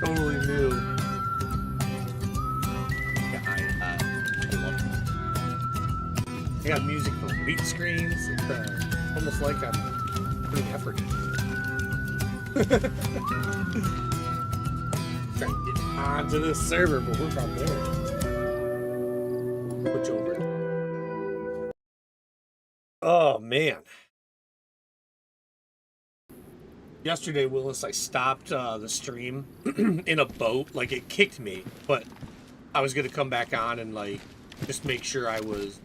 Totally new. Yeah, I love it. I got music for wheat screens. It's almost like I'm putting effort in. Trying to get onto this server, but we're about there. Switch over. Oh man. Yesterday, Willis, I stopped the stream in a boat. Like, it kicked me, but I was going to come back on and, like, just make sure I was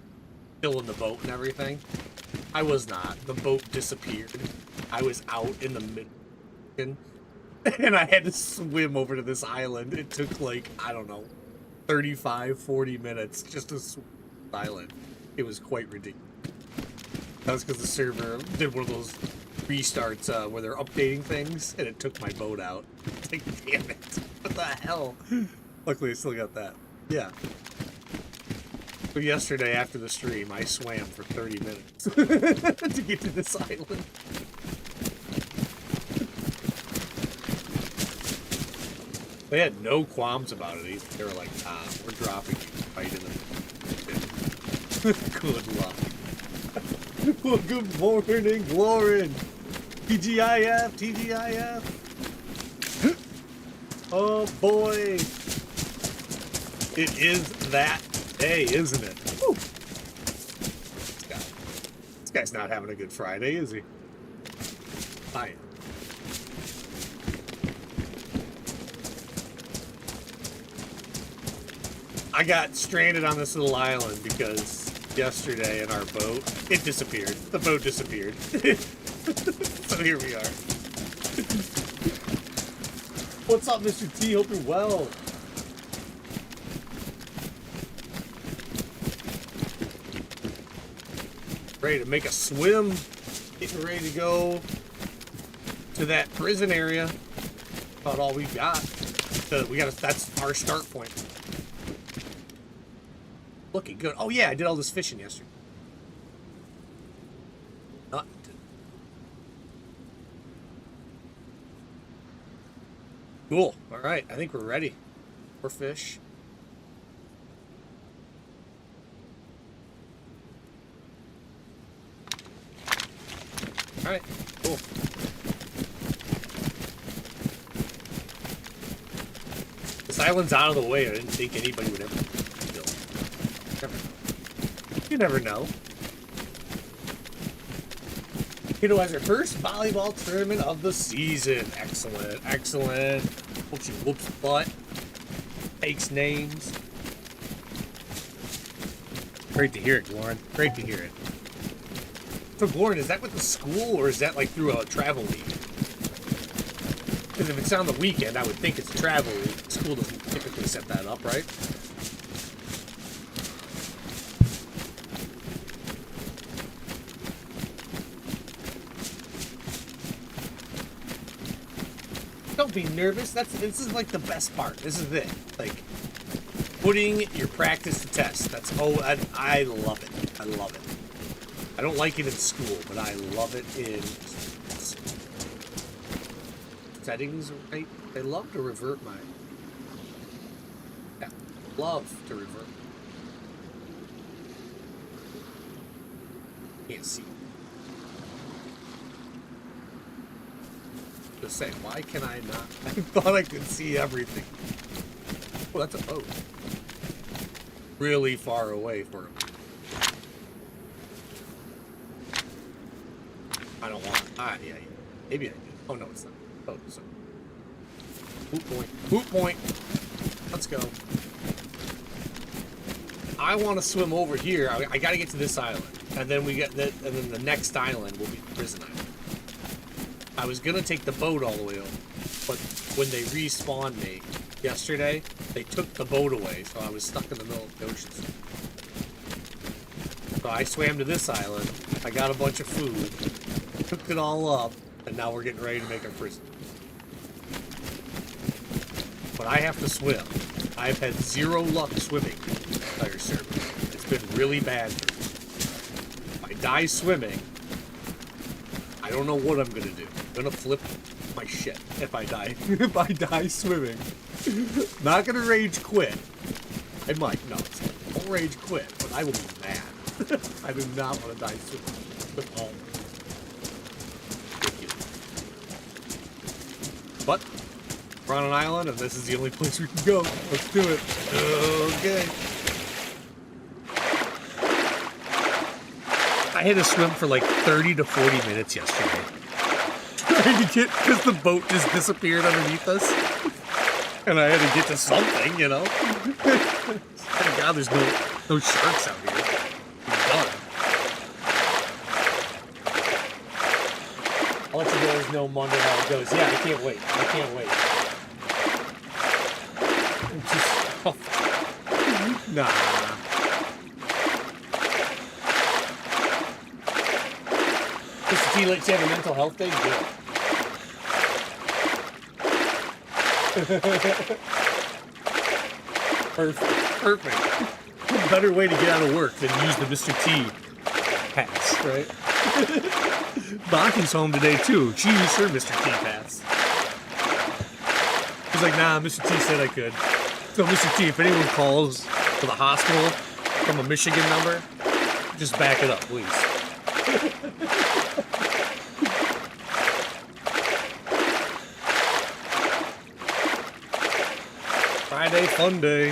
still in the boat and everything. I was not. The boat disappeared. I was out in the mid, and I had to swim over to this island. It took, like, I don't know, 35, 40 minutes just to swim to this island. It was quite ridiculous. That was because the server did one of those restarts where they're updating things, and it took my boat out. Like, damn it. What the hell? Luckily, I still got that. Yeah. But yesterday, after the stream, I swam for 30 minutes to get to this island. They had no qualms about it either. They were like, we're dropping you right in the... Good luck. Well, good morning, Lauren. TGIF, TGIF. Oh boy. It is that day, isn't it? Woo. This guy's not having a good Friday, is he? I am. I got stranded on this little island because yesterday in our boat, it disappeared. The boat disappeared. So here we are. What's up, Mr. T? Hope you're well. Ready to make a swim. Getting ready to go to that prison area. About all we've got. That's our start point. Looking good. Oh yeah, I did all this fishing yesterday. Cool. All right, I think we're ready for fish. All right, cool. This island's out of the way. I didn't think anybody would ever build. You never know. Kiddo has her first volleyball tournament of the season. Excellent, excellent. Hope she whoops butt. Takes names. Great to hear it, Lauren. Great to hear it. So, Lauren, is that with the school or is that like through a travel league? Because Because if it's on the weekend, I would think it's a travel week. School doesn't typically set that up, right? Don't be nervous. This is like the best part. This is it. Like putting your practice to test. I love it. I love it. I don't like it in school, but I love it in settings. Right? I love to revert my. Yeah, love to revert. Can't see. Just saying, why can I not? I thought I could see everything. Oh, that's a boat. Really far away for him. I don't want. Yeah. Maybe I do. Oh no, it's not. Oh, so. Boot point. Boot point. Let's go. I want to swim over here. I got to get to this island, and then and then the next island will be the prison island. I was gonna take the boat all the way over, but when they respawned me yesterday, they took the boat away, so I was stuck in the middle of the ocean. So I swam to this island. I got a bunch of food, cooked it all up, and now we're getting ready to make our prison. But I have to swim. I've had zero luck swimming the entire server. It's been really bad for me. If I die swimming, I don't know what I'm gonna do. I'm gonna flip my shit if I die. If I die swimming. Not gonna rage quit. I might. No, I won't rage quit, but I will be mad. I do not want to die swimming with all. But we're on an island, and this is the only place we can go. Let's do it. Okay. I had to swim for like 30 to 40 minutes yesterday. Trying to get, because the boat just disappeared underneath us. And I had to get to something, you know. Thank God there's no sharks out here. I'm done. I'll let you guys know Monday how it goes. Yeah, I can't wait. I can't wait. Nah. Mr. T lets you have a mental health day? Good. Perfect. What better way to get out of work than use the Mr. T pass, right? Bonky's home today too. She used her Mr. T pass. He's like, nah, Mr. T said I could. So Mr. T, if anyone calls to the hospital from a Michigan number, just back it up, please. Friday fun day.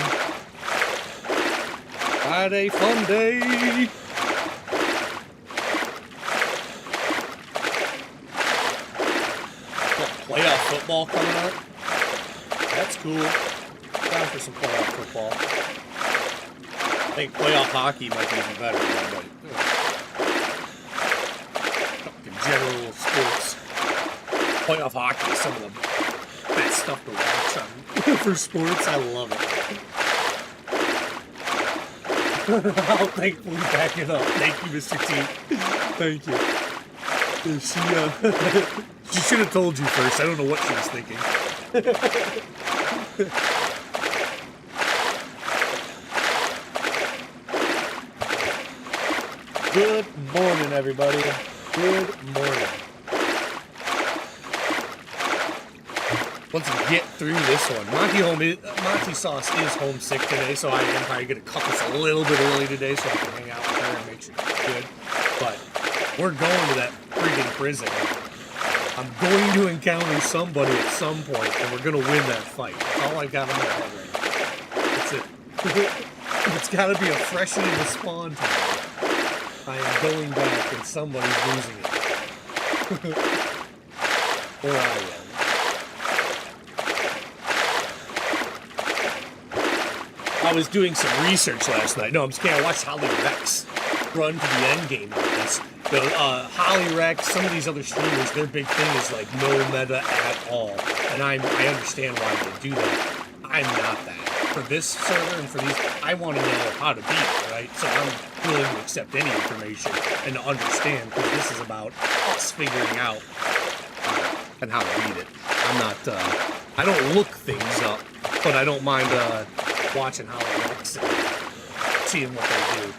Friday fun day. Got playoff football coming up. That's cool. Down for some playoff football. I think playoff hockey might be even better than general sports. Playoff hockey is some of the best stuff to watch on for sports. I love it. I'll thankfully back it up. Thank you, Mr. T. Thank you. She should have told you first. I don't know what she was thinking. Good morning, everybody. Good morning. Let's get through this one. Monty Sauce is homesick today, so I am probably going to cut this a little bit early today so I can hang out with her and make sure she's good. But we're going to that freaking prison. I'm going to encounter somebody at some point, and we're going to win that fight. That's all I got in my head right now. That's it. It's got to be a freshie in the spawn time. I am going back, and somebody's losing it. Or I am. I was doing some research last night. No, I'm just kidding. I watched Holly Rex. run to the end game of this. The Hollyrex, some of these other streamers, their big thing is like no meta at all, and I understand why they do that. I'm not that. For this server and for these, I want to know how to beat it, right? So I'm willing to accept any information and to understand, because this is about us figuring out and how to beat it. I'm not, I don't look things up, but I don't mind watching Hollyrex and seeing what they do.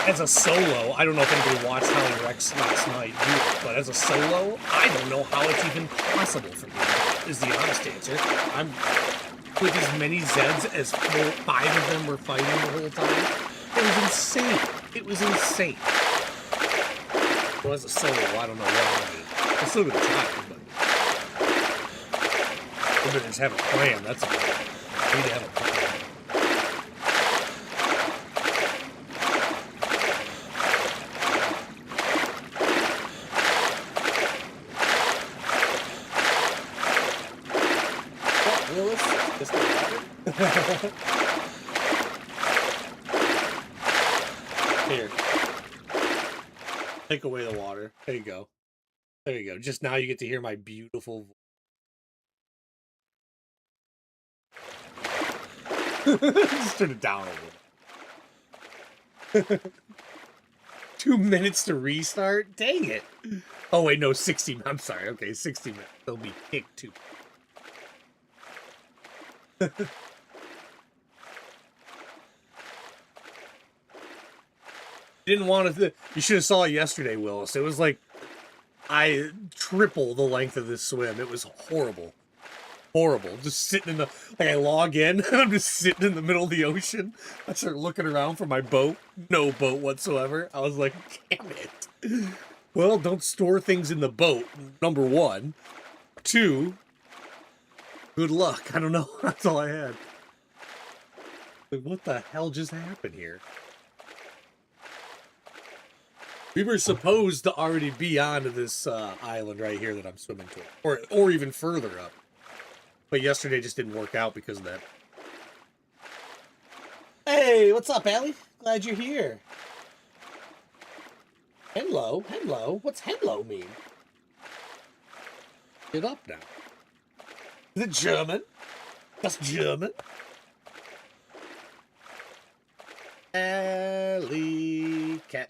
As a solo, I don't know if anybody watched Hollyrex last night, but as a solo, I don't know how it's even possible for me, is the honest answer. I'm with as many Zeds as 5 of them were fighting the whole time. It was insane. It was insane. Well, as a solo, I don't know what I'm still gonna try, but I'm gonna just have a plan. That's all. I need to have a plan. Here. Take away the water. There you go. There you go. Just now you get to hear my beautiful voice. Just turn it down a little. 2 minutes to restart? Dang it. Oh, wait, no, 60. I'm sorry. Okay, 60 minutes. They'll be kicked too. Didn't want to. You should have saw it yesterday, Willis. It was like triple the length of this swim. It was horrible, horrible. Just sitting in the I log in and I'm just sitting in the middle of the ocean. I start looking around for my boat. No boat whatsoever. I was like, damn it. Well, don't store things in the boat. Number 1. 2. Good luck. I don't know. That's all I had. Like, what the hell just happened here? We were supposed to already be onto this island right here that I'm swimming to, or even further up. But yesterday just didn't work out because of that. Hey, what's up, Allie? Glad you're here. Hello, hello. What's hello mean? Get up now. Is it German? That's German. Alley cat.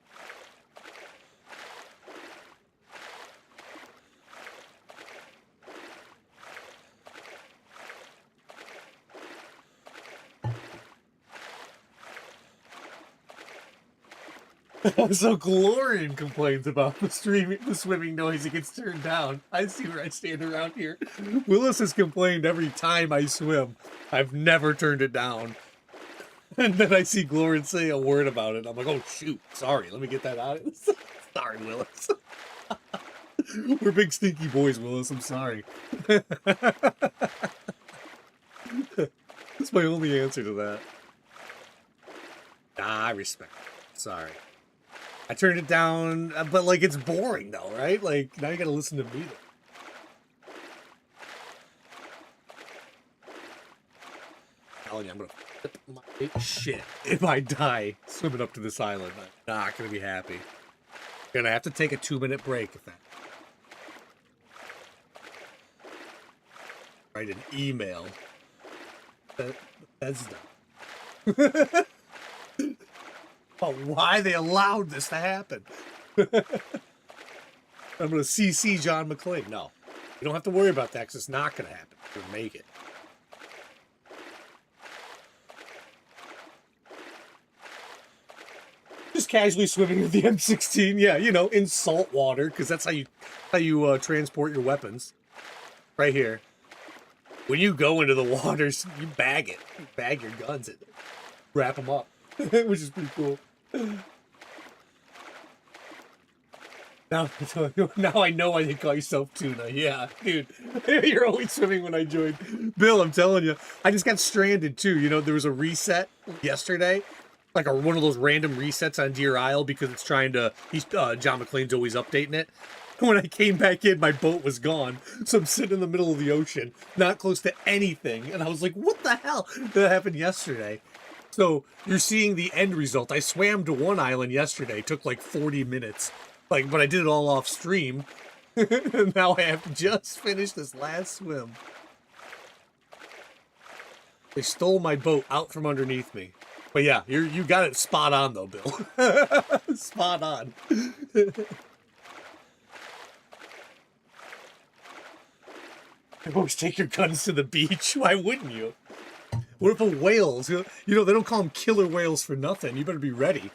So Glorian complains about the swimming noise. It gets turned down. I see where I stand around here. Willis has complained every time I swim. I've never turned it down. And then I see Glorian say a word about it. I'm like, oh shoot, sorry. Let me get that out. Sorry, Willis. We're big stinky boys, Willis. I'm sorry. That's my only answer to that. I respect it. Sorry. I turned it down, but like it's boring though, right? Like now you gotta listen to me. Telling you, I'm gonna flip my shit if I die swimming up to this island. I'm not gonna be happy. Gonna have to take a 2-minute break if that. Write an email. That's done. Why they allowed this to happen. I'm going to CC John McClane. No, you don't have to worry about that because it's not going to happen. We're going to make it. Just casually swimming with the M16. Yeah, you know, in salt water because that's how you transport your weapons. Right here. When you go into the waters, you bag it. You bag your guns in there. Wrap them up. Which is pretty cool. Now I know why they call yourself Tuna. Yeah, dude. You're always swimming when I joined. Bill, I'm telling you. I just got stranded, too. You know, there was a reset yesterday. Like one of those random resets on Deerisle because it's trying to... John McClane's always updating it. When I came back in, my boat was gone. So I'm sitting in the middle of the ocean, not close to anything. And I was like, what the hell? That happened yesterday. So you're seeing the end result. I swam to one island yesterday. It took like 40 minutes. Like, but I did it all off stream. And now I have just finished this last swim. They stole my boat out from underneath me. But yeah, you got it spot on though, Bill. Spot on. Always take your guns to the beach. Why wouldn't you? What if a whales? You know, they don't call them killer whales for nothing. You better be ready.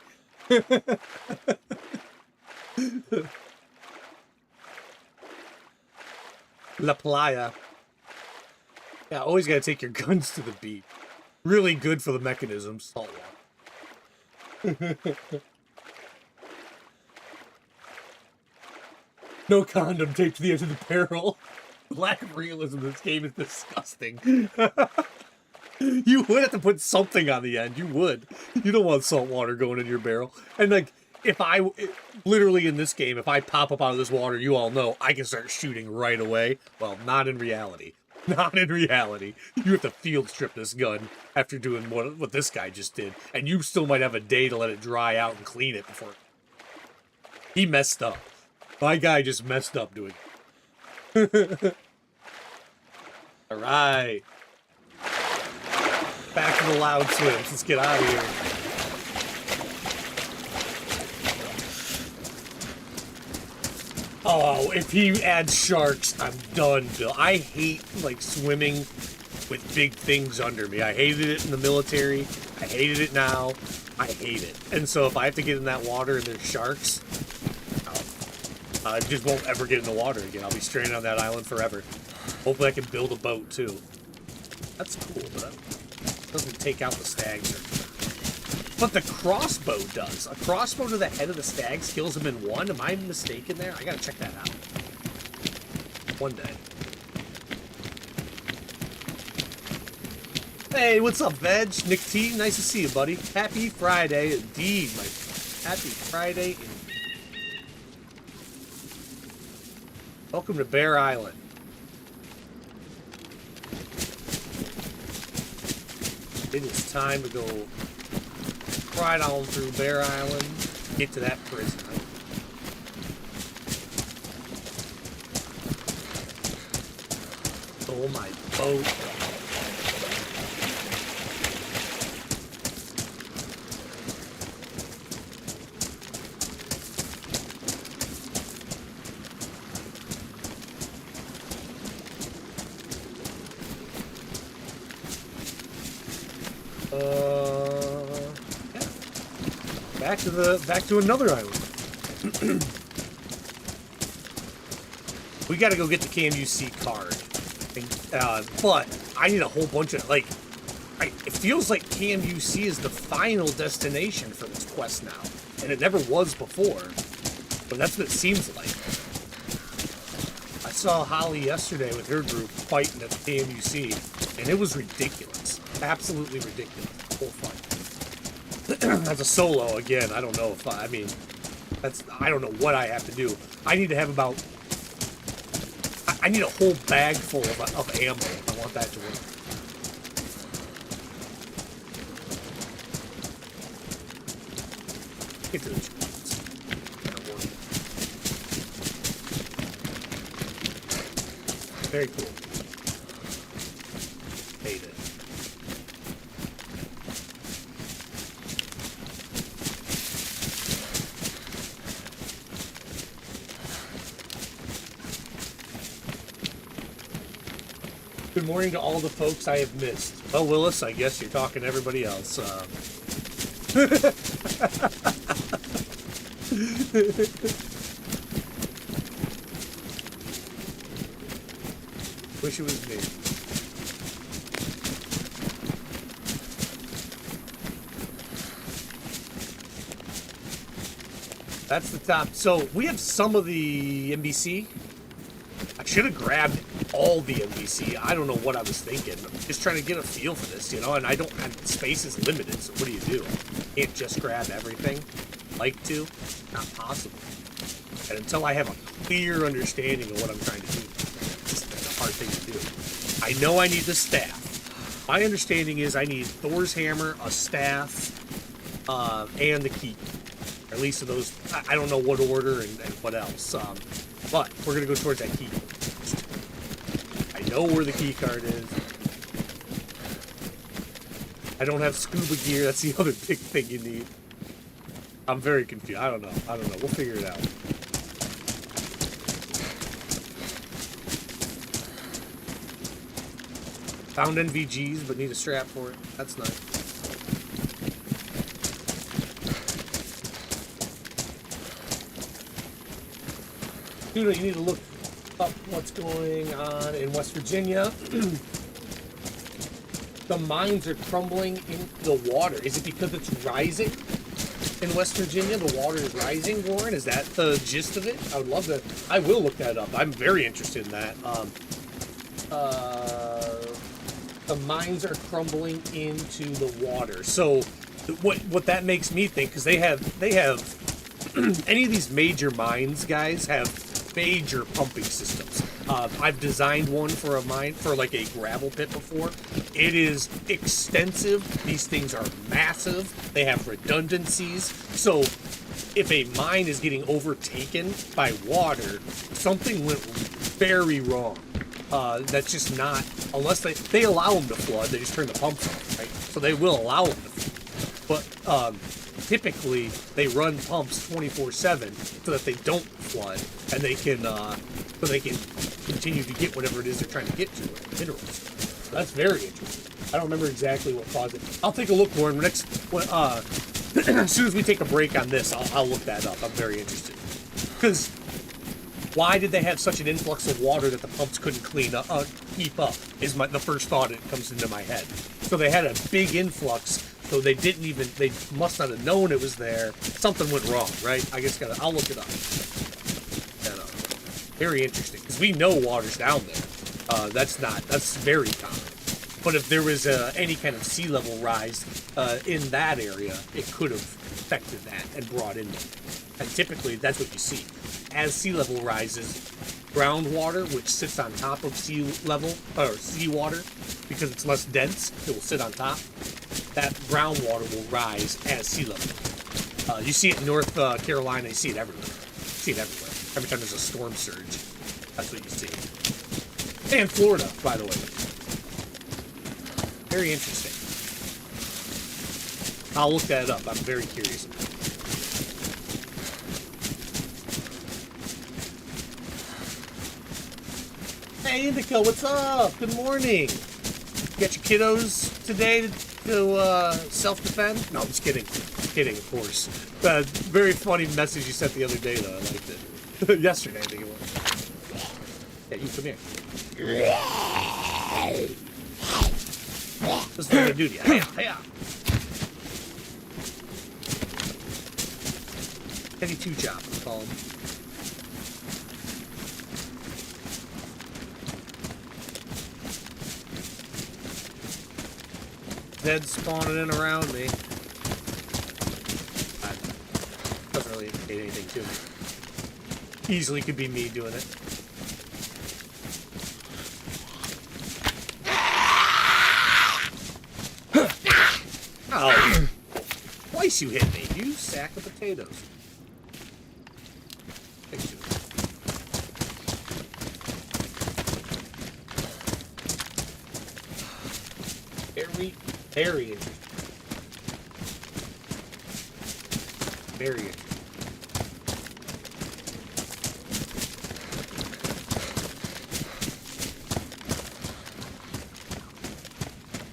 La playa. Yeah, always gotta take your guns to the beach. Really good for the mechanism. Salt water. No condom taped to the edge of the barrel. The lack of realism in this game is disgusting. You would have to put something on the end. You would. You don't want salt water going in your barrel. And like, if I, literally in this game, if I pop up out of this water, you all know, I can start shooting right away. Well, not in reality. Not in reality. You have to field strip this gun after doing what this guy just did. And you still might have a day to let it dry out and clean it before. He messed up. My guy just messed up doing it. All right. Back to the loud swims. Let's get out of here. Oh, if he adds sharks, I'm done, Bill. I hate, like, swimming with big things under me. I hated it in the military. I hated it now. I hate it. And so if I have to get in that water and there's sharks, I just won't ever get in the water again. I'll be stranded on that island forever. Hopefully I can build a boat, too. That's cool, but that doesn't take out the stags. But the crossbow does. A crossbow to the head of the stags kills him in one. Am I mistaken there? I gotta check that out. One day. Hey, what's up, Veg? Nick T, nice to see you, buddy. Happy Friday indeed, my happy Friday indeed. Welcome to Bear Island. It is time to go right on through Bear Island, get to that prison. Oh, my boat. Back to another island. We got to go get the KMUC card, but I need a whole bunch of it feels like KMUC is the final destination for this quest now, and it never was before. But that's what it seems like. I saw Holly yesterday with her group fighting at the KMUC, and it was ridiculous, absolutely ridiculous. Whole fight. As a solo, again, I don't know if I don't know what I have to do. I need to have I need a whole bag full of ammo. I want that to work. Get to the streets. Very cool. Hate it. Good morning to all the folks I have missed. Well, Willis, I guess you're talking to everybody else. Wish it was me. That's the top. So we have some of the NBC. I should have grabbed all the NBC. I don't know what I was thinking. I'm just trying to get a feel for this, you know, and I don't have, space is limited, so what do you do? Can't just grab everything? Like to? Not possible. And until I have a clear understanding of what I'm trying to do, it's a hard thing to do. I know I need the staff. My understanding is I need Thor's hammer, a staff, and the key. Or at least of those. I don't know what order and what else. But we're gonna go towards that key. I know where the key card is. I don't have scuba gear. That's the other big thing you need. I'm very confused. I don't know. We'll figure it out. Found NVGs, but need a strap for it. That's nice. Tuna, you need to look up what's going on in West Virginia. The mines are crumbling into the water. Is it because it's rising in West Virginia? The water is rising, Warren? Is that the gist of it? I would love to. I will look that up. I'm very interested in that. The mines are crumbling into the water. So what that makes me think, because they have any of these major mines, guys, have major pumping systems. I've designed one for a mine, for like a gravel pit before. It is extensive. These things are massive. They have redundancies. So if a mine is getting overtaken by water, something went very wrong. That's just not, unless they allow them to flood, they just turn the pumps off, right? So they will allow them to flood. But typically they run pumps 24/7 so that they don't flood, and they can continue to get whatever it is they're trying to get to, minerals. So that's very interesting. I don't remember exactly what caused it. I'll take a look for it next. As soon as we take a break on this, I'll look that up. I'm very interested. Because why did they have such an influx of water that the pumps couldn't keep up? Is the first thought that comes into my head. So they had a big influx. So they must not have known it was there. Something went wrong, right? I guess I'll look it up. Very interesting, because we know water's down there. That's very common. But if there was any kind of sea level rise in that area, it could have affected that and brought in them. And typically, that's what you see. As sea level rises, groundwater, which sits on top of sea level, or seawater, because it's less dense, it will sit on top. That groundwater will rise as sea level. You see it in North Carolina, you see it everywhere. Every time there's a storm surge, that's what you see. And Florida, by the way. Very interesting. I'll look that up. I'm very curious about it. Hey, Indica, what's up? Good morning. You got your kiddos today to self-defend? No, I'm just kidding. Kidding, of course. Very funny message you sent the other day, though. I liked it. Yesterday, I think it was. Yeah, you come here. This is what I'm gonna do to you. Hiya. Teddy Two Chop, let's call him. Dead spawning in around me. Doesn't really indicate anything to me. Easily could be me doing it. Oh. Twice you hit me, you sack of potatoes. Very interesting. Very interesting.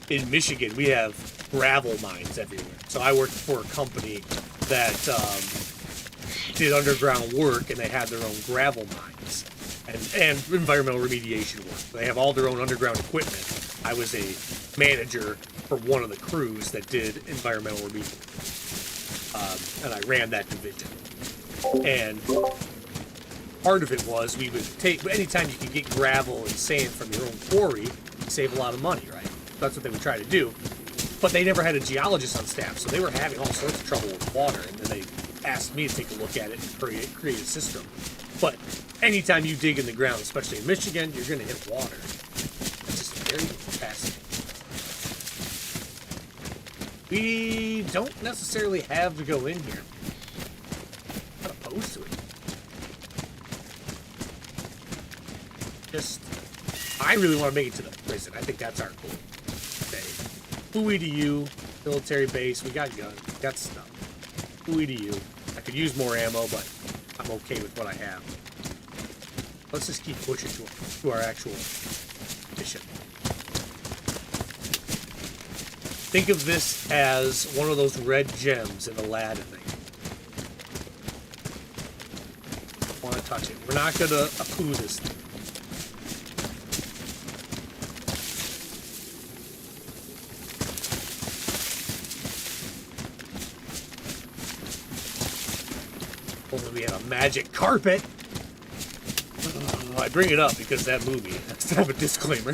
In Michigan, we have gravel mines everywhere. So I worked for a company that did underground work, and they had their own gravel mines and environmental remediation work. They have all their own underground equipment. I was a manager for one of the crews that did environmental remediation, and I ran that division. And part of it was we would take, anytime you could get gravel and sand from your own quarry, you save a lot of money, right? That's what they would try to do. But they never had a geologist on staff, so they were having all sorts of trouble with water, and then they asked me to take a look at it and create a system. But anytime you dig in the ground, especially in Michigan, you're going to hit water. It's just very fascinating. We don't necessarily have to go in here. I'm not opposed to it. Just, I really want to make it to the prison. I think that's our goal. Okay. Fooey to you, military base. We got guns, we got stuff. Fooey to you. I could use more ammo, but I'm okay with what I have. Let's just keep pushing to our actual mission. Think of this as one of those red gems in Aladdin thing. I want to touch it. We're not going to poo this thing. Oh, we have a magic carpet. I bring it up because that movie has to have a disclaimer.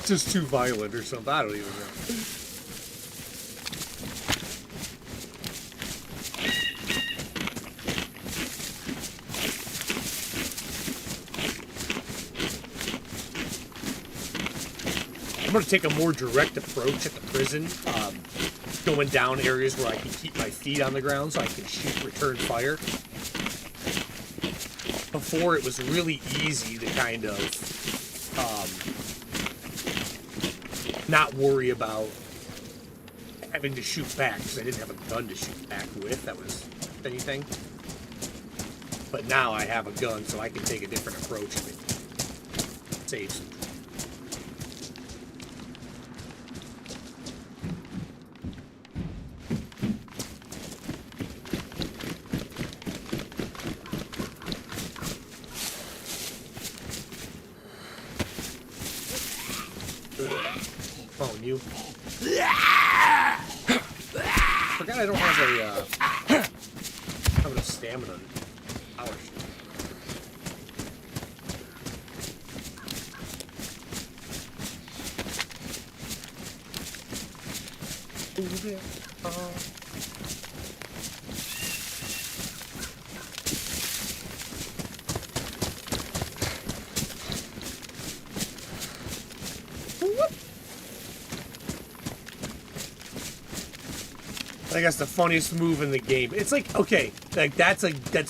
Just too violent or something. I don't even know. I'm going to take a more direct approach at the prison. Going down areas where I can keep my feet on the ground so I can shoot return fire. Before, it was really easy to kind of not worry about having to shoot back because I didn't have a gun to shoot back with that was anything. But now I have a gun, so I can take a different approach and it saves some. You. Forgot I don't have enough stamina to power shoot. I think that's the funniest move in the game. It's like, okay, like that's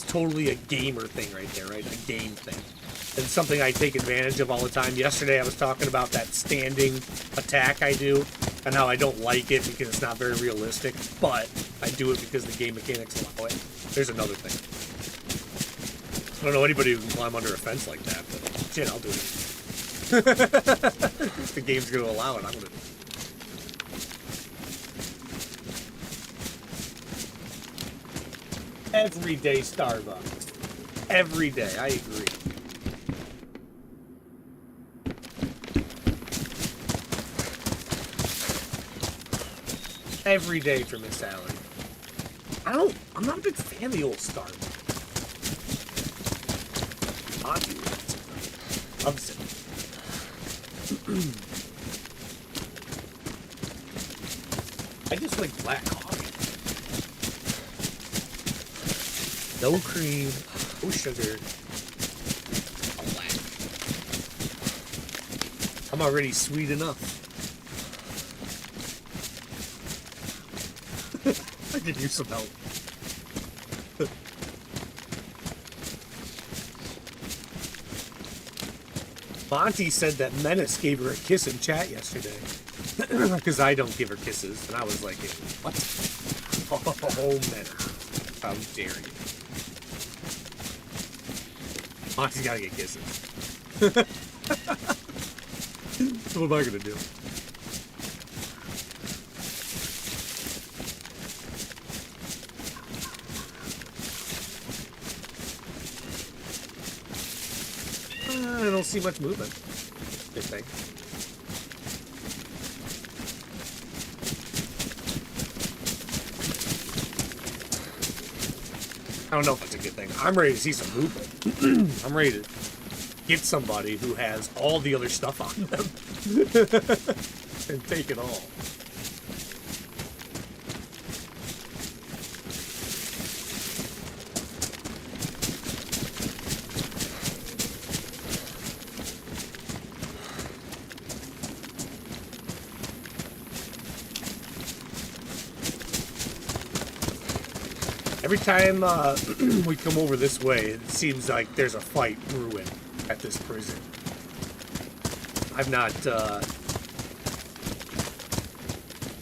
totally a gamer thing right there, right? A game thing. And something I take advantage of all the time. Yesterday I was talking about that standing attack I do and how I don't like it because it's not very realistic, but I do it because the game mechanics allow it. There's another thing. I don't know anybody who can climb under a fence like that, but shit, I'll do it. If the game's going to allow it, I'm going to do it. Everyday Starbucks. Every day, I agree. Every day for Miss Sally. I'm not a big fan of the old Starbucks. Loves it. I just like black coffee. No cream, no sugar. Black. I'm already sweet enough. I could use some help. Monty said that Menace gave her a kiss in chat yesterday. Because I don't give her kisses. And I was like, what? Oh, Menace. How dare you. Monty's gotta get kisses. What am I gonna do? I don't see much movement. Good thing. I don't know if that's a good thing. I'm ready to see some movement. I'm ready to get somebody who has all the other stuff on them and take it all. Every time we come over this way, it seems like there's a fight brewing at this prison. I've not,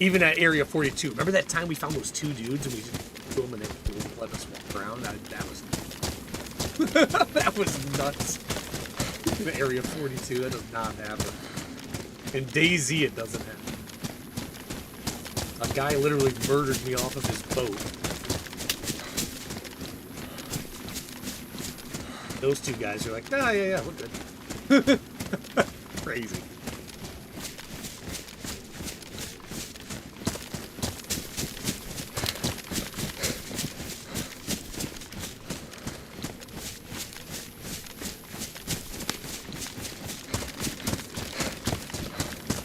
even at Area 42. Remember that time we found those two dudes and we just threw them and they wouldn't let us walk around? That was that was nuts. In Area 42, that does not happen. In DayZ, it doesn't happen. A guy literally murdered me off of his boat. Those two guys are like, nah, yeah, we're good. Crazy.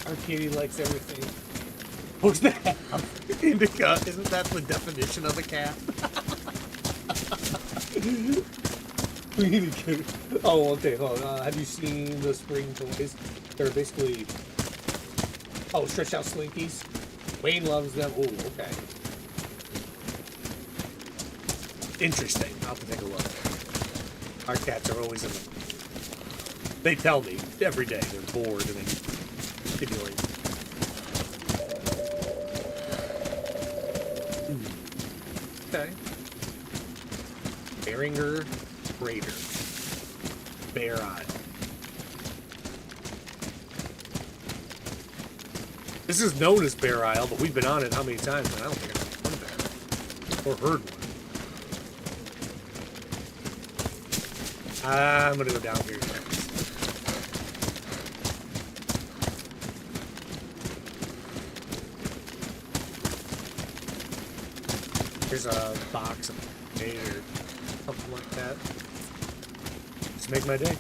Arcady likes everything. What's that? Indica. Isn't that the definition of a cat? We need to get... Oh, okay, hold on. Have you seen the spring toys? They're basically... Oh, stretched out slinkies. Wayne loves them. Oh, okay. Interesting. I'll have to take a look. Our cats are always in the... They tell me every day they're bored and they stimulate. Okay. Beringer Raider. Bear Eye. This is known as Bear Isle, but we've been on it how many times? I don't think I've seen one bear. Or heard one. I'm gonna go down here next. There's a box of hay or something like that. Just make my day.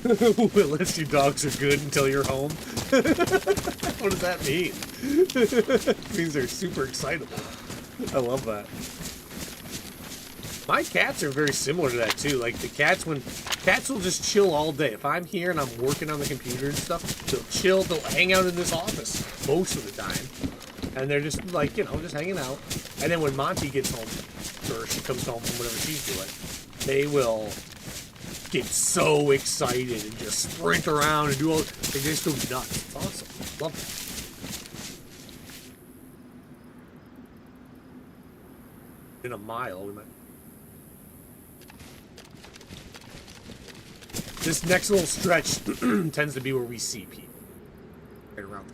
Unless your dogs are good until you're home. What does that mean? It means they're super excitable. I love that. My cats are very similar to that too. Like the cats, when cats will just chill all day. If I'm here and I'm working on the computer and stuff, they'll chill. They'll hang out in this office most of the time, and they're just like, you know, just hanging out. And then when Monty gets home, or she comes home from whatever she's doing, they will get so excited and just sprint around and do all. They just go nuts. It's awesome. Love it. In a mile, we might. This next little stretch tends to be where we see people. Right around.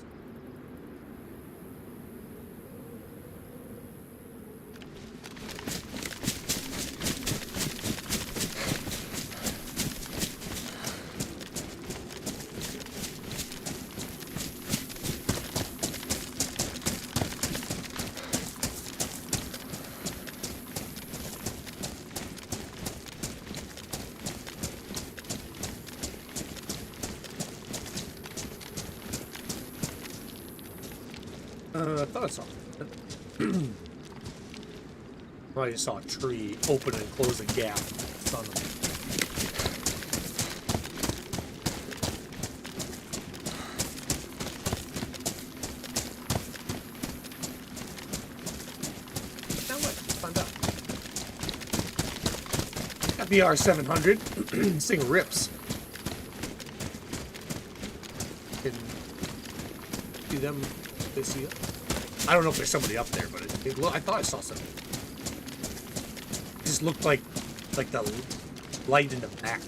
I thought I saw it. Well, I just saw a tree open and close a gap. Son of Now what? Find out. Got the R700. This thing rips. Can see them. They see it. I don't know if there's somebody up there, but I thought I saw something. It just looked like the light in the back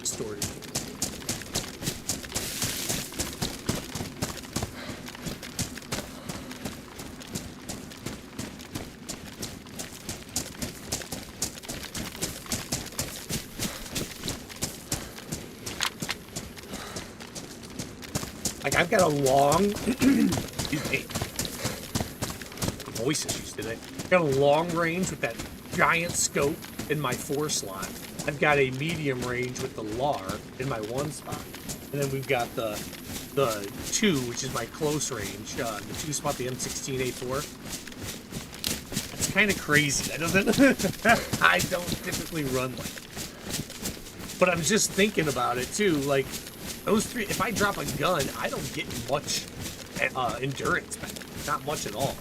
story. Like I've got a long. Excuse me. Voice issues today. Got a long range with that giant scope in my 4 slot. I've got a medium range with the LAR in my 1 spot. And then we've got the 2, which is my close range. The 2 spot, the M16A4. That's kind of crazy. That doesn't... I don't typically run like that. But I'm just thinking about it, too. Like, those three... If I drop a gun, I don't get much endurance back. Not much at all.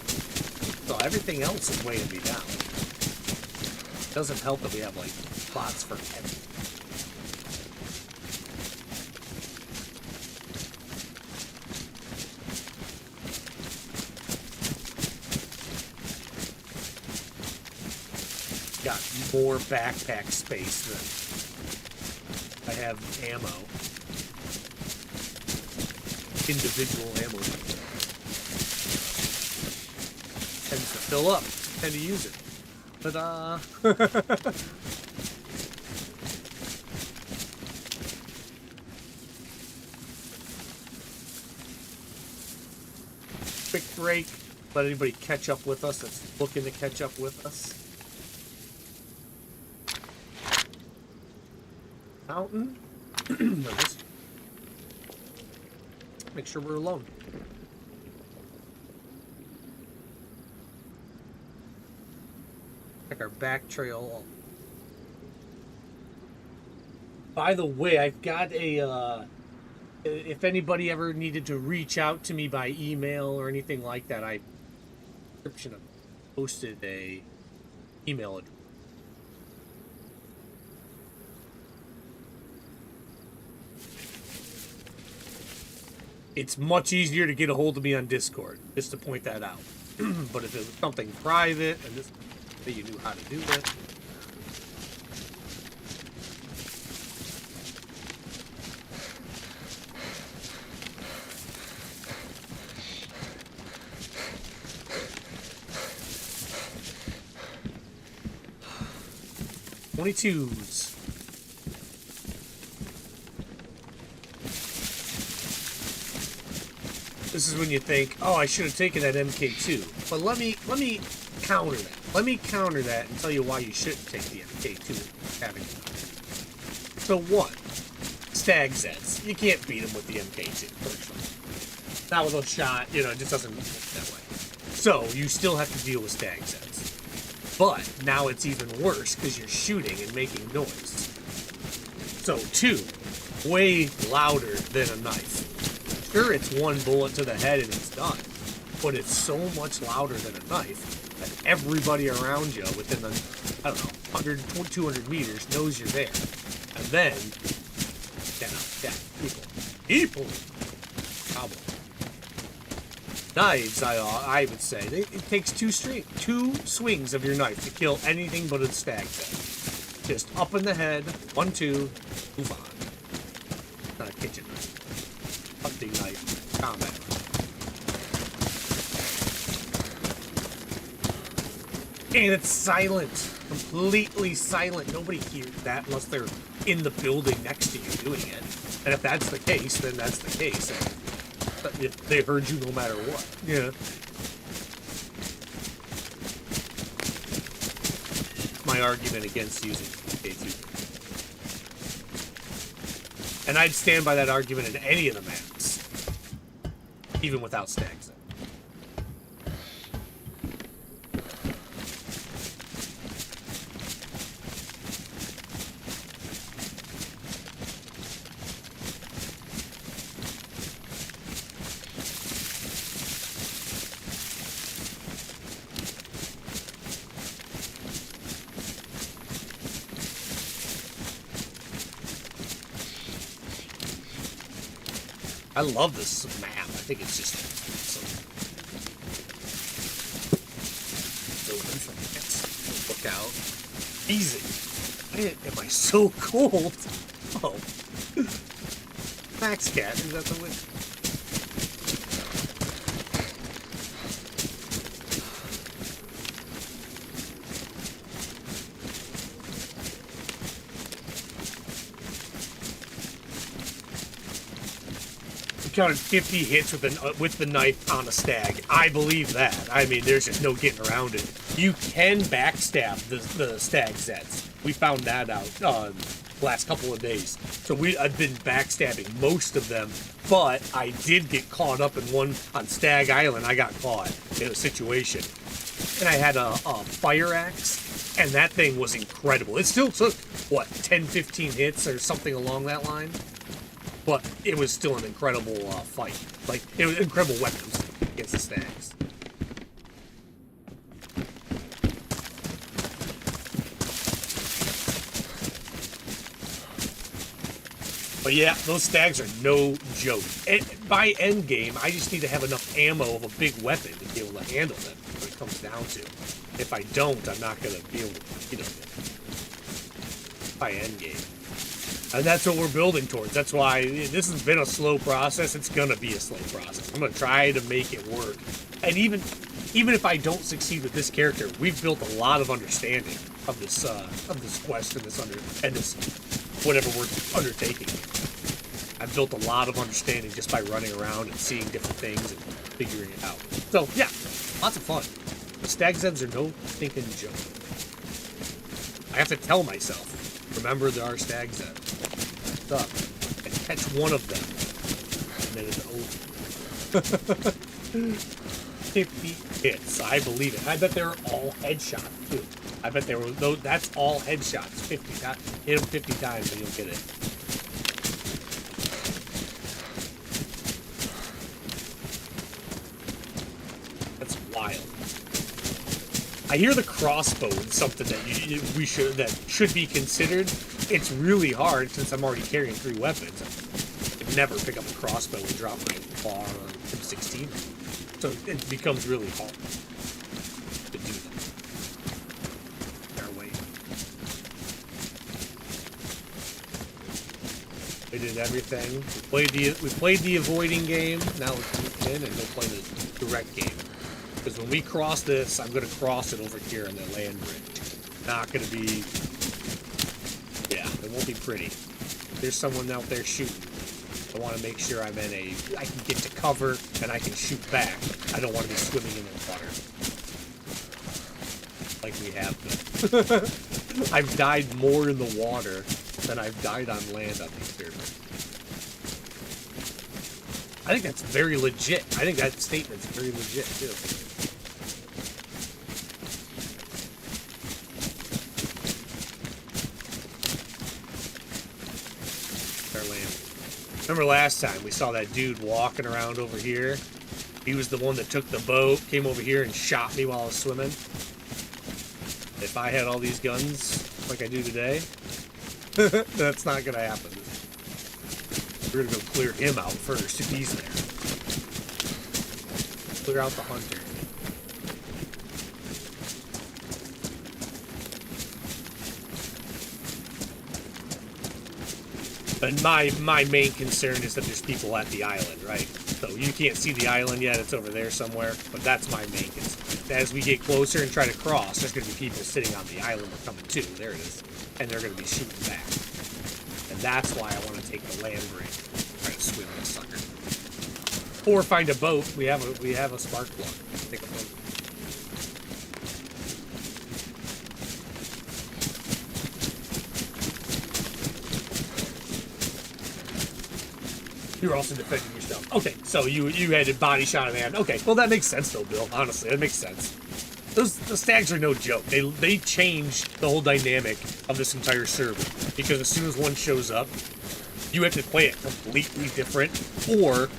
So everything else is weighing me down. It doesn't help that we have, like, plots for everything. Got more backpack space than I have ammo. Individual ammo. Tends to fill up. Tend to use it. Ta-da! Quick break. Let anybody catch up with us that's looking to catch up with us. Mountain. Make sure we're alone. Check our back trail. By the way, I've got a, if anybody ever needed to reach out to me by email or anything like that, I posted a email address. It's much easier to get a hold of me on Discord, just to point that out. But if it was something private and this, that you knew how to do it. .22s. This is when you think, oh, I should have taken that MK2. But let me counter that. Let me counter that and tell you why you shouldn't take the MK2 having it. So one, stag Zeds. You can't beat them with the MK2, personally. Not with a shot, you know, it just doesn't work that way. So you still have to deal with stag Zeds. But now it's even worse because you're shooting and making noise. So two, way louder than a knife. Sure, it's one bullet to the head and it's done, but it's so much louder than a knife that everybody around you within the, I don't know, 100, 200 meters knows you're there. And then, people, cowboy. Knives, I would say, it takes two swings of your knife to kill anything but a stag Zed. Just up in the head, 1, 2, move on. Not a kitchen knife. Hunting knife, combat. And it's silent. Completely silent. Nobody hears that unless they're in the building next to you doing it. And if that's the case, then that's the case. And they heard you no matter what. Yeah. My argument against using K2. And I'd stand by that argument in any of the maps. Even without stags. I love this map. I think it's just awesome. Look out. Easy. Why am I so cold? Oh. Max Cat, is that the win? Counted 50 hits with the knife on a stag. I believe that. I mean, there's just no getting around it. You can backstab the stag Zeds. We found that out the last couple of days. So I've been backstabbing most of them, but I did get caught up in one on Stag Island. I got caught in a situation. and I had a fire axe, and that thing was incredible. It still took, what, 10, 15 hits or something along that line? But it was still an incredible fight. Like, it was an incredible weapon against the stags. But yeah, those stags are no joke. And by end game, I just need to have enough ammo of a big weapon to be able to handle them. What it comes down to. If I don't, I'm not gonna be able to, you know, by end game. And that's what we're building towards. That's why this has been a slow process. It's gonna be a slow process. I'm gonna try to make it work. And even if I don't succeed with this character, we've built a lot of understanding of this quest and this whatever we're undertaking. I've built a lot of understanding just by running around and seeing different things and figuring it out. So yeah, lots of fun. The stag's heads are no stinking joke. I have to tell myself, remember there are stag's heads. Up and catch one of them, and then it's over. 50 hits, I believe it. I bet they're all headshots too. I bet they were. That's all headshots. 50 times. Hit them 50 times, and you'll get it. That's wild. I hear the crossbow is something that that should be considered. It's really hard since I'm already carrying 3 weapons. I could never pick up a crossbow and drop my bar or M16. So it becomes really hard to do that. Our way. We did everything. We played the avoiding game. Now let's move in and go play the direct game. Because when we cross this, I'm going to cross it over here on the land bridge. Not going to be... Yeah, it won't be pretty. There's someone out there shooting. I want to make sure I can get to cover and I can shoot back. I don't want to be swimming in the water. Like we have been. I've died more in the water than I've died on land on these servers. I think that's very legit. I think that statement's very legit, too. Remember last time we saw that dude walking around over here? He was the one that took the boat, came over here and shot me while I was swimming. If I had all these guns like I do today, that's not gonna happen. We're gonna go clear him out first if he's there. Clear out the hunter. But my main concern is that there's people at the island, right? So you can't see the island yet, it's over there somewhere, but that's my main concern. As we get closer and try to cross, there's going to be people sitting on the island or coming too. There it is. And they're going to be shooting back. And that's why I want to take the land bridge. Try to swim this sucker. Or find a boat. We have a spark plug. Take a boat. You were also defending yourself. Okay, so you had a body shot in the hand. Okay, well that makes sense though, Bill. Honestly, that makes sense. The stags are no joke. They change the whole dynamic of this entire server because as soon as one shows up, you have to play it completely different or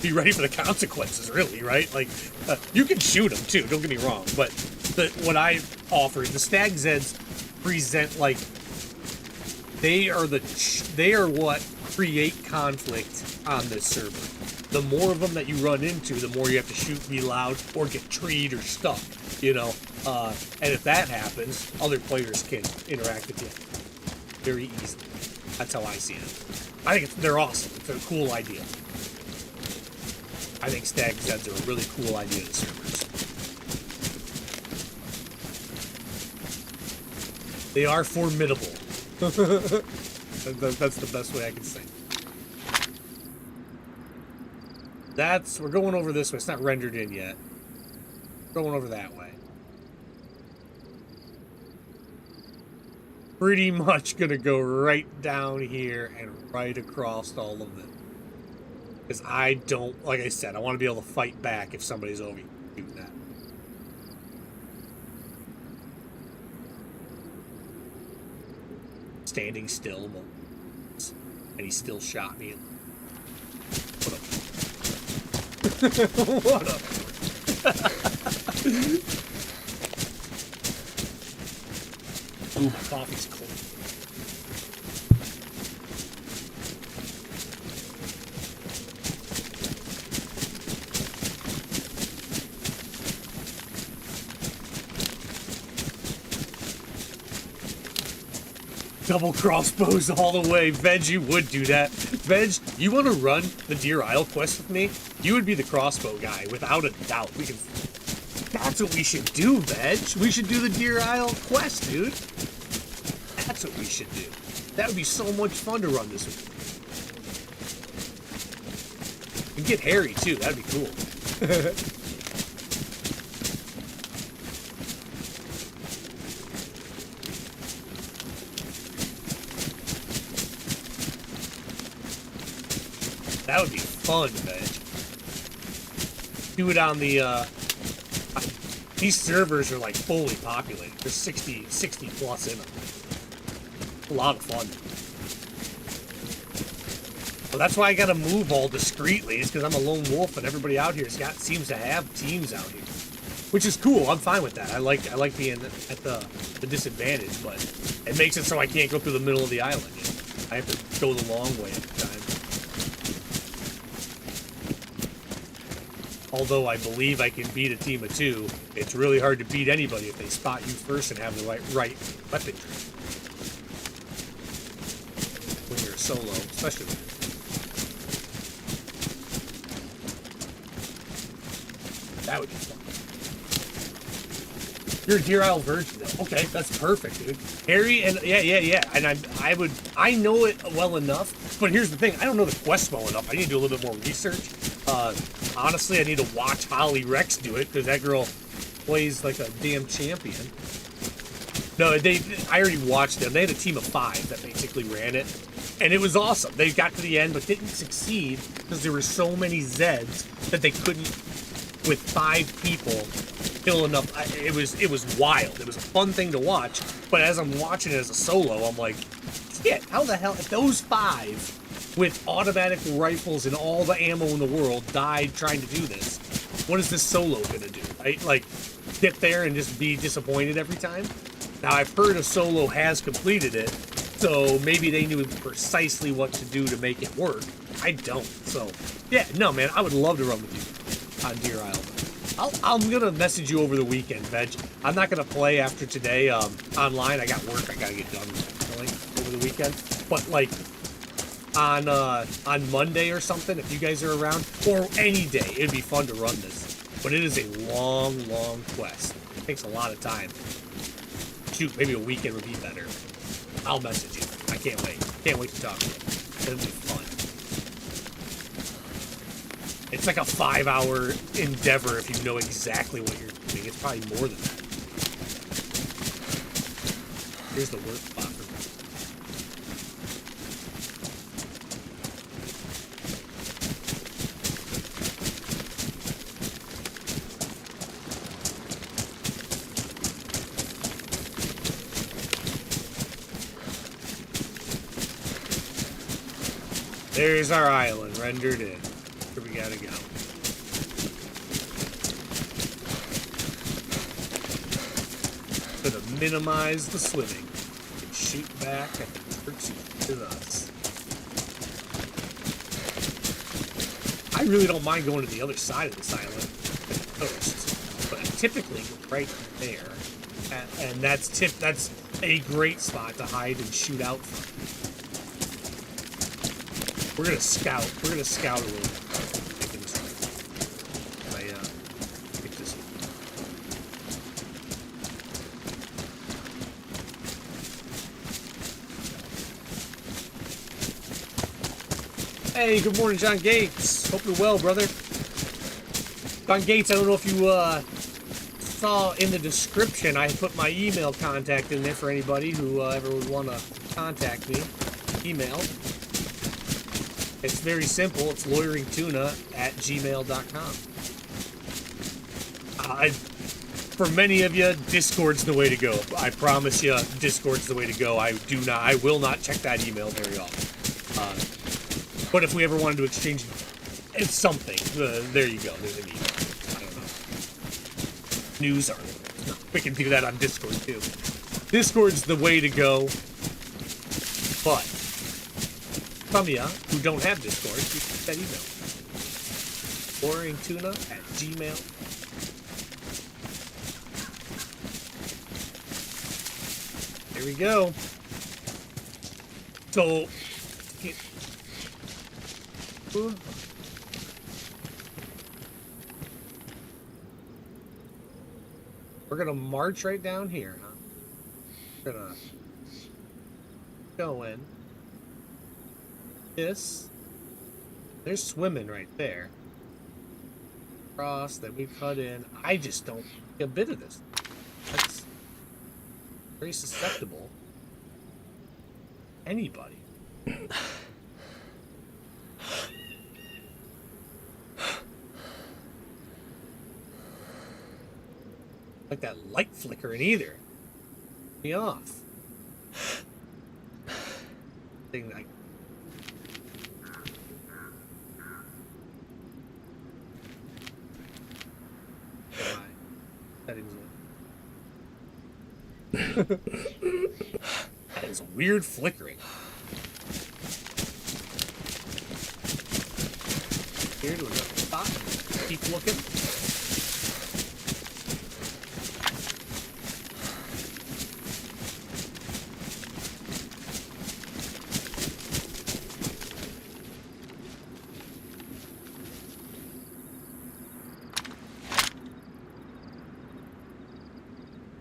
be ready for the consequences. Really, right? Like you can shoot them too. Don't get me wrong, but what I offer, the stag zeds present like they are what create conflict on this server. The more of them that you run into, the more you have to shoot, be loud, or get treed or stuck, you know? And if that happens, other players can interact with you very easily. That's how I see it. I think they're awesome. It's a cool idea. I think stag zeds are a really cool idea to servers. They are formidable. That's the best way I can say. We're going over this way. It's not rendered in yet. We're going over that way. Pretty much gonna go right down here and right across all of them. Because I don't, like I said, I want to be able to fight back if somebody's over shooting that. standing still, and he still shot me. What up? What up? Ooh, my coffee's cold. Double crossbows all the way. Veg, you would do that. Veg, you want to run the Deerisle quest with me? You would be the crossbow guy, without a doubt. We can. That's what we should do, Veg. We should do the Deerisle quest, dude. That's what we should do. That would be so much fun to run this with. And get hairy, too. That'd be cool. That would be fun, man. Do it on the, these servers are like fully populated. There's 60 plus in them. A lot of fun. Well, that's why I gotta move all discreetly. It's because I'm a lone wolf and everybody out here seems to have teams out here. Which is cool. I'm fine with that. I like being at the disadvantage, but it makes it so I can't go through the middle of the island. I have to go the long way at the time. Although I believe I can beat a team of two, it's really hard to beat anybody if they spot you first and have the right weaponry. When you're a solo, especially. That would be fun. You're a Deerisle virgin, though. Okay, that's perfect, dude. Harry and yeah. And I know it well enough. But here's the thing: I don't know the quest well enough. I need to do a little bit more research. Honestly, I need to watch Holly Rex do it because that girl plays like a damn champion. No, I already watched them. They had a team of 5 that basically ran it, and it was awesome. They got to the end, but didn't succeed because there were so many Zeds that they couldn't, with 5 people, kill enough. It was wild. It was a fun thing to watch. But as I'm watching it as a solo, I'm like, shit, how the hell if those 5 with automatic rifles and all the ammo in the world died trying to do this? What is this solo gonna do? Right? Like, get there and just be disappointed every time? Now, I've heard a solo has completed it, so maybe they knew precisely what to do to make it work. I don't. So, yeah, no, man, I would love to run with you on Deerisle. I'm gonna message you over the weekend, Veg. I'm not gonna play after today online. I got work I gotta get done over the weekend. But, like, on Monday or something, if you guys are around, or any day, it'd be fun to run this. But it is a long quest. It takes a lot of time. Shoot, maybe a weekend would be better. I'll message you. I can't wait. Can't wait to talk to you. It'll be fun. It's like a 5-hour endeavor if you know exactly what you're doing. It's probably more than that. Here's the work spot for me. There's our island rendered in. Here we gotta go. Gonna minimize the swimming and shoot back at the pursuit to us. I really don't mind going to the other side of this island at the coast, but I typically go right there, and that's a great spot to hide and shoot out from. We're gonna scout. We're gonna scout a little bit. Get this. Hey, good morning, John Gates. Hope you're well, brother. John Gates, I don't know if you saw in the description, I put my email contact in there for anybody who ever would want to contact me. Email. It's very simple. It's lawyeringtuna@gmail.com. for many of you, Discord's the way to go. I promise you, Discord's the way to go. I will not check that email very often. But if we ever wanted to exchange something, there you go. There's an email. I don't know. News article. We can do that on Discord too. Discord's the way to go. But some of you who don't have Discord, you can get that email. boringtuna@gmail. There we go. So, we're gonna march right down here, huh? We're gonna go in. This. There's swimming right there. Cross, then we cut in. I just don't get a bit of this. That's very susceptible. Anybody. Like that light flickering either. Me off. Thing like. Settings. That is weird flickering. Weird with a spot. Keep looking.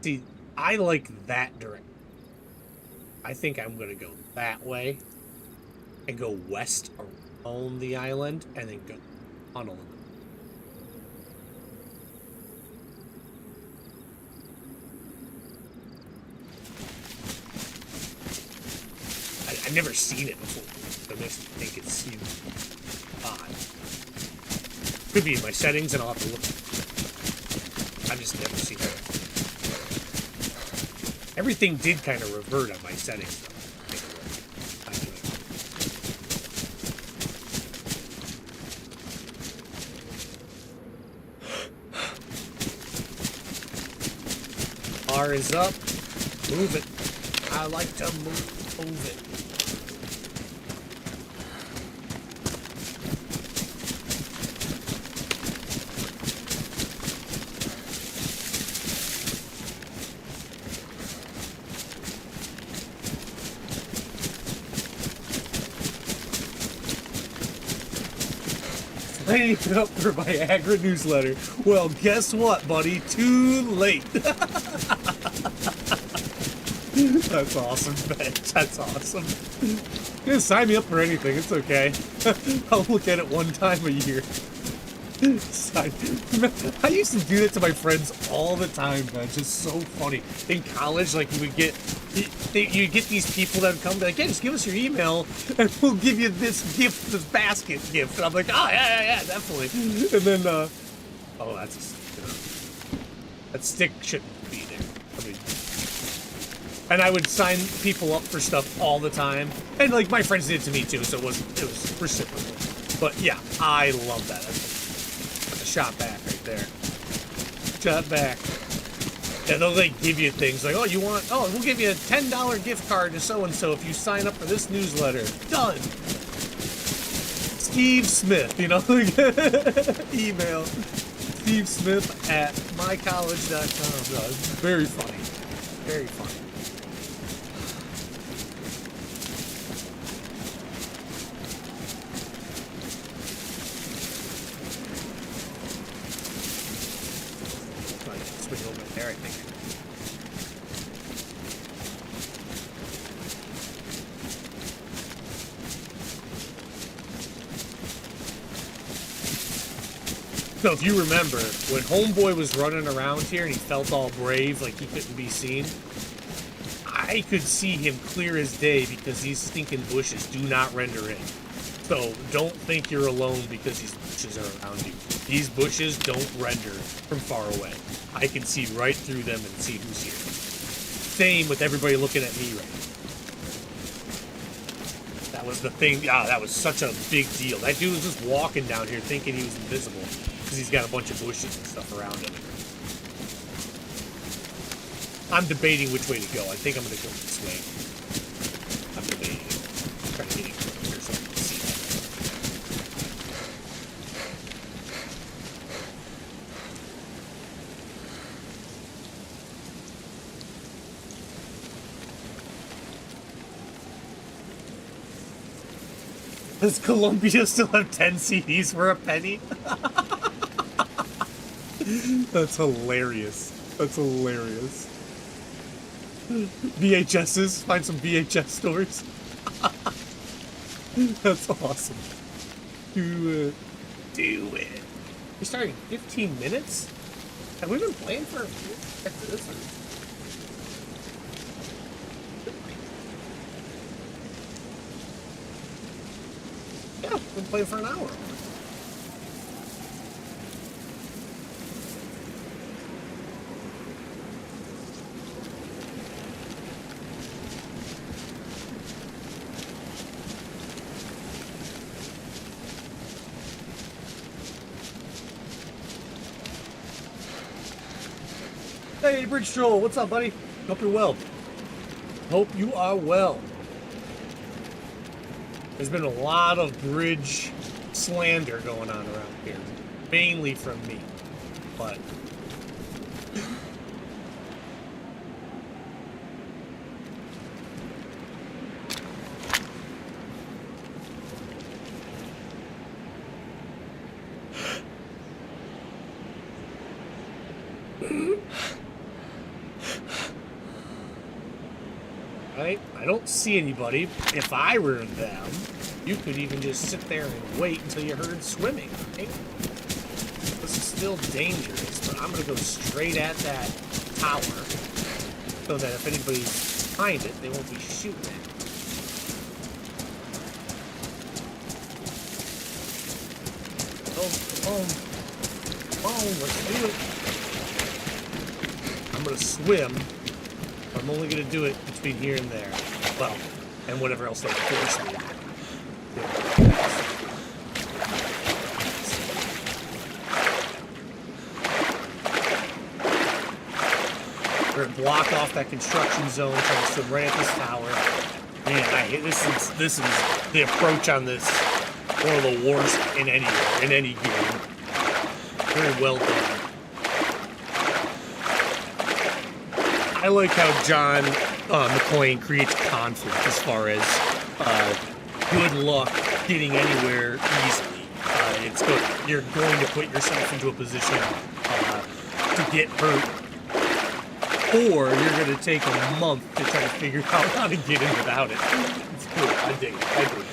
See, I like that direction. I think I'm going to go that way and go west around the island and then go tunnel. I've never seen it before. I just think it seems odd. Could be in my settings and I'll have to look. I've just never seen it. Everything did kind of revert on my settings, though. R is up. Move it. I like to move it. Signing up for my Agra newsletter. Well, guess what, buddy? Too late. That's awesome, bitch. That's awesome. You can sign me up for anything. It's okay. I'll look at it one time a year. I used to do that to my friends all the time, man. It's just so funny. In college, like, you get these people that would come, be like, yeah, just give us your email, and we'll give you this gift, this basket gift. And I'm like, oh, yeah, definitely. And then, oh, that stick shouldn't be there. I mean, and I would sign people up for stuff all the time. And, like, my friends did it to me, too, so it was reciprocal. But, yeah, I love that. That's a shot back right there. Shot back. Yeah, they'll like give you things like, we'll give you a $10 gift card to so-and-so if you sign up for this newsletter. Done. Steve Smith, email stevesmith@mycollege.com. No, it's very funny. Very funny. Swing over there, I think. So if you remember, when Homeboy was running around here and he felt all brave, like he couldn't be seen, I could see him clear as day because these stinking bushes do not render in. So don't think you're alone because these bushes are around you. These bushes don't render from far away. I can see right through them and see who's here. Same with everybody looking at me right now. That was the thing. Ah, that was such a big deal. That dude was just walking down here thinking he was invisible because he's got a bunch of bushes and stuff around him. I'm debating which way to go. I think I'm going to go this way. I'm debating. I'm trying to get it here so I can see that. Does Columbia still have 10 CDs for a penny? That's hilarious. That's hilarious. VHSs, find some VHS stores. That's awesome. Do it. Do it. We're starting 15 minutes? Have we been playing for a few? Check this out. Yeah, we've been playing for an hour. Hey, Bridge Troll, what's up, buddy? Hope you're well. Hope you are well. There's been a lot of bridge slander going on around here, mainly from me, but I don't see anybody. If I were them, you could even just sit there and wait until you heard swimming. Right? This is still dangerous, but I'm going to go straight at that tower so that if anybody's behind it, they won't be shooting at it. Come on. Come on, let's do it. I'm going to swim. I'm only going to do it between here and there. Well, and whatever else they force me. We're going to block off that construction zone, trying to swim right at this tower. Man, this is the approach on this one of the worst in any game. Very well done. I like how John McClane creates conflict as far as good luck getting anywhere easily. It's good. You're going to put yourself into a position to get hurt, or you're going to take a month to try to figure out how to get in without it. It's cool. I dig it. I dig it.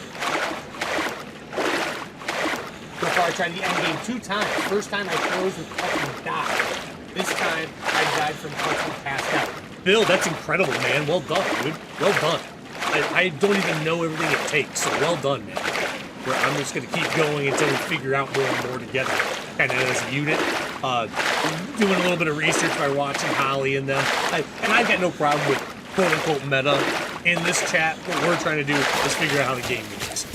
So far, I tried the end game 2 times. First time I froze and fucking died. This time, I died from fucking passed out. Bill, that's incredible, man. Well done, dude. Well done. I don't even know everything it takes, so well done, man. I'm just going to keep going until we figure out more and more together, kind of as a unit. Doing a little bit of research by watching Holly and them. And I've got no problem with quote-unquote meta in this chat. What we're trying to do is figure out how the game moves.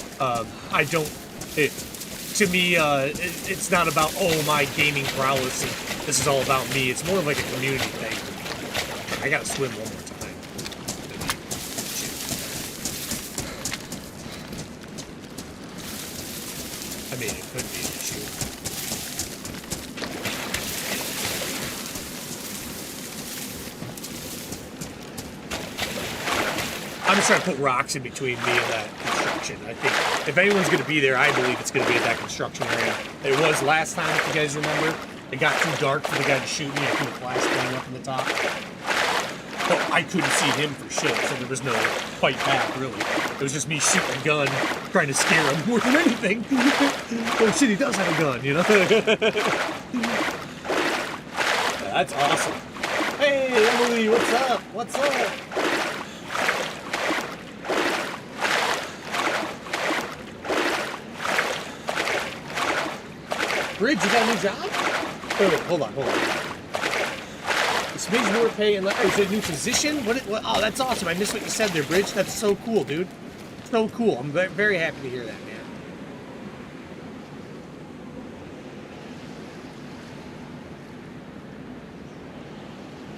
To me, it's not about, oh, my gaming prowess, and this is all about me. It's more of like a community thing. I gotta swim one more time. I mean, it could be an issue. I'm just trying to put rocks in between me and that construction. I think if anyone's going to be there, I believe it's going to be at that construction area. It was last time, if you guys remember. It got too dark for the guy to shoot me. I threw a flashbang up in the top. But I couldn't see him for shit, so there was no fight back, really. It was just me shooting a gun, trying to scare him more than anything. Oh shit, he does have a gun, you know? That's awesome. Hey, Emily, what's up? What's up? Bridge, you got a new job? Wait, hold on. A smidge more pay and is it a new position? What? Oh, that's awesome. I missed what you said there, Bridge. That's so cool, dude. So cool. I'm very happy to hear that, man.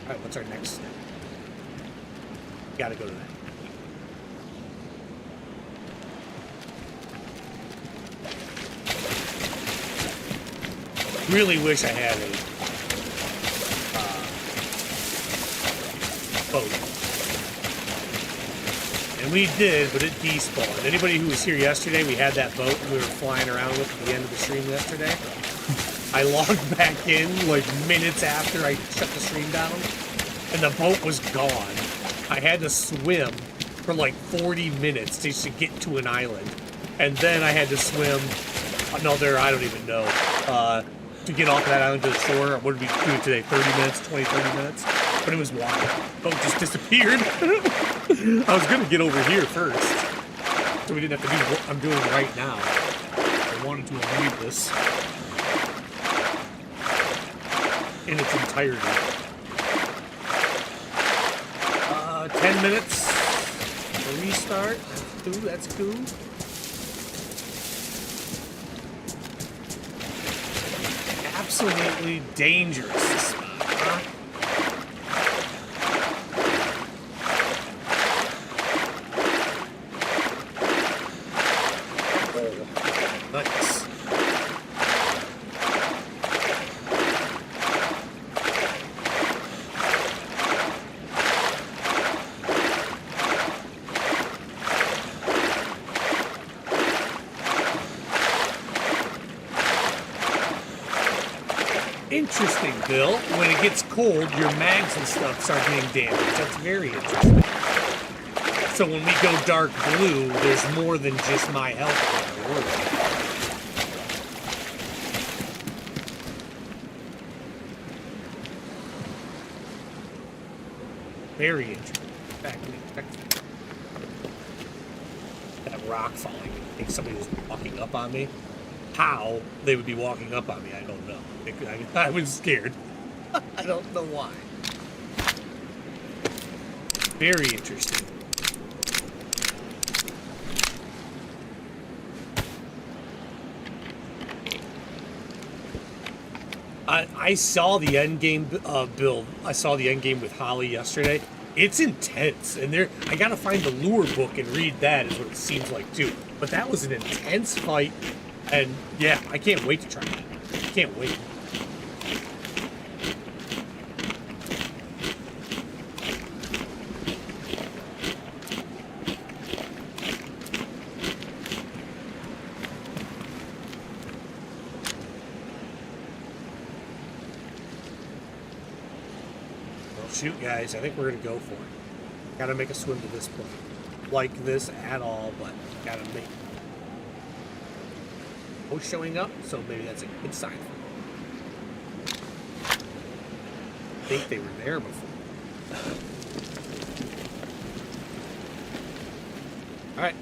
All right, what's our next step? Gotta go to that. Really wish I had a boat. And we did, but it despawned. Anybody who was here yesterday, we had that boat we were flying around with at the end of the stream yesterday. I logged back in like minutes after I shut the stream down, and the boat was gone. I had to swim for like 40 minutes just to get to an island. And then I had to swim another, I don't even know, to get off that island to the shore. What did we do today? 30 minutes, 20, 30 minutes? But it was wild. The boat just disappeared. I was going to get over here first, so we didn't have to do what I'm doing right now. I wanted to avoid this in its entirety. 10 minutes to restart. That's cool. Absolutely dangerous, this spot, huh? Nice. Interesting, Bill. When it gets cold, your mags and stuff start getting damaged. That's very interesting. So when we go dark blue, there's more than just my health. Very interesting. Back that rock falling. I think somebody was walking up on me. How they would be walking up on me, I don't know. I was scared. I don't know why. Very interesting. I saw the end game build. I saw the end game with Holly yesterday. It's intense, and I gotta find the lure book and read that. Is what it seems like too. But that was an intense fight, and yeah, I can't wait to try it. I can't wait. Shoot, guys, I think we're gonna go for it. Gotta make a swim to this point. Like this at all, but gotta make it. Oh, showing up, so maybe that's a good sign. I think they were there before. Alright.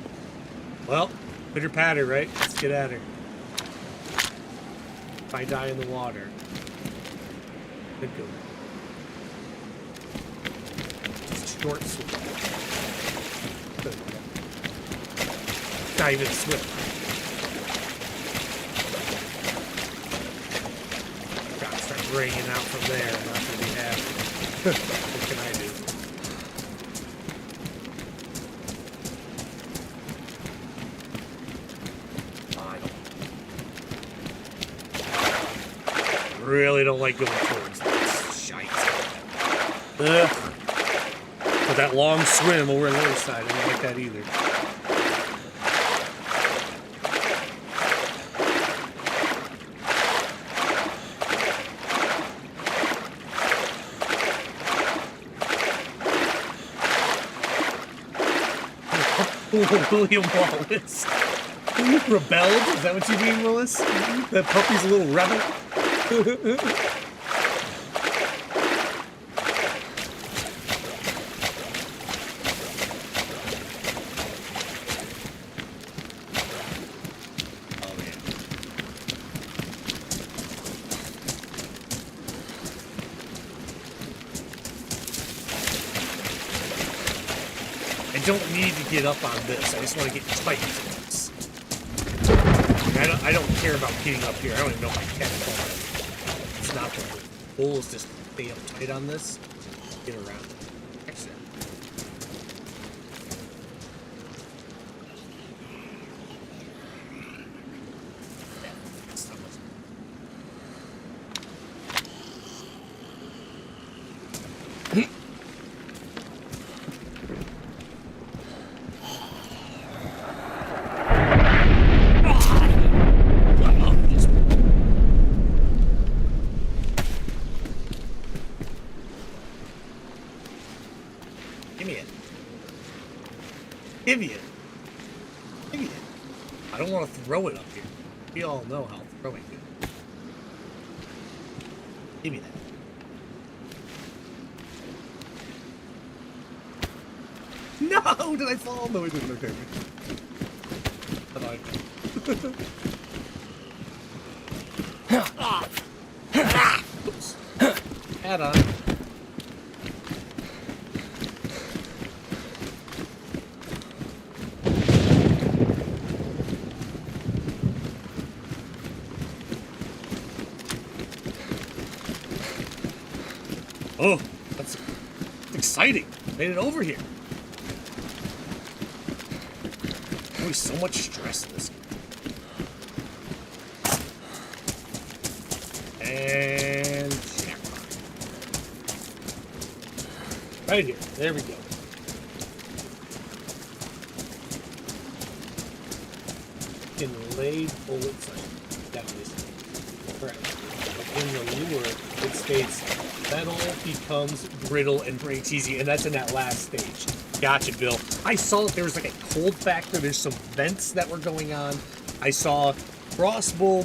Well, pitter patter, right? Let's get at her. If I die in the water, could go. Short swim. Dive and swim. Gotta start bringing out from there. I'm not gonna be happy. What can I do? I really don't like going towards this shite. Ugh. But that long swim over on the other side, I didn't like that either. William Wallace. Rebelled? Is that what you mean, Willis? That puppy's a little rebel? don't need to get up on this. I just want to get tight to this. I don't care about getting up here. I don't even know if I can. It's not the goal is just stay up tight on this. Get around. Excellent. Give me it. Give me it. I don't want to throw it up here. We all know how throwing it. Give me that. No! Did I fall? No, I didn't. Okay. Oops. Add on. Oh, that's exciting. Made it over here. Always so much stress in this. And jackpot. Right here. There we go. Inlaid bullets down this thing. Correct. In the lure, it states metal becomes brittle and breaks easy, and that's in that last stage. Gotcha, Bill. I saw that there was like a cold factor. There's some vents that were going on. I saw crossbow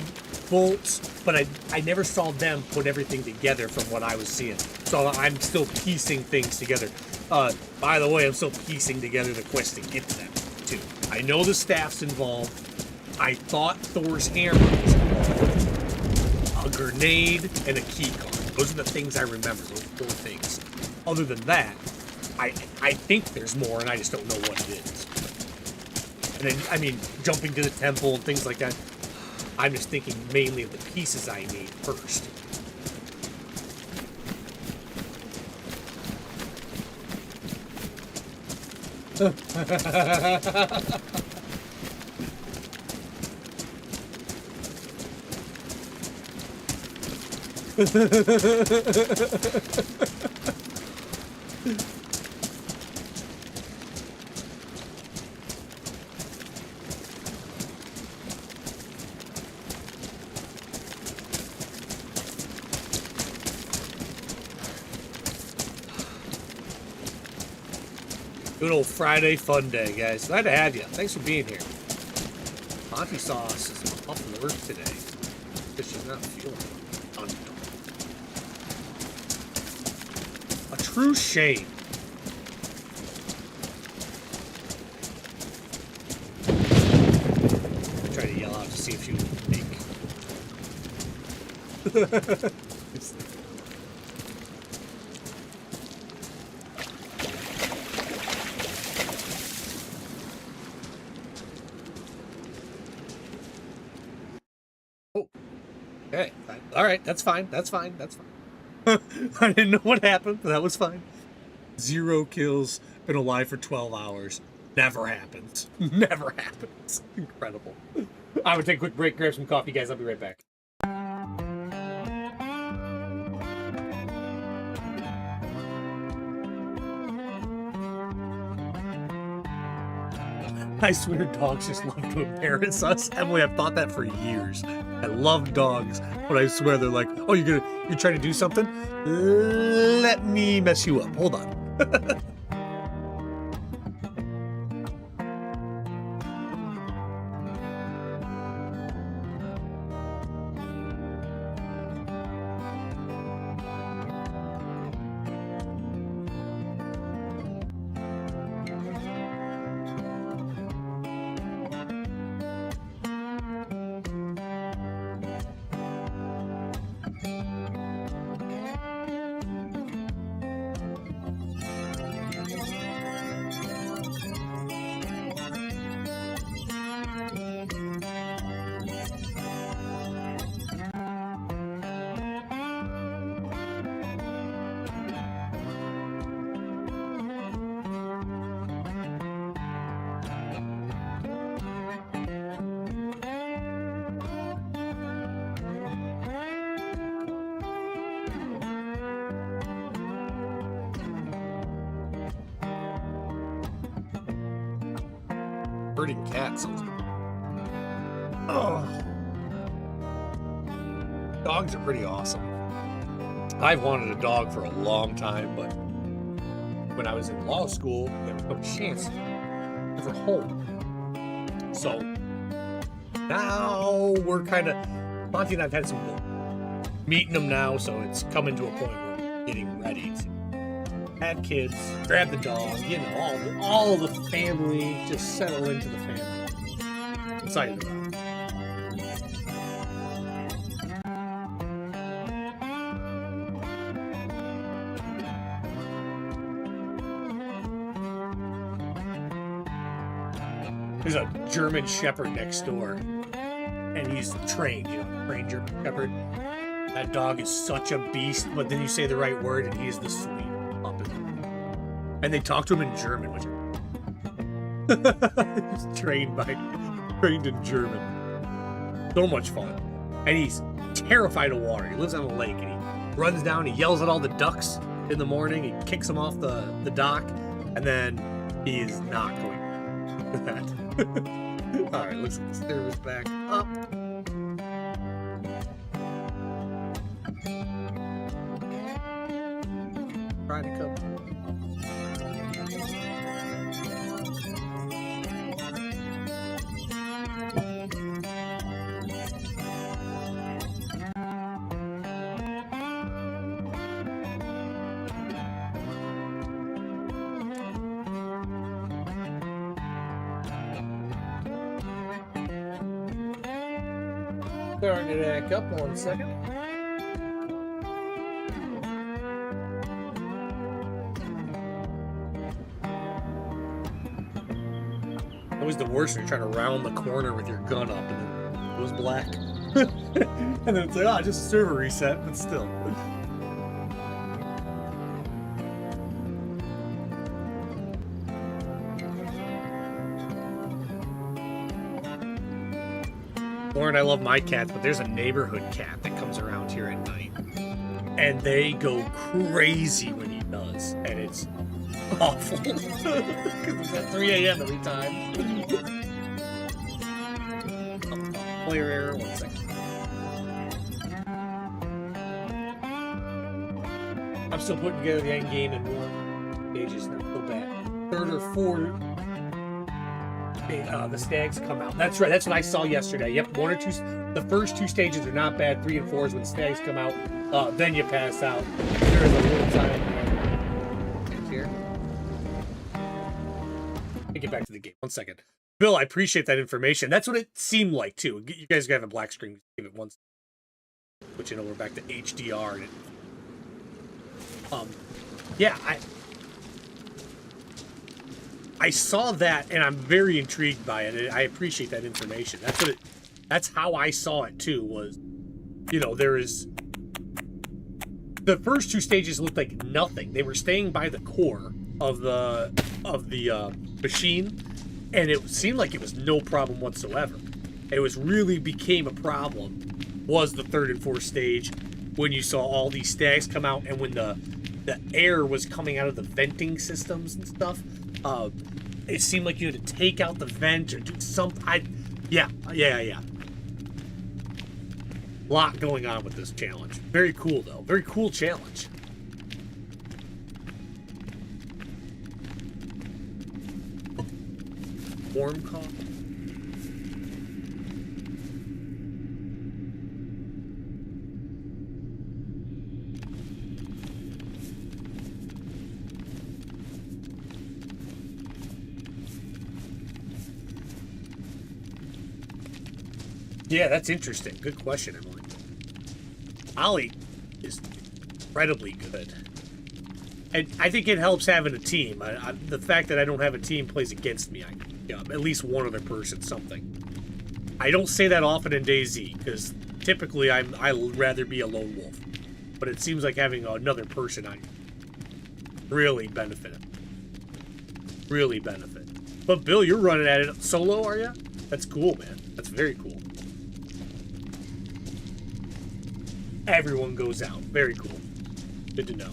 bolts, but I never saw them put everything together from what I was seeing. So I'm still piecing things together. By the way, I'm still piecing together the quest to get to them, too. I know the staff's involved. I thought Thor's hammer was involved. A grenade and a key card. Those are the things I remember, those 4 things. Other than that, I think there's more, and I just don't know what it is. And then, I mean, jumping to the temple and things like that, I'm just thinking mainly of the pieces I need first. Good old Friday fun day, guys. Glad to have you. Thanks for being here. Auntie Sauce is off work today because she's not feeling it. A true shame. I tried to yell out to see if she would make. Okay. All right. That's fine. That's fine. That's fine. I didn't know what happened, but that was fine. 0 kills. Been alive for 12 hours. Never happens. Never happens. Incredible. I'm going to take a quick break, grab some coffee, guys. I'll be right back. I swear dogs just love to embarrass us. Emily, I've thought that for years. I love dogs, but I swear they're like, oh, you're trying to do something? Let me mess you up. Hold on. Herding cats. Oh. Dogs are pretty awesome. I've wanted a dog for a long time, but when I was in law school, there was no chance for home. So now we're kind of, Monty and I've had some meeting them now, so it's coming to a point where we're getting ready to have kids, grab the dog, you know, all the family, just settle into the family. I'm excited about it. There's a German Shepherd next door, and he's trained, you know, trained German Shepherd. That dog is such a beast, but then you say the right word, and he is the sweet puppet. And they talk to him in German, which he's trained in German. So much fun, and he's terrified of water. He lives on a lake, and he runs down. He yells at all the ducks in the morning. He kicks them off the dock, and then he is not going to that. All right, let's get the stairs back up. Trying to come. Starting it back up 1 second. Always the worst when you're trying to round the corner with your gun up and then it goes black. And then it's like, oh, just a server reset, but still. Lauren, I love my cats, but there's a neighborhood cat that comes around here at night. And they go crazy when he does. And it's awful. Because it's at 3 a.m. every time. Player error, 1 second. I'm still putting together the end game in 1 stages, not so bad. 3rd or 4th. The stags come out. That's right. That's what I saw yesterday. Yep, 1 or 2. The first 2 stages are not bad. 3 and 4 is when the stags come out. Then you pass out. There is a little time here. Let me get back to the game. 1 second. Bill, I appreciate that information. That's what it seemed like too. You guys gotta have a black screen. Give it once. But you know we're back to HDR and it. Yeah, I saw that and I'm very intrigued by it. I appreciate that information. That's how I saw it too, was, you know, there is, the first 2 stages looked like nothing. They were staying by the core of the machine, and it seemed like it was no problem whatsoever. It was really became a problem was the 3rd and 4th stage, when you saw all these stags come out and when the air was coming out of the venting systems and stuff. It seemed like you had to take out the vent or do something. Yeah. A lot going on with this challenge. Very cool, though. Very cool challenge. Warm call. Yeah, that's interesting. Good question, Emily. Ollie is incredibly good. And I think it helps having a team. The fact that I don't have a team plays against me. At least one other person, something. I don't say that often in DayZ, because typically I'd rather be a lone wolf. But it seems like having another person on really benefit him. Really benefit. But Bill, you're running at it solo, are you? That's cool, man. That's very cool. Everyone goes out. Very cool. Good to know.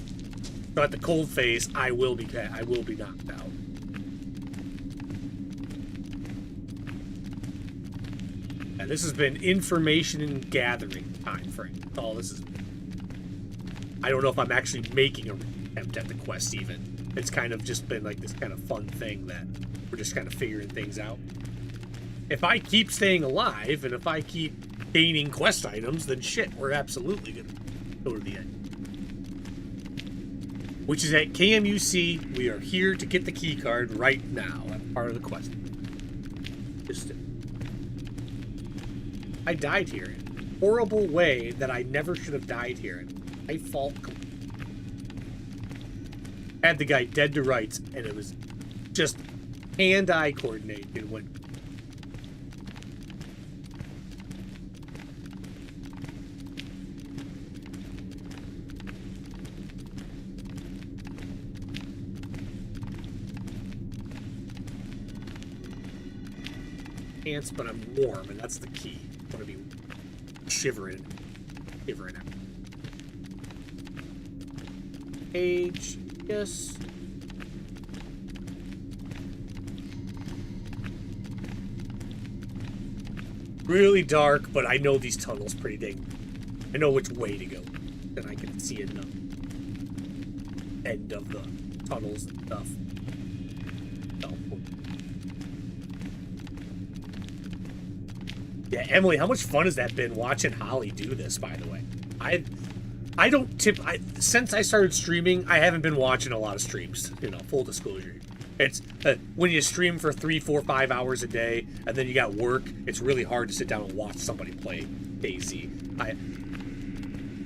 So at the cold phase, I will be knocked out. this has been information and gathering time frame. That's all this is. I don't know if I'm actually making an attempt at the quest even. It's kind of just been like this kind of fun thing that we're just kind of figuring things out. If I keep staying alive and if I keep gaining quest items, then shit, we're absolutely gonna go to the end. Which is at KMUC. We are here to get the key card right now. That's part of the quest. Just I died here in a horrible way that I never should have died here in. My fault. Had the guy dead to rights, and it was just hand-eye coordinated when. Pants, but I'm warm, and that's the key. I'm gonna be shivering out. Page, yes. Really dark, but I know these tunnels pretty dang. I know which way to go, and I can see in the end of the tunnels and stuff. Yeah, Emily, how much fun has that been watching Holly do this, by the way? I don't tip... since I started streaming, I haven't been watching a lot of streams, you know, full disclosure. It's... when you stream for 3, 4, 5 hours a day, and then you got work, it's really hard to sit down and watch somebody play DayZ. I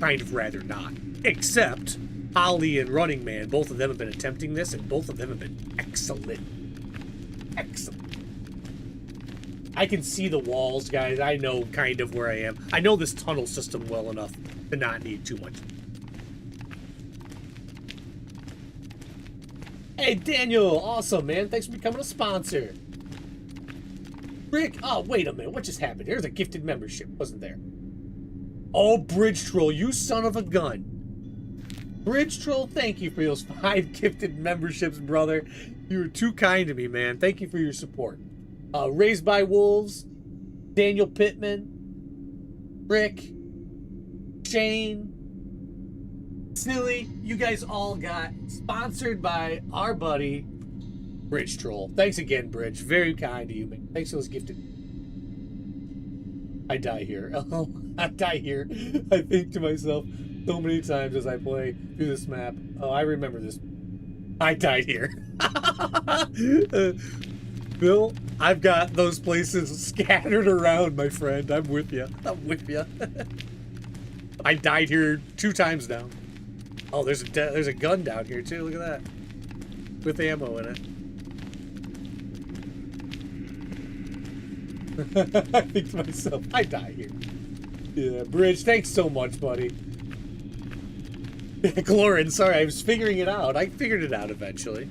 kind of rather not. Except, Holly and Running Man, both of them have been attempting this, and both of them have been excellent. Excellent. I can see the walls, guys. I know kind of where I am. I know this tunnel system well enough to not need too much. Hey, Daniel. Awesome, man. Thanks for becoming a sponsor. Rick. Oh, wait a minute. What just happened? There's a gifted membership. Wasn't there? Oh, Bridge Troll. You son of a gun. Bridge Troll, thank you for those 5 gifted memberships, brother. You were too kind to me, man. Thank you for your support. Raised by Wolves, Daniel Pittman, Rick, Shane, Snilly, you guys all got sponsored by our buddy, Bridge Troll. Thanks again, Bridge. Very kind to you, man. Thanks for those gifted. I die here. Oh, I die here. I think to myself so many times as I play through this map. Oh, I remember this. I died here. Bill, I've got those places scattered around, my friend. I'm with you. I'm with you. I died here 2 times now. Oh, there's a gun down here too. Look at that, with ammo in it. I think to myself, I die here. Yeah, Bridge, thanks so much, buddy. Glorin, sorry, I was figuring it out. I figured it out eventually.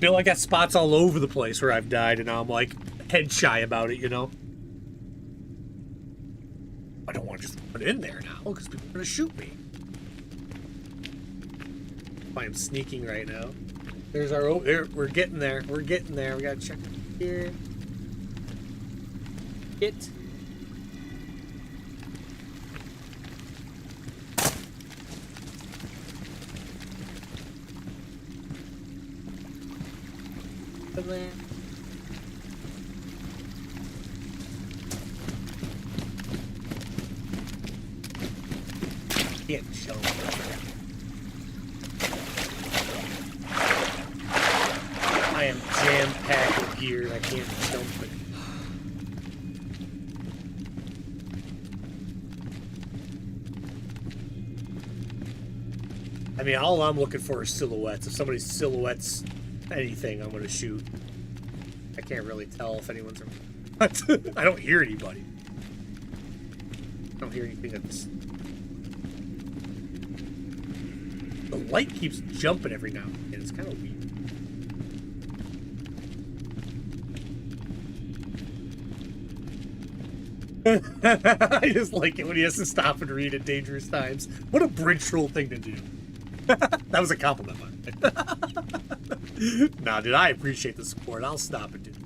Bill, I got spots all over the place where I've died, and now I'm like head shy about it, you know? I don't want to just put in there now because people are going to shoot me. I am sneaking right now. There's our... we're getting there. We're getting there. We got to check here. Get. There. Get shown. I am jam-packed with gear. I can't jump it. I mean, all I'm looking for is silhouettes. If somebody silhouettes anything, I'm gonna shoot. I can't really tell if anyone's around. I don't hear anybody. I don't hear anything that's... The light keeps jumping every now and then. It's kind of weird. I just like it when he has to stop and read at dangerous times. What a Bridge Troll thing to do. That was a compliment, man. Nah, dude, I appreciate the support. I'll stop and do it.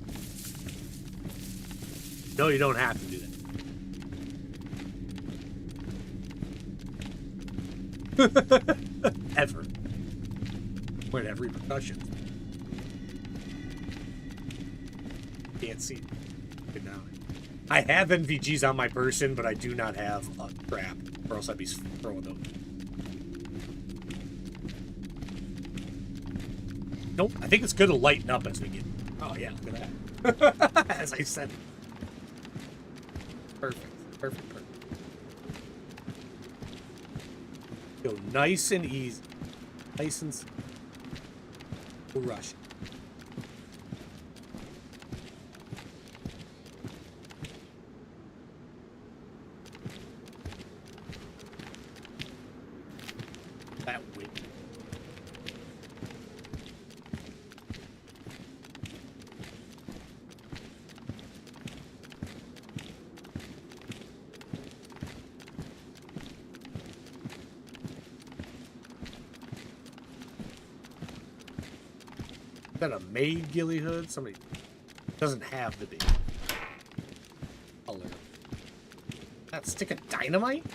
No, you don't have to do that. Ever. Might have repercussions. Can't see it. Good now. I have NVGs on my person, but I do not have a trap, or else I'd be throwing them. Nope, I think it's going to lighten up as we get... Oh, yeah, look at that. As I said. Perfect, perfect, perfect. Go nice and easy. Nice and... No rush. That way. Is that a maid ghillie hood? Somebody doesn't have the big color. That stick of dynamite?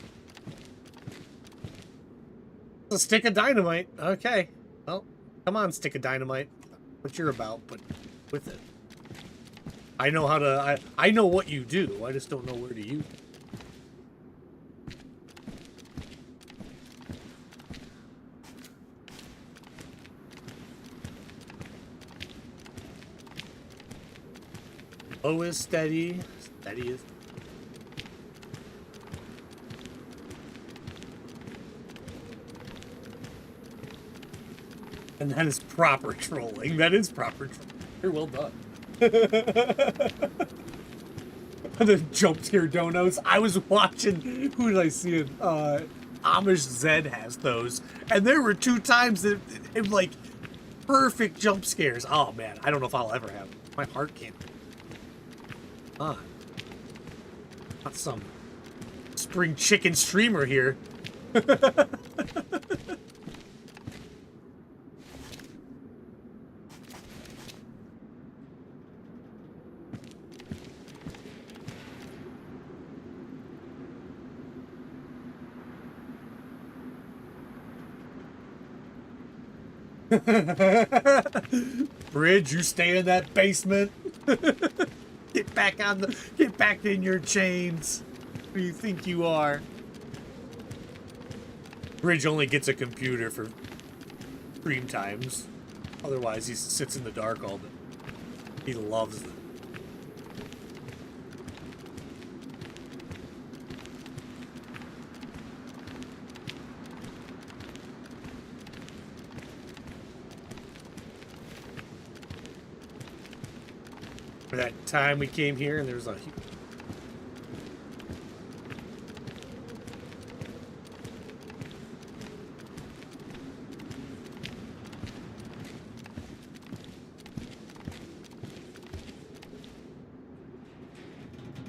A stick of dynamite. Okay. Well, come on, stick of dynamite. What you're about, but with it. I know how to... I know what you do. I just don't know where to use it. Low is steady. Steady is... And that is proper trolling. That is proper trolling. You're well done. The jump scare donos. I was watching... Who did I see it? Amish Zed has those. And there were 2 times that it like perfect jump scares. Oh, man. I don't know if I'll ever have them. My heart can't... Not some spring chicken streamer here. Bridge, you stay in that basement. Get back in your chains. Who do you think you are? Bridge only gets a computer for stream times. Otherwise, he sits in the dark all day. He loves it. For that time we came here and there was a...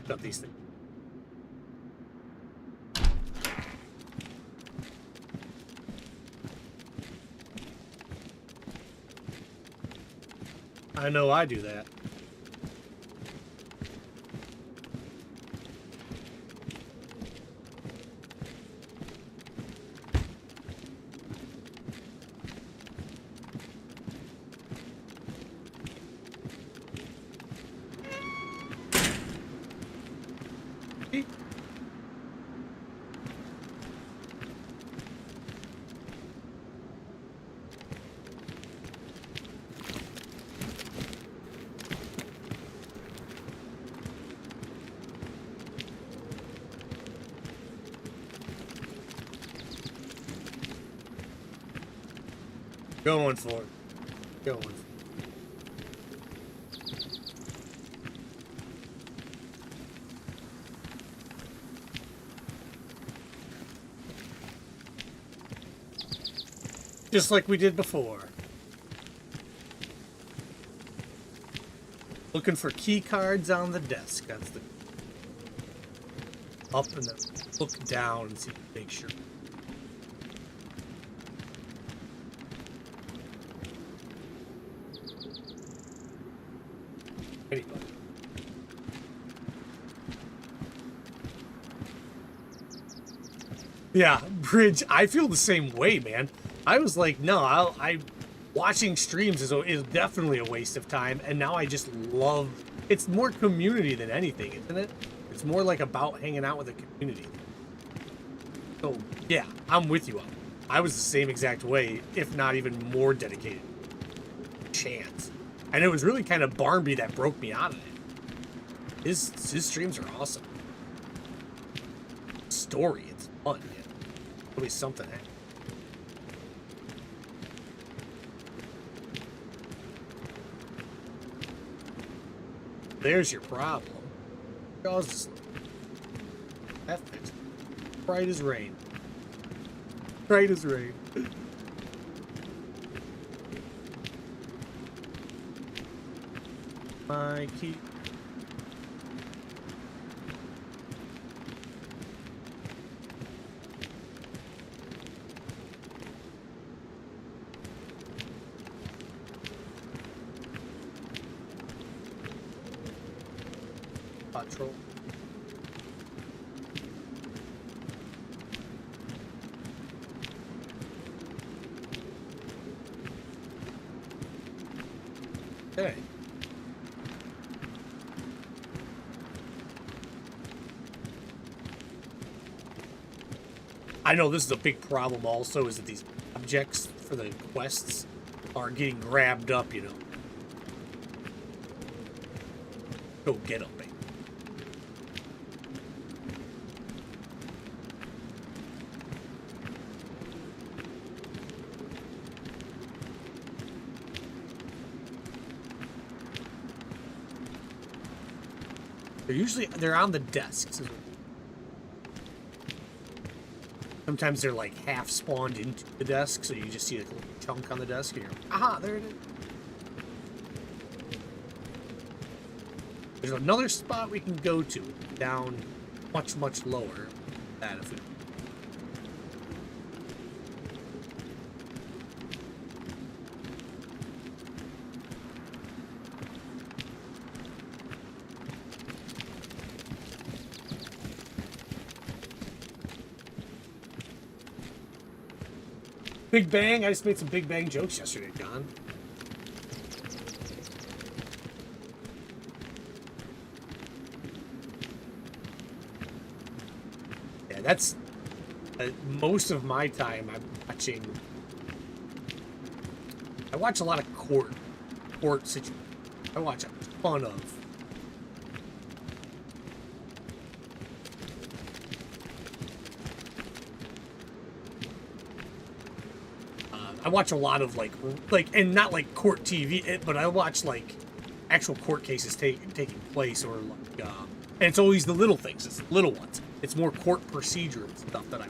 Got these things. I know I do that. Going for it. Going for it. Just like we did before. Looking for key cards on the desk. That's the... Up and then look down and see, make sure. Anyway. Yeah, Bridge, I feel the same way, man. I was like, no, watching streams is definitely a waste of time, and now I just love, it's more community than anything, isn't it? It's more like about hanging out with the community. So, yeah, I'm with you. I was the same exact way, if not even more dedicated. Chance. And it was really kind of Barnby that broke me out of it. His streams are awesome. Story, it's fun, yeah. Always something. There's your problem. That fixed it. Bright as rain. Bright as rain. My key. Patrol. Okay. I know this is a big problem also, is that these objects for the quests are getting grabbed up, you know. Go get them, baby. They're on the desks. Sometimes they're like half spawned into the desk, so you just see like a little chunk on the desk and you're like, aha, there it is. There's another spot we can go to down much, much lower. That if we Big Bang. I just made some Big Bang jokes yesterday, John. Yeah, that's most of my time. I'm watching. I watch a lot of court situations. I watch a ton of. I watch a lot of like, and not like court TV, but I watch like actual court cases taking place, or like, and it's always the little things, it's the little ones. It's more court procedure and stuff that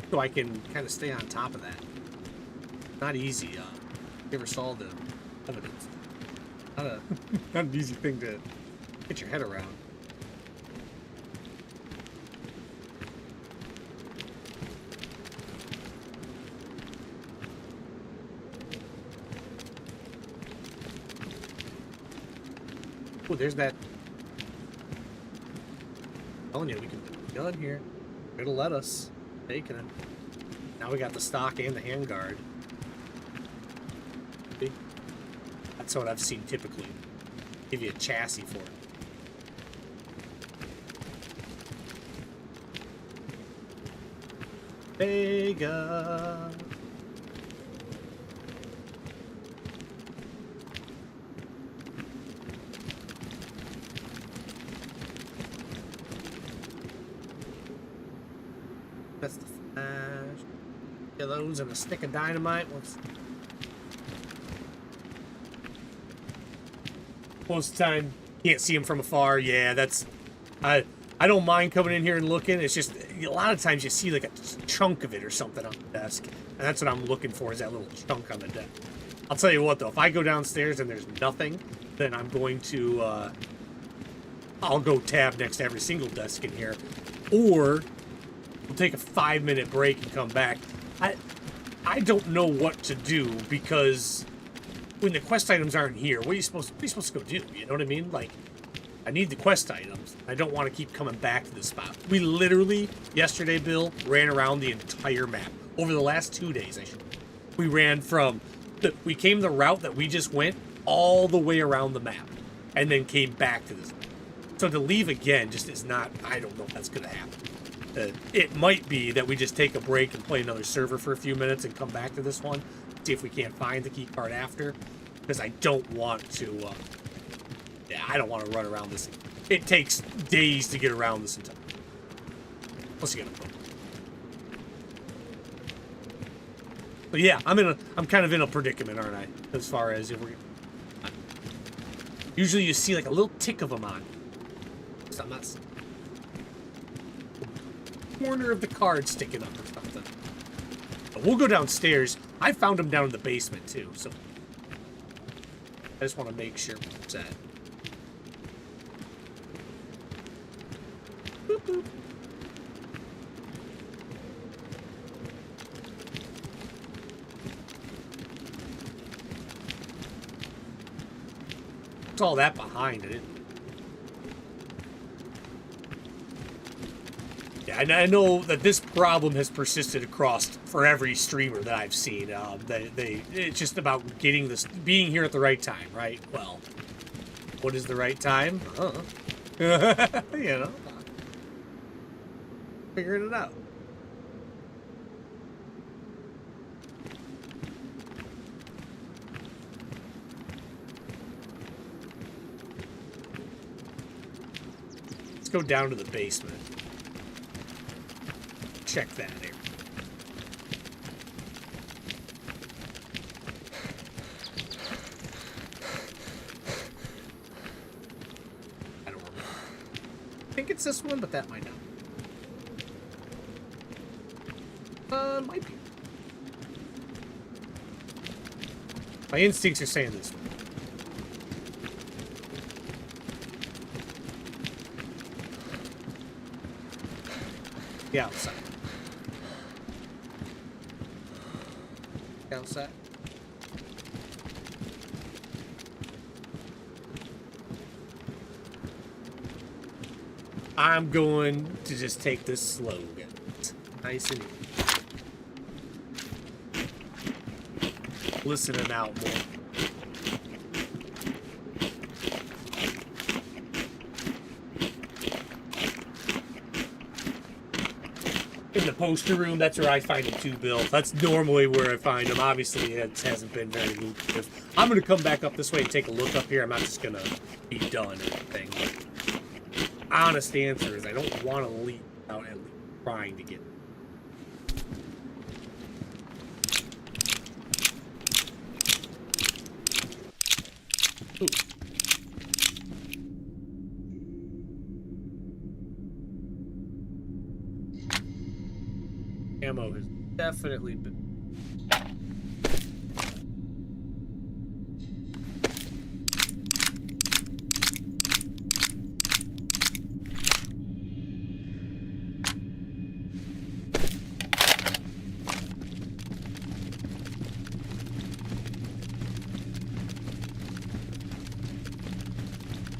so I can kind of stay on top of that. Not easy. You ever saw the evidence? Not an easy thing to get your head around. Oh, there's that. I'm telling you, we can put the gun here. It'll let us. Taking it. Now we got the stock and the handguard. See? That's what I've seen typically. Give you a chassis for it. Vega. That's the flash. Get those and a stick of dynamite. Most of the time, can't see them from afar. Yeah, that's. I don't mind coming in here and looking. It's just a lot of times you see like a chunk of it or something on the desk, and that's what I'm looking for, is that little chunk on the desk. I'll tell you what though, if I go downstairs and there's nothing, then I'm going to. I'll go tab next to every single desk in here, or we'll take a 5-minute break and come back. I don't know what to do, because when the quest items aren't here, what are you supposed to go do? You know what I mean? Like, I need the quest items. I don't want to keep coming back to this spot. We literally, yesterday, Bill, ran around the entire map. Over the last 2 days, we ran from... we came the route that we just went all the way around the map. And then came back to this. So to leave again just is not... I don't know if that's going to happen. It might be that we just take a break and play another server for a few minutes and come back to this one. See if we can't find the key card after. Because I don't want to... yeah, I don't want to run around this. It takes days to get around this entire... Let's get a book. But yeah, I'm kind of in a predicament, aren't I? As far as if we're... Usually you see like a little tick of them on. So I'm not... Corner of the card sticking up or something. But we'll go downstairs. I found them down in the basement too, so... I just want to make sure it's at. Boop, boop. What's all that behind it? Yeah, and I know that this problem has persisted across for every streamer that I've seen. It's just about getting this, being here at the right time, right? Well, what is the right time? You know, figuring it out. Let's go down to the basement. Check that area. I don't remember. I think it's this one, but that might not. Might be. My instincts are saying this one. The outside. Outside. I'm going to just take this slow, guys. Nice and easy. Listening out more. In the poster room, that's where I find them too, Bill. That's normally where I find them. Obviously, it hasn't been very lucrative. I'm going to come back up this way and take a look up here. I'm not just going to be done or anything. But honest answer is I don't want to leap out at least trying to get... Ooh. Ammo has definitely been...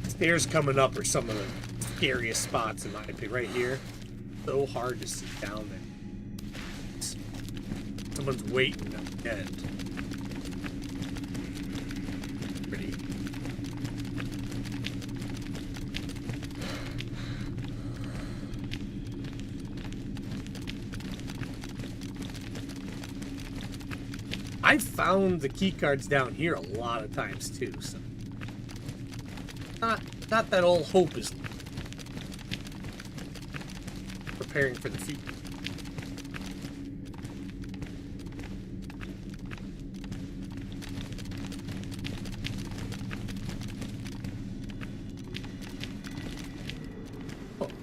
Stairs coming up are some of the scariest spots in my opinion. Right here. So hard to see down there. Someone's waiting at the end. Pretty. I've found the key cards down here a lot of times too, so not that all hope is preparing for the future.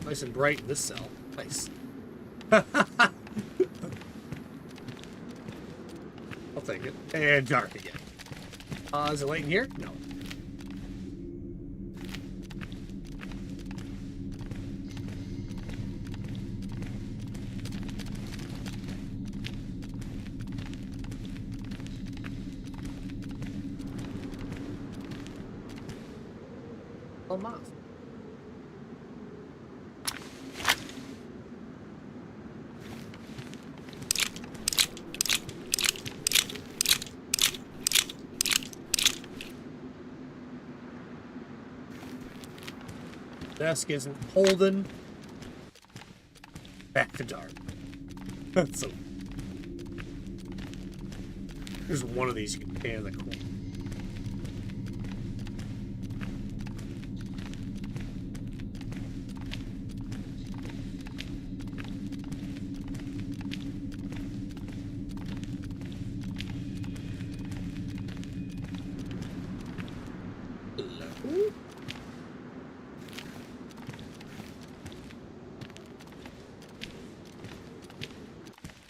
Nice and bright in this cell. Nice. I'll take it. And dark again. Is it light in here? No. Almost. Desk isn't holding. Back to dark. That's so. There's one of these you can stand in the corner.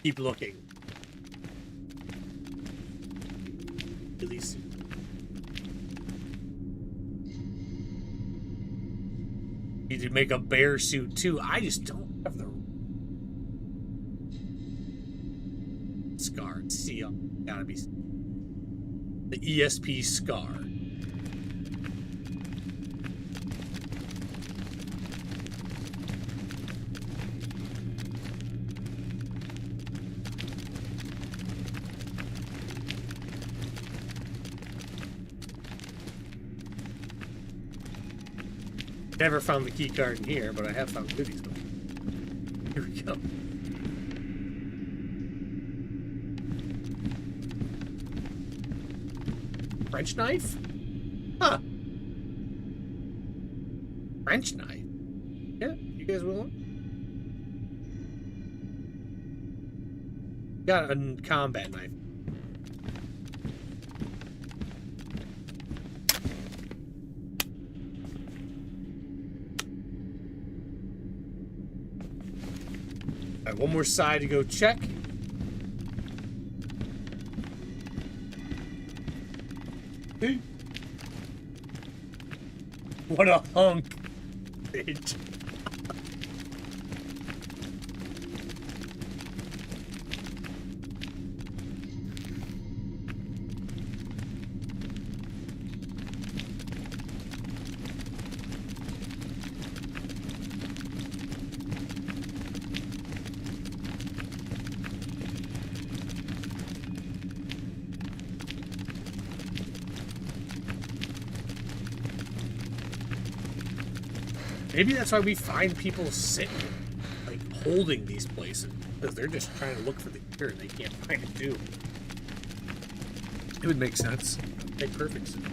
Keep looking. At least. Need to make a bear suit too. I just don't have the scar. See, gotta be the ESP scar. Never found the key card in here, but I have found goodies. Here we go. French knife? Huh. French knife? Yeah, you guys willing? Got a combat knife. Alright, one more side to go check. What a hunk, bitch. Maybe that's why we find people sitting, like, holding these places. Because they're just trying to look for the gear and they can't find it, too. It would make sense. Make perfect sense.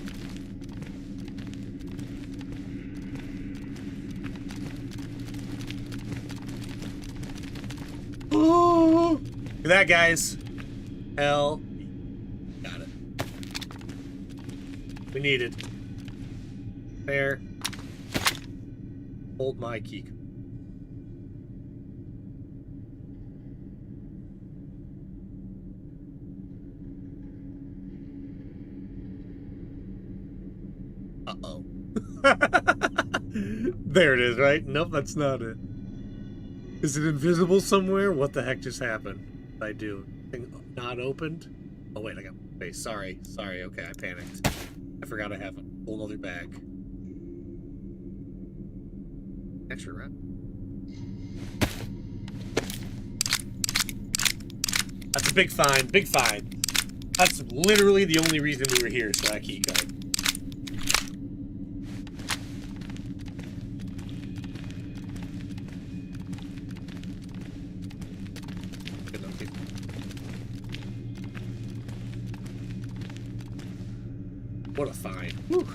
Oh! Look at that, guys. Hell. Got it. We need it. There. Hold my key. Uh-oh. There it is, right? Nope, that's not it. Is it invisible somewhere? What the heck just happened? What did I do? Thing not opened? Oh, wait, I got... Wait, sorry. Sorry, okay, I panicked. I forgot I have a whole other bag. Extra wrap. That's a big find, big find. That's literally the only reason we were here, so that key card. What a find. Whew.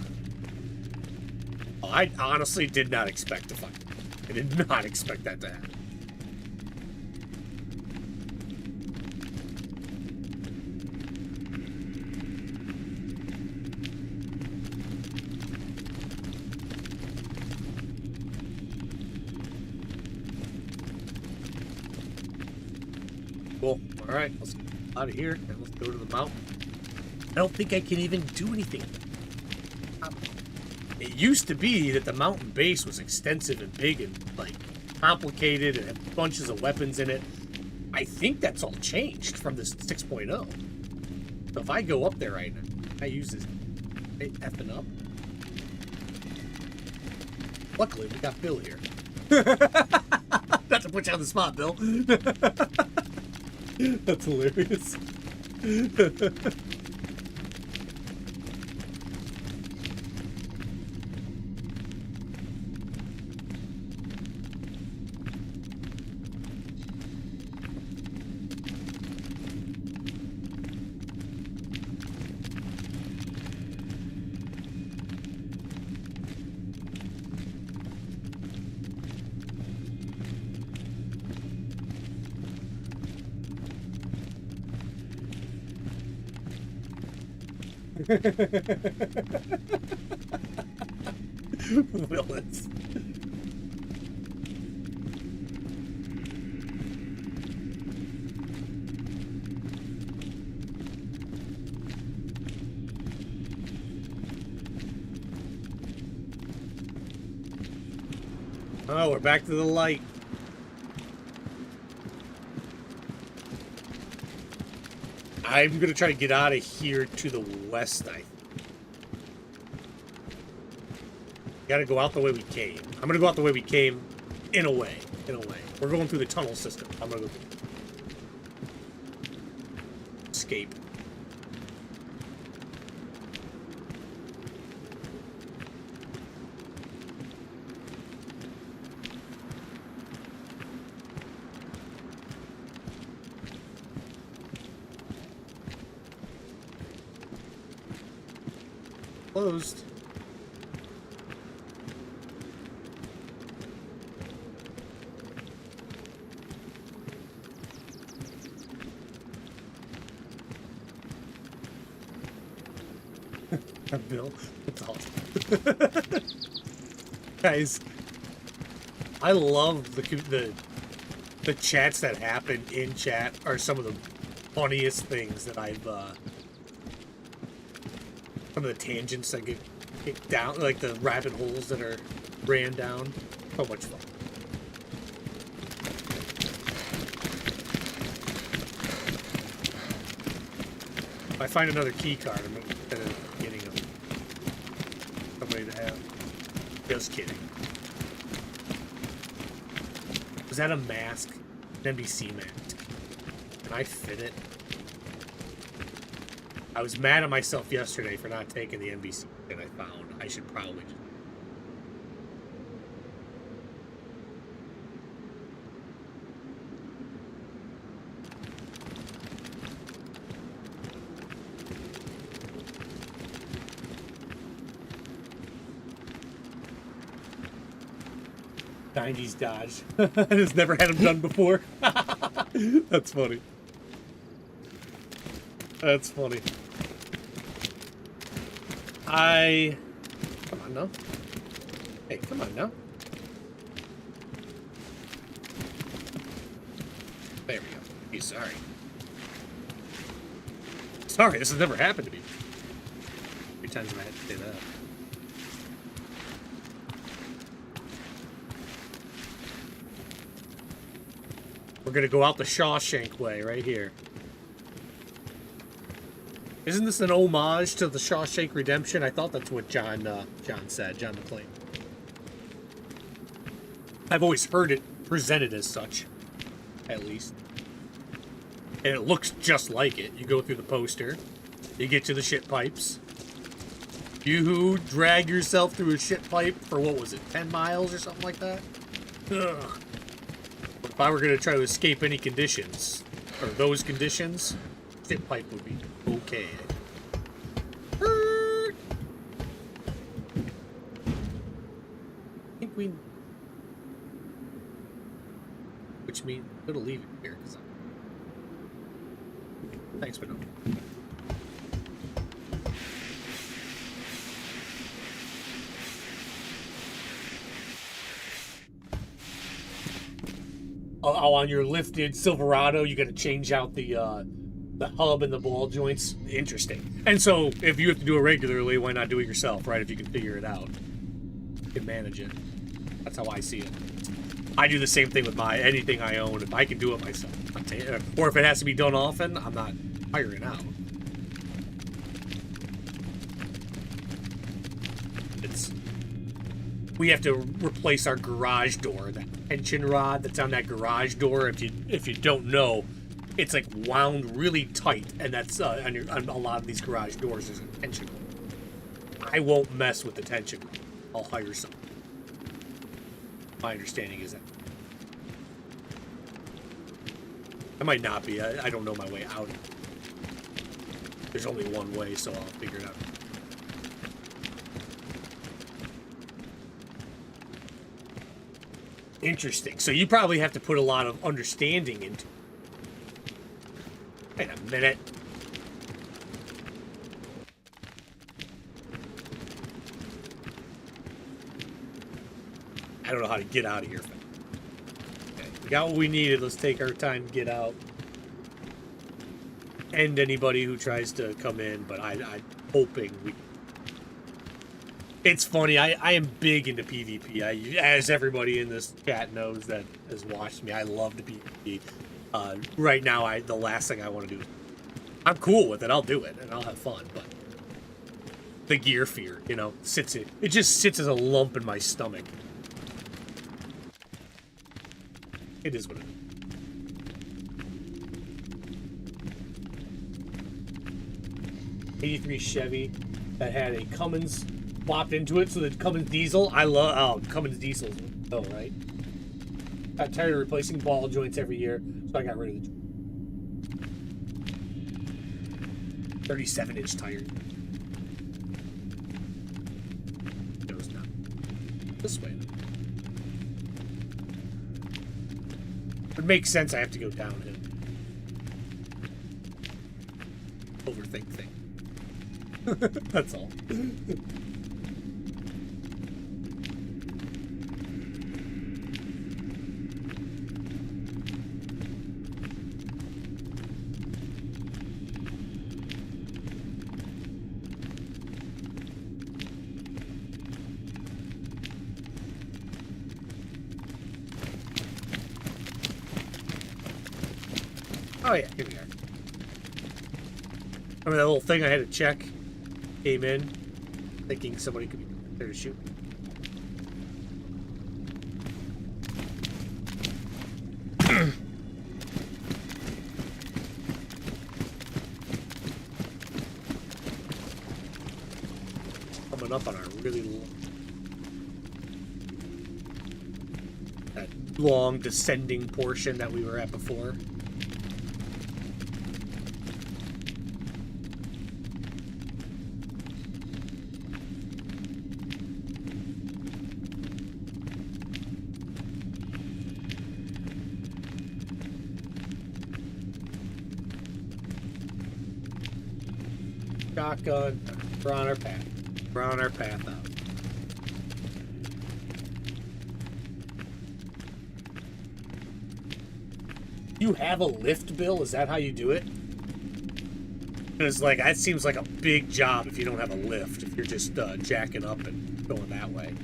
I honestly did not expect to find it. I did not expect that to happen. Cool. All right, let's get out of here and let's go to the mountain. I don't think I can even do anything. It used to be that the mountain base was extensive and big and, like, complicated and had bunches of weapons in it. I think that's all changed from this 6.0. So if I go up there right now, I use this effing up. Luckily, we got Bill here. Not to put you on the spot, Bill. That's hilarious. Willis. Oh, we're back to the light. I'm going to try to get out of here to the west, I think. Got to go out the way we came. I'm going to go out the way we came in a way. In a way. We're going through the tunnel system. I'm going to go escape. Closed. Bill, it's awesome. Guys, I love the chats that happen in chat are some of the funniest things that I've some of the tangents that get kicked down, like the rabbit holes that are ran down. So much fun. If I find another key card, I'm gonna getting somebody to have. Just kidding. Was that a mask? An NBC mask? Can I fit it? I was mad at myself yesterday for not taking the NBC that I found. I should probably just... '90s dodge. I just never had them done before. That's funny. That's funny. Come on now. Hey, come on now. There we go. Hey, sorry. Sorry, this has never happened to me. How many times have I had to say that? We're gonna go out the Shawshank way right here. Isn't this an homage to the Shawshank Redemption? I thought that's what John said, John McClane. I've always heard it presented as such, at least. And it looks just like it. You go through the poster, you get to the shit pipes. You drag yourself through a shit pipe for, what was it, 10 miles or something like that? Ugh. If I were going to try to escape any conditions, or those conditions, shit pipe would be okay. I think we... Which means I'm going to leave it here, because thanks, but no. Oh, on your lifted Silverado, you got to change out the hub and the ball joints. Interesting. And so, if you have to do it regularly, why not do it yourself, right? If you can figure it out, you can manage it. That's how I see it. I do the same thing with anything I own. If I can do it myself, or if it has to be done often, I'm not hiring out. We have to replace our garage door. That tension rod that's on that garage door, if you don't know, it's like wound really tight, and that's on a lot of these garage doors there's a tension rod. I won't mess with the tension rod. I'll hire someone. My understanding is that. I might not be. I don't know my way out. There's only one way, so I'll figure it out. Interesting. So you probably have to put a lot of understanding into it. Wait a minute. I don't know how to get out of here. Okay, we got what we needed. Let's take our time to get out. End anybody who tries to come in, but I'm hoping we... It's funny, I am big into PvP. As everybody in this chat knows that has watched me, I love the PvP. Right now, the last thing I want to do is... I'm cool with it, I'll do it, and I'll have fun, but... The gear fear, you know, it just sits as a lump in my stomach. It is what it is. 83 Chevy that had a Cummins swapped into it, so the Cummins diesel, I love, Cummins diesels, oh, right? Got tired of replacing ball joints every year, so I got rid of the 37-inch tires. Goes down. This way. It makes sense I have to go downhill. Overthink thing. That's all. Oh yeah, here we are. Remember that little thing I had to check? Came in, thinking somebody could be there to shoot me. Coming up on our really long descending portion that we were at before. Shotgun. We're on our path. We're on our path out. You have a lift, Bill? Is that how you do it? Because, like, that seems like a big job if you don't have a lift. If you're just jacking up and going that way.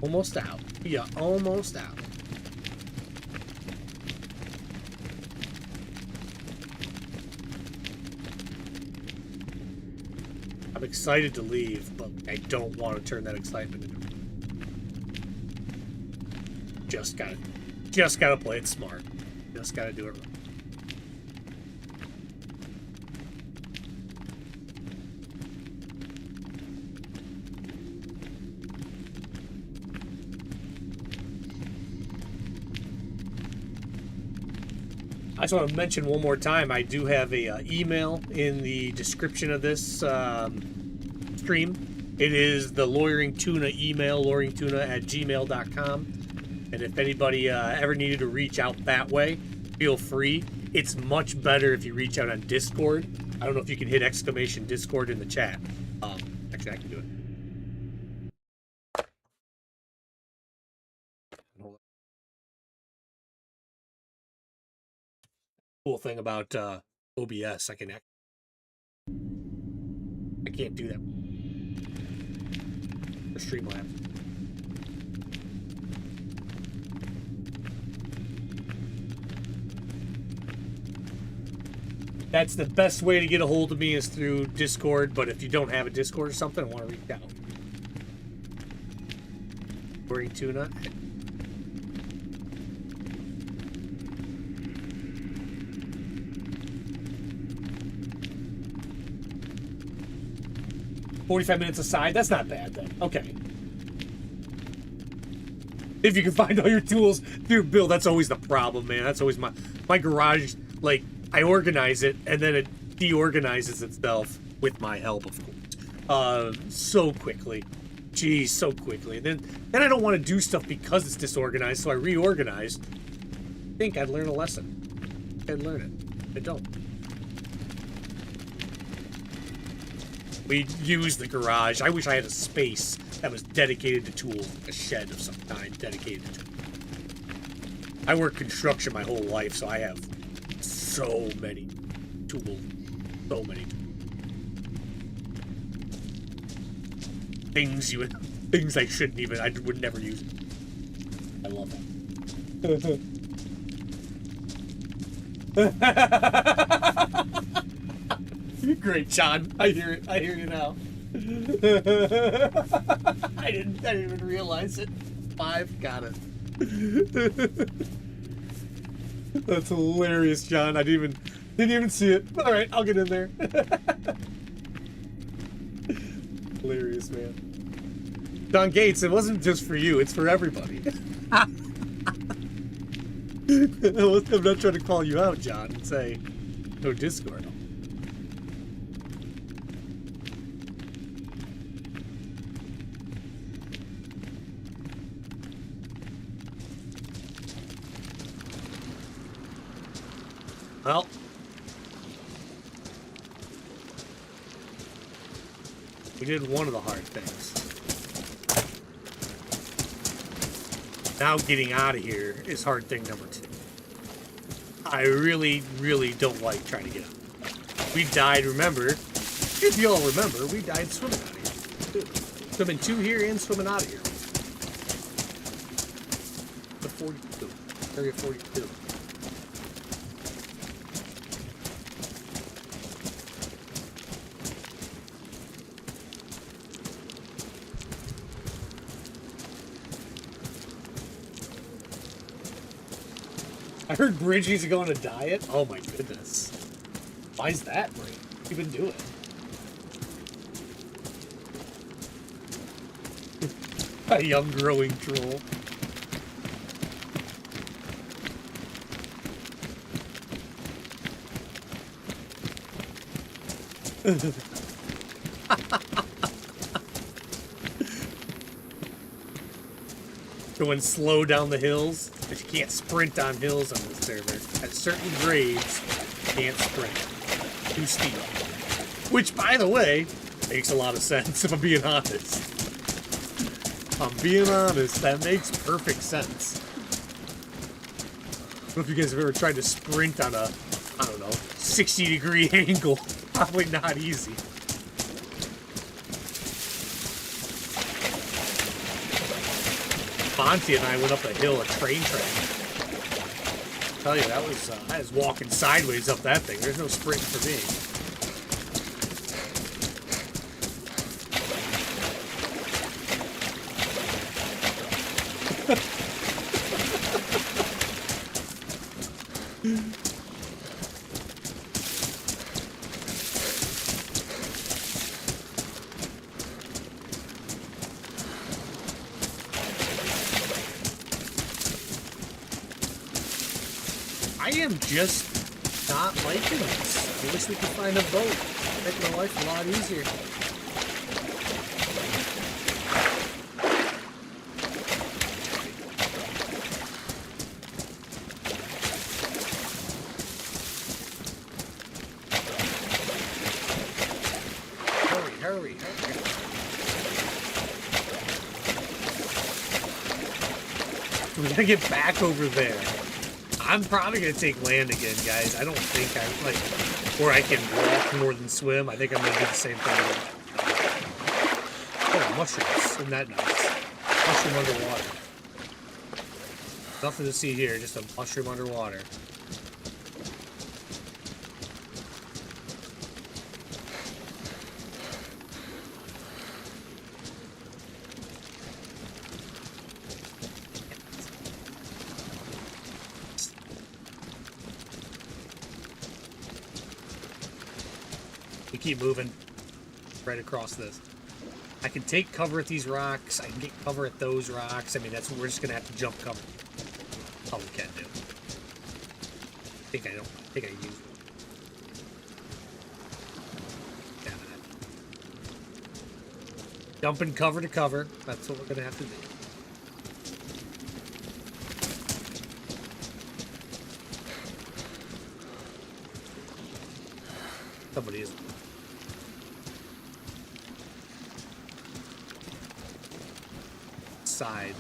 Almost out. Yeah, almost out. I'm excited to leave, but I don't want to turn that excitement into... Just gotta play it smart. Just gotta do it right. I just want to mention one more time, I do have a email in the description of this stream. It is the Lawyering Tuna email, lawyeringtuna@gmail.com. And if anybody ever needed to reach out that way, feel free. It's much better if you reach out on Discord. I don't know if you can hit exclamation Discord in the chat. Actually, I can do it. Cool thing about OBS, I can't do that for Streamlabs. That's the best way to get a hold of me is through Discord, but if you don't have a Discord or something, I want to reach out. Lawyering Tuna. 45 minutes aside, that's not bad then. Okay. If you can find all your tools through Bill, that's always the problem, man. That's always my garage, like, I organize it, and then it deorganizes itself with my help, of course. So quickly. Geez, so quickly. And then I don't want to do stuff because it's disorganized, so I reorganize. think I'd learn a lesson. I'd learn it. I don't. We use the garage. I wish I had a space that was dedicated to tools, a shed of some kind dedicated to tools. I worked construction my whole life, so I have so many tools. So many tools. Things I shouldn't even, I would never use. I love it. Great, John. I hear it. I hear you now. I didn't even realize it. 5, got it. That's hilarious, John. I didn't even see it. All right, I'll get in there. Hilarious, man. Don Gates, it wasn't just for you. It's for everybody. I'm not trying to call you out, John, and say no Discord. Well, we did one of the hard things. Now getting out of here is hard thing number 2. I really, really don't like trying to get out. We died, remember, if you all remember, we died swimming out of here. Swimming 2 here and swimming out of here. The 42. Area 42. I heard Bridge needs to go on a diet. Oh my goodness. Why is that, Bridge? What have you been doing? A young growing troll. Going slow down the hills, but you can't sprint on hills on this server. At certain grades, you can't sprint. Too steep. Which, by the way, makes a lot of sense, if I'm being honest. If I'm being honest, that makes perfect sense. I don't know if you guys have ever tried to sprint on a, I don't know, 60-degree angle. Probably not easy. Monty and I went up a hill, a train track. I tell you, I was walking sideways up that thing. There's no sprinting for me. I am just not liking this. I wish we could find a boat. Make my life a lot easier. Hurry, hurry, hurry. We gotta get back over there. I'm probably going to take land again, guys. I don't think I, like, where I can walk more than swim. I think I'm going to do the same thing again. Oh, mushrooms. Isn't that nice? Mushroom underwater. Nothing to see here, just a mushroom underwater. Keep moving right across this. I can take cover at these rocks. I can get cover at those rocks. I mean, that's what we're just gonna have to jump cover. All we can do. I think I use it. Damn it. Jumping cover to cover. That's what we're gonna have to do. Somebody is. Side.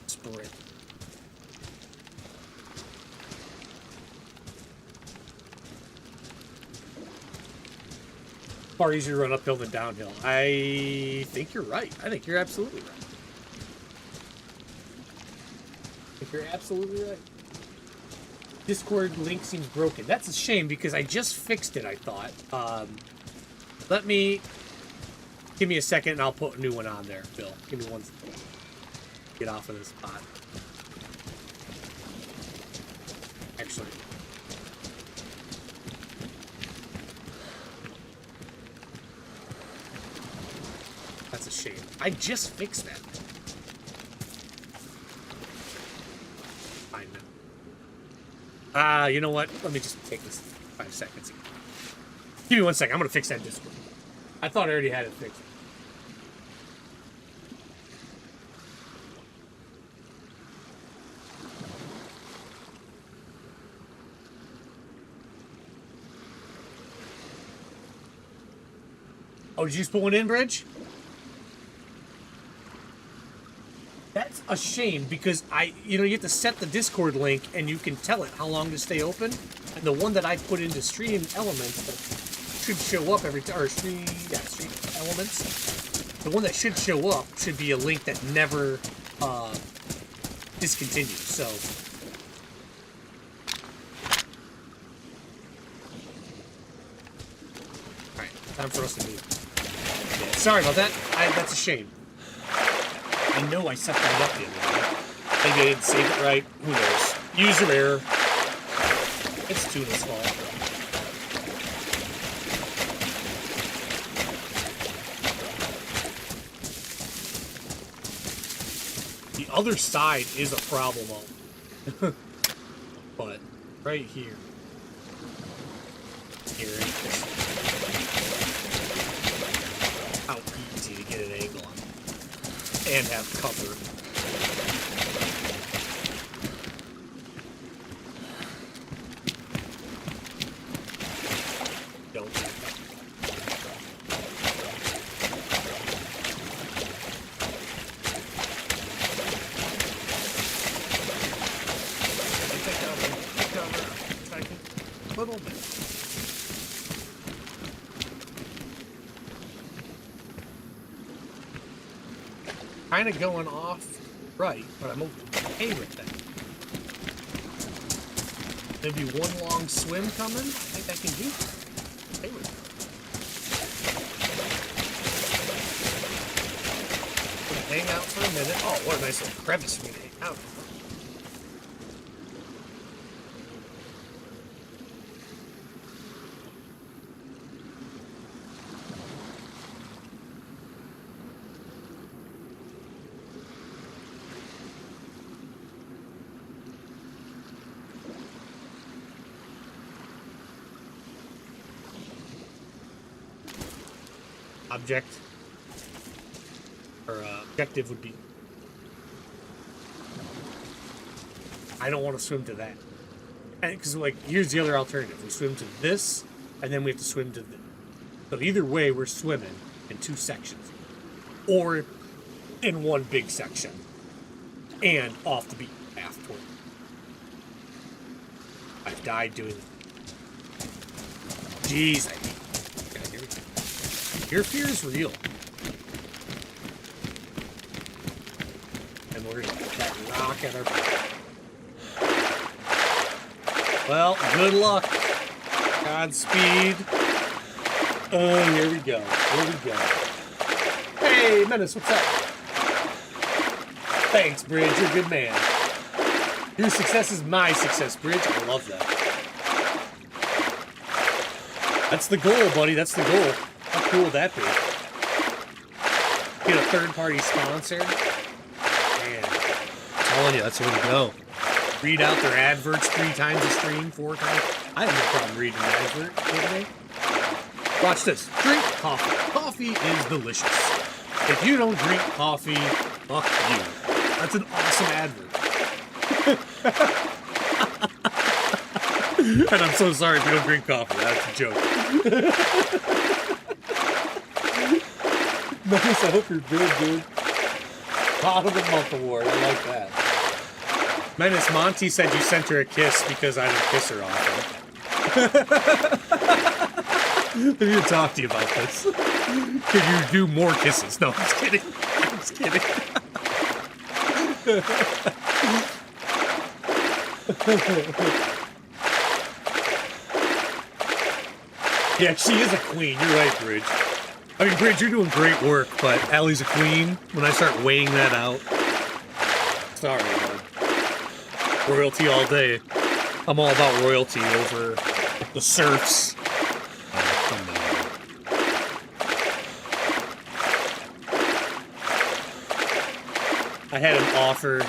Sprint. Far easier to run uphill than downhill. I think you're right. I think you're absolutely right. I think you're absolutely right. Discord link seems broken. That's a shame because I just fixed it, I thought. Let me... Give me a second and I'll put a new one on there, Bill. Give me one second. Get off of this spot. Actually... That's a shame. I just fixed that. Fine now. You know what? Let me just take this 5 seconds. Give me 1 second. I'm going to fix that Discord. I thought I already had it fixed. Oh, did you just put one in, Bridge? That's a shame because you have to set the Discord link and you can tell it how long to stay open. And the one that I put into Stream Elements that should show up every time, or Stream Elements. The one that should show up should be a link that never discontinues. So. All right, time for us to move. Yeah, sorry about that. That's a shame. I know I set that up the other day. Maybe I didn't save it right. Who knows? User error. It's Tuna's fault. The other side is a problem, but right here. How easy to get an angle on. And have cover. Don't back up. Take cover. Try to a little bit. Kind of going off right, but I'm okay with that. Maybe one long swim coming. I think I can do that. Okay with that. Hang out for a minute. Oh, what a nice little crevice for me to hang out in. Objective would be, I don't want to swim to that, because like here's the other alternative: we swim to this, and then we have to swim to this. So either way, we're swimming in 2 sections, or in one big section, and off the beaten path toward. I've died doing it. Jeez, I hate it. Your fear is real. And we're gonna get that rock at our back. Well, good luck. Godspeed. Oh, here we go. Here we go. Hey, Menace, what's up? Thanks, Bridge. You're a good man. Your success is my success, Bridge. I love that. That's the goal, buddy. That's the goal. How cool would that be? Get a third-party sponsor. Man, I'm telling you, that's the way to go. Read out their adverts 3 times a stream, 4 times. I have no problem reading an advert, didn't I? Watch this. Drink coffee. Coffee is delicious. If you don't drink coffee, fuck you. That's an awesome advert. And I'm so sorry if you don't drink coffee. That's a joke. Menace, I hope you're good, dude. Bottom of the month award. I like that. Menace, Monty said you sent her a kiss because I don't kiss her often. I need to talk to you about this. Can you do more kisses? No, I'm just kidding. I'm just kidding. Yeah, she is a queen. You're right, Bridge. I mean, Bridge, you're doing great work, but Allie's a queen. When I start weighing that out, sorry, bud. Royalty all day. I'm all about royalty over the serfs. Oh, come on. I had an offer.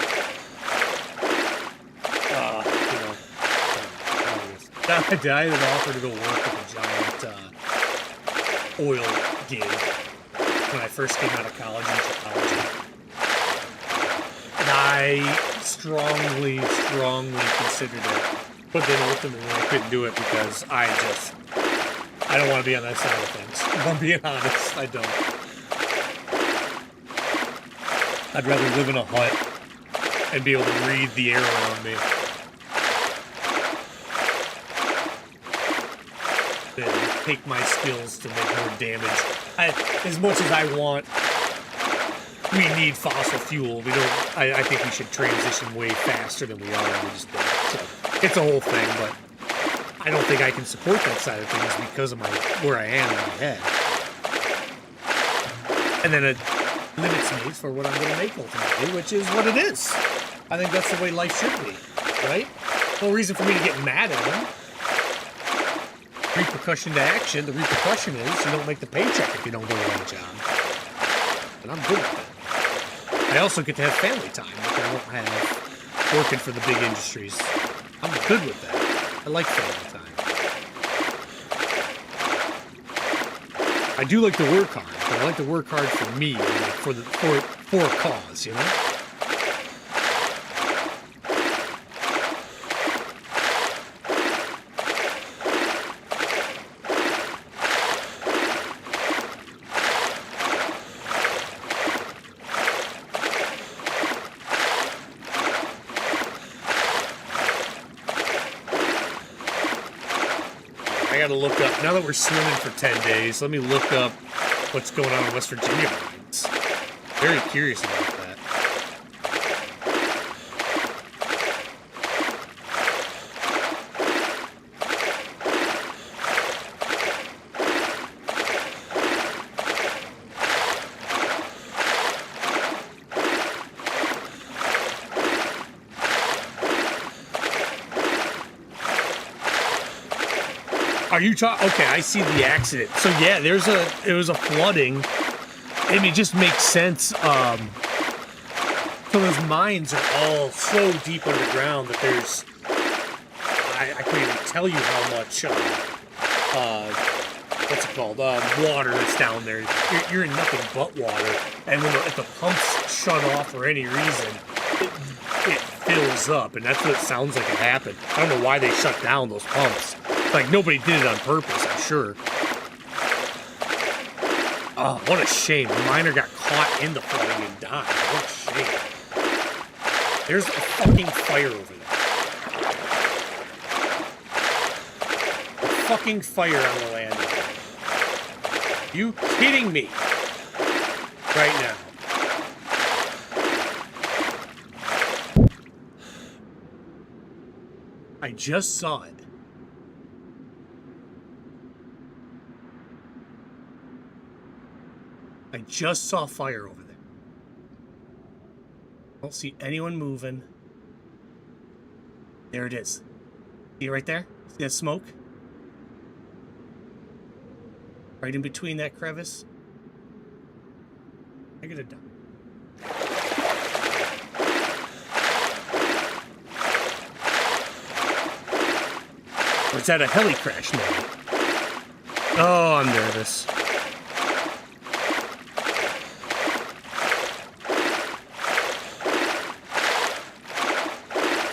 I had an offer to go work at a giant oil gig when I first came out of college in Chicago. And I strongly considered it. But then ultimately I couldn't do it because I don't want to be on that side of things. If I'm being honest, I don't. I'd rather live in a hut and be able to breathe the air around me than take my skills to make more damage. As much as I want, we need fossil fuel. We don't. I think we should transition way faster than we are, and we just don't. So it's a whole thing, but I don't think I can support that side of things because of where I am in my head. And then it limits me for what I'm going to make ultimately, which is what it is. I think that's the way life should be, right? No reason for me to get mad at him. Repercussion to action. The repercussion is you don't make the paycheck if you don't go to that job. And I'm good with that. I also get to have family time, which I won't have working for the big industries. I'm good with that. I like family time. I do like to work hard, but I like to work hard for me, and like for a cause, you know? I gotta look up, now that we're swimming for 10 days, let me look up what's going on in West Virginia mines. Very curious about that. Are you talking? Okay, I see the accident. So yeah, it was a flooding, and it just makes sense. So those mines are all so deep underground that there's, I couldn't even tell you how much, what's it called, water that's down there. You're in nothing but water, and if the pumps shut off for any reason, it fills up, and that's what it sounds like it happened. I don't know why they shut down those pumps. Like, nobody did it on purpose, I'm sure. Oh, what a shame. A miner got caught in the flooding and died. What a shame. There's a fucking fire over there. A fucking fire on the land. You kidding me? Right now. I just saw it. I just saw fire over there. I don't see anyone moving. There it is. See it right there? See that smoke? Right in between that crevice. I get it done. Or is that a heli crash maybe? Oh, I'm nervous.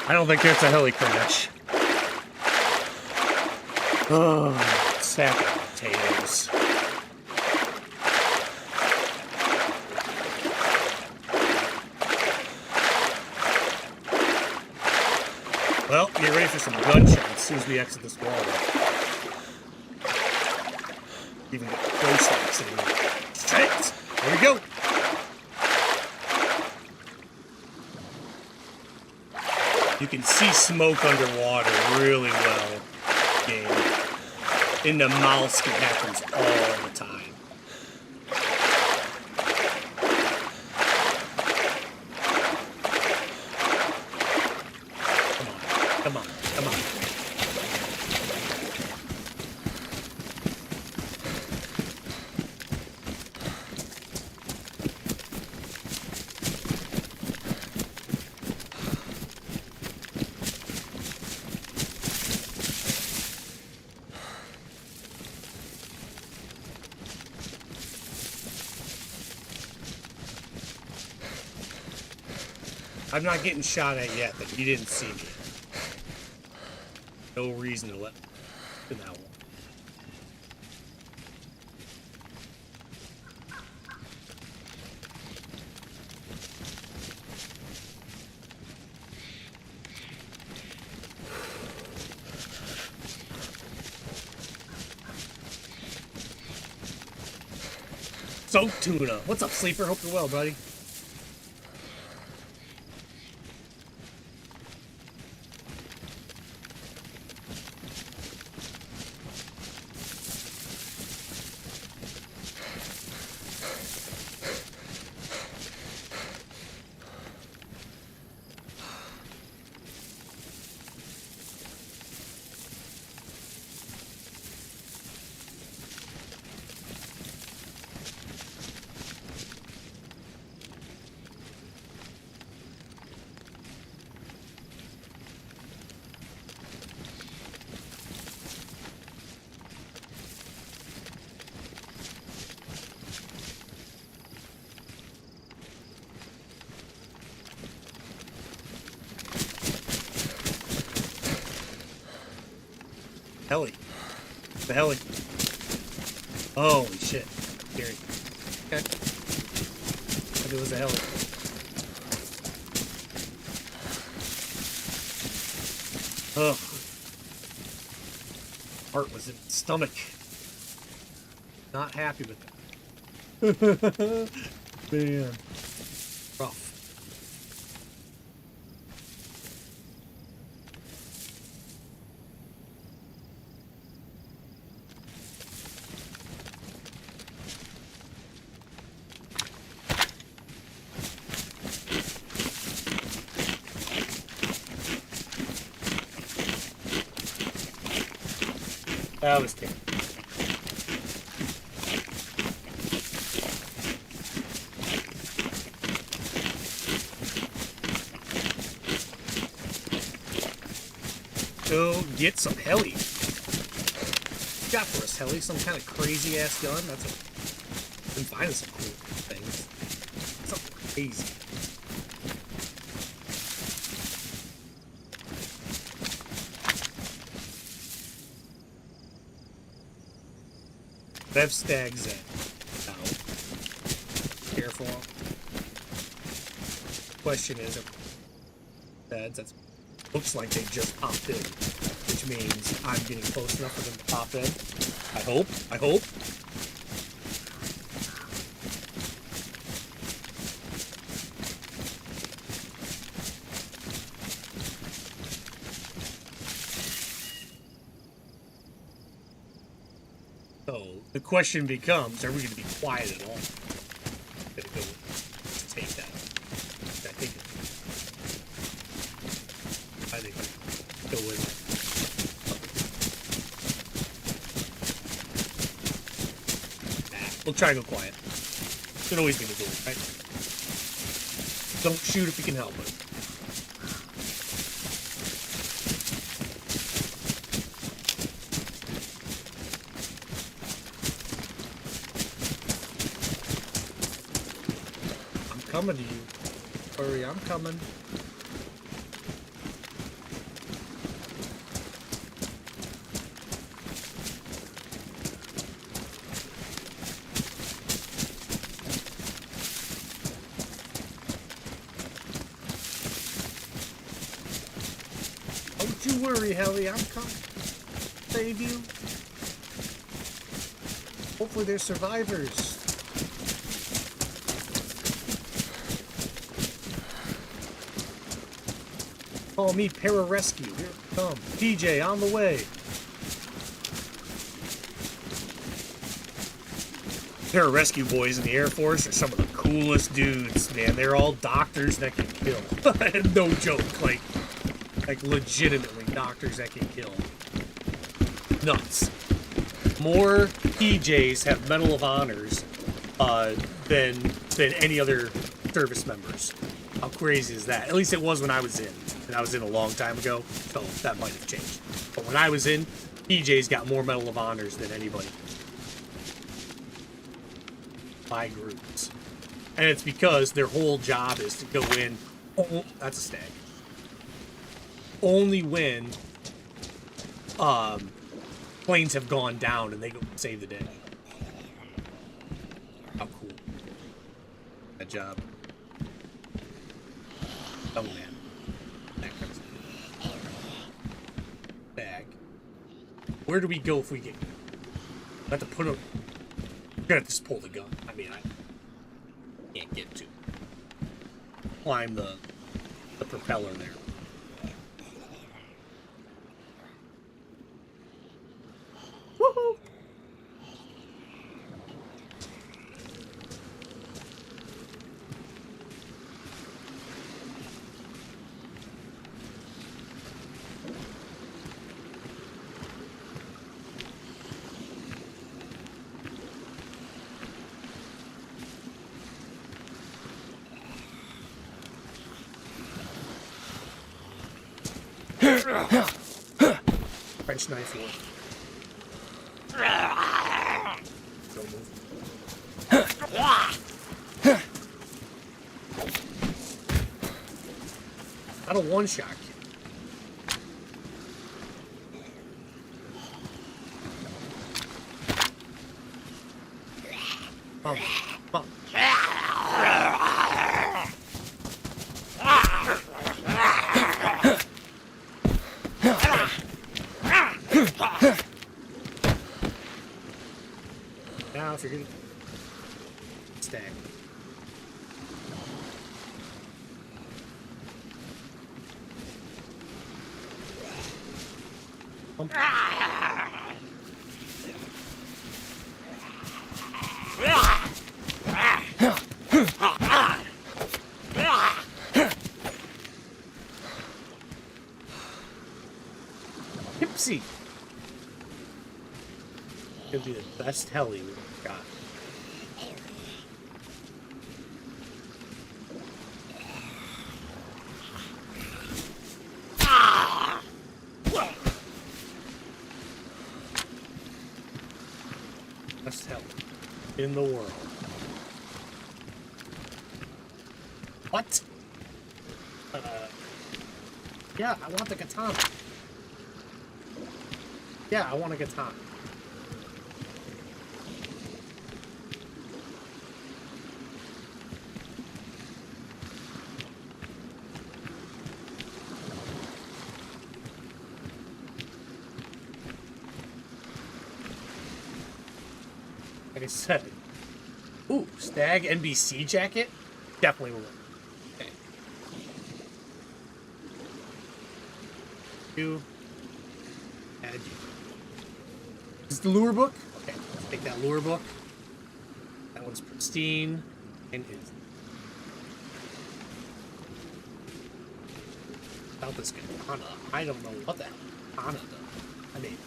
I don't think that's a heli crash. Oh, sack of potatoes. Well, get ready for some gunshots as soon as we exit this wall. Even get ghost lights in here. Shit! Here we go! You can see smoke underwater really well, game. In the mouse, it happens all the time. Come on, come on. I'm not getting shot at yet, but you didn't see me. No reason to let in that one. So, Tuna. What's up, Sleeper? Hope you're well, buddy. Heli. The heli. Holy shit. Scary. Okay. Maybe it was a heli. Ugh. Heart was in the stomach. Not happy with that. Man. Rough. That was terrible. Go get some heli. What you got for us, heli? Some kind of crazy ass gun? That's a. I've been finding some cool things. Something crazy. Bev stags at. No. Careful. Question is, that looks like they just popped in, which means I'm getting close enough for them to pop in. I hope. I hope. So the question becomes, are we going to be quiet at all? Gonna go take that. I think go with it. Nah, we'll try to go quiet. Should always be the goal, right? Don't shoot if you can help it. Coming to you. Hurry, I'm coming. you worry, Helly. I'm coming to save you. Hopefully they're survivors. Call me Pararescue. Here it comes. PJ, on the way. Pararescue boys in the Air Force are some of the coolest dudes, man. They're all doctors that can kill. No joke. Like legitimately doctors that can kill. Nuts. More PJs have Medal of Honors than any other service members. How crazy is that? At least it was when I was in. And I was in a long time ago, so that might have changed. But when I was in, PJ's got more Medal of Honors than anybody. By groups. And it's because their whole job is to go in... Oh, that's a stag. Only when planes have gone down and they go save the day. How cool. That job. Oh, man. Bag. Where do we go if we get... I have to put a... We're gonna have to just pull the gun. I mean, I can't get to. Climb the propeller there. Woohoo! French knife war. Don't move. Not a one-shot kill. Bump. Bump. Now, if you're gonna stag. Hipsy. Could be the best heli we've got. Best heli in the world. What? Yeah, I want the katana. Yeah, I want a katana. Like I said. Ooh, Stag NBC jacket? Definitely will. Okay. You. Add you. Is the lure book? Okay, let's take that lure book. That one's pristine. And is. About this katana. I don't know what the hell katana does. I mean,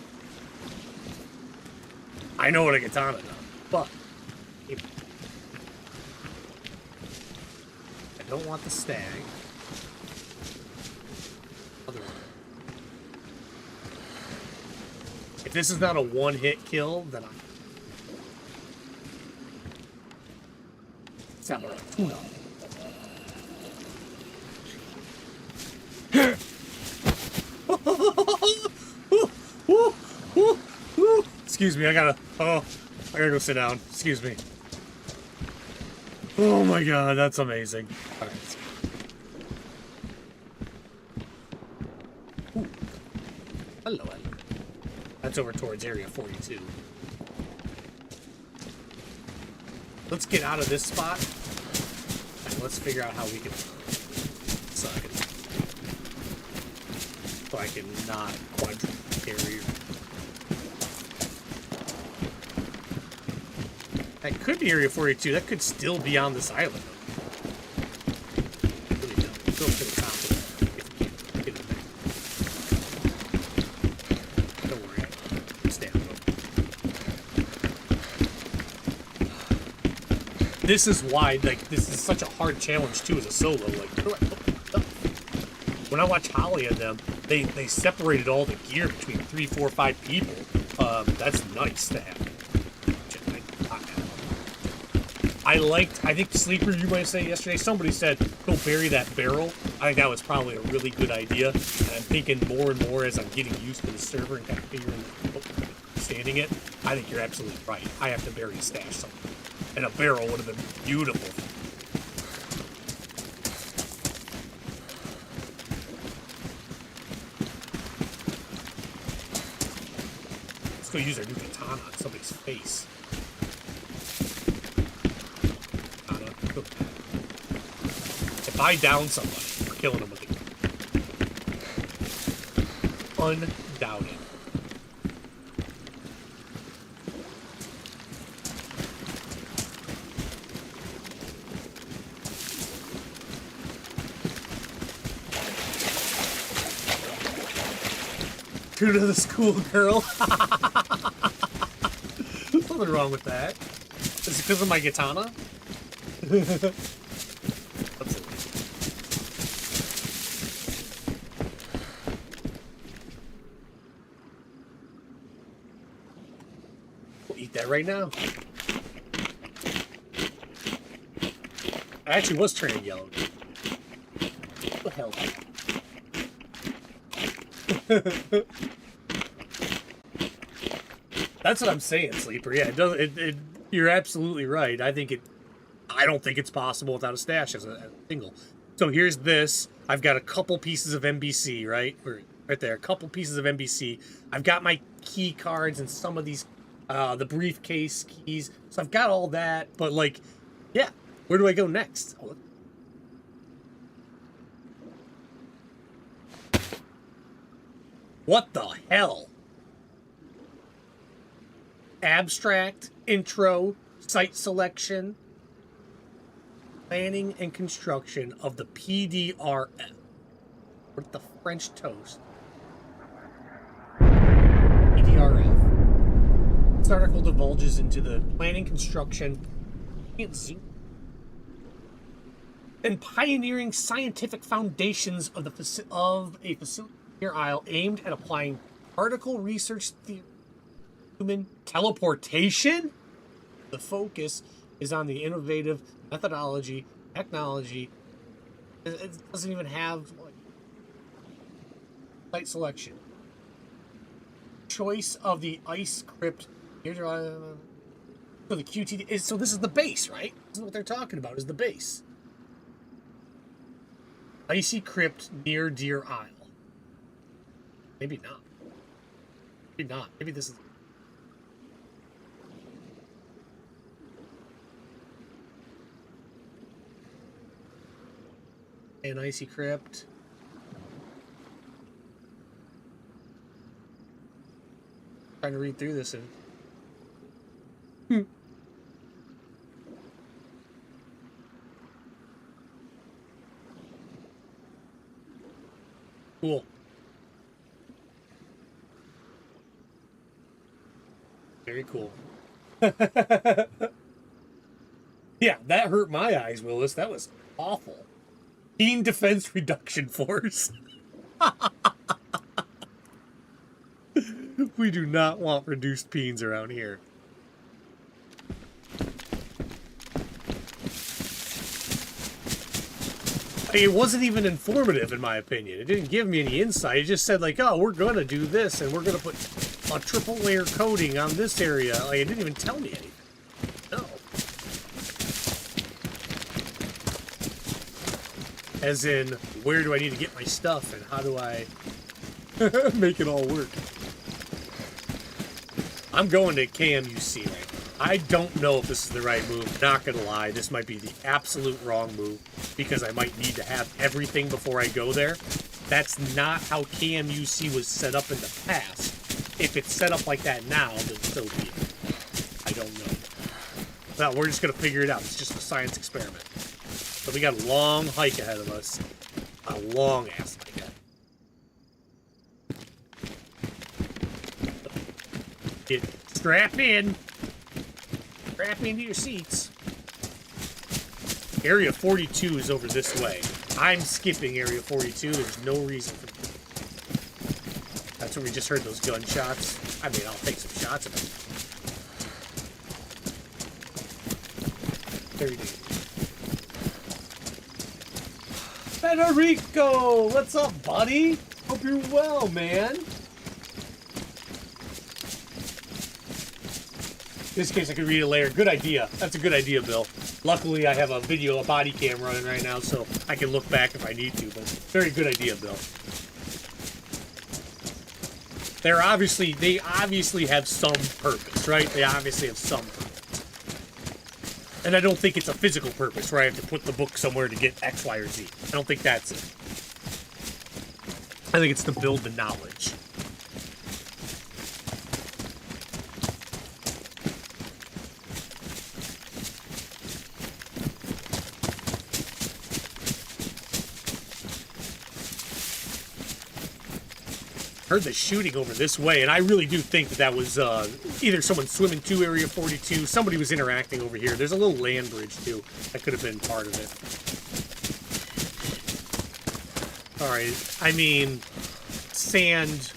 I know what a katana does, but if I don't want the stag. Other one. If this is not a one-hit kill, then I'm... It's not like Tuna. Excuse me, I gotta go sit down. Excuse me. Oh my god, that's amazing. Alright. over towards Area 42. Let's get out of this spot, and let's figure out how we can suck it. So I can not quadruple carry. That could be Area 42. That could still be on this island. Really don't. Go to the top of it. Get it back. Don't worry. Stand up. This is why, like, this is such a hard challenge too as a solo. Like, when I watch Holly and them, they separated all the gear between 3, 4, 5 people. That's nice to have. I think Sleeper, you might say yesterday, somebody said, go bury that barrel. I think that was probably a really good idea. And I'm thinking more and more as I'm getting used to the server and kind of figuring, understanding it, I think you're absolutely right. I have to bury a stash somewhere. And a barrel would have been beautiful. Let's go use our new katana on somebody's face. If I down somebody, we're killing them with it. Undoubted. Tuna the schoolgirl. There's nothing wrong with that. Is it because of my katana? We'll eat that right now. I actually was turning yellow. What the hell? That's what I'm saying, Sleeper. Yeah, it does. You're absolutely right. I don't think it's possible without a stash as a single. So here's this. I've got a couple pieces of NBC, right? Right there, a couple pieces of NBC. I've got my key cards and some of these, the briefcase keys. So I've got all that. But like, yeah, where do I go next? What the hell? Abstract, intro, site selection, planning and construction of the PDRF. What the French toast? PDRF. This article divulges into the planning, construction, and pioneering scientific foundations of a facility near Isle aimed at applying particle research theory. Human teleportation? The focus is on the innovative methodology, technology. It doesn't even have like, site selection. Choice of the ice crypt. So the QT is, so this is the base, right? This is what they're talking about, is the base. Icy crypt near Deer Isle. Maybe not. Maybe not. Maybe this is... An icy crypt. Trying to read through this and... Cool. Very cool. Yeah, that hurt my eyes, Willis. That was awful. Teen Defense Reduction Force. We do not want reduced peens around here. It wasn't even informative, in my opinion. It didn't give me any insight. It just said, like, oh, we're going to do this, and we're going to put a triple layer coating on this area. Like, it didn't even tell me anything. No. As in, where do I need to get my stuff, and how do I make it all work? I'm going to KMUC right now. I don't know if this is the right move. Not gonna lie, this might be the absolute wrong move because I might need to have everything before I go there. That's not how KMUC was set up in the past. If it's set up like that now, then so be it. I don't know. Well, we're just gonna figure it out. It's just a science experiment. So we got a long hike ahead of us. A long ass hike ahead. Get strapped in. Strap into your seats. Area 42 is over this way. I'm skipping Area 42. There's no reason for me. That's where we just heard those gunshots. I mean, I'll take some shots of them. Very good. Federico! What's up, buddy? Hope you're well, man. In this case, I could read a layer. Good idea. That's a good idea, Bill. Luckily, I have a body cam running right now, so I can look back if I need to, but very good idea, Bill. They obviously have some purpose, right? They obviously have some purpose. And I don't think it's a physical purpose, where I have to put the book somewhere to get X, Y, or Z. I don't think that's it. I think it's to build the knowledge. Heard the shooting over this way, and I really do think that was either someone swimming to Area 42, somebody was interacting over here. There's a little land bridge, too. That could have been part of it. Alright, I mean, sand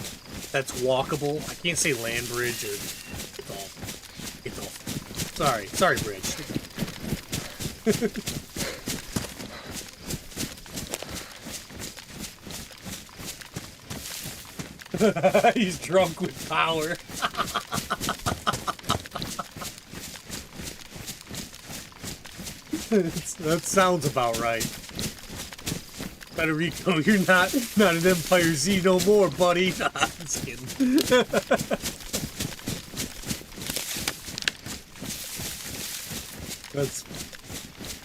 that's walkable. I can't say land bridge or... It's all. Sorry, bridge. He's drunk with power. That sounds about right. Federico, you're not an Empire Z no more, buddy. Just kidding.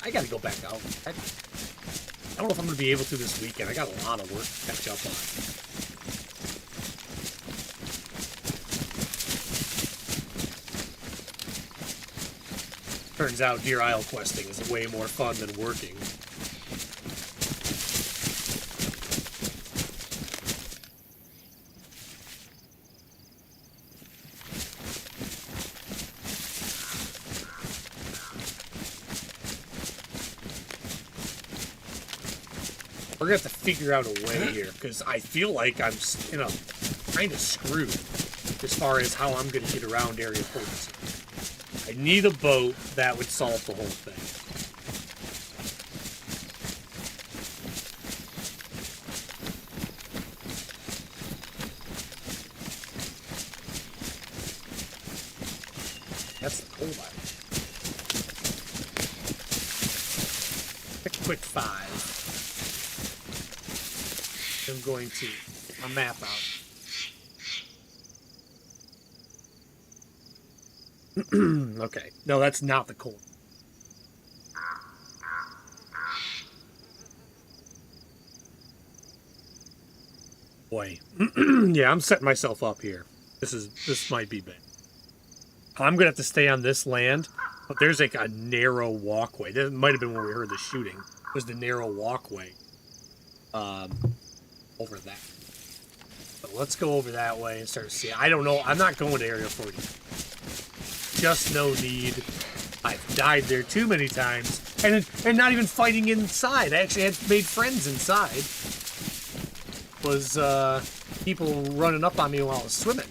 I gotta go back out. I don't know if I'm gonna be able to this weekend. I got a lot of work to catch up on. Turns out Deerisle questing is way more fun than working. We're gonna have to figure out a way here, because I feel like I'm kind of screwed as far as how I'm gonna get around Area 42. I need a boat that would solve the whole thing. That's the coal mine. Quick 5. I'm going to get my map out. Okay. No, that's not the coal. Boy. Yeah, I'm setting myself up here. This might be bad. I'm gonna have to stay on this land, but there's like a narrow walkway. That might have been where we heard the shooting. There's the narrow walkway. Over that. So let's go over that way and start to see. I don't know. I'm not going to Area 40. Just no need. I've died there too many times, and not even fighting inside. I actually had made friends inside. Was people running up on me while I was swimming.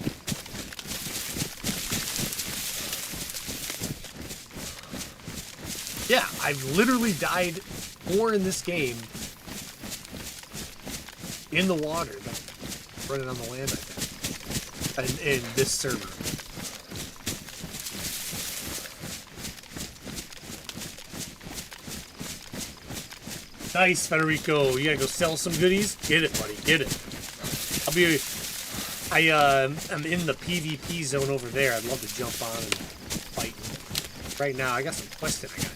Yeah, I've literally died more in this game in the water than running on the land, I think, in this server. Nice, Federico. You gotta go sell some goodies? Get it, buddy. Get it. I'm in the PvP zone over there. I'd love to jump on and fight. Right now, I got some questing I got.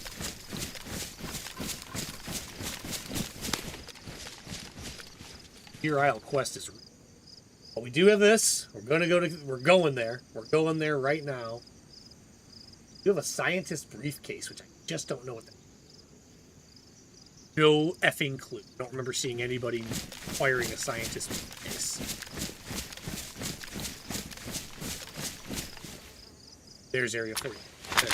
Deerisle quest is. But we do have this. We're going there. We're going there right now. We have a scientist briefcase, which I just don't know what that is. No effing clue. Don't remember seeing anybody firing a scientist briefcase. There's area 40. There.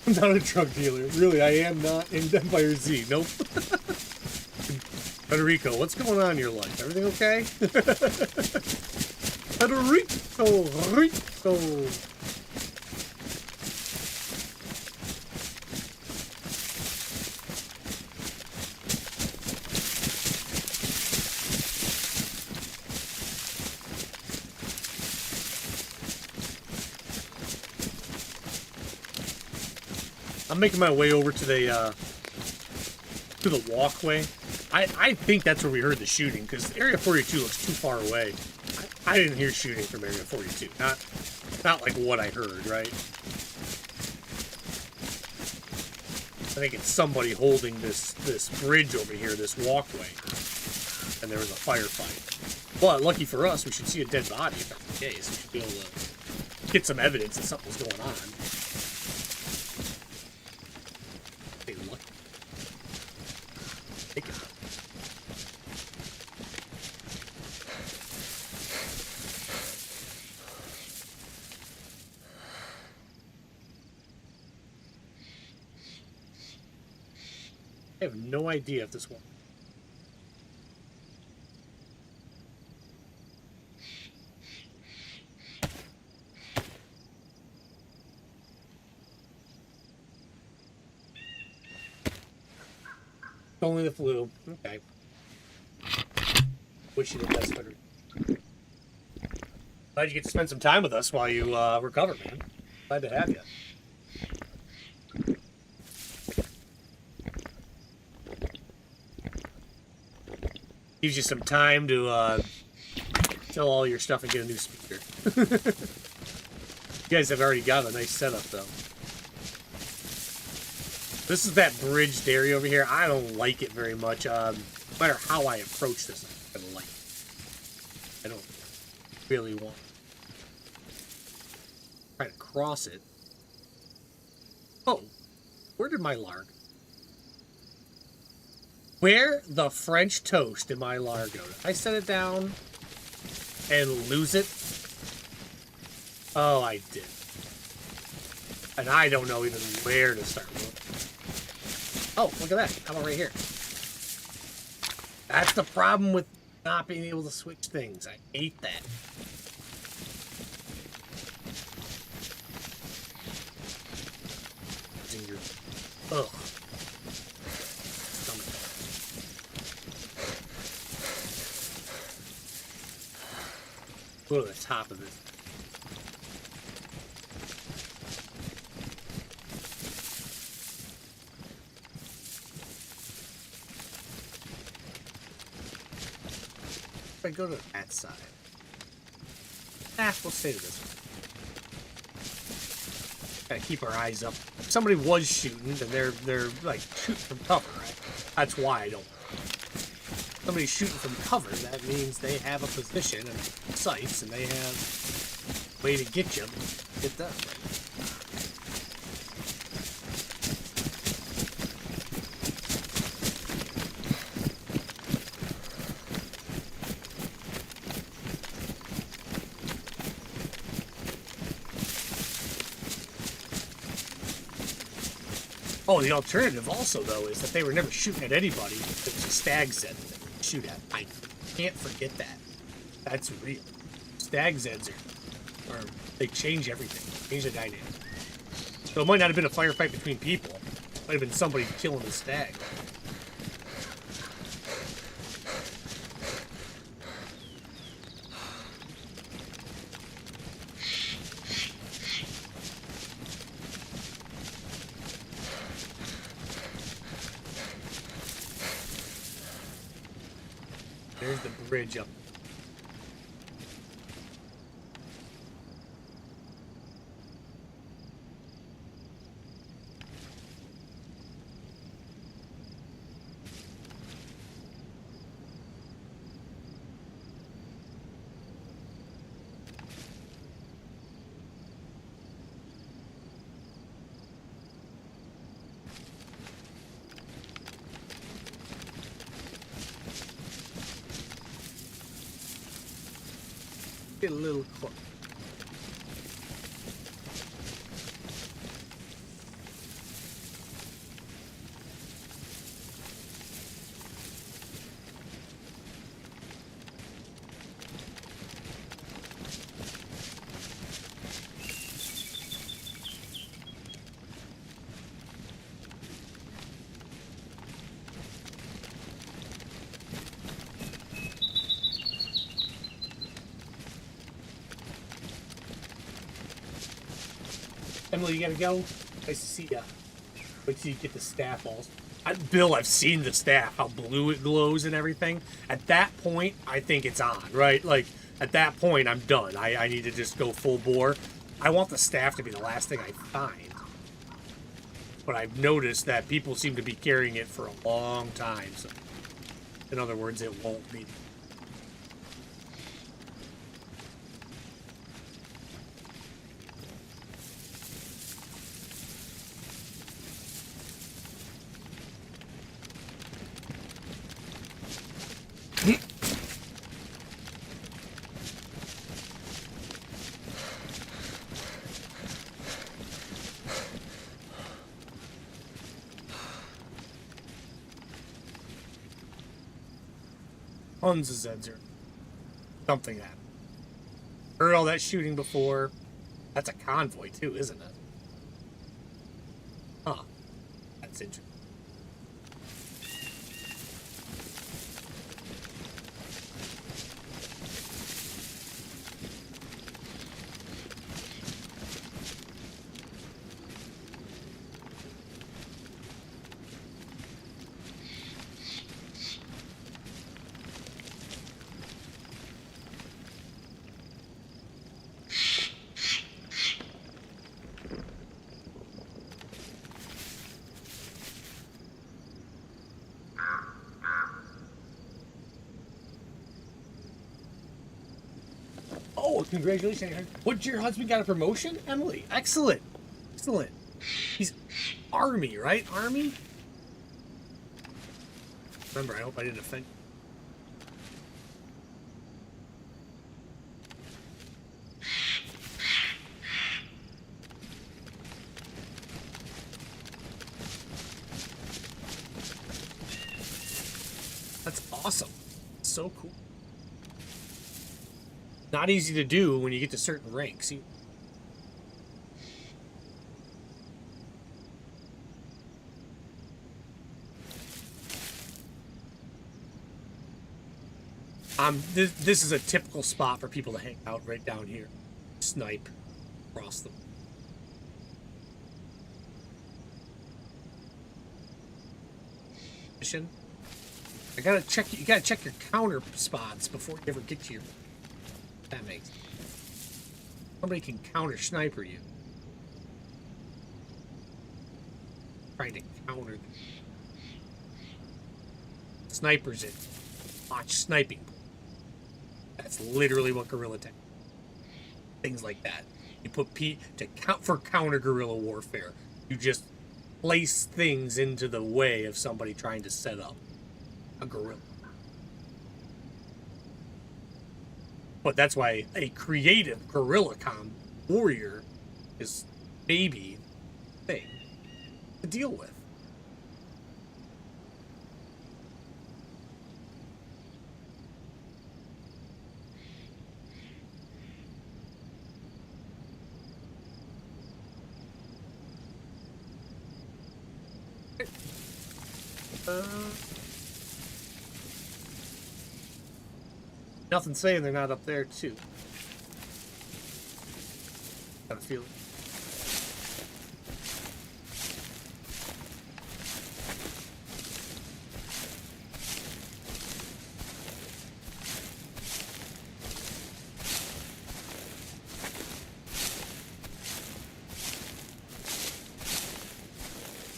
I'm not a drug dealer. Really, I am not in Empire Z. Nope. Federico, what's going on in your life? Everything okay? Federico. I'm making my way over to the walkway. I think that's where we heard the shooting, because Area 42 looks too far away. I didn't hear shooting from Area 42. Not like what I heard, right? I think it's somebody holding this bridge over here, this walkway. And there was a firefight. But lucky for us, we should see a dead body if that's the case. We should be able to get some evidence that something's going on. I have no idea if this one. Only the flu. Okay. Wish you the best, Frederick. Glad you get to spend some time with us while you recover, man. Glad to have you. Gives you some time to sell all your stuff and get a new speaker. You guys have already got a nice setup, though. This is that bridged area over here. I don't like it very much. No matter how I approach this, I don't like it. I don't really want to try to cross it. Oh, where did my lark? Where the French toast did my lark go? Did I set it down and lose it? Oh, I did. And I don't know even where to start looking. Oh, look at that. How about right here? That's the problem with not being able to switch things. I hate that. Ugh. Go to the top of it. If I go to that side. We'll stay to this one. Gotta keep our eyes up. If somebody was shooting, then they're like shooting from cover, right? That's why I don't. Somebody's shooting from cover, that means they have a position and sights, and they have a way to get you. Get that right. Oh, the alternative also, though, is that they were never shooting at anybody. It was a stag set that they would shoot at. I can't forget that. That's real. Stag Zeds are they change everything. Change the dynamic. So it might not have been a firefight between people. It might have been somebody killing the stag. There's the bridge up. Get a little close. Emily, you gotta go. Nice to see ya. Wait till you get the staff all. Bill, I've seen the staff, how blue it glows and everything. At that point, I think it's on, right? Like, at that point, I'm done. I need to just go full bore. I want the staff to be the last thing I find. But I've noticed that people seem to be carrying it for a long time. So, in other words, it won't be. Tons of Zeds are something happened. Heard all that shooting before. That's a convoy too, isn't it? Huh. That's interesting. Oh, congratulations. What, your husband got a promotion? Emily, excellent. Excellent. He's Army, right? Army? Remember, I hope I didn't offend. That's awesome. So cool. Not easy to do when you get to certain ranks. This is a typical spot for people to hang out right down here. Snipe across them. Mission. You gotta check your counter spots before you ever get to your. That makes sense. Somebody can counter sniper you. Trying to counter them. Snipers it. Watch sniping. That's literally what guerrilla tech. Things like that. You put P to count for counter guerrilla warfare. You just place things into the way of somebody trying to set up a guerrilla. But that's why a creative guerrilla warrior is maybe thing to deal with. Nothing saying they're not up there too. Got a feeling.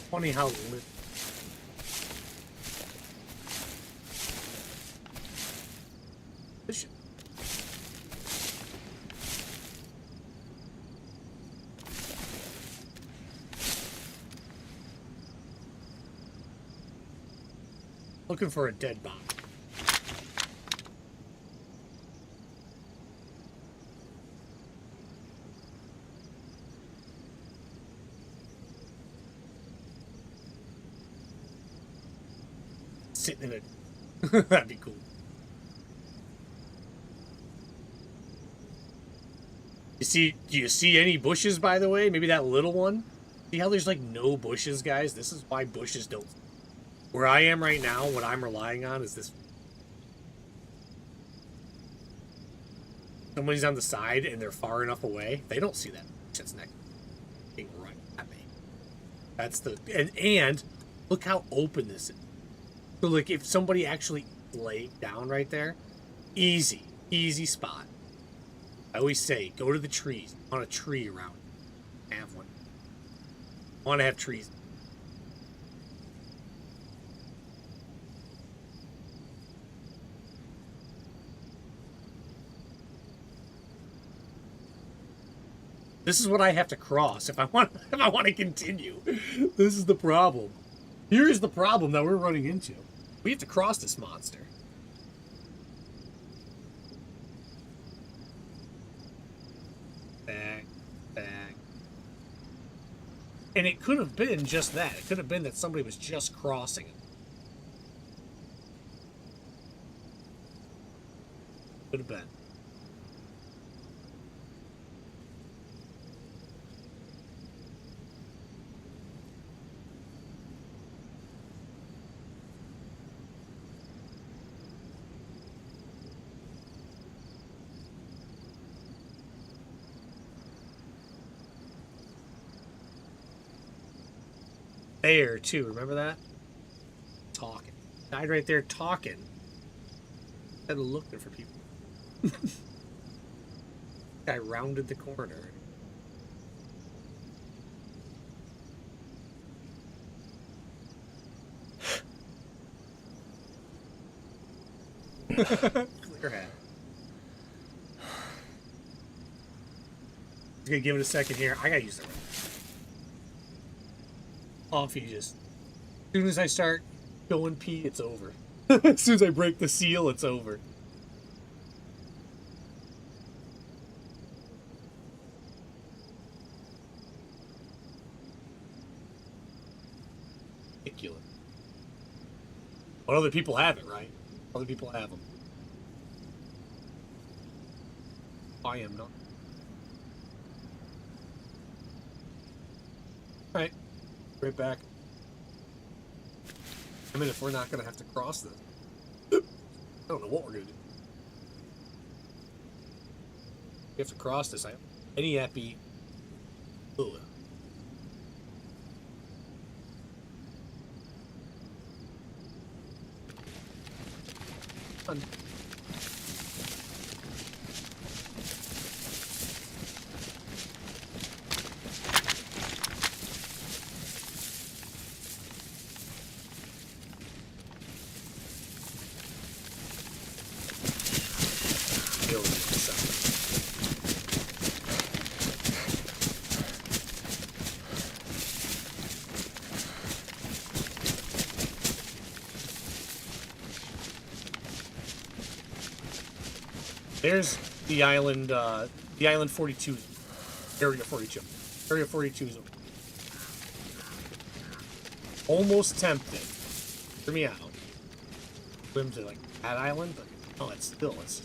Funny how lit. Looking for a dead body. Sitting in it. That'd be cool. Do you see any bushes, by the way? Maybe that little one? See how there's like no bushes, guys? This is why bushes don't. Where I am right now, what I'm relying on is this. Somebody's on the side and they're far enough away. They don't see that. Shit's next thing right at me. That's the and look how open this is. So like if somebody actually laid down right there, easy spot. I always say go to the trees. I want a tree around. Have one. I want to have trees. This is what I have to cross if I want to continue. This is the problem. Here's the problem that we're running into. We have to cross this monster. Back. And it could have been just that. It could have been that somebody was just crossing it. Could have been. There, too. Remember that? Talking. Died right there talking. Instead of looking for people. Guy rounded the corner. Clear hat. Just gonna give it a second here. I gotta use the right. Off you just. As soon as I start going pee, it's over. As soon as I break the seal, it's over. Ridiculous. But other people have it, right? Other people have them. I am not. Alright. Right back. I mean, if we're not going to have to cross this. I don't know what we're going to do. We have to cross this. Any epi. Ugh. Fun. There's the island 42, area 42. Area 42 is almost tempted. Hear me out. Swim to like that island, but no, it's still it's.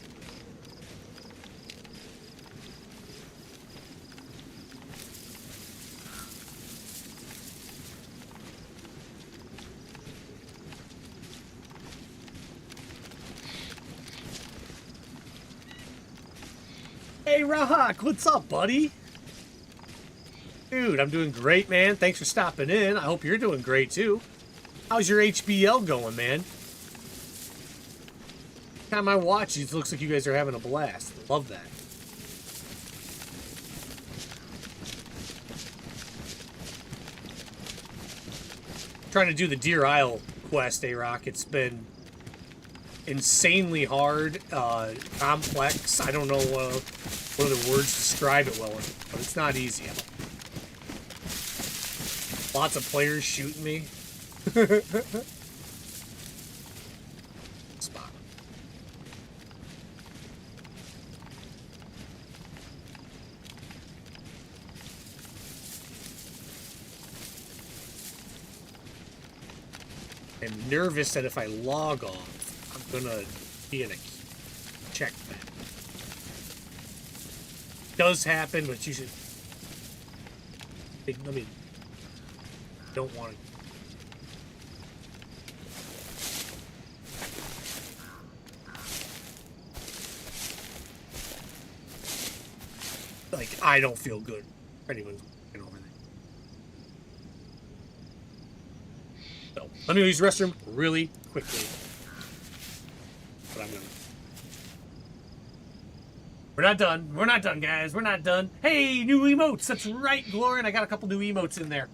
Hey, Rahak, what's up, buddy? Dude, I'm doing great, man. Thanks for stopping in. I hope you're doing great, too. How's your HBL going, man? Time I watch, it looks like you guys are having a blast. Love that. trying to do the Deerisle quest, A-Rock. It's been insanely hard, complex. I don't know what other words describe it well, but it's not easy. Lots of players shooting me. Spot. I'm nervous that if I log off, I'm gonna be in a check back. Does happen, but you should. Let me. Don't want to. Like, I don't feel good. Anyone's over there. So, let me use the restroom really quickly. But I'm gonna. We're not done. We're not done, guys. We're not done. Hey, new emotes. That's right, Gloria. I got a couple new emotes in there.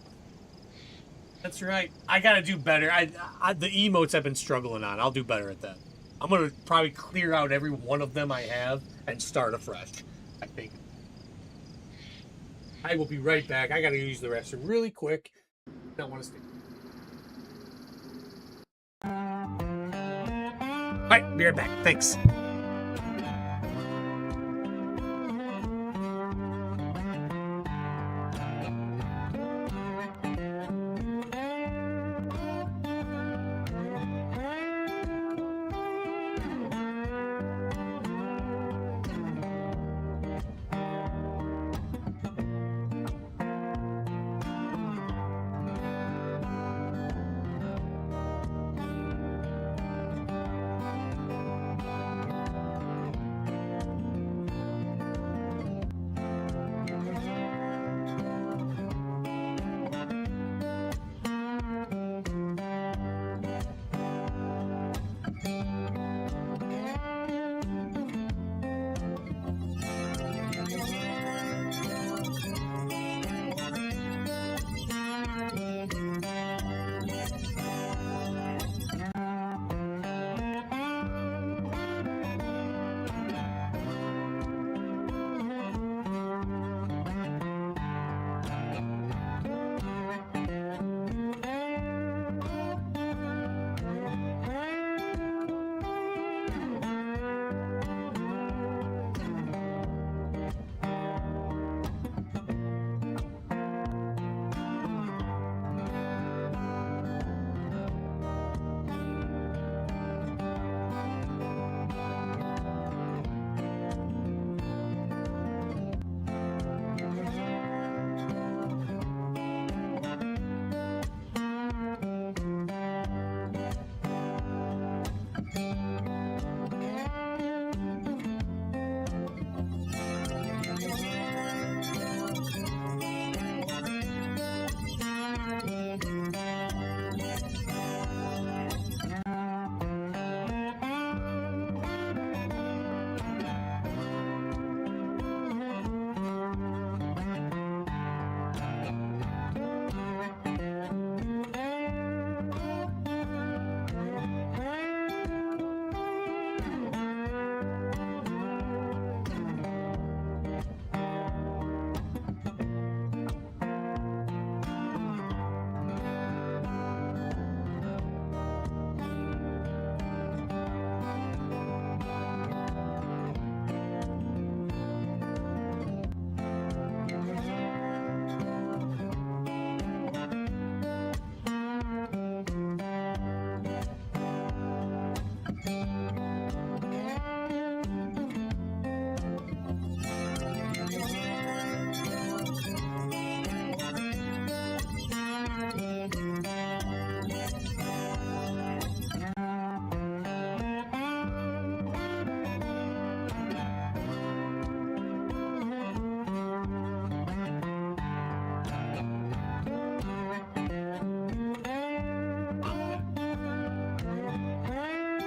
That's right. I gotta do better. The emotes I've been struggling on. I'll do better at that. I'm gonna probably clear out every one of them I have and start afresh, I think. I will be right back. I gotta use the restroom really quick. Don't want to stay. Alright, be right back. Thanks.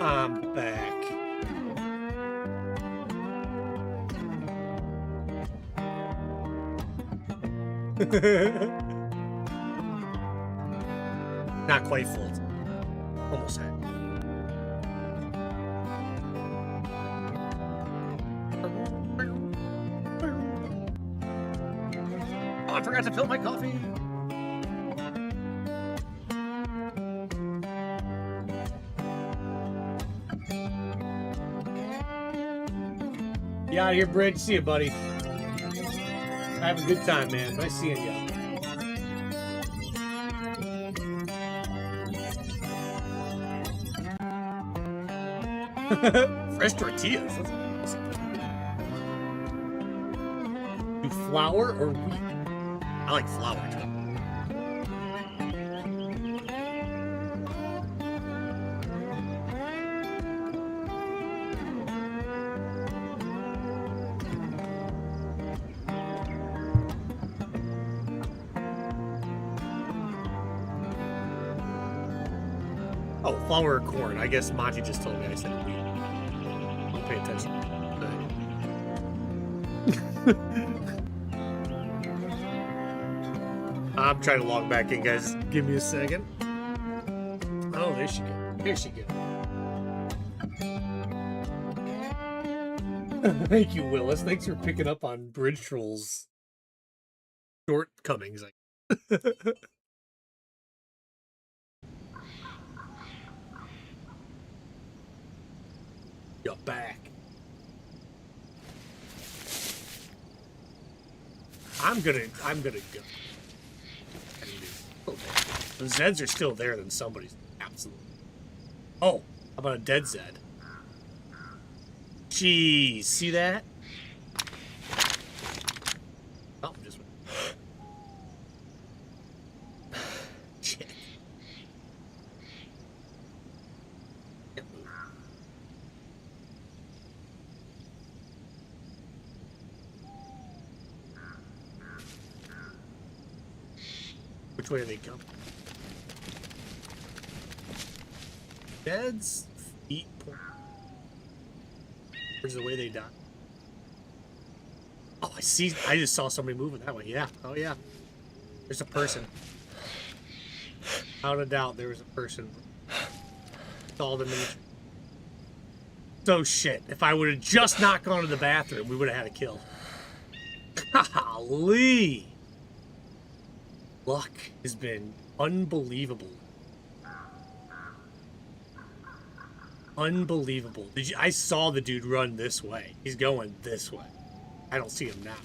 I'm back. Not quite full. Almost had. Oh, I forgot to fill my coffee. You out of here, Bridge. See you, buddy. Have a good time, man. Nice seeing you. Fresh tortillas. Do flour or wheat? I like flour too. Oh, flour or corn. I guess Monty just told me I said wheat. Don't pay attention. I'm trying to log back in, guys. Give me a second. Oh, there she goes. Here she goes. Thank you, Willis. Thanks for picking up on Bridge Troll's shortcomings. You're back. I'm gonna go. The Zeds are still there, then somebody's absolutely. Oh, how about a dead Zed? Jeez, see that? Oh, just shit. Can't move. Which way are they coming? Dead's feet point. Where's the way they died? Oh, I see. I just saw somebody moving that way. Yeah. Oh, yeah. There's a person. Without a doubt, there was a person. Saw them in the... So shit. If I would have just not gone to the bathroom, we would have had a kill. Golly. Luck has been unbelievable. Unbelievable. I saw the dude run this way. He's going this way. I don't see him now.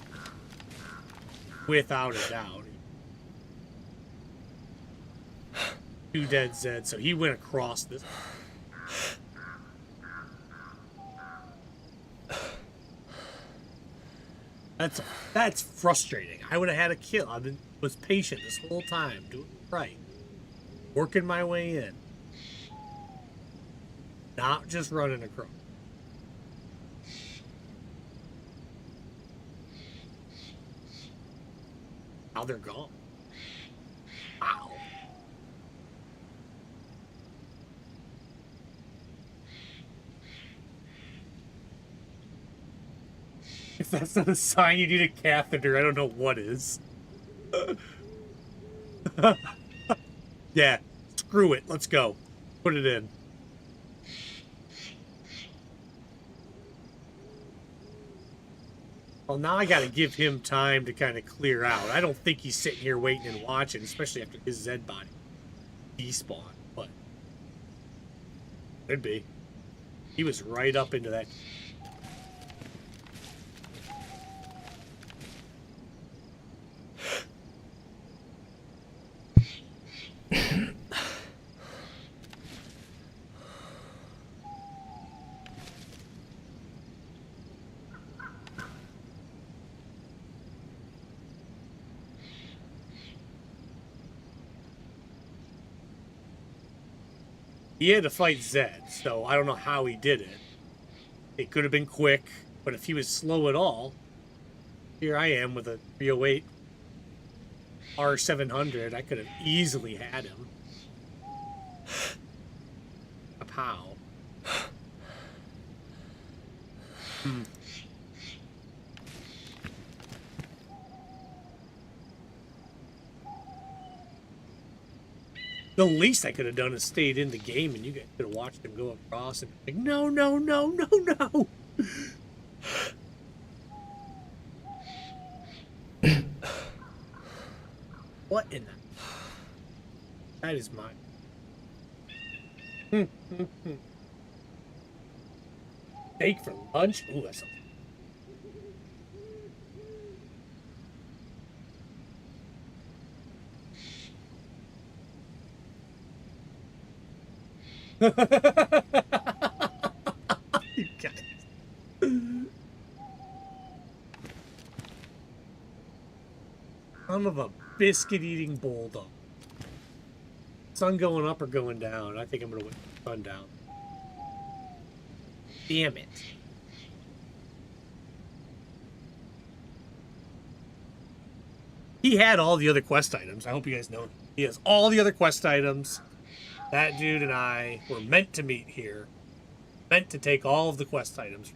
Without a doubt. 2 dead Zeds, so he went across this. That's frustrating. I would have had a kill. Was patient this whole time, doing it right. Working my way in. Not just running across. Now they're gone. Wow. If that's not a sign you need a catheter, I don't know what is. Yeah, screw it. Let's go. Put it in. Well, now I got to give him time to kind of clear out. I don't think he's sitting here waiting and watching, especially after his Zed body despawned. But could be. He was right up into that. He had to fight Zed, so I don't know how he did it. It could have been quick, but if he was slow at all, here I am with a 308 R700. I could have easily had him. How? The least I could have done is stayed in the game and you guys could have watched him go across and like, no, no, no, no, no. What in the... That is mine. Steak for lunch? Ooh, that's something. You guys. Son of a biscuit-eating bulldog. Sun going up or going down? I think I'm gonna wait the sun down. Damn it. He had all the other quest items. I hope you guys know. He has all the other quest items. That dude and I were meant to meet here. Meant to take all of the quest items.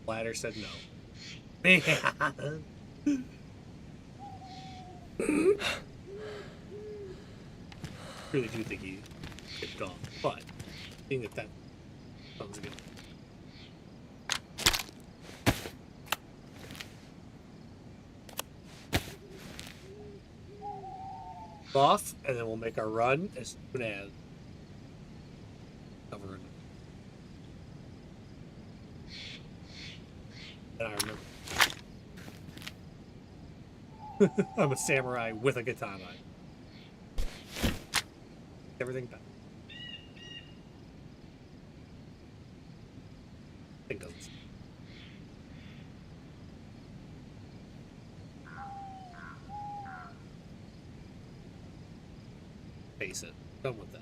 Ladder said no. Really do think he tipped off, but I think that sounds good. Off, and then we'll make our run as soon as covered. And I remember. I'm a samurai with a katana. Everything done. Thing doesn't. Face it. Done with that.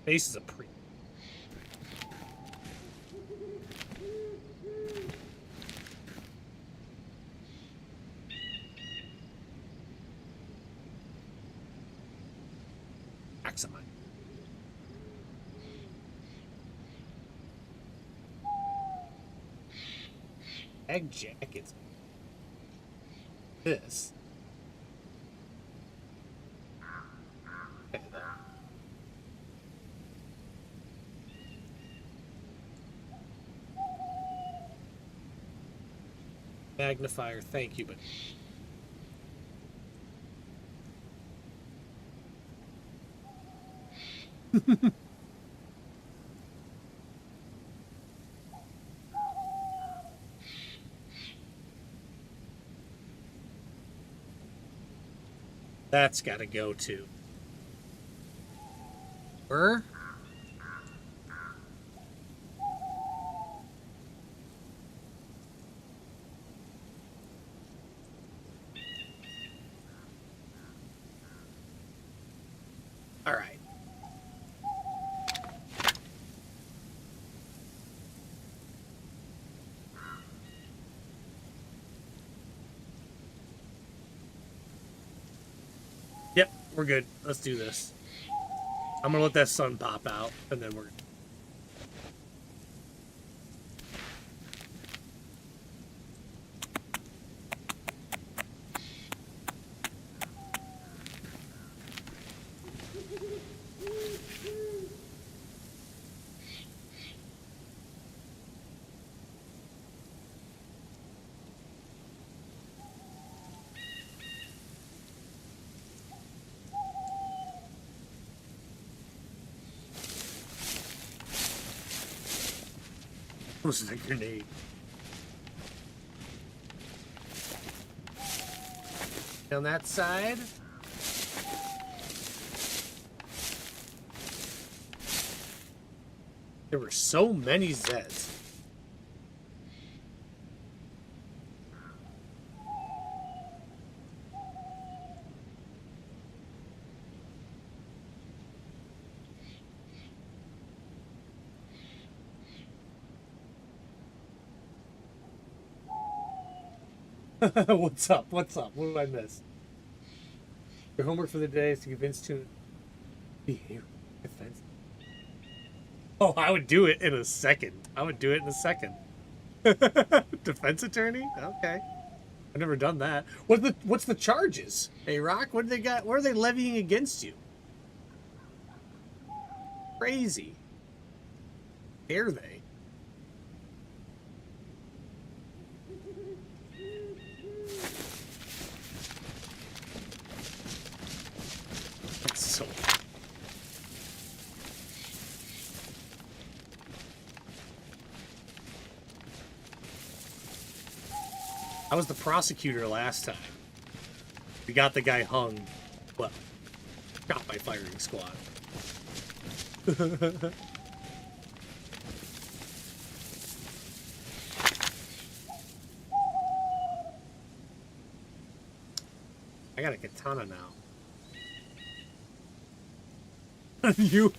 Face is a pre. Maximize. Egg jackets. This. Magnifier, thank you, but that's got to go too. Where? All right. Yep, we're good. Let's do this. I'm gonna let that sun pop out, and then we're... This is a grenade. On that side. There were so many Zeds. What's up? What's up? What did I miss? Your homework for the day is to convince Tuna to behave defense. Oh, I would do it in a second. I would do it in a second. Defense attorney? Okay. I've never done that. What's the charges? Hey, Rock, what do they got? What are they levying against you? Crazy. Dare they? That's so... I was the prosecutor last time. We got the guy hung. Well, shot by firing squad. I got a katana now. You...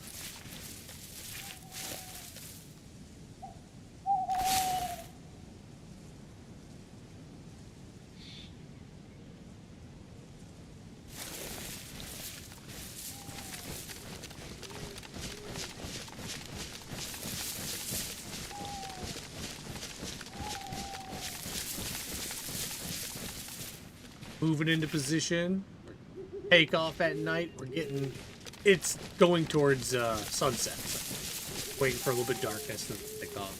Moving into position. Take off at night. We're getting... It's going towards sunset. So waiting for a little bit of darkness to take off.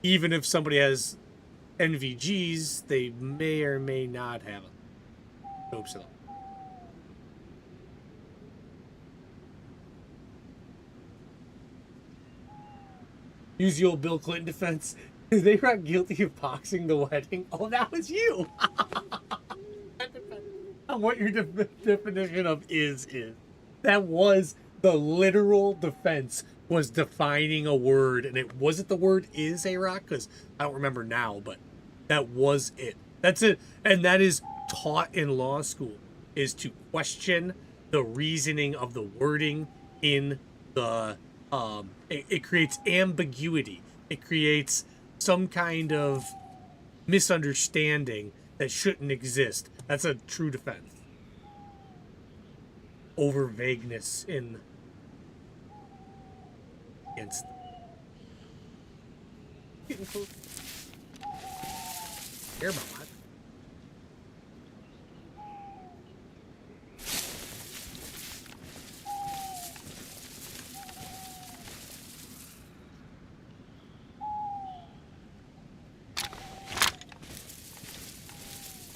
Even if somebody has NVGs, they may or may not have them. Hope so. Use the old Bill Clinton defense. They got guilty of boxing the wedding. Oh, that was you. What your definition of is. That was the literal defense, was defining a word. And it wasn't the word is, A-Rock? Because I don't remember now, but that was it. That's it. And that is taught in law school, is to question the reasoning of the wording in the... It creates ambiguity. It creates some kind of misunderstanding that shouldn't exist. That's a true defense. Over vagueness in against getting close. Care about that.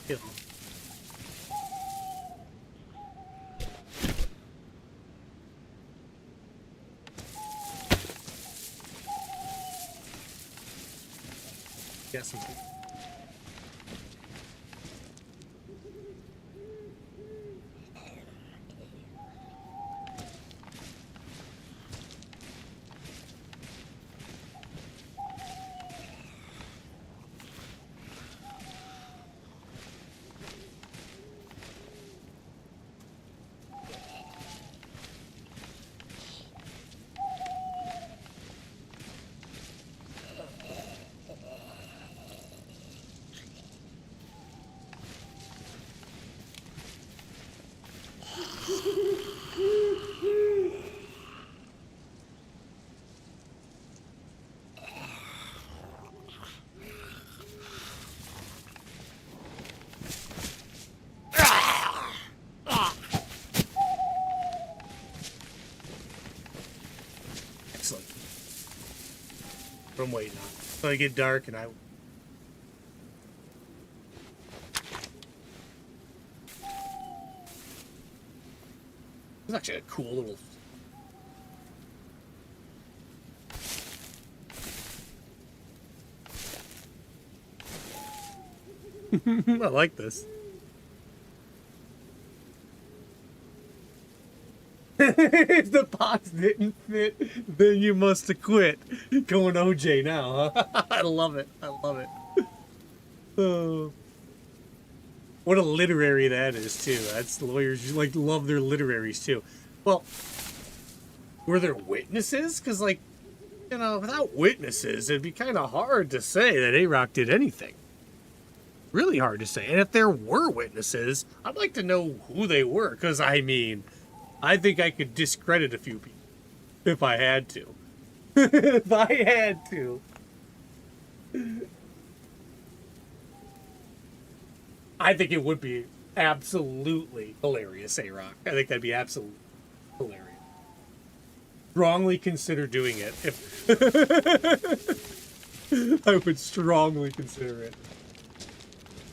Kill. Yes. What I'm waiting on. So I get dark and I... It's actually a cool little... I like this. If the box didn't fit, then you must have quit. Going OJ now, huh? I love it. I love it. Oh. What a literary that is, too. That's lawyers like love their literaries, too. Well, were there witnesses? Because, like, you know, without witnesses, it'd be kind of hard to say that A-Rock did anything. Really hard to say. And if there were witnesses, I'd like to know who they were. Because, I mean... I think I could discredit a few people if I had to. If I had to. I think it would be absolutely hilarious, A-Rock. I think that'd be absolutely hilarious. Strongly consider doing it. If I would strongly consider it.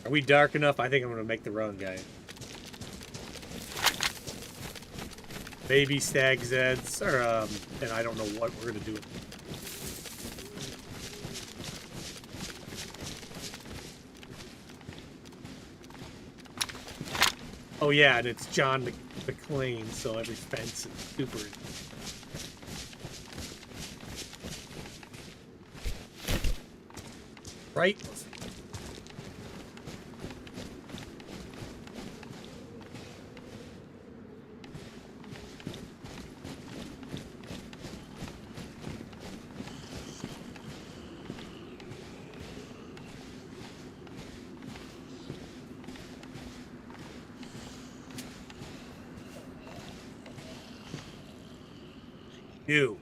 Are we dark enough? I think I'm going to make the run, guys. Baby stag zeds, or, and I don't know what we're going to do. Oh yeah, and it's John McClane, so every fence is super. Right? You.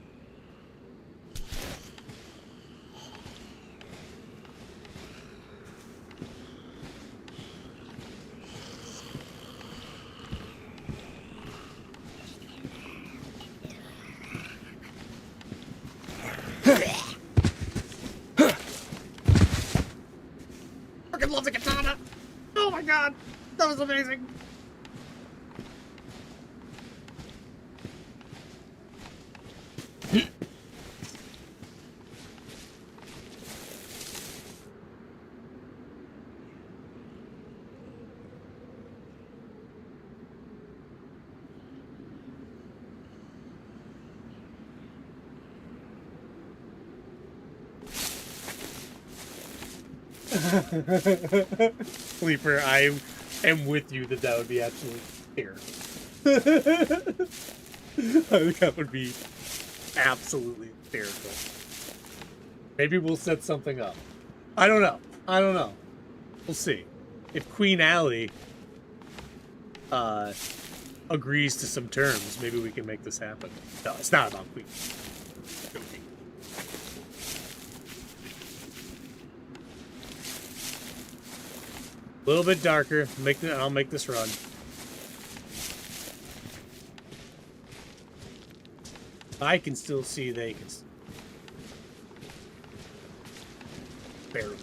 Freaking love the katana! Oh my god! That was amazing! Sleeper, I am with you that would be absolutely terrible. I think that would be absolutely hysterical. Maybe we'll set something up. I don't know. I don't know. We'll see. If Queen Allie agrees to some terms, maybe we can make this happen. No, it's not about Queen. Joking. A little bit darker. I'll make this run. I can still see, they can barely.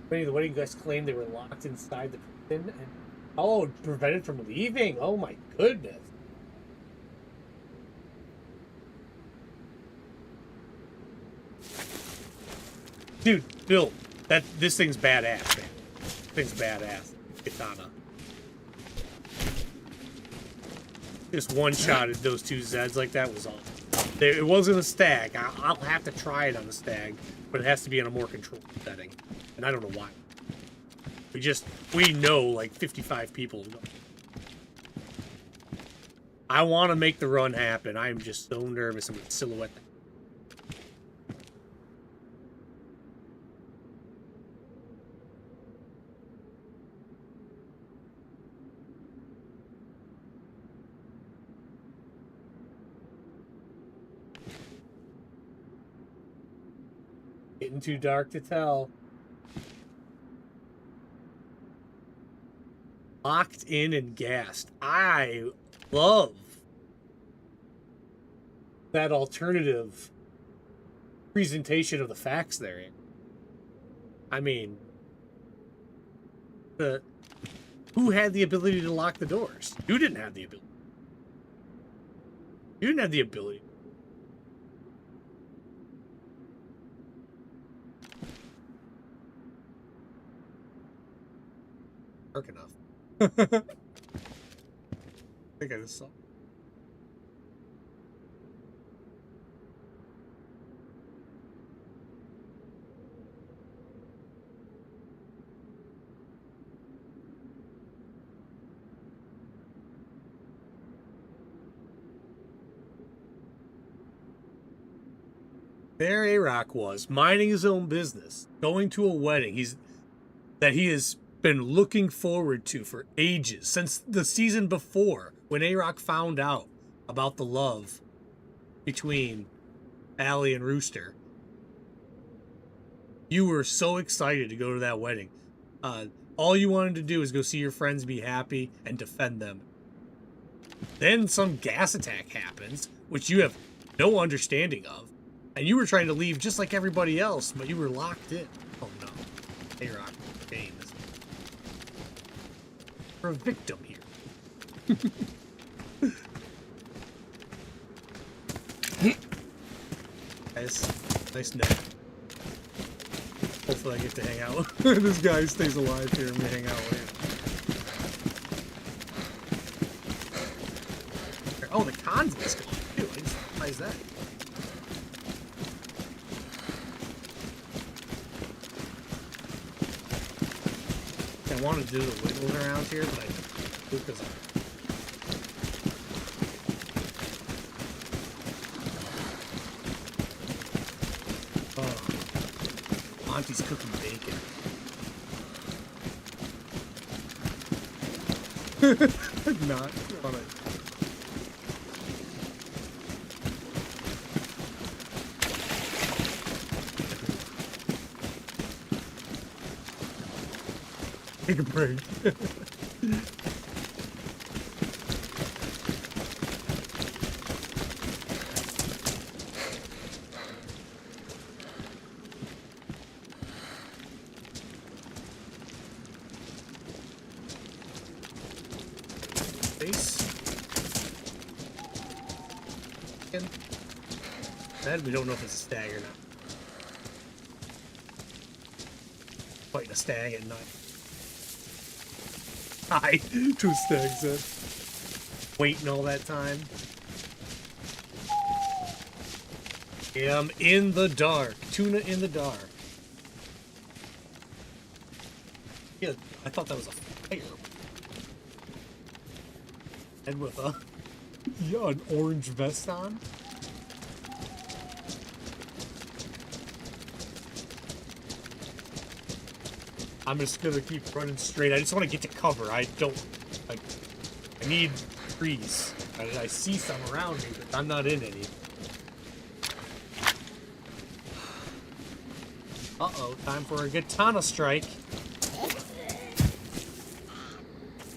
The wedding guests claimed they were locked inside the prison and prevented from leaving. Oh my goodness. Dude, Bill, this thing's badass, man. This thing's badass. Katana. Just one-shotted those two Zeds like that was awesome. It wasn't a stag. I'll have to try it on the stag, but it has to be in a more controlled setting. And I don't know why. We know like 55 people. I want to make the run happen. I am just so nervous. I'm going to silhouette that. Getting too dark to tell. Locked in and gassed. I love that alternative presentation of the facts there. I mean, who had the ability to lock the doors? You didn't have the ability. You didn't have the ability. Dark enough. I think I just saw. There A-Rock was, minding his own business, going to a wedding that he has been looking forward to for ages, since the season before, when A-Rock found out about the love between Allie and Rooster. You were so excited to go to that wedding. All you wanted to do is go see your friends be happy and defend them. Then some gas attack happens, which you have no understanding of. And you were trying to leave just like everybody else, but you were locked in. Oh no. A-Rock James. You're a victim here. Nice net. Hopefully I get to hang out with this guy stays alive here and we hang out with him. Oh, the con's list too. I just realized that. I wanted to do the wiggles around here, but I didn't because Monty's cooking bacon. Not on it. Take a break. We don't know if it's a stag or not. Fighting a stag at night. Hi, two stags then. Waiting all that time. Yeah, I'm in the dark. Tuna in the dark. Yeah, I thought that was a fire. And with a an orange vest on. I'm just gonna keep running straight. I just want to get to cover. I don't like. I need trees. I see some around me, but I'm not in any. Uh-oh, time for a katana strike.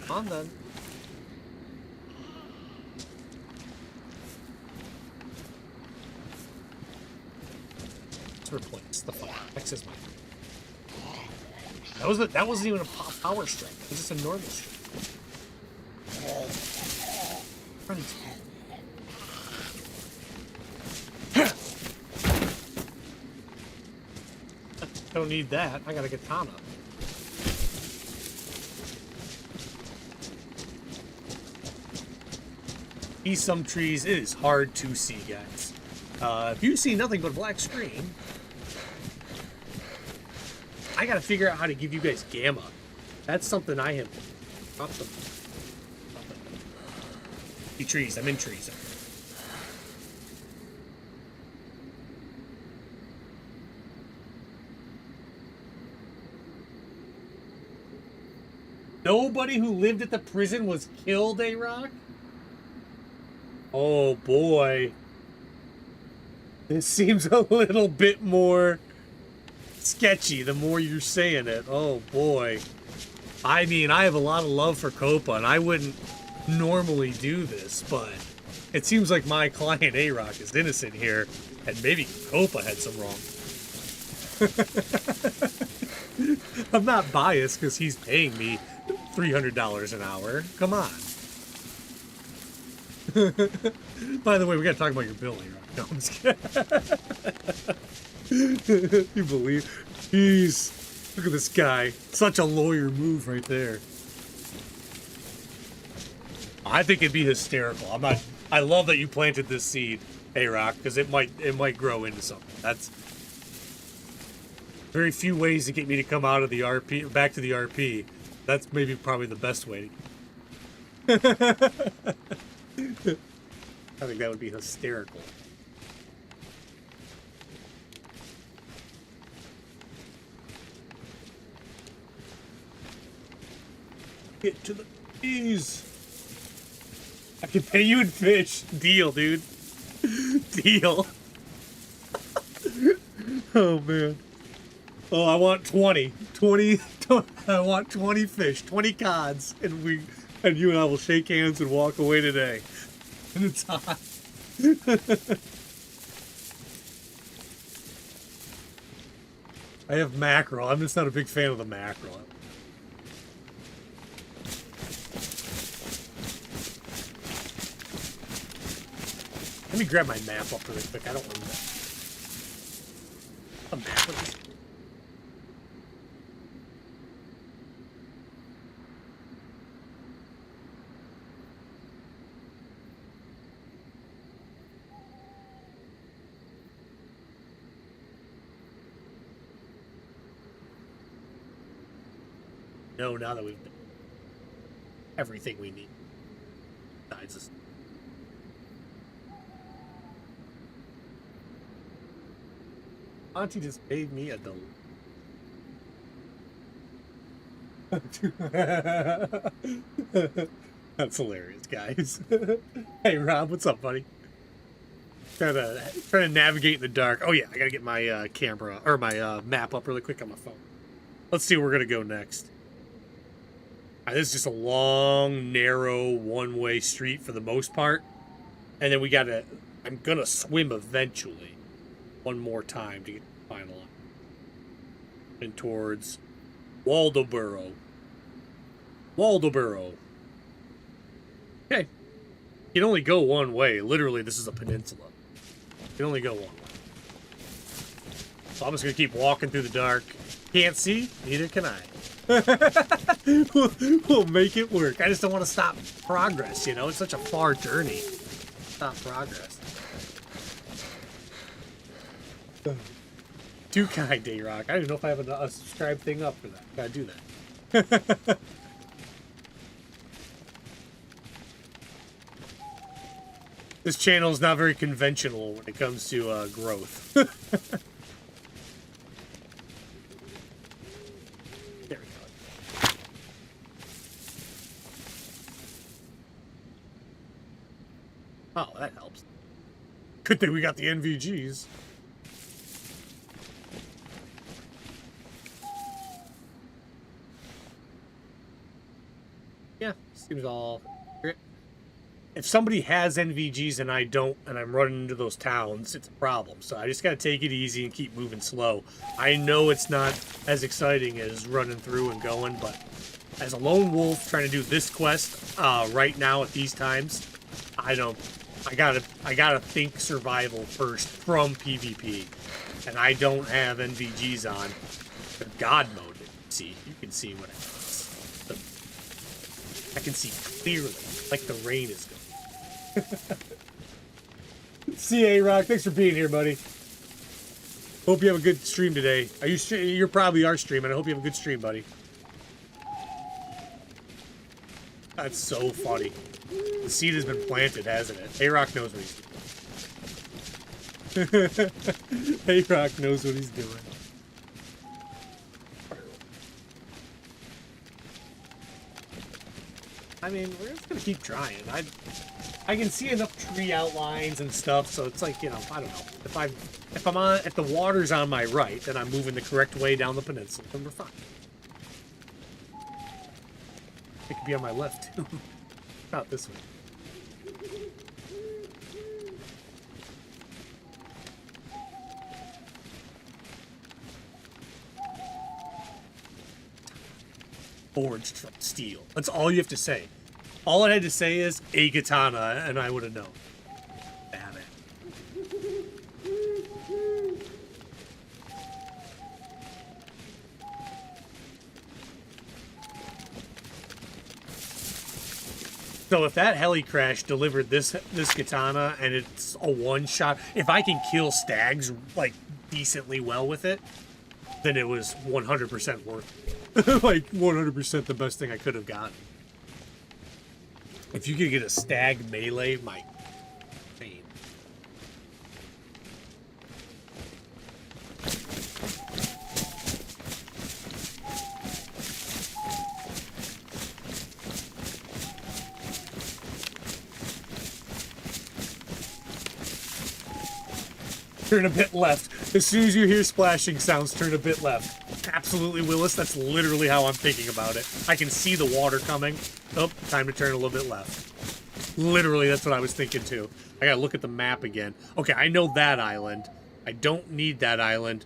Come on then. Let's replace the fire. X is mine. That wasn't even a power strike. It was just a normal strike. Don't need that. I got a katana. See some trees. It is hard to see, guys. If you see nothing but a black screen, I gotta figure out how to give you guys gamma. That's something I have. Trees. I'm in trees. Nobody who lived at the prison was killed, A-Rock? Oh boy. This seems a little bit more sketchy the more you're saying it. Oh boy. I mean, I have a lot of love for Copa, and I wouldn't normally do this, but it seems like my client A-Rock is innocent here, and maybe Copa had some wrong. I'm not biased because he's paying me $300 an hour. Come on. By the way, we gotta talk about your bill, A-Rock. No, I'm just kidding. You believe? Jeez. Look at this guy. Such a lawyer move right there. I think it'd be hysterical. I love that you planted this seed, A-Rock, because it might grow into something. That's very few ways to get me to come out of the RP, back to the RP. That's probably the best way. I think that would be hysterical. Get to the bees. I can pay you in fish. Deal, dude. Deal. Oh, man. Oh, I want 20. 20. I want 20 fish, 20 cods, and you and I will shake hands and walk away today. And it's hot. I have mackerel. I'm just not a big fan of the mackerel. Let me grab my map up really quick. I don't want a map of this. No, now that we've done everything we need. Besides this. Auntie just paid me a dollar. That's hilarious, guys. Hey, Rob, what's up, buddy? Trying to navigate in the dark. Oh yeah, I gotta get my camera or my map up really quick on my phone. Let's see where we're gonna go next. This is just a long, narrow, one-way street for the most part. And then we gotta... I'm gonna swim eventually. One more time to get to the final line. And towards Waldoboro. Waldoboro. Okay. You can only go one way. Literally, this is a peninsula. You can only go one way. So I'm just gonna keep walking through the dark. Can't see? Neither can I. We'll make it work. I just don't want to stop progress, you know? It's such a far journey. Stop progress. Too kind, Dayrock. I don't even know if I have a subscribe thing up for that. Gotta do that. This channel is not very conventional when it comes to growth. Oh, that helps. Good thing we got the NVGs. Yeah, seems all... If somebody has NVGs and I don't, and I'm running into those towns, it's a problem. So I just gotta take it easy and keep moving slow. I know it's not as exciting as running through and going, but as a lone wolf trying to do this quest right now at these times, I gotta think survival first from PvP, and I don't have NVGs on the God mode. See, you can see what I can see clearly, like the rain is going. CA Rock, thanks for being here, buddy. Hope you have a good stream today. You probably are streaming. I hope you have a good stream, buddy. That's so funny. The seed has been planted, hasn't it? A-Rock knows what he's doing. A-Rock knows what he's doing. I mean, we're just gonna keep trying. I can see enough tree outlines and stuff, so it's like, you know, I don't know. If the water's on my right, then I'm moving the correct way down the peninsula, then we're fine. It could be on my left too. Not this way. Forged from steel. That's all you have to say. All I had to say is a katana, and I would have known. Damn it. So if that heli crash delivered this katana and it's a one-shot, if I can kill stags like decently well with it, then it was 100% worth it. Like 100% the best thing I could have gotten. If you could get a stag melee, my pain. Turn a bit left. As soon as you hear splashing sounds, turn a bit left. Absolutely, Willis. That's literally how I'm thinking about it. I can see the water coming. Oh, time to turn a little bit left. Literally, that's what I was thinking too. I gotta look at the map again. Okay, I know that island. I don't need that island.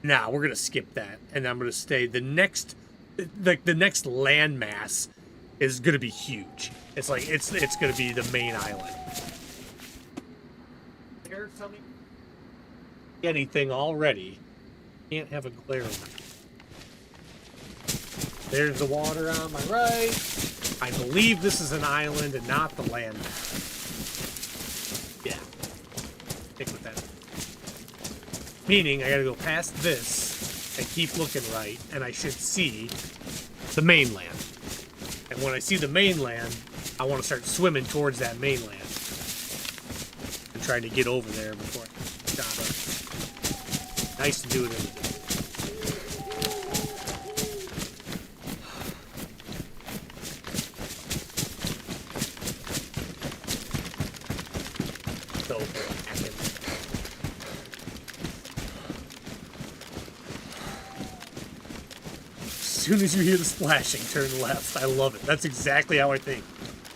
Nah, we're gonna skip that, and I'm gonna stay. The next landmass is gonna be huge. It's like it's gonna be the main island. There, tell me anything already. Can't have a glare on. There's the water on my right. I believe this is an island and not the landmass. Yeah, stick with that. Meaning I gotta go past this and keep looking right, and I should see the mainland. And when I see the mainland, I want to start swimming towards that mainland and trying to get over there before I stop up. Nice to do it in the day. So as soon as you hear the splashing, turn left. I love it. That's exactly how I think.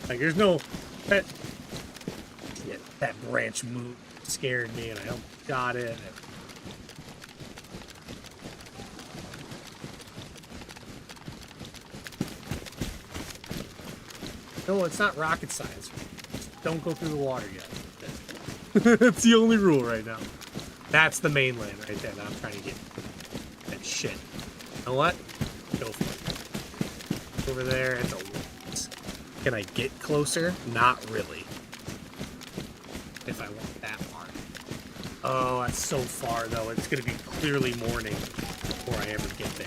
Like, there's no... That branch moved, scared me, and I almost got it. No, it's not rocket science. Just don't go through the water yet. That's the only rule right now. That's the mainland right there that I'm trying to get. That shit. You know what? Go for it. Over there, it's a woods. Can I get closer? Not really. If I want that part. Oh, that's so far, though. It's going to be clearly morning before I ever get there.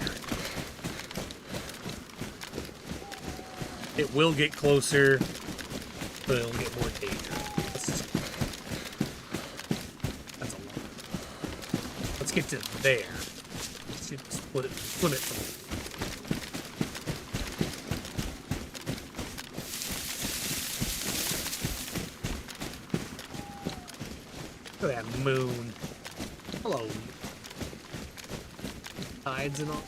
It will get closer, but it'll get more dangerous. That's a lot. Let's get to there. Let's see, split it from look at that moon. Hello. Tides and all.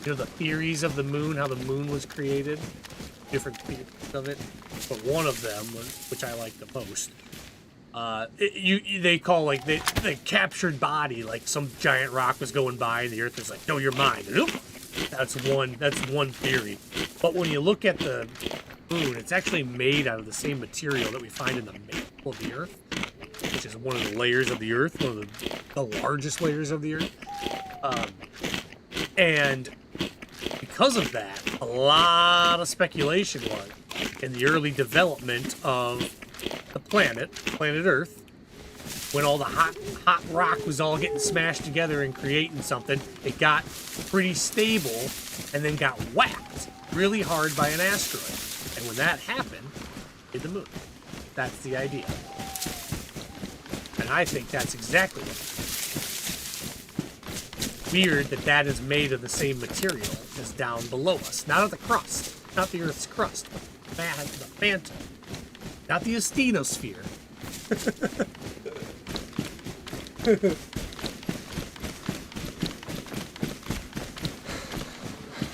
You know the theories of the moon, how the moon was created? Different theories of it. But one of them, which I like the most, they call like the captured body, like some giant rock was going by and the earth was like, no, you're mine. And, that's one theory. But when you look at the moon, it's actually made out of the same material that we find in the mantle of the earth, which is one of the layers of the earth, one of the largest layers of the earth. And because of that, a lot of speculation was in the early development of the planet Earth, when all the hot rock was all getting smashed together and creating something, it got pretty stable and then got whacked really hard by an asteroid. And when that happened, it hit the moon. That's the idea. And I think that's exactly what it is. Weird that that is made of the same material as down below us. Not of the crust. Not the Earth's crust. But the phantom. Not the asthenosphere.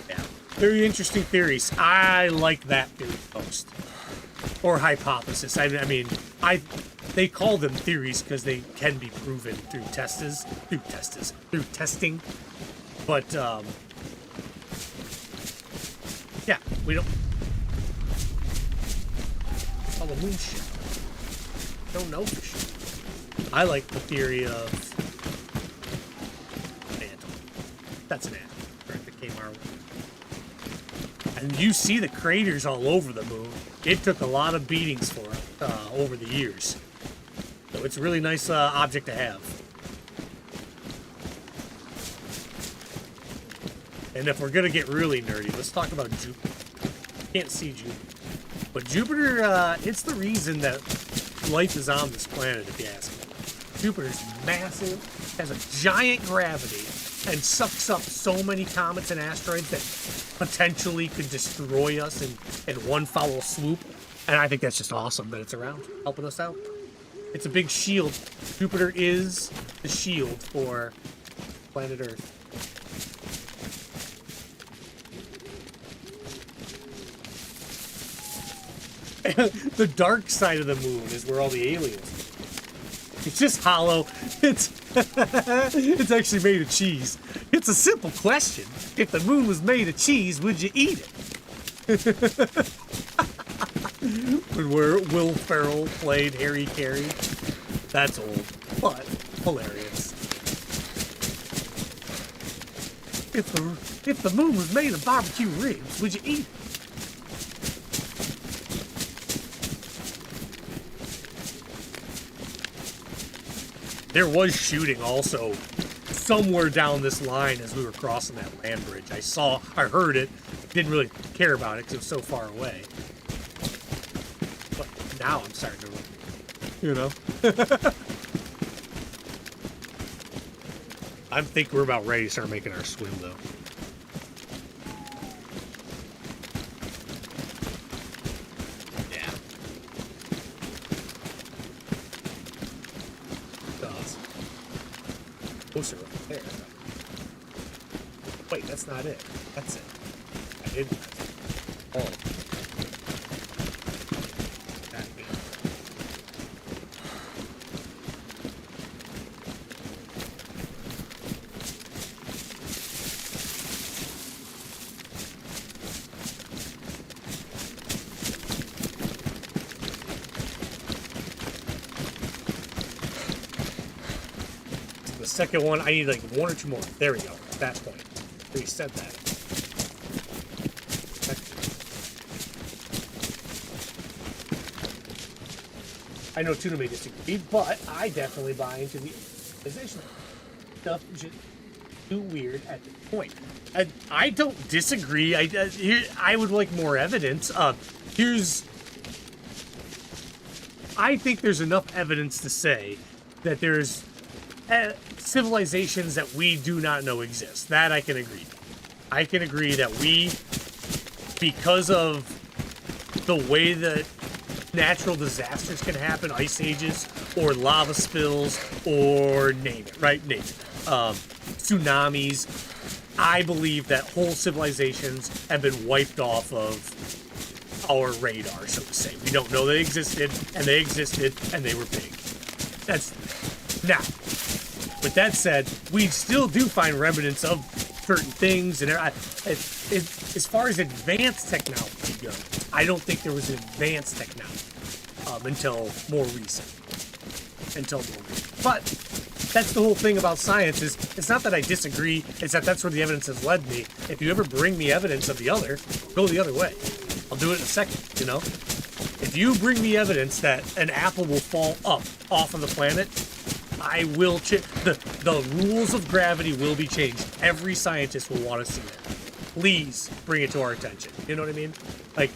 Yeah. Very interesting theories. I like that theory most. Or hypothesis. I mean, they call them theories because they can be proven through testing. But yeah, we don't. All the moon shit. Don't know for sure. I like the theory of mantle. That's an atom that came our way. And you see the craters all over the moon. It took a lot of beatings for it over the years. So it's a really nice object to have. And if we're going to get really nerdy, let's talk about Jupiter. Can't see Jupiter. But Jupiter, it's the reason that life is on this planet, if you ask me. Jupiter's massive, has a giant gravity, and sucks up so many comets and asteroids that potentially could destroy us in one foul swoop. And I think that's just awesome that it's around, helping us out. It's a big shield. Jupiter is the shield for planet Earth. The dark side of the moon is where all the aliens are. It's just hollow. It's actually made of cheese. It's a simple question. If the moon was made of cheese, would you eat it? When Will Ferrell played Harry Carey. That's old, but hilarious. If the moon was made of barbecue ribs, would you eat it? There was shooting also somewhere down this line as we were crossing that land bridge. I heard it, didn't really care about it because it was so far away. But now I'm starting to, you know. I think we're about ready to start making our swim though. Right there. Wait, that's not it. That's it. I didn't. Oh. That again. The second one, I need like one or two more. There we go. At that point. We said that. I know Tuna may disagree, but I definitely buy into the position. Stuff is just too weird at this point. I don't disagree. I would like more evidence. I think there's enough evidence to say that there's civilizations that we do not know exist. That I can agree. I can agree that because of the way that natural disasters can happen, ice ages, or lava spills, or name it, right? Name it. Tsunamis. I believe that whole civilizations have been wiped off of our radar, so to say. We don't know they existed, and they were big. That's... Now, with that said, we still do find remnants of certain things, and as far as advanced technology goes, I don't think there was advanced technology until more recent. But that's the whole thing about science is it's not that I disagree, it's that that's where the evidence has led me. If you ever bring me evidence of the other, go the other way. I'll do it in a second, you know? If you bring me evidence that an apple will fall up off of the planet, I will the rules of gravity will be changed. Every scientist will want to see that. Please bring it to our attention. You know what I mean? Like,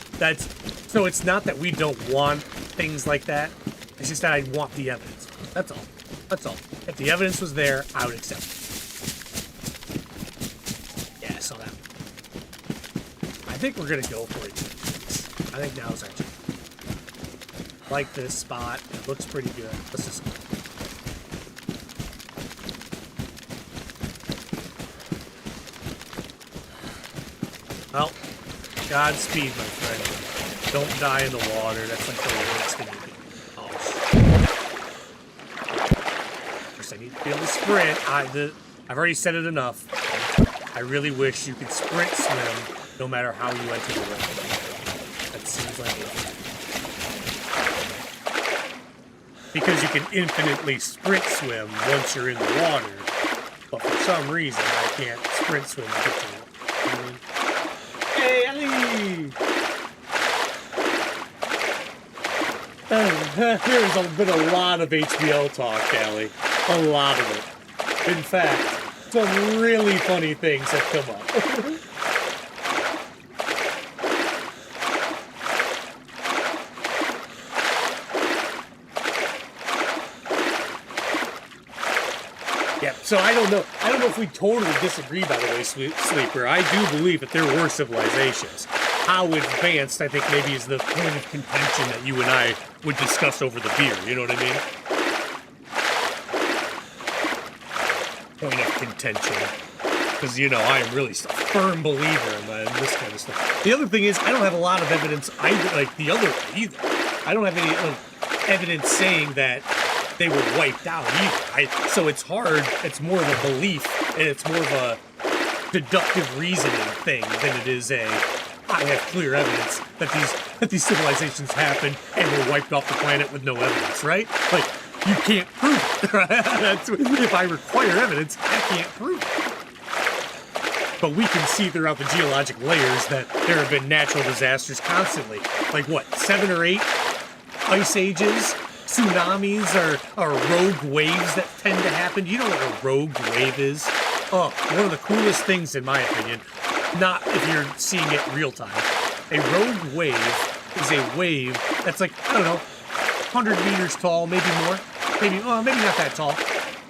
so it's not that we don't want things like that. It's just that I want the evidence. That's all. If the evidence was there, I would accept it. Yeah, I saw that. I think we're gonna go for it. I think now's our chance. Like this spot. It looks pretty good. Let's just go. Well, Godspeed, my friend. Don't die in the water. That's like the worst thing you can do. Oh, first I need to be able to sprint. I've already said it enough. I really wish you could sprint swim no matter how you enter the water. That seems like it. Because you can infinitely sprint swim once you're in the water. But for some reason, I can't sprint swim to get to it. You know what I mean? Hey, Ellie! There's been a lot of HBL talk, Ellie. A lot of it. In fact, some really funny things have come up. Yeah, so I don't know if we totally disagree, by the way, Sleeper. I do believe that there were civilizations. how advanced I think maybe is the point of contention that you and I would discuss over the beer. You know what I mean? Point of contention. Because, you know, I am really a firm believer in this kind of stuff. The other thing is, I don't have a lot of evidence either, like the other way either. I don't have any evidence saying that they were wiped out either. So it's hard, it's more of a belief, and it's more of a deductive reasoning thing than it is I have clear evidence that these civilizations happened and were wiped off the planet with no evidence, right? Like, you can't prove it. Right? If I require evidence, I can't prove it. But we can see throughout the geologic layers that there have been natural disasters constantly. Like what, 7 or 8 ice ages, tsunamis, or rogue waves that tend to happen. You know what a rogue wave is? Oh, one of the coolest things in my opinion, not if you're seeing it real time. A rogue wave is a wave that's like, I don't know, 100 meters tall, maybe more. Maybe not that tall.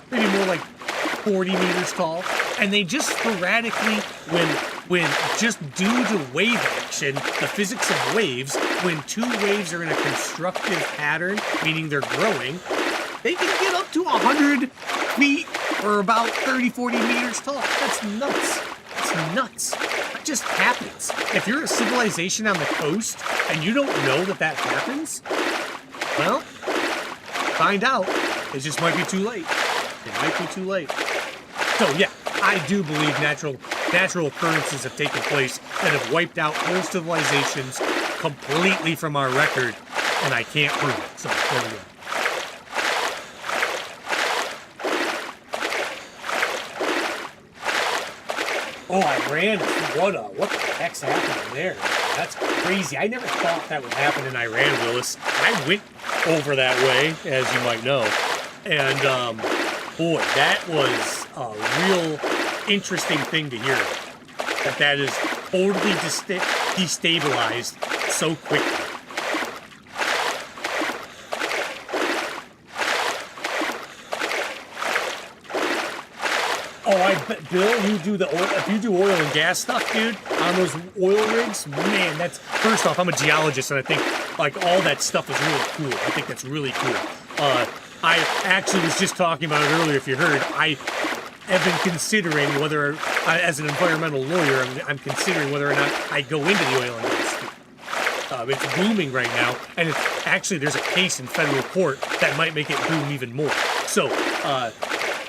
Maybe more like 40 meters tall. And they just sporadically, when just due to wave action, the physics of waves, when 2 waves are in a constructive pattern, meaning they're growing, they can get up to 100 feet or about 30, 40 meters tall. That's nuts. That's nuts. That just happens. If you're a civilization on the coast and you don't know that happens, well, find out. It just might be too late. It might be too late. So yeah, I do believe natural occurrences have taken place that have wiped out whole civilizations completely from our record, and I can't prove it. So there we go. Oh, Iran! What the heck's happening there? That's crazy. I never thought that would happen in Iran, Willis. I went over that way, as you might know, and boy, that was a real interesting thing to hear. That is totally destabilized so quickly. Oh, I bet, Bill, if you do oil and gas stuff, dude, on those oil rigs, man, that's, first off, I'm a geologist, and I think, like, all that stuff is really cool. I think that's really cool. I actually was just talking about it earlier, if you heard. I have been considering whether, as an environmental lawyer, I'm considering whether or not I go into the oil and gas field. It's booming right now, and there's a case in federal court that might make it boom even more. So,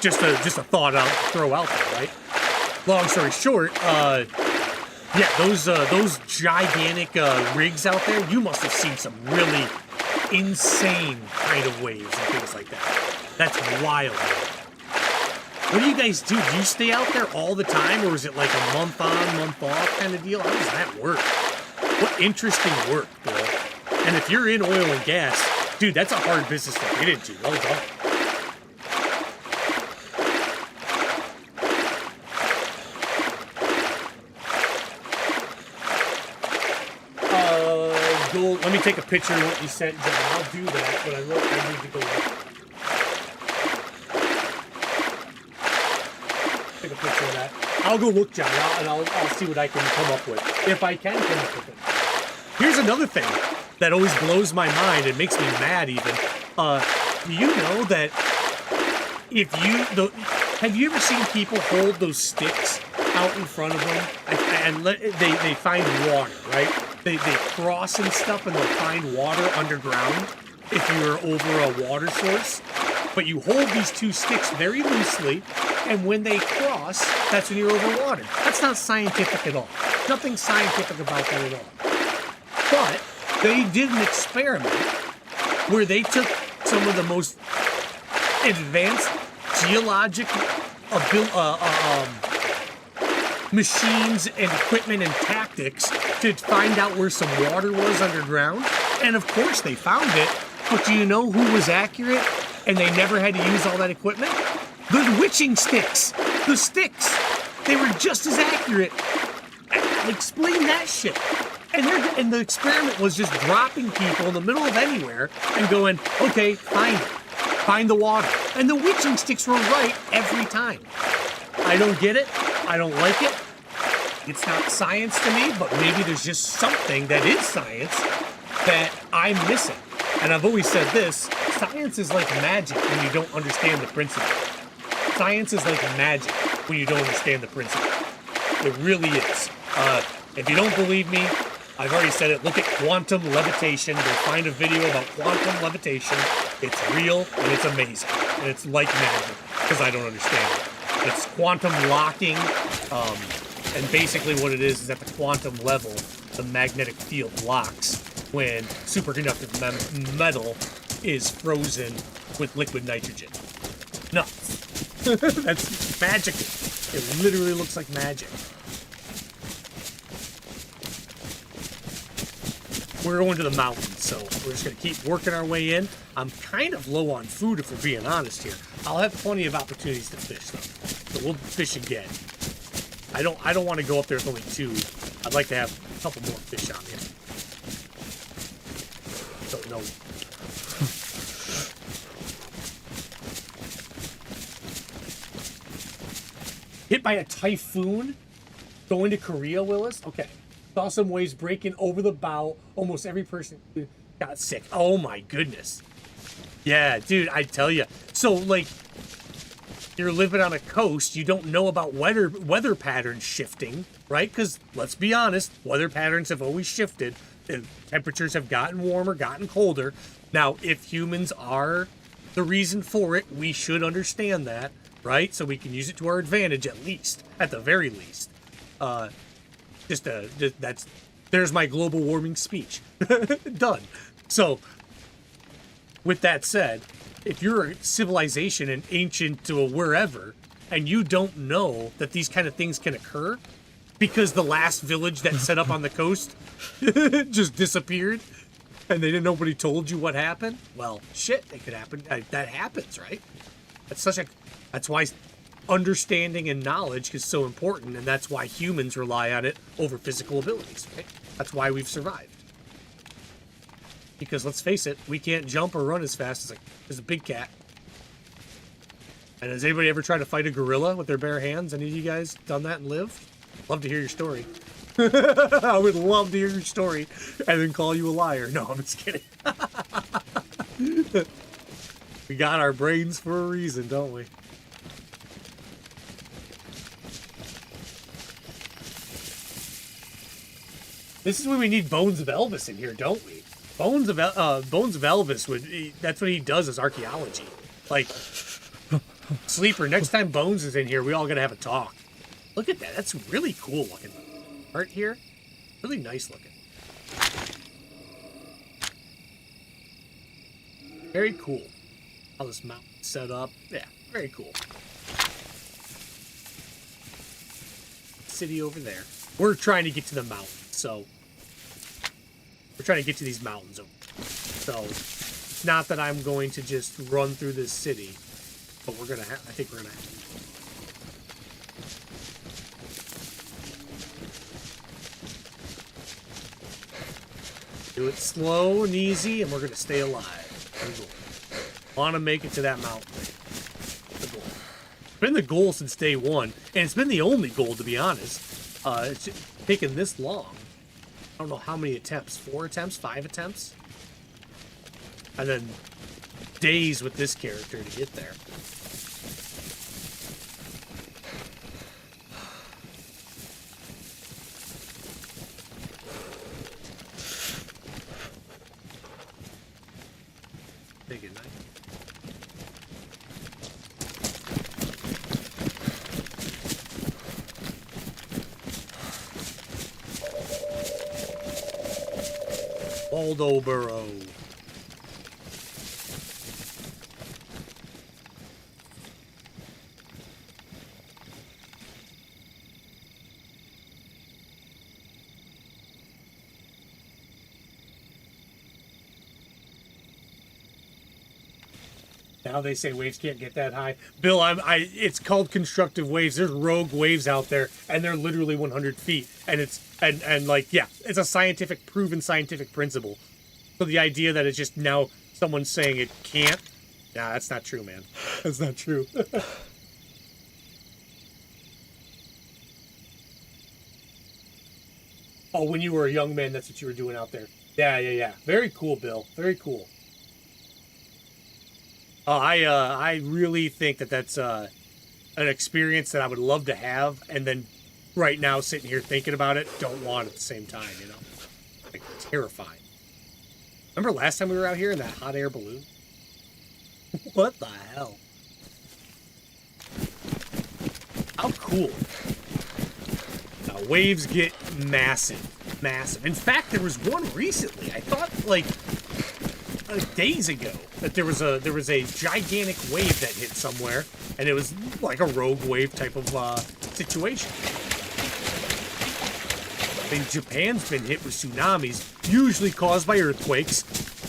just a thought I'll throw out there, right? Long story short, yeah, those gigantic rigs out there, you must have seen some really insane kind of waves and things like that. That's wild. What do you guys do? Do you stay out there all the time, or is it like a month on, month off kind of deal? How does that work? What interesting work, Bill. And if you're in oil and gas, dude, that's a hard business to get into. Well done. Let me take a picture of what you sent, John. I'll do that, but I need to go look. Take a picture of that. I'll go look, John, and I'll see what I can come up with, if I can come up with it. Here's another thing that always blows my mind and makes me mad even. Do you know that have you ever seen people hold those sticks out in front of them and they find water, right? They cross and stuff, and they'll find water underground if you're over a water source. But you hold these 2 sticks very loosely, and when they cross, that's when you're over water. That's not scientific at all. Nothing scientific about that at all. But they did an experiment where they took some of the most advanced geologic machines and equipment and tactics to find out where some water was underground. And of course they found it, but do you know who was accurate and they never had to use all that equipment? The witching sticks. The sticks. They were just as accurate. Explain that shit. And the experiment was just dropping people in the middle of anywhere and going, okay, find it. Find the water. And the witching sticks were right every time. I don't get it. I don't like it. it's not science to me, but maybe there's just something that is science that I'm missing. And I've always said this, science is like magic when you don't understand the principle. Science is like magic when you don't understand the principle. It really is. If you don't believe me, I've already said it. Look at quantum levitation. Go find a video about quantum levitation. It's real and it's amazing. And it's like magic because I don't understand it. It's quantum locking. And basically what it is at the quantum level, the magnetic field locks when superconductive metal is frozen with liquid nitrogen. Nuts. That's magical. It literally looks like magic. We're going to the mountains, so we're just going to keep working our way in. I'm kind of low on food, if we're being honest here. I'll have plenty of opportunities to fish, though. So we'll fish again. I don't want to go up there with only 2. I'd like to have a couple more fish on me. Don't know. Hit by a typhoon? Going to Korea, Willis? Okay. Saw some waves breaking over the bow. Almost every person got sick. Oh my goodness. Yeah, dude, I tell you. So, like, you're living on a coast, you don't know about weather patterns shifting, right? Because, let's be honest, weather patterns have always shifted. The temperatures have gotten warmer, gotten colder. Now, if humans are the reason for it, we should understand that, right? So we can use it to our advantage, at least. At the very least. There's my global warming speech. Done. So, with that said, if you're a civilization and ancient to a wherever, and you don't know that these kind of things can occur, because the last village that set up on the coast just disappeared, and nobody told you what happened, well, shit, it could happen. That happens, right? That's why understanding and knowledge is so important, and that's why humans rely on it over physical abilities, right? That's why we've survived. Because let's face it, we can't jump or run as fast as a big cat. And has anybody ever tried to fight a gorilla with their bare hands? Any of you guys done that and lived? Love to hear your story. I would love to hear your story and then call you a liar. No, I'm just kidding. We got our brains for a reason, don't we? This is when we need Bones of Elvis in here, don't we? Bones of Elvis that's what he does is archaeology. Like, Sleeper, next time Bones is in here, we all gotta have a talk. Look at that. That's really cool looking art here. Really nice looking. Very cool. How this mountain's set up. Yeah, very cool. City over there. We're trying to get to the mountain, so we're trying to get to these mountains over there. So it's not that I'm going to just run through this city, but I think we're gonna have to. Do it slow and easy, and we're gonna stay alive. Want to make it to that mountain. The goal. It's been the goal since day one, and it's been the only goal, to be honest. It's taken this long. I don't know how many attempts. 4 attempts? 5 attempts? And then days with this character to get there. Take a knife. Waldo Burrow. Now they say waves can't get that high. Bill, it's called constructive waves. There's rogue waves out there, and they're literally 100 feet. And it's a proven scientific principle. So the idea that it's just now someone's saying it can't, nah, that's not true, man. That's not true. Oh, when you were a young man, that's what you were doing out there. Yeah. Very cool, Bill. Very cool. Oh, I really think that that's an experience that I would love to have, and then right now sitting here thinking about it, don't want at the same time, you know? Like, terrifying. Remember last time we were out here in that hot air balloon? What the hell? How cool. Waves get massive. In fact, there was one recently. I thought, like, days ago, that there was a gigantic wave that hit somewhere, and it was like a rogue wave type of situation. I mean, Japan's been hit with tsunamis, usually caused by earthquakes,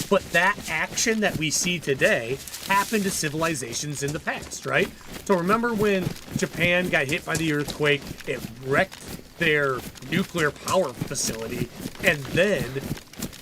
but that action that we see today happened to civilizations in the past, right? So remember when Japan got hit by the earthquake, it wrecked their nuclear power facility, and then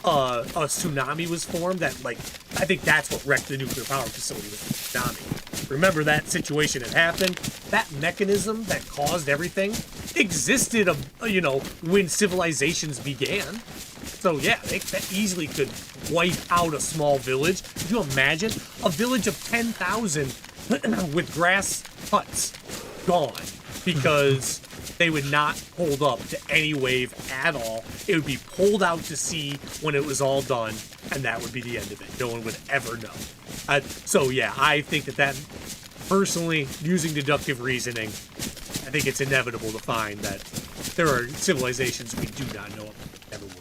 a tsunami was formed that, like, I think that's what wrecked the nuclear power facility, was the tsunami. Remember that situation had happened? That mechanism that caused everything existed, you know, when civilizations began. So yeah, that easily could wipe out a small village. Could you imagine a village of 10,000 with grass huts gone because they would not hold up to any wave at all? It would be pulled out to sea when it was all done, and that would be the end of it. No one would ever know. So yeah, I think that personally, using deductive reasoning, I think it's inevitable to find that there are civilizations we do not know of, never will.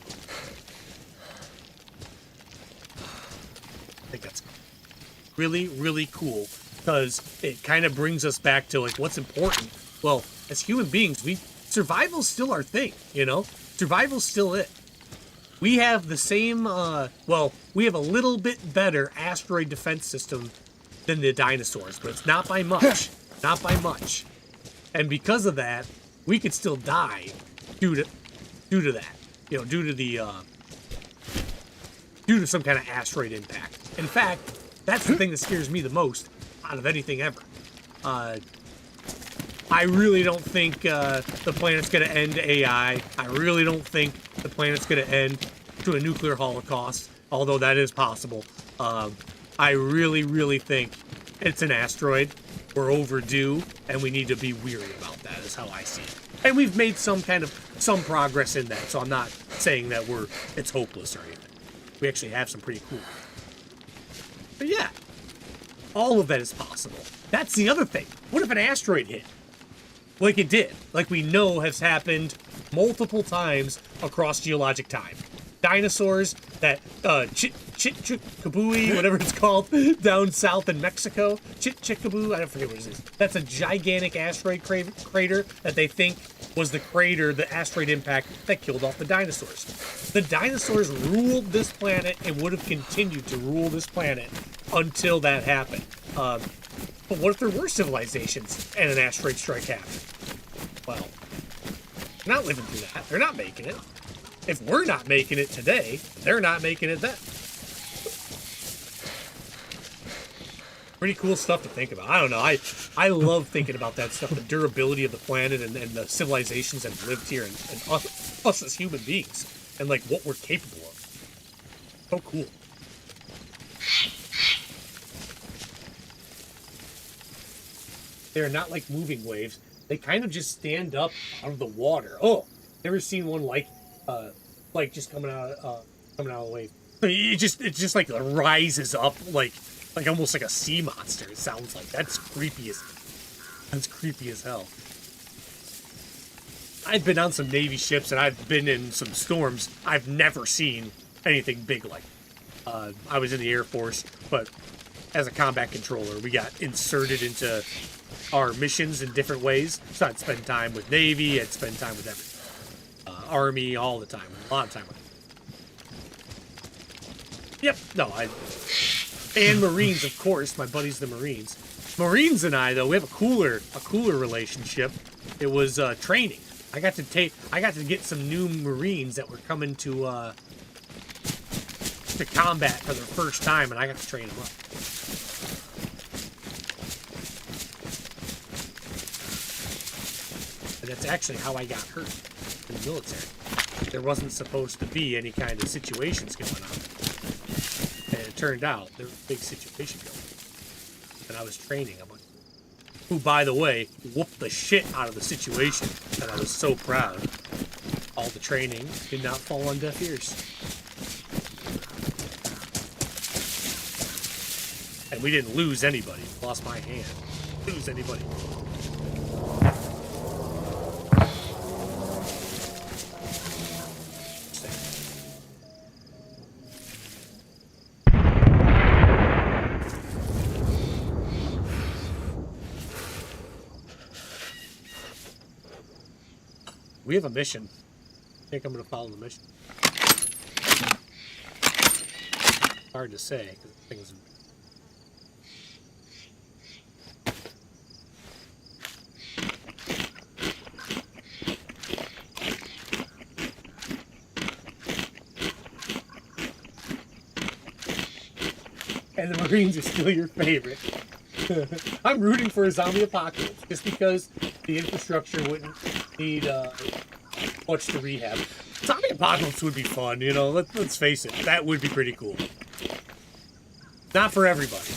I think that's really, really cool, because it kind of brings us back to, like, what's important. Well, as human beings, survival's still our thing, you know? Survival's still it. We have the same, we have a little bit better asteroid defense system than the dinosaurs, but it's not by much. Not by much. And because of that, we could still die due to that. You know, due to some kind of asteroid impact. In fact, that's the thing that scares me the most out of anything ever. I really don't think the planet's going to end AI. I really don't think the planet's going to end to a nuclear holocaust, although that is possible. I really, really think it's an asteroid. We're overdue, and we need to be weary about that, is how I see it. And we've made some progress in that, so I'm not saying that it's hopeless or anything. We actually have some pretty cool. But yeah, all of that is possible. That's the other thing. What if an asteroid hit? Like it did. Like we know has happened multiple times across geologic time. Dinosaurs that, Chichikabui, whatever it's called, down south in Mexico. Chichikaboo, I don't forget what it is. That's a gigantic asteroid crater that they think was the asteroid impact that killed off the dinosaurs. The dinosaurs ruled this planet and would have continued to rule this planet until that happened. But what if there were civilizations and an asteroid strike happened? Well, they're not living through that. They're not making it. If we're not making it today, they're not making it then. Pretty cool stuff to think about. I don't know. I love thinking about that stuff, the durability of the planet and the civilizations that have lived here, and us as human beings, and like what we're capable of. So cool. They're not like moving waves. They kind of just stand up out of the water. Oh, never seen one like just coming out of the wave. It just like rises up like almost like a sea monster. It sounds like that's creepy as hell. I've been on some Navy ships and I've been in some storms. I've never seen anything big like. I was in the Air Force, but as a combat controller, we got inserted into our missions in different ways. So I'd spend time with Navy, I'd spend time with everything. Army, all the time. A lot of time with it. Yep, no, and Marines, of course. My buddies, the Marines. Marines and I, though, we have a cooler relationship. It was training. I got to get some new Marines that were coming to combat for their first time, and I got to train them up. And that's actually how I got hurt in the military. there wasn't supposed to be any kind of situations going on. And it turned out there was a big situation going on. And I was training. I'm like, who, by the way, whooped the shit out of the situation. And I was so proud. All the training did not fall on deaf ears. And we didn't lose anybody. Lost my hand. Lose anybody. We have a mission. I think I'm going to follow the mission. Hard to say, because the thing is... And the Marines are still your favorite. I'm rooting for a zombie apocalypse, just because the infrastructure wouldn't need much to rehab. Zombie apocalypse would be fun, you know, let's face it. That would be pretty cool. Not for everybody.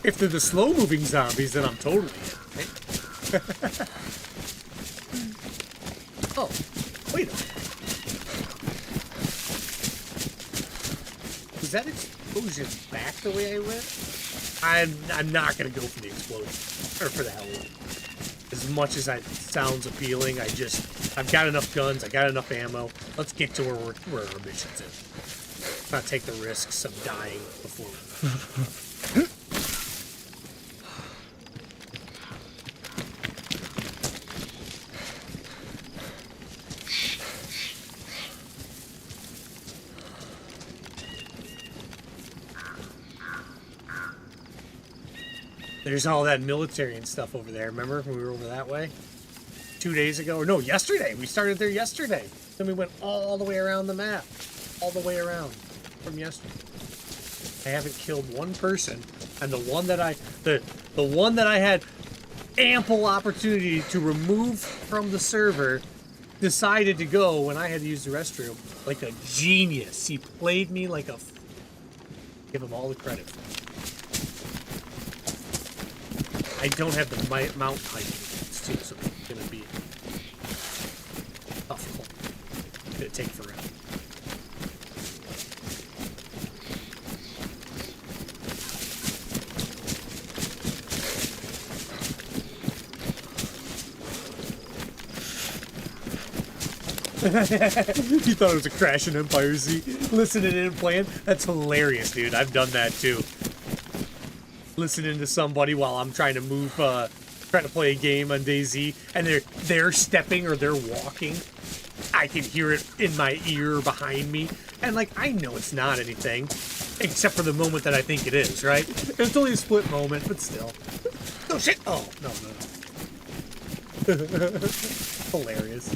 If they're the slow-moving zombies, then I'm totally in, right? Oh, wait a minute. Was that explosion back the way I went? I'm not gonna go for the explosion, or for the hell. As much as that sounds appealing, I've got enough guns, I got enough ammo. Let's get to where our mission's in. Not take the risks of dying before. There's all that military and stuff over there. Remember when we were over that way? 2 days ago? Or no, yesterday. We started there yesterday. Then we went all the way around the map. All the way around from yesterday. I haven't killed one person. And the one that I had ample opportunity to remove from the server decided to go when I had to use the restroom like a genius. He played me like a... Give him all the credit for it. I don't have the mount height too, so it's gonna be tough. It's gonna take forever. You thought it was a crash in Empire Z? Listening and playing? That's hilarious, dude. I've done that too. Listening to somebody while I'm trying to move, trying to play a game on DayZ, and they're stepping or they're walking. I can hear it in my ear behind me, and like I know it's not anything, except for the moment that I think it is, right? It's only a split moment, but still. Oh shit! Oh no. Hilarious.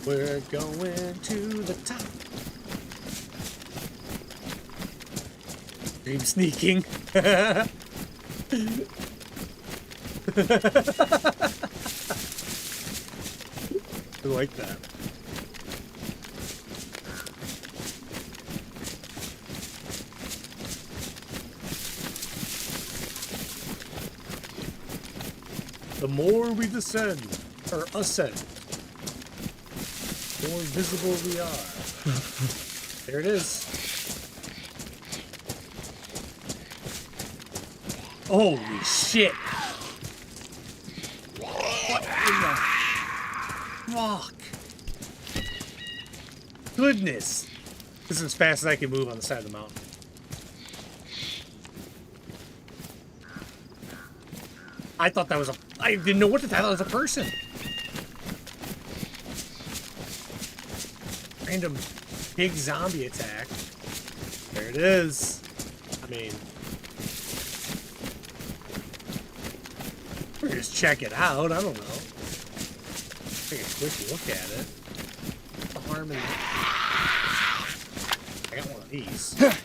We're going to the top. Dream sneaking. I like that. The more we descend, or ascend, the more visible we are. There it is. Holy shit! What in the fuck? Goodness! This is as fast as I can move on the side of the mountain. I thought that was a... I didn't know what to... I thought it was a person. Random big zombie attack. There it is. I mean... We're gonna just check it out. I don't know. Take a quick look at it. What's the harm in that? I got one of these. That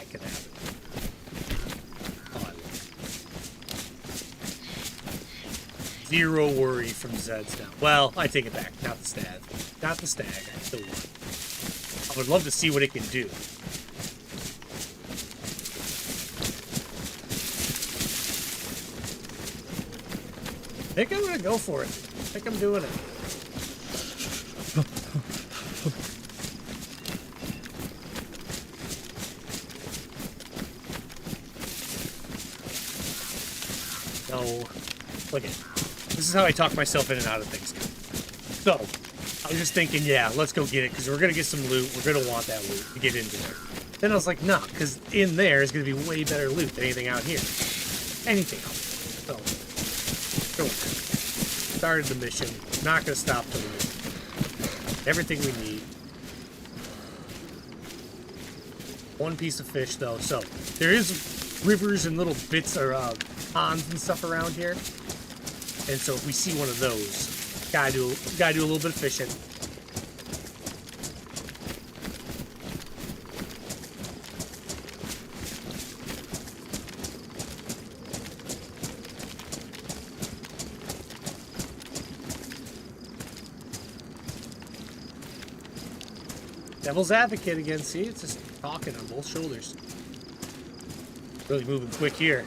could happen. zero worry from Zeds now. Well, I take it back. Not the stag. Not the stag. I still want. I would love to see what it can do. I think I'm gonna go for it. I think I'm doing it. No. Look at it. This is how I talk myself in and out of things. So, I was just thinking, yeah, let's go get it, because we're going to get some loot. We're going to want that loot to get into there. Then I was like, no, because in there is going to be way better loot than anything out here. Anything else. So, go with it. Started the mission. Not going to stop till loot. Everything we need. One piece of fish, though. So, there is rivers and little bits or ponds and stuff around here. And so if we see one of those, gotta do a little bit of fishing. Devil's advocate again, see? It's just talking on both shoulders. Really moving quick here.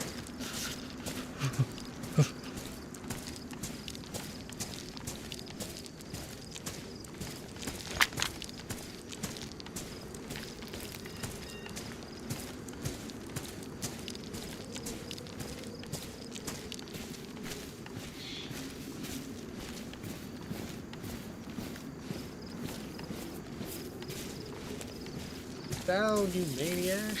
Down, you maniac.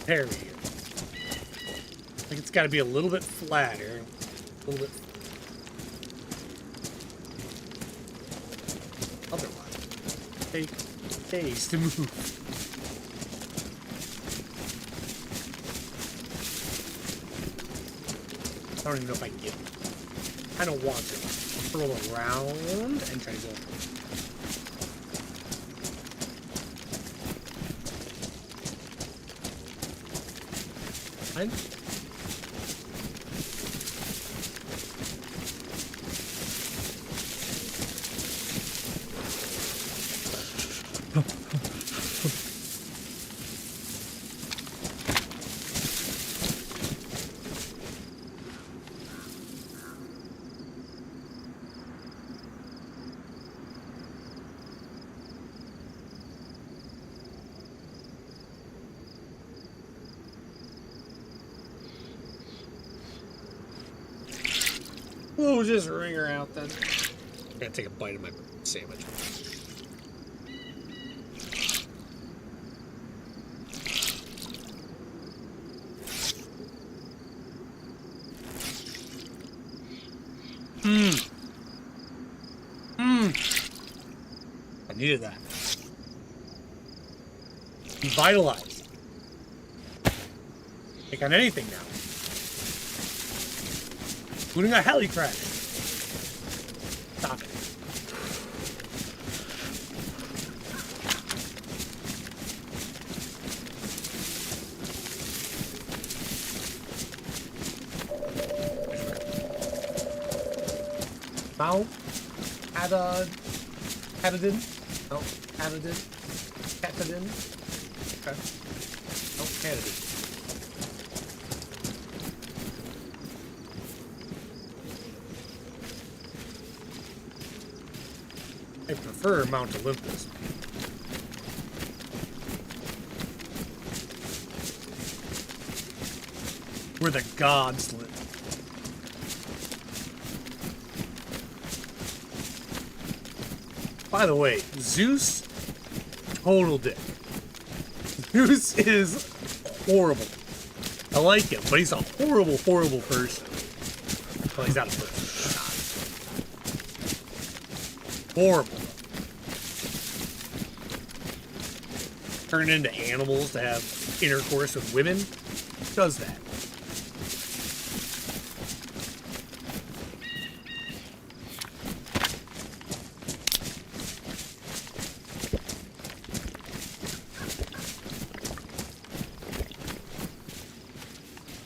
There we go. I think it's got to be a little bit flatter. A little bit. Otherwise, take days to move. I don't even know if I can get it. I don't want to. Roll around and try to go. Fine. We'll just ring her out then. I'm gonna take a bite of my sandwich. I needed that. Revitalized. Take on anything now. Including a heli crash. Stop it. Now, Catadin? No, Catadin? Catadin? Okay. No, Catadin. I prefer Mount Olympus. Where the gods live. By the way, Zeus, total dick. Zeus is horrible. I like him, but he's a horrible, horrible person. Well, he's not a person. Horrible. Turn into animals to have intercourse with women. Does that?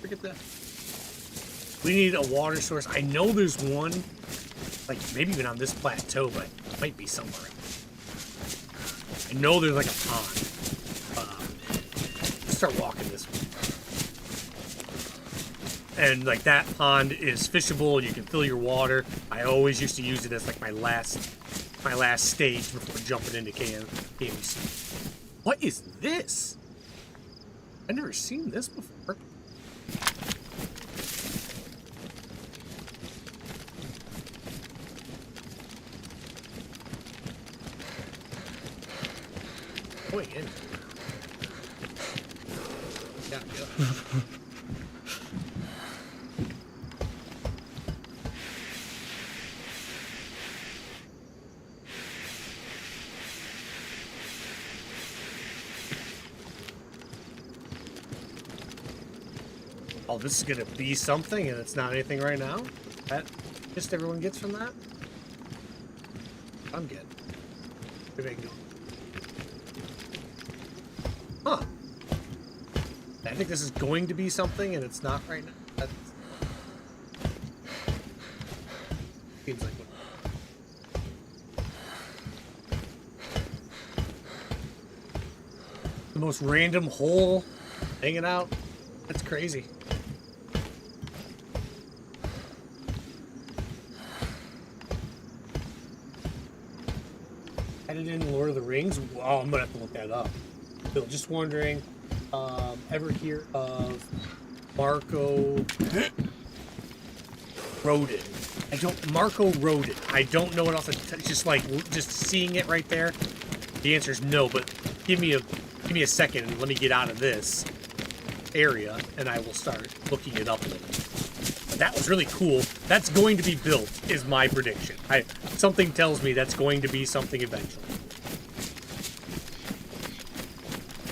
Forget that. We need a water source. I know there's one, like maybe even on this plateau, but it might be somewhere else. I know there's like a pond. Let's start walking this way. And like that pond is fishable. You can fill your water. I always used to use it as like my last stage before jumping into KMC. What is this? I've never seen this before. Going in. Gotta go. Oh, this is gonna be something, and it's not anything right now? That just everyone gets from that? I'm getting. Maybe I can go. Huh. I think this is going to be something, and it's not right now. That seems like what. The most random hole hanging out. That's crazy. Added in Lord of the Rings. Oh, I'm gonna have to look that up. Bill, just wondering, ever hear of Marco Rodin? Marco Rodin. I don't know what else. Just seeing it right there. The answer is no. But give me a second and let me get out of this area, and I will start looking it up a little. But that was really cool. That's going to be built, is my prediction. Something tells me that's going to be something eventually.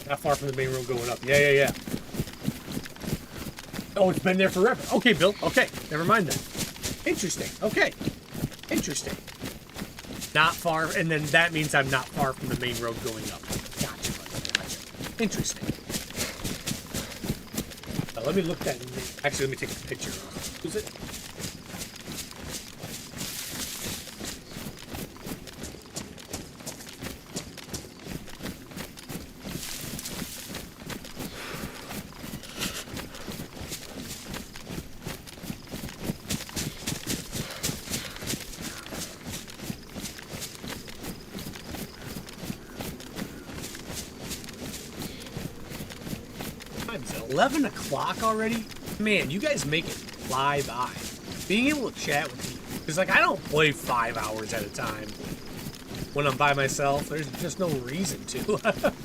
Not far from the main road going up. Yeah. Oh, it's been there forever. Okay, Bill. Okay, never mind that. Interesting. Okay. Interesting. Not far, and then that means I'm not far from the main road going up. Gotcha. Interesting. Let me look that. Actually, let me take a picture of it. Is it? It's 11 o'clock already? Man, you guys make it fly by. Being able to chat with me. Because, like, I don't play 5 hours at a time when I'm by myself. There's just no reason to. That's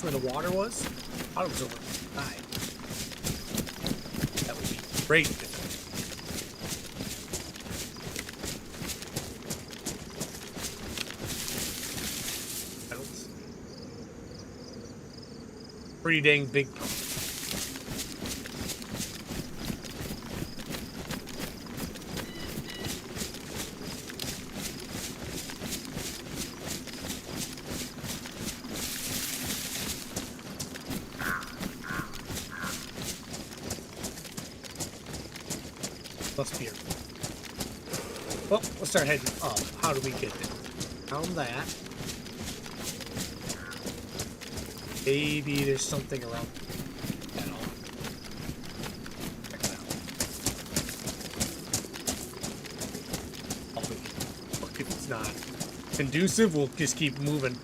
where the water was? I thought it was over the side. That would be great. Pretty dang big pump. Must be here. Well, let's start heading up. How do we get there? Found that. Maybe there's something around that all. Check it out. Look, if it's not conducive, we'll just keep moving.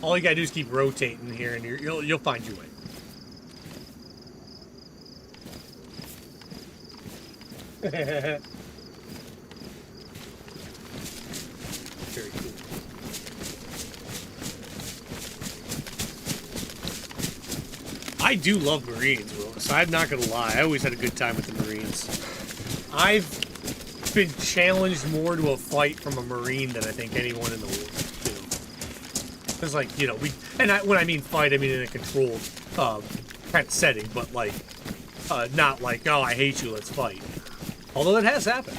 All you gotta do is keep rotating here, and you'll find your way. Very cool. I do love Marines, Will, so I'm not gonna lie. I always had a good time with the Marines. I've been challenged more to a fight from a Marine than I think anyone in the world do. Because, like, you know, when I mean fight, I mean in a controlled kind of setting, but like, not like, oh, I hate you, let's fight. Although it has happened.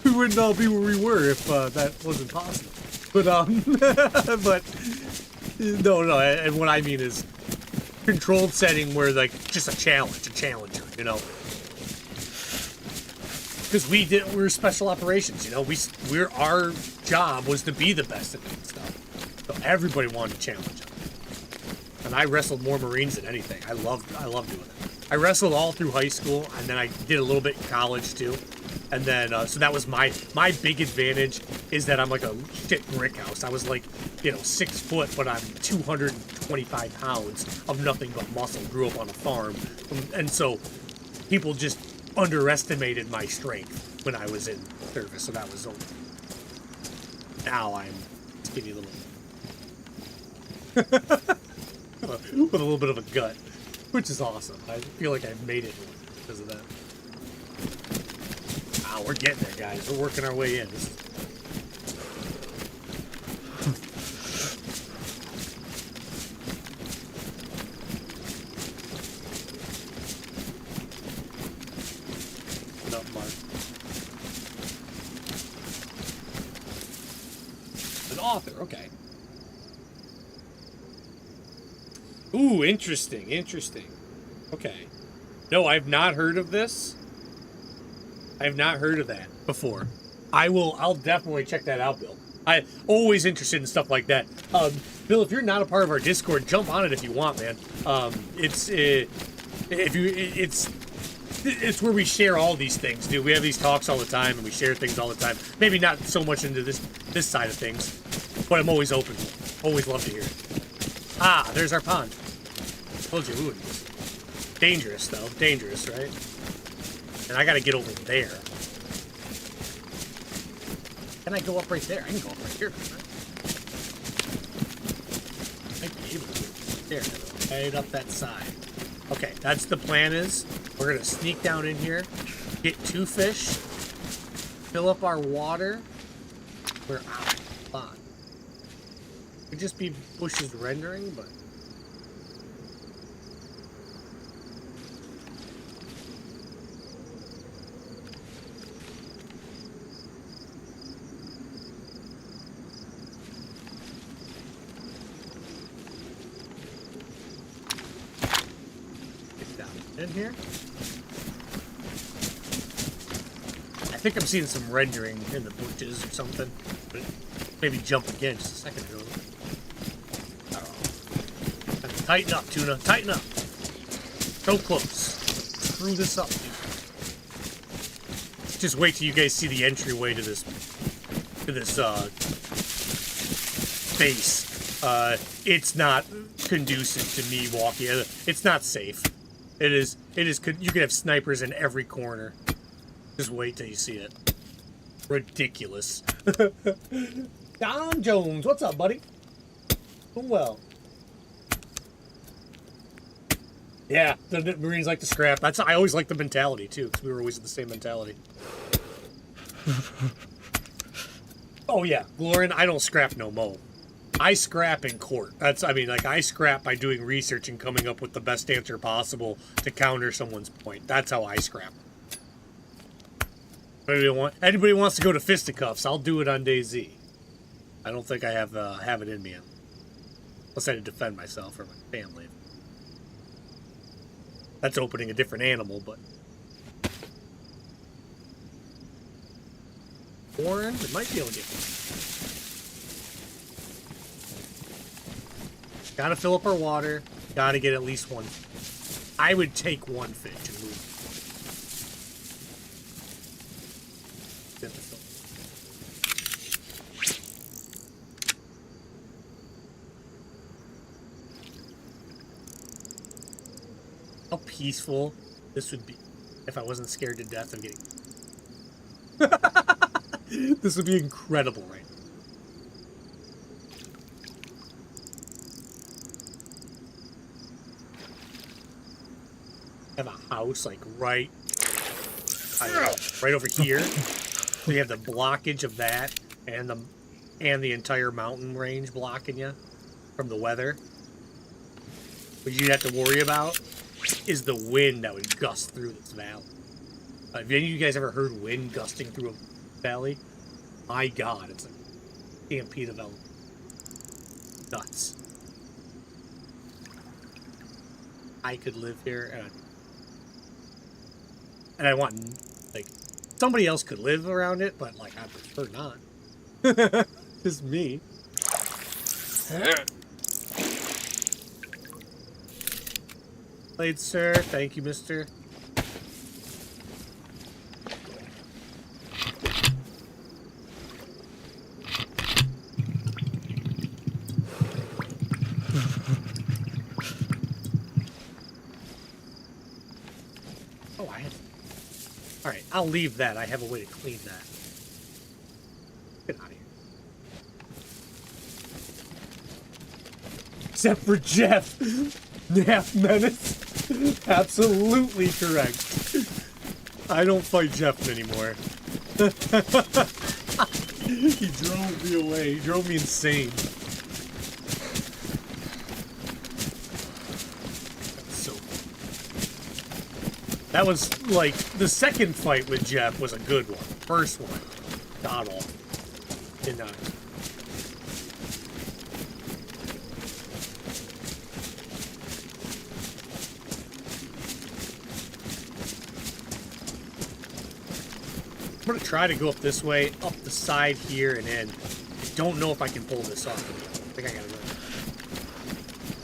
we wouldn't all be where we were if that wasn't possible. But but no, and what I mean is controlled setting where, like, just a challenger, you know? Because we're special operations, you know? Our job was to be the best at that stuff. So everybody wanted to challenge us. And I wrestled more Marines than anything. I love doing it. I wrestled all through high school, and then I did a little bit in college too. And then, so that was my big advantage, is that I'm like a shit brick house. I was like, you know, 6 foot, but I'm 225 pounds of nothing but muscle. Grew up on a farm. And so people just underestimated my strength when I was in service. So that was over. Now I'm skinny little. With a little bit of a gut, which is awesome. I feel like I've made it because of that. Wow, we're getting there, guys. We're working our way in. What up, Mark? An author, okay. Ooh, interesting. Okay. No, I've not heard of this. I have not heard of that before. I'll definitely check that out, Bill. I'm always interested in stuff like that. Bill, if you're not a part of our Discord, jump on it if you want, man. It's where we share all these things, dude. We have these talks all the time, and we share things all the time. Maybe not so much into this side of things, but I'm always open. Always love to hear it. Ah, there's our pond. Told you we wouldn't. Dangerous, though. Dangerous, right? And I gotta get over there. Can I go up right there? I can go up right here. I might be able to go there. Right up that side. Okay, that's the plan is. We're gonna sneak down in here, get 2 fish, fill up our water. We're out. Fine. Could just be bushes rendering, but get down in here. I think I'm seeing some rendering in the bushes or something. But maybe jump again just a second ago. Tighten up, Tuna. Tighten up. So close. Screw this up, dude. Just wait till you guys see the entryway to this base. It's not conducive to me walking. It's not safe. It is. You can have snipers in every corner. Just wait till you see it. Ridiculous. Don Jones, what's up, buddy? Doing well. Yeah, the Marines like to scrap. I always like the mentality, too, because we were always in the same mentality. Oh, yeah. Glorin, I don't scrap no mo. I scrap in court. I scrap by doing research and coming up with the best answer possible to counter someone's point. That's how I scrap. Anybody wants to go to fisticuffs, I'll do it on day Z. I don't think I have it in me. Unless I had to defend myself or my family. That's opening a different animal, but... Warren, we might be able to get one. Gotta fill up our water. Gotta get at least one. I would take 1 fish and move. How peaceful this would be if I wasn't scared to death of getting... This would be incredible right now. Have a house like right over here. So you have the blockage of that and the entire mountain range blocking you from the weather. What you'd have to worry about is the wind that would gust through this valley. Have any of you guys ever heard wind gusting through a valley? My God, it's like stampede of elements. Nuts. I could live here, and I want, like, somebody else could live around it, but, like, I prefer not. Just me. Played, sir. Thank you, mister. Oh, I had... Alright, I'll leave that. I have a way to clean that. Get out of here. Except for Jeff. Half menace. Absolutely correct. I don't fight Jeff anymore. He drove me away. He drove me insane. So that was like the second fight with Jeff was a good one. First one, god awful. Did not. I'm gonna try to go up this way, up the side here, and in. I don't know if I can pull this off. I think I gotta go. I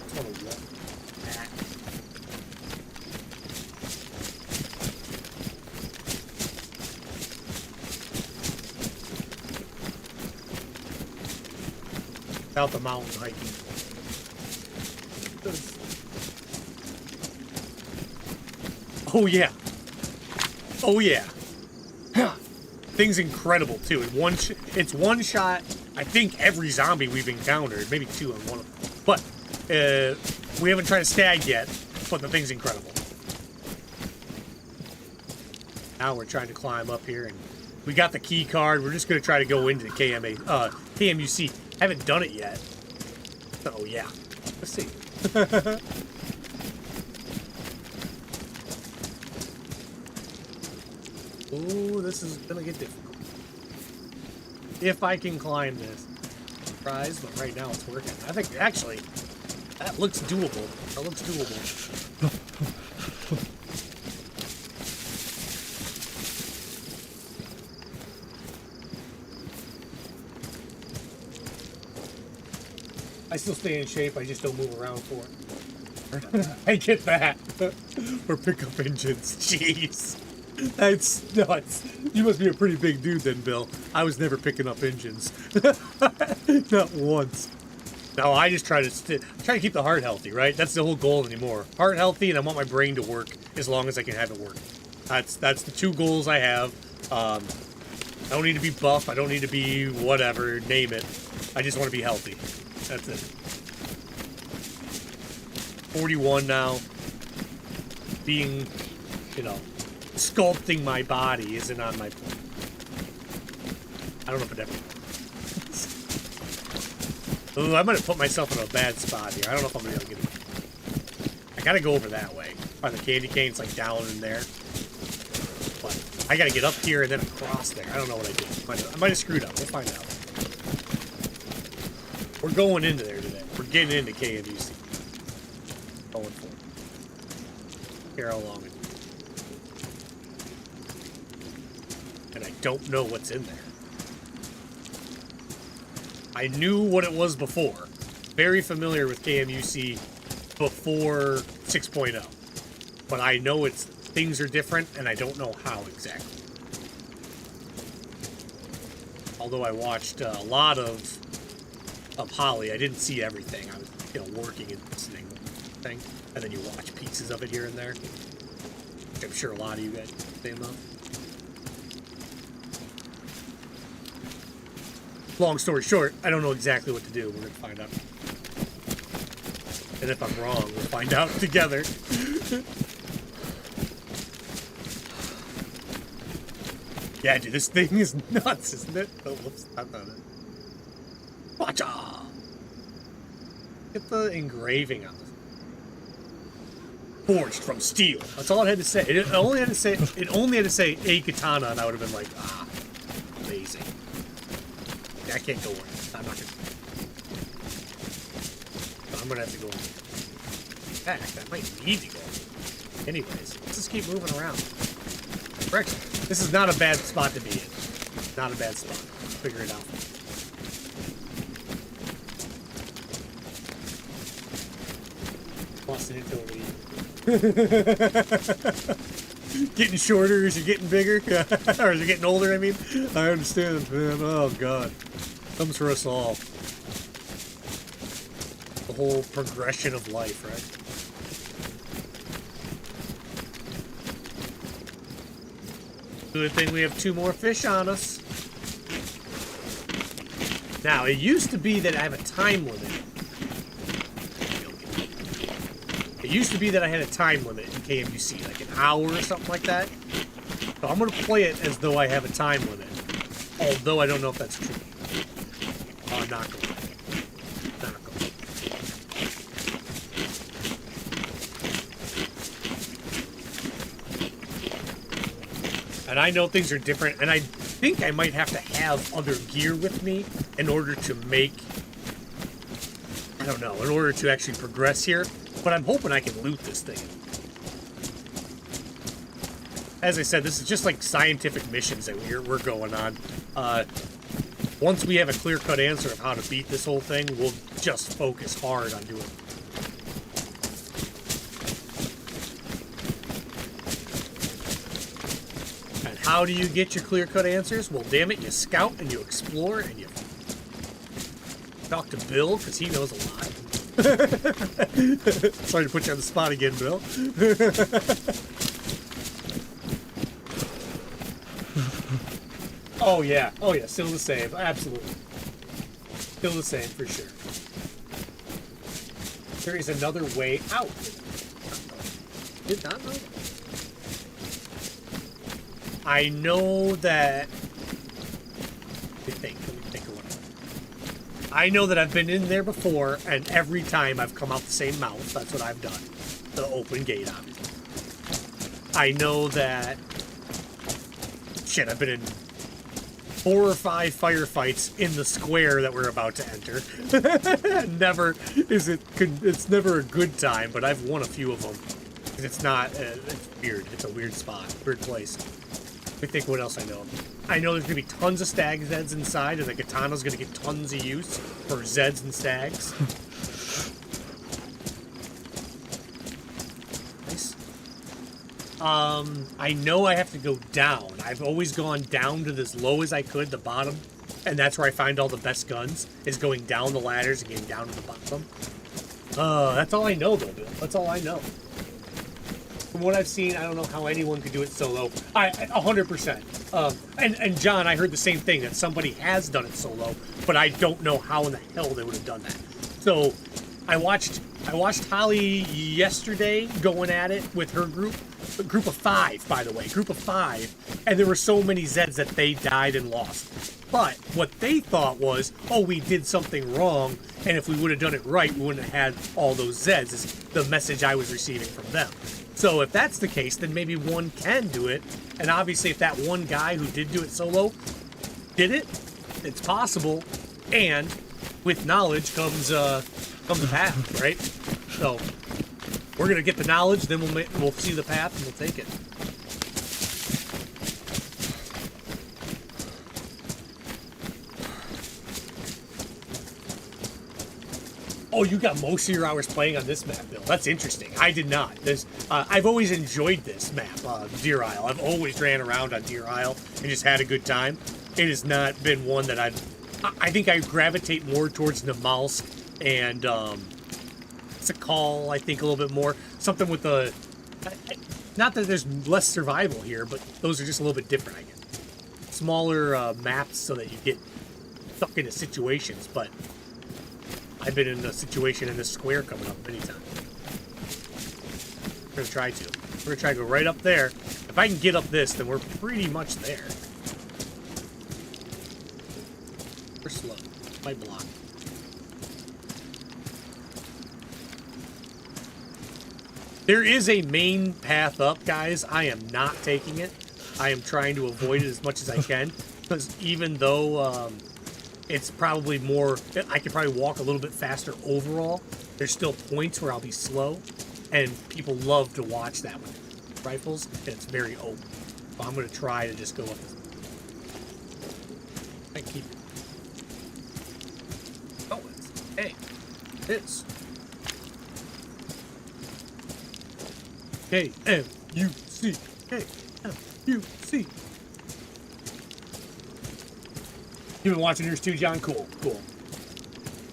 just wanna walk back. Without the mountain hiking. Oh yeah. Oh yeah. Thing's incredible too. It's one shot. I think every zombie we've encountered, maybe two on one of them. But we haven't tried a stag yet. But the thing's incredible. Now we're trying to climb up here, and we got the key card. We're just gonna try to go into the KMUC. Haven't done it yet. So yeah, let's see. Ooh, this is gonna get difficult. If I can climb this. Surprise, but right now it's working. I think, actually, that looks doable. That looks doable. I still stay in shape, I just don't move around for it. I get that. Or pick up engines. Jeez. That's nuts. You must be a pretty big dude then, Bill. I was never picking up engines. Not once. No, I just try to keep the heart healthy, right? That's the whole goal anymore. Heart healthy, and I want my brain to work as long as I can have it work. That's the two goals I have. I don't need to be buff. I don't need to be whatever. Name it. I just want to be healthy. That's it. 41 now. Being, you know, sculpting my body isn't on my plan. I don't know if it ever. Ooh, I might have put myself in a bad spot here. I don't know if I'm gonna be able to get it. I gotta go over that way. By the candy cane, it's like down in there. But I gotta get up here and then across there. I don't know what I did. I might have screwed up. We'll find out. We're going into there today. We're getting into KMUC. Going for it. Here how long it. And I don't know what's in there. I knew what it was before. Very familiar with KMUC before 6.0. But I know things are different, and I don't know how exactly. Although I watched a lot of Holly, I didn't see everything. I was, you know, working and listening thing, and then you watch pieces of it here and there. I'm sure a lot of you guys do the same though. Long story short, I don't know exactly what to do. We're going to find out. And if I'm wrong, we'll find out together. Yeah, dude, this thing is nuts, isn't it? Oh, whoops, not on it. Watcha! Get the engraving on this. Forged from steel. That's all it had to say. It only had to say a katana, and I would have been like, ah, amazing. I can't go in. I'm not gonna. I'm gonna have to go in. fact, I might need to go. Anyways, let's just keep moving around. Correction. This is not a bad spot to be in. Not a bad spot. Figure it out. Busting into a lead. Getting shorter as you're getting bigger? Or as you're getting older, I mean? I understand, man. Oh, God. Comes for us all. The whole progression of life, right? Good thing we have 2 more fish on us. Now, it used to be that I have a time limit. It used to be that I had a time limit in KMUC, like an hour or something like that. So I'm going to play it as though I have a time limit. Although I don't know if that's true. I'm not going to. And I know things are different, and I think I might have to have other gear with me in order to make, I don't know, in order to actually progress here. But I'm hoping I can loot this thing. As I said, this is just like scientific missions that we're going on. Once we have a clear-cut answer of how to beat this whole thing, we'll just focus hard on doing it. How do you get your clear-cut answers? Well, damn it, you scout and you explore and you talk to Bill, because he knows a lot. Sorry to put you on the spot again, Bill. Oh, yeah, still the same, absolutely. Still the same, for sure. There is another way out. Did not know that. I know that. Let me think of what. I know that I've been in there before, and every time I've come out the same mouth. That's what I've done. The open gate, obviously. I know that. Shit, I've been in 4 or 5 firefights in the square that we're about to enter. It's never a good time, but I've won a few of them. It's not. It's weird. It's a weird spot, weird place. Let me think what else I know. I know there's going to be tons of stag Zeds inside, and the katana's going to get tons of use for Zeds and stags. Nice. I know I have to go down. I've always gone down to as low as I could, the bottom, and that's where I find all the best guns, is going down the ladders and getting down to the bottom. That's all I know, though, Bill. That's all I know. From what I've seen, I don't know how anyone could do it solo. 100%. And John, I heard the same thing, that somebody has done it solo, but I don't know how in the hell they would have done that. So I watched Holly yesterday going at it with her group. A group of 5, by the way. Group of 5. And there were so many Zeds that they died and lost. But what they thought was, oh, we did something wrong, and if we would have done it right, we wouldn't have had all those Zeds, is the message I was receiving from them. So if that's the case, then maybe one can do it. And obviously, if that one guy who did do it solo did it, it's possible. And with knowledge comes a path, right? So we're gonna get the knowledge, then we'll see the path, and we'll take it. Oh, you got most of your hours playing on this map, Bill. That's interesting. I did not. I've always enjoyed this map, Deerisle. I've always ran around on Deerisle and just had a good time. It has not been one that I think I gravitate more towards Namalsk and it's a call, I think, a little bit more. Something with the... Not that there's less survival here, but those are just a little bit different, I guess. Smaller maps so that you get stuck into situations, but... I've been in a situation in this square coming up many times. We're going to try to. We're going to try to go right up there. If I can get up this, then we're pretty much there. We're slow. Might block. There is a main path up, guys. I am not taking it. I am trying to avoid it as much as I can. Because even though... it's probably more, I could probably walk a little bit faster overall. There's still points where I'll be slow. and people love to watch that with rifles, and it's very open. So I'm going to try to just go up this. I keep going. Hey, this. K-M-U-C. K-M-U-C. You've been watching yours too, John? Cool, cool.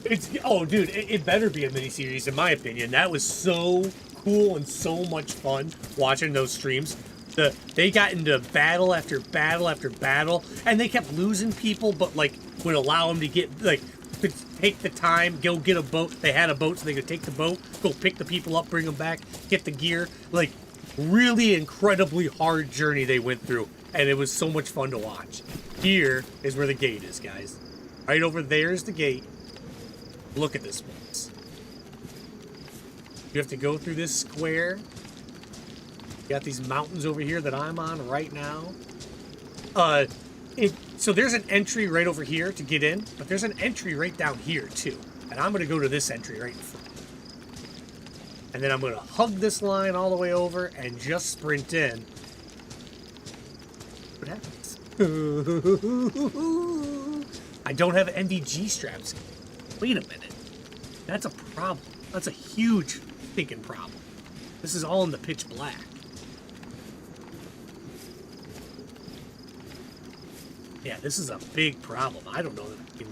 It's, oh, dude, it better be a miniseries, in my opinion. That was so cool and so much fun watching those streams. They got into battle after battle after battle, and they kept losing people, but, like, would allow them to get, like, to take the time, go get a boat. They had a boat, so they could take the boat, go pick the people up, bring them back, get the gear. Like, really incredibly hard journey they went through, and it was so much fun to watch. Here is where the gate is, guys. Right over there is the gate. Look at this place. You have to go through this square. You got these mountains over here that I'm on right now. So there's an entry right over here to get in, but there's an entry right down here too. And I'm going to go to this entry right in front. And then I'm going to hug this line all the way over and just sprint in. What happens? I don't have NVG straps. Wait a minute. That's a problem. That's a huge stinking problem. This is all in the pitch black. Yeah, this is a big problem. I don't know that I can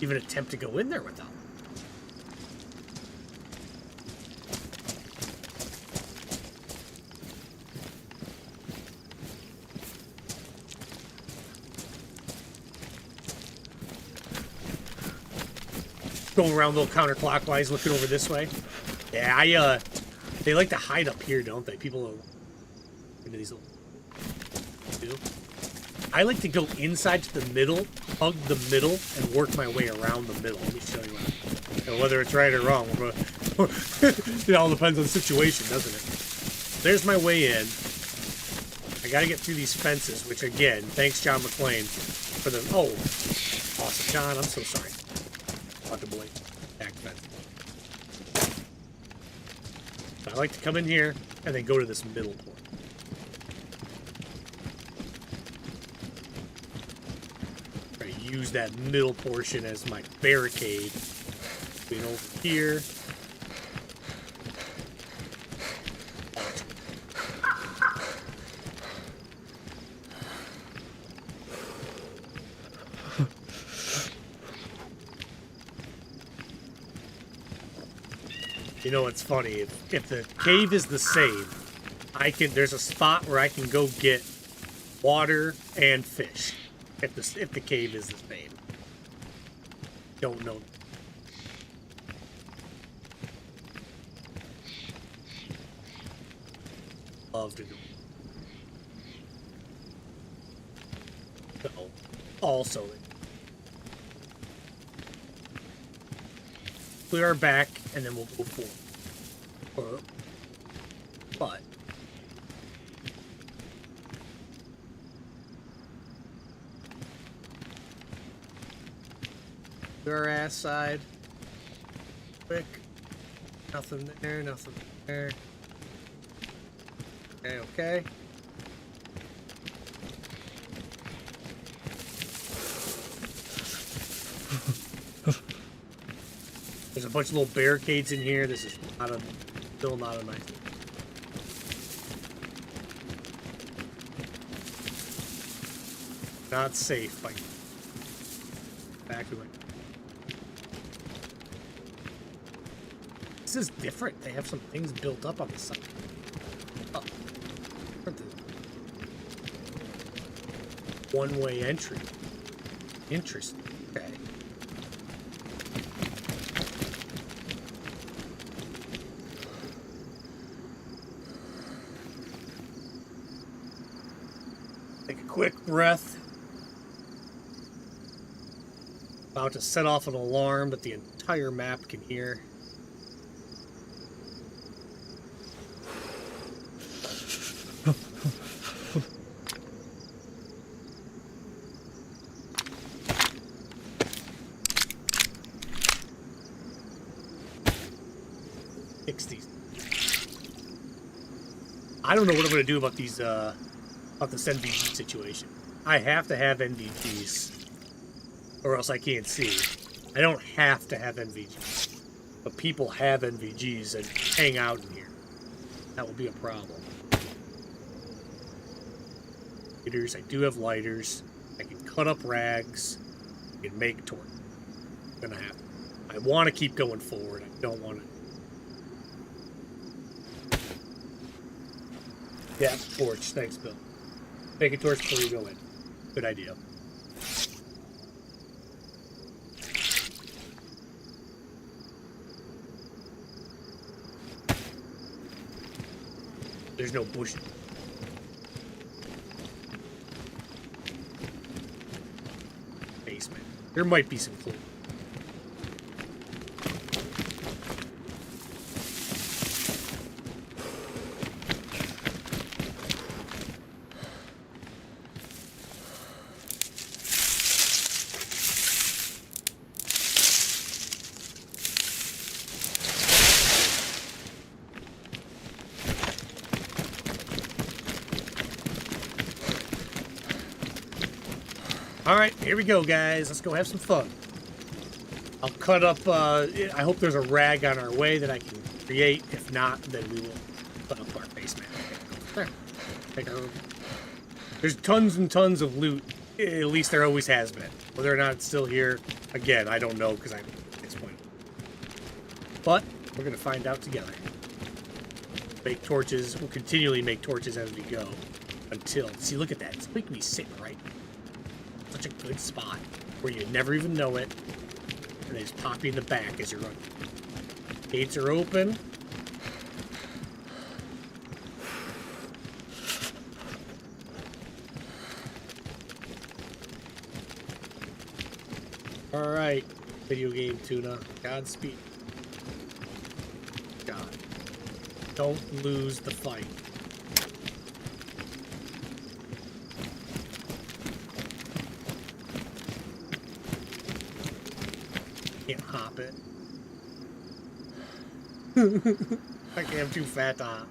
even attempt to go in there without. Going around a little counterclockwise, looking over this way. Yeah, they like to hide up here, don't they? People are into these little. I like to go inside to the middle, hug the middle, and work my way around the middle. Let me show you what. Whether it's right or wrong, it all depends on the situation, doesn't it? There's my way in. I gotta get through these fences, which again, thanks John McClane for the. Oh, awesome, John. I'm so sorry. About to blink. Back fence. I like to come in here and then go to this middle point. Use that middle portion as my barricade. Being over here. You know what's funny? If the cave is the same, there's a spot where I can go get water and fish. If the cave is the same. Don't know. Love to do. So, also, clear our back, and then we'll go forward. But our ass side. Quick. Nothing there, nothing there. Okay, okay. There's a bunch of little barricades in here. This is still not a nice. Not safe. Like, back away. This is different. They have some things built up on the side. Oh. One-way entry. Interesting. Okay. Take a quick breath. About to set off an alarm that the entire map can hear. Fix these. I don't know what I'm going to do about these, about this NVG situation. I have to have NVGs, or else I can't see. I don't have to have NVGs, but people have NVGs and hang out in here. That will be a problem. Lighters, I do have lighters. I can cut up rags. I can make torch. I'm gonna have to. I want to keep going forward. I don't want to. Yeah, torch. Thanks, Bill. Make a torch before you go in. Good idea. There's no bush. Basement. There might be some clue. Alright, here we go, guys. Let's go have some fun. I'll cut up, I hope there's a rag on our way that I can create. If not, then we will put up our basement. There. There's tons and tons of loot. At least there always has been. Whether or not it's still here, again, I don't know because I explained. But we're going to find out together. Make torches. We'll continually make torches as we go. Until, see, look at that. It's making me sitting right. Such a good spot where you never even know it, and they just pop you in the back as you're running. Gates are open. All right, video game Tuna. Godspeed. God, don't lose the fight. Can't hop it. I can't, I'm too fat to hop.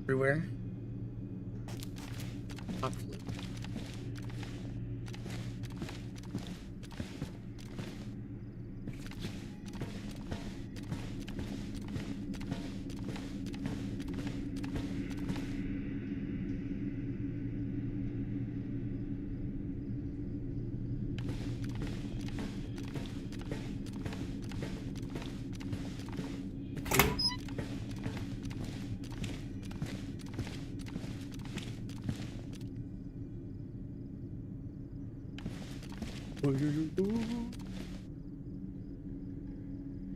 Everywhere. Top flip.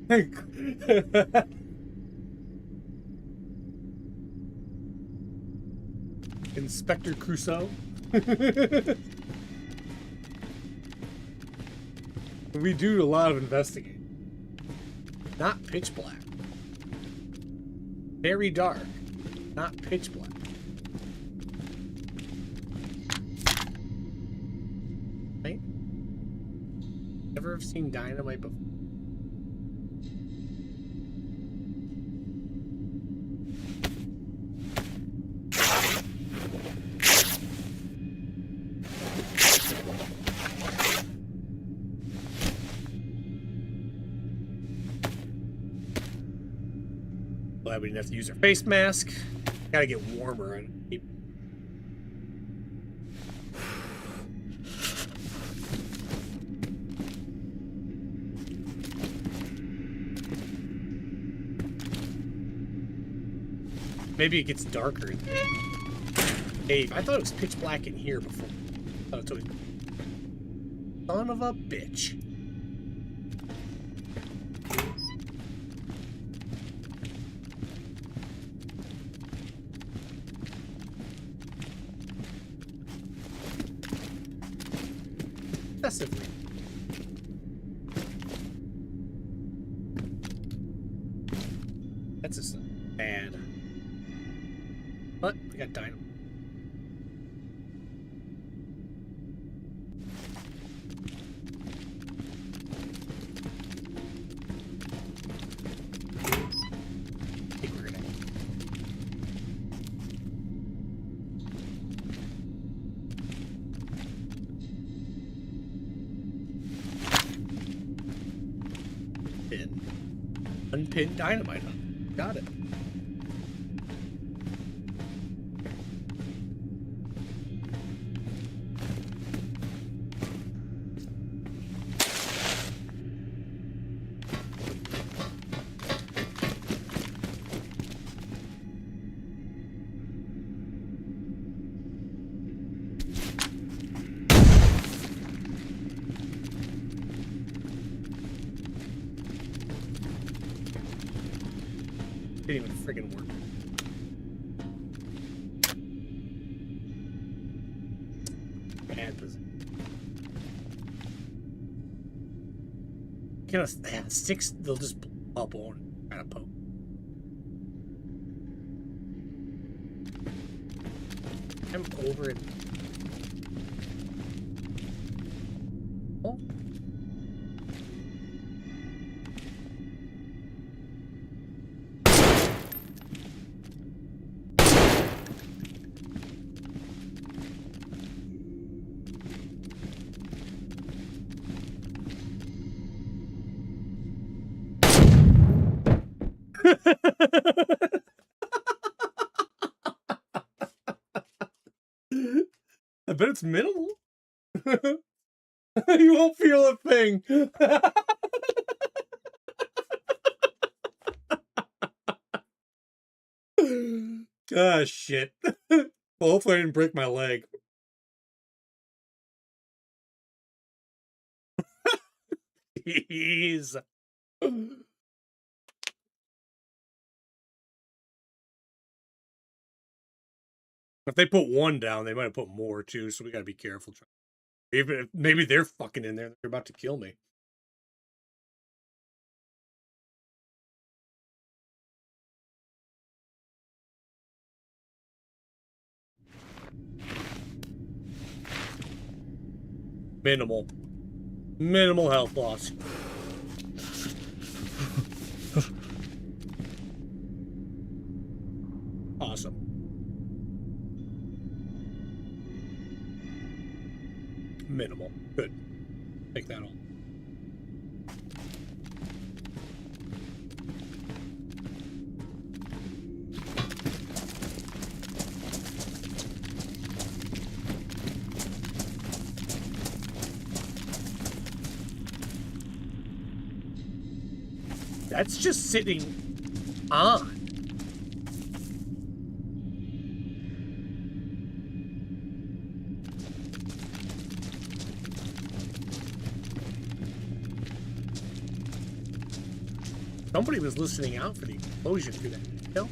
Hey. Inspector Crusoe. We do a lot of investigating. Not pitch black. Very dark. Not pitch black. Right? Ever have seen dynamite before? Glad we didn't have to use our face mask. Gotta get warmer and keep. Maybe it gets darker. Dave, I thought it was pitch black in here before. Oh, it's always... Son of a bitch. Excessively. That's just bad. But we got dynamite. Unpinned dynamite up. Got it. Didn't even friggin' work. Bad position. Yeah, sticks, they'll just blow up on try to poke. I'm over it. Oh. I bet it's minimal. You won't feel a thing. Gosh, shit. Well, hopefully I didn't break my leg. Jeez. If they put one down, they might have put more too, so we gotta be careful. Even if maybe they're fucking in there, they're about to kill me. Minimal health loss. Awesome. Minimal. Good. Take that on. That's just sitting on. Somebody was listening out for the explosion through that hill.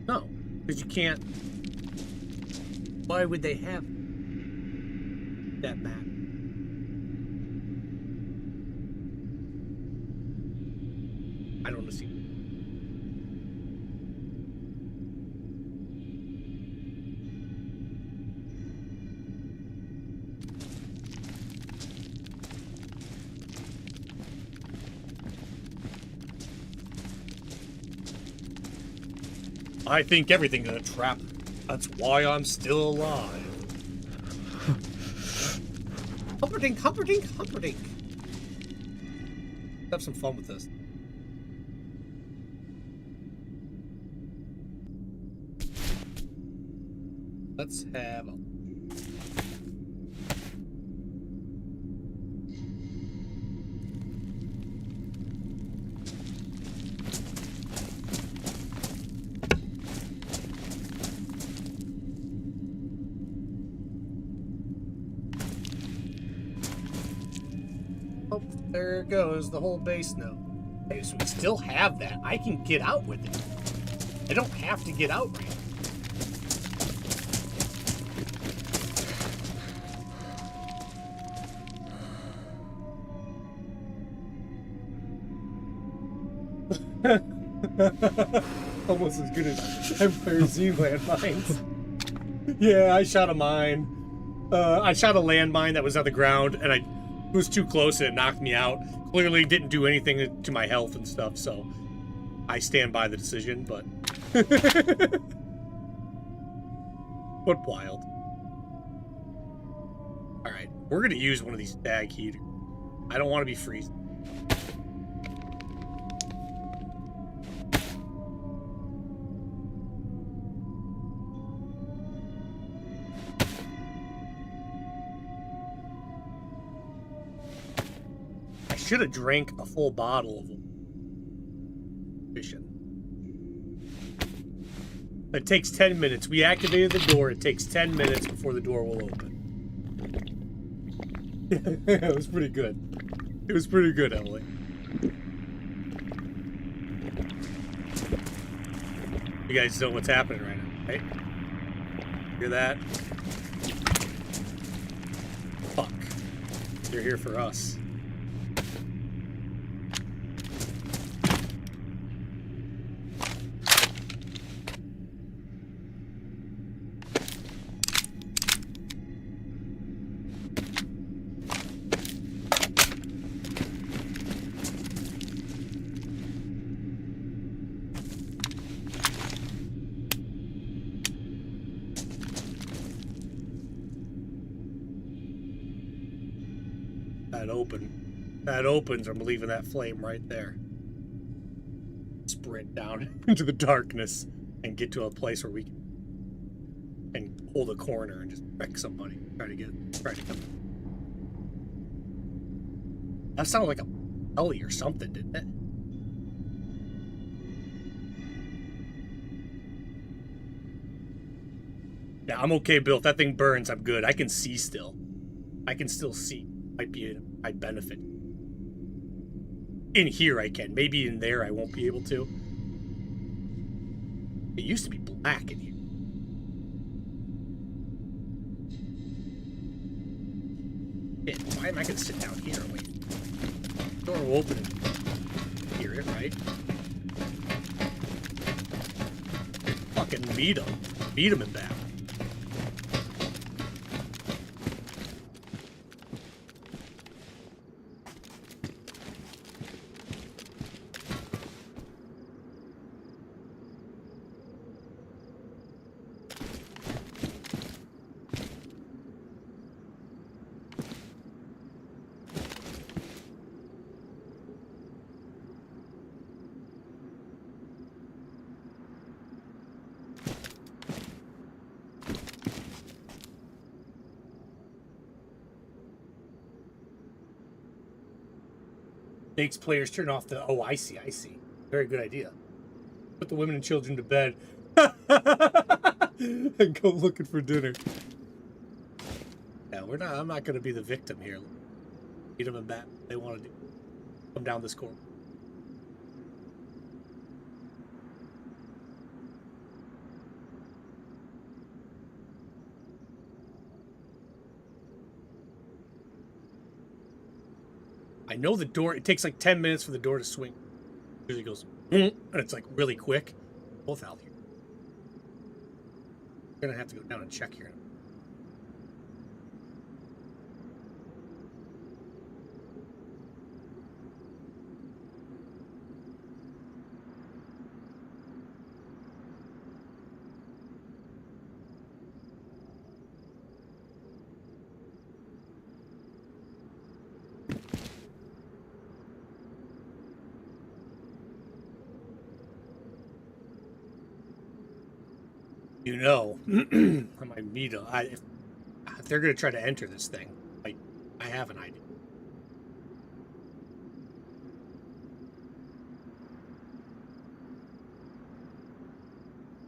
No, because you can't. Why would they have that map? I don't see. I think everything's a trap. That's why I'm still alive. Humperdinck, Humperdinck, Humperdinck. Have some fun with this. Let's have a... Oh, there goes the whole base note. Okay, so we still have that. I can get out with it. I don't have to get out right now. Almost as good as Empire Z landmines. Yeah, I shot a mine. I shot a landmine that was on the ground, and I was too close and it knocked me out. Clearly didn't do anything to my health and stuff, so I stand by the decision, but... What wild. Alright, we're gonna use one of these stag heaters. I don't want to be freezing. Should have drank a full bottle of them. It takes 10 minutes. We activated the door. It takes 10 minutes before the door will open. It was pretty good. It was pretty good, Emily. You guys know what's happening right now, right? Hear that? Fuck. They're here for us. That opens, I'm leaving that flame right there. Sprint down into the darkness and get to a place where we can hold a corner and just wreck somebody. Try to come. That sounded like a belly or something, didn't it? Yeah, I'm okay, Bill. If that thing burns, I'm good. I can see still. I can still see. Might benefit. In here I can. Maybe in there I won't be able to. It used to be black in here. Shit, why am I going to sit down here? Wait. Door will open and hear it, right? Fucking meet him. Meet him in that. Makes players turn off the... Oh, I see. Very good idea. Put the women and children to bed. And go looking for dinner. Yeah, I'm not going to be the victim here. Beat them in bat. They want to come down this corner. I know the door, it takes like 10 minutes for the door to swing. It usually goes, and it's like really quick. Both out here. I'm gonna have to go down and check here. You know, I might meet them. If they're going to try to enter this thing, I have an idea.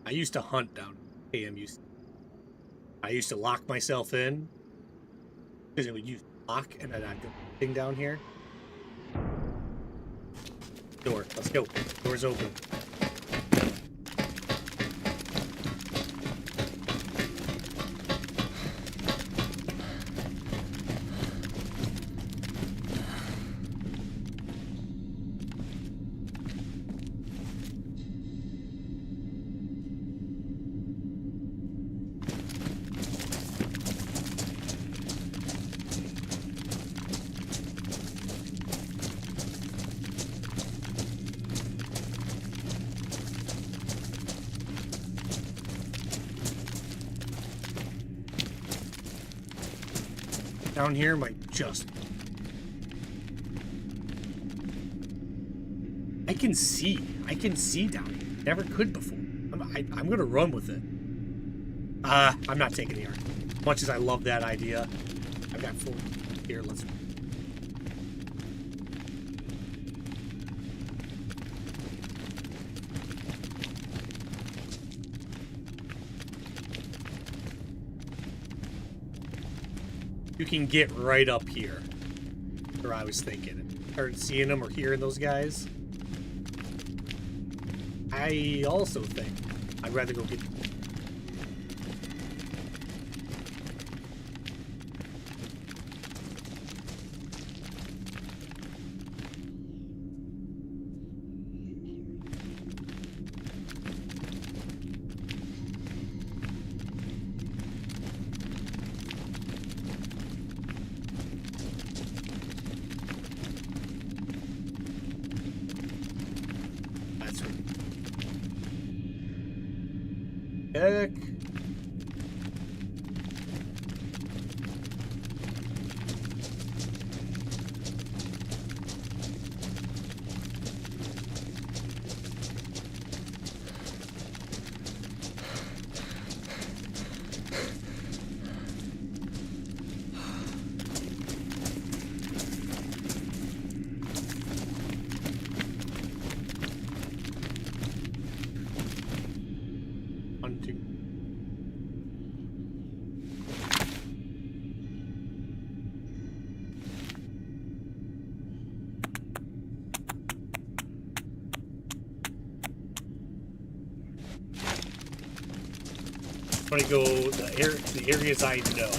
I used to hunt down AMU. I used to lock myself in because it would use lock, and then I'd go thing down here. Door. Let's go. Door's open. Down here might just... I can see down here. Never could before. I'm gonna run with it. I'm not taking the arc. Much as I love that idea. I've got 4 here, let's... You can get right up here. Or I was thinking. Started seeing them or hearing those guys. I also think I'd rather go get... Heck. I'm gonna go the areas I know.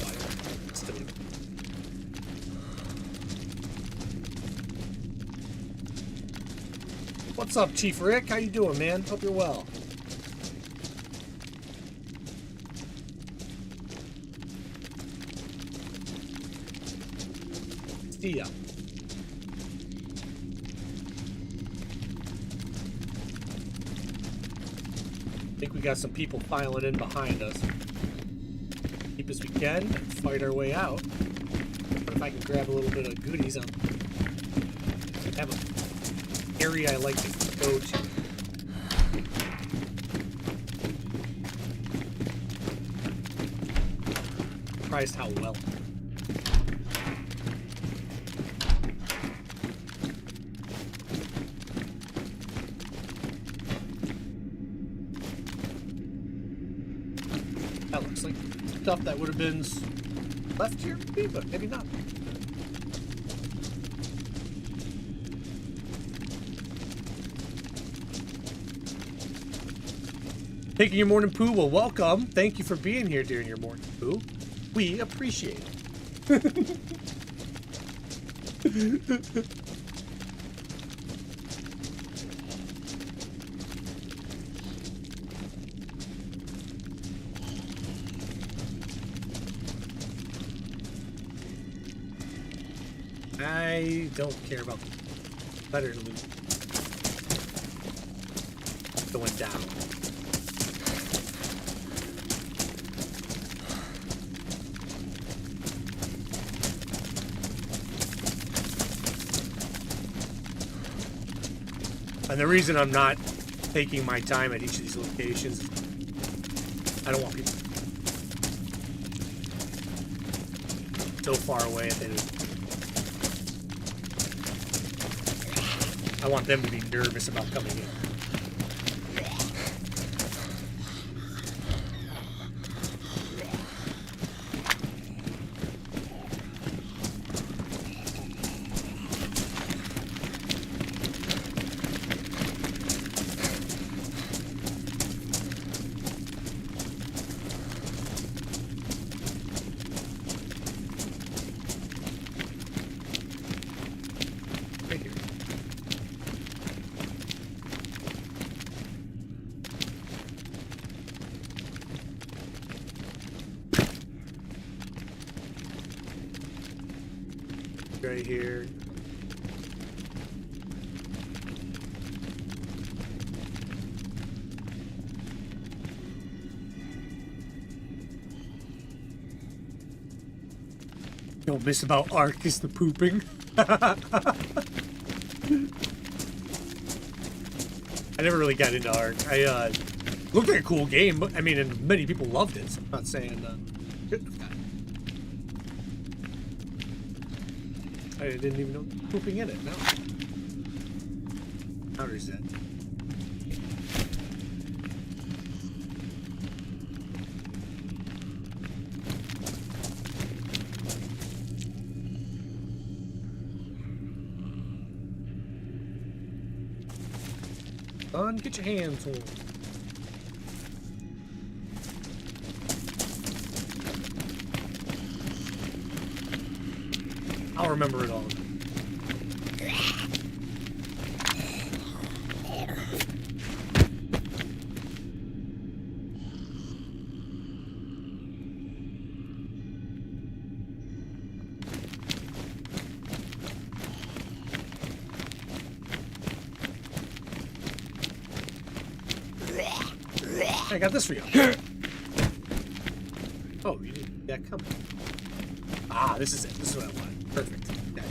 What's up, Chief Rick? How you doing, man? Hope you're well. See ya. I think we got some people filing in behind us. Keep as we can and fight our way out. But if I can grab a little bit of goodies, I have an area I like to go to. Surprised how well. That looks like stuff that would have been left here, maybe, but maybe not. Taking your morning poo? Well, welcome. Thank you for being here during your morning poo. We appreciate it. I don't care about better loot going down. And the reason I'm not taking my time at each of these locations, I don't want people so far away that I want them to be nervous about coming in. Right here. Don't miss about Ark is the pooping. I never really got into Ark. I looked like a cool game. I mean, and many people loved it. So I'm not saying I didn't even know pooping in it. No. How is that? Son, get your hands on. I'll remember it all. I got this for you. Oh, you didn't. Yeah, come. Ah, this is it. This is what I wanted. Perfect. Okay.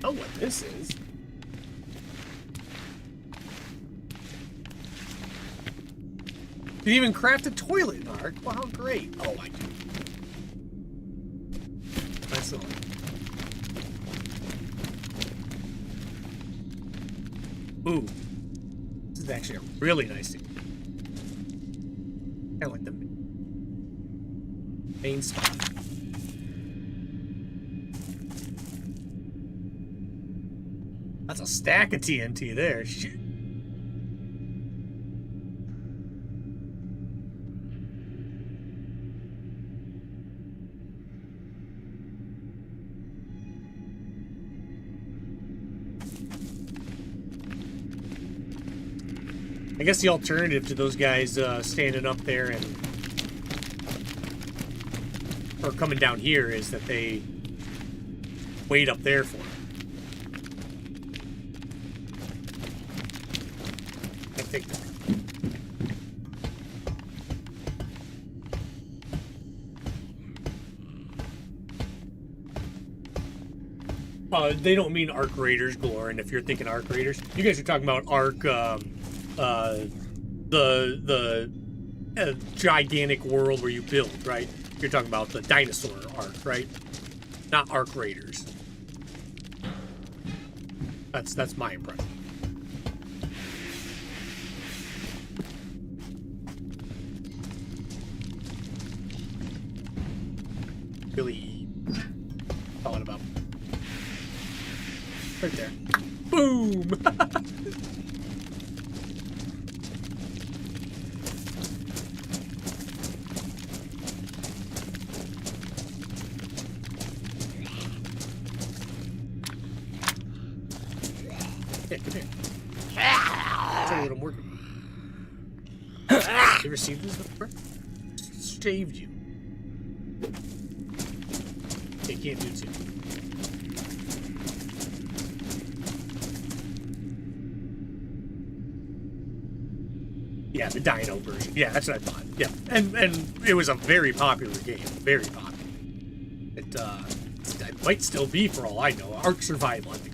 Oh, what this is? You even craft a toilet in Ark. Wow, great. Oh, I do. Nice little. Ooh. This is actually a really nice thing. Kind of like the main spot. That's a stack of TNT there. Shit. I guess the alternative to those guys standing up there and or coming down here is that they wait up there for them. I think they don't mean Ark Raiders, Glorin. If you're thinking Ark Raiders, you guys are talking about Ark. The gigantic world where you build, right? You're talking about the dinosaur Ark, right? Not Ark Raiders. That's my impression. Really thought about right there. Boom. What I'm working on. You ever seen this before? Saved you. They can't do two. Yeah, the dino version. Yeah, that's what I thought. Yeah, and it was a very popular game. Very popular. It might still be for all I know. Ark Survival, I think.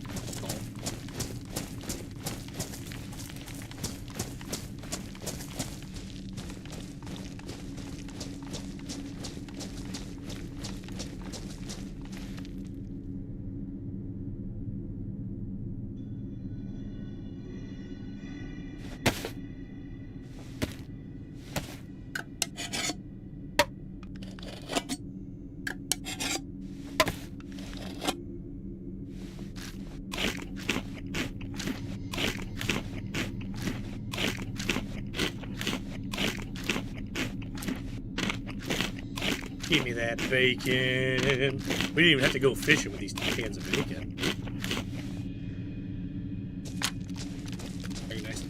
Give me that bacon. We didn't even have to go fishing with these cans of bacon. Very nice.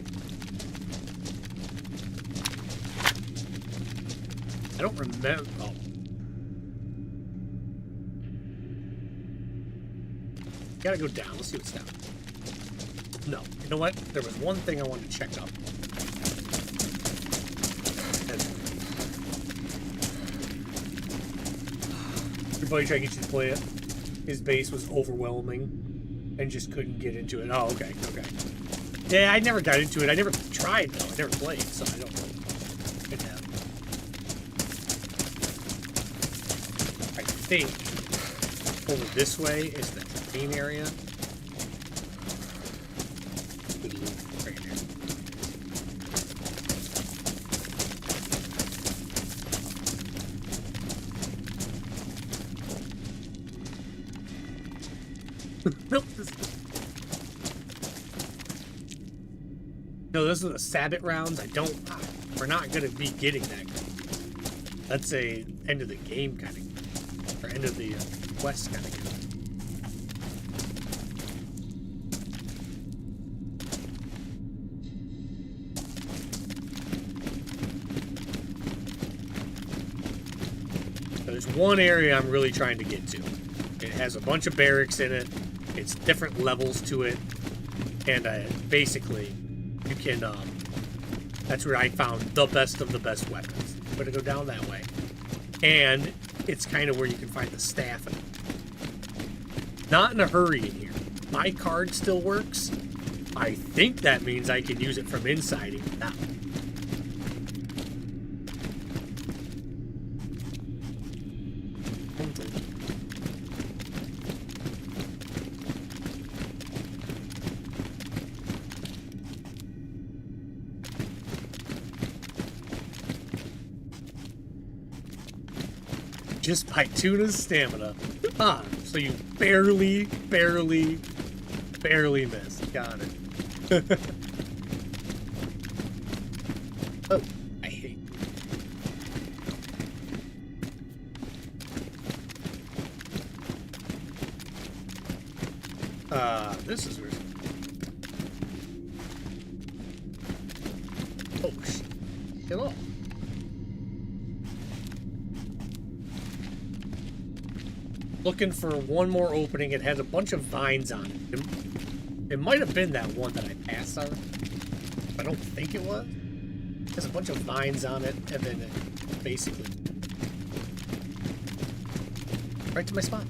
I don't remember. Oh. Gotta go down. Let's see what's down. No. You know what? There was one thing I wanted to check up. Your buddy tried to get you to play it. His base was overwhelming and just couldn't get into it. Oh, okay, okay. Yeah, I never got into it. I never tried, though. I never played, so I don't know. I think over this way is the main area. Right here. Nope. No, those are the Sabbath rounds. We're not going to be getting that. That's a end of the game kind of, or end of the quest kind of game. There's one area I'm really trying to get to. It has a bunch of barracks in it. It's different levels to it. And basically, you can, that's where I found the best of the best weapons. I'm going to go down that way. And it's kind of where you can find the staff. Not in a hurry in here. My card still works. I think that means I can use it from inside even now. Just by Tuna's stamina. Ah, so you barely missed. Got it. Oh, I hate you. This is where... Oh, shit. Get off. Looking for one more opening. It has a bunch of vines on it. It might have been that one that I passed on. I don't think it was. It has a bunch of vines on it, and then it basically right to my spot.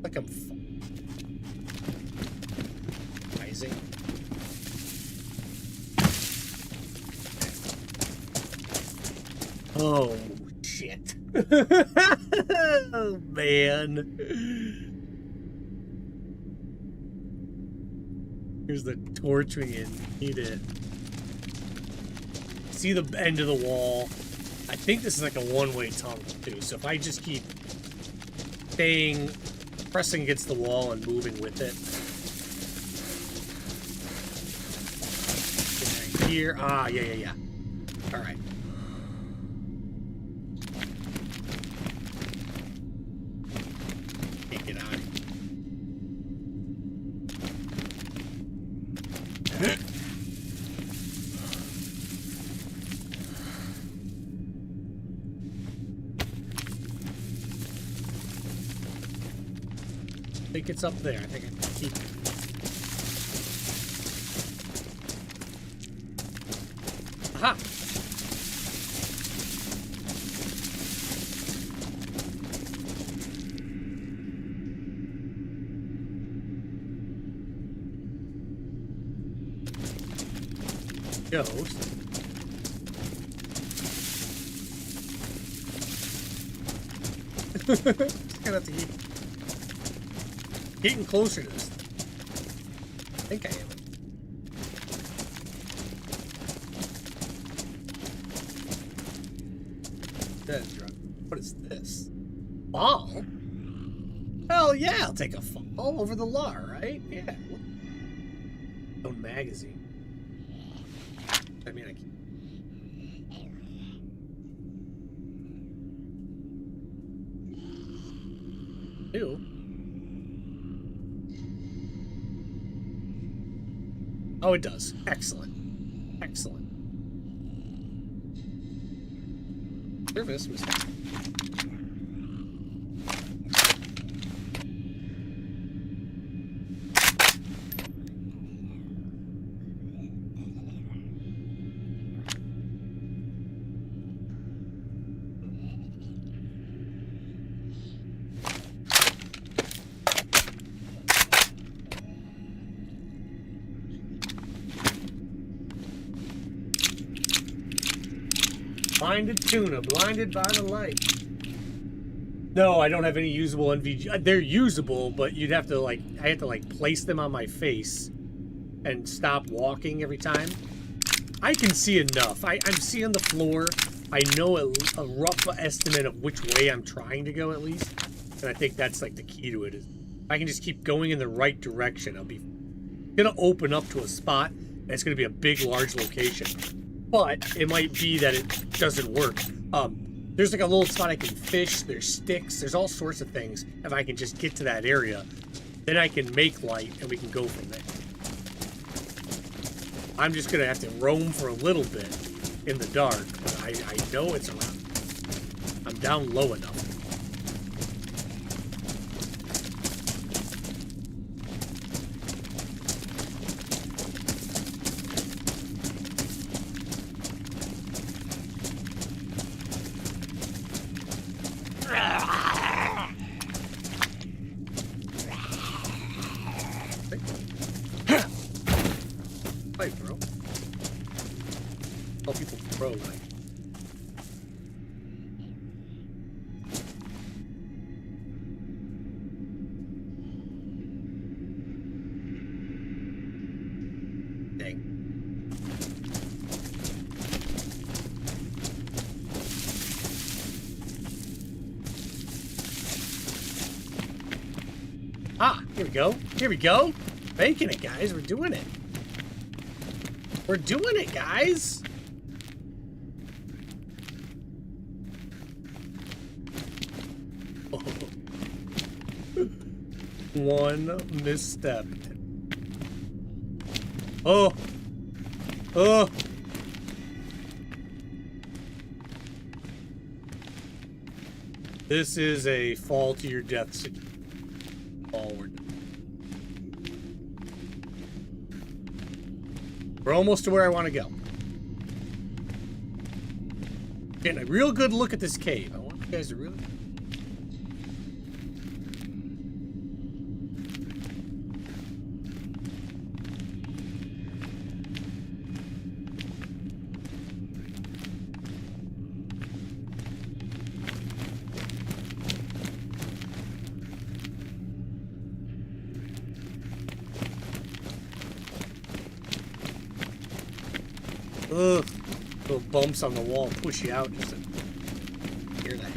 Like I'm rising. Oh shit. Oh man. Here's the torch we need it. See the end of the wall. I think this is like a one-way tunnel too, so if I just keep pressing against the wall and moving with it. Here, yeah. All right. Can't get out. I think it's up there. I think I can keep it. Aha! Ghost. Just gonna have to keep getting closer to this. I think I am. What is this? Fall? Hell yeah, I'll take a fall over the law, right? Yeah. Own magazine. I mean, I can't. Ew. Oh, it does. Excellent. Excellent. Service mistake. Blinded tuna, blinded by the light. No, I don't have any usable NVG. They're usable, but you'd have to like, I have to like place them on my face and stop walking every time. I can see enough. I'm seeing the floor. I know a rough estimate of which way I'm trying to go at least. And I think that's like the key to it. Is if I can just keep going in the right direction, I'll be gonna open up to a spot and it's gonna be a big, large location. But it might be that it doesn't work. There's like a little spot I can fish, there's sticks, there's all sorts of things. If I can just get to that area, then I can make light and we can go from there. I'm just gonna have to roam for a little bit in the dark, but I know it's around. I'm down low enough. Go. Here we go. Making it, guys. We're doing it. We're doing it, guys. Oh. One misstep. Oh. Oh. This is a fall to your death situation. Forward. We're almost to where I want to go. Getting a real good look at this cave. I want you guys to really... Ugh. Little bumps on the wall push you out just to hear that.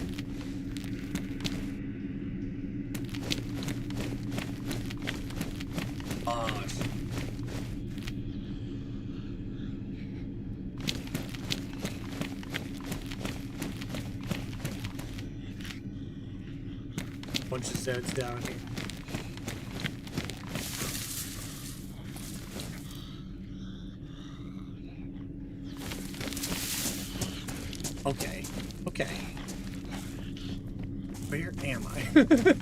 Gosh. Bunch of Zeds down here. Okay, okay. Where am I?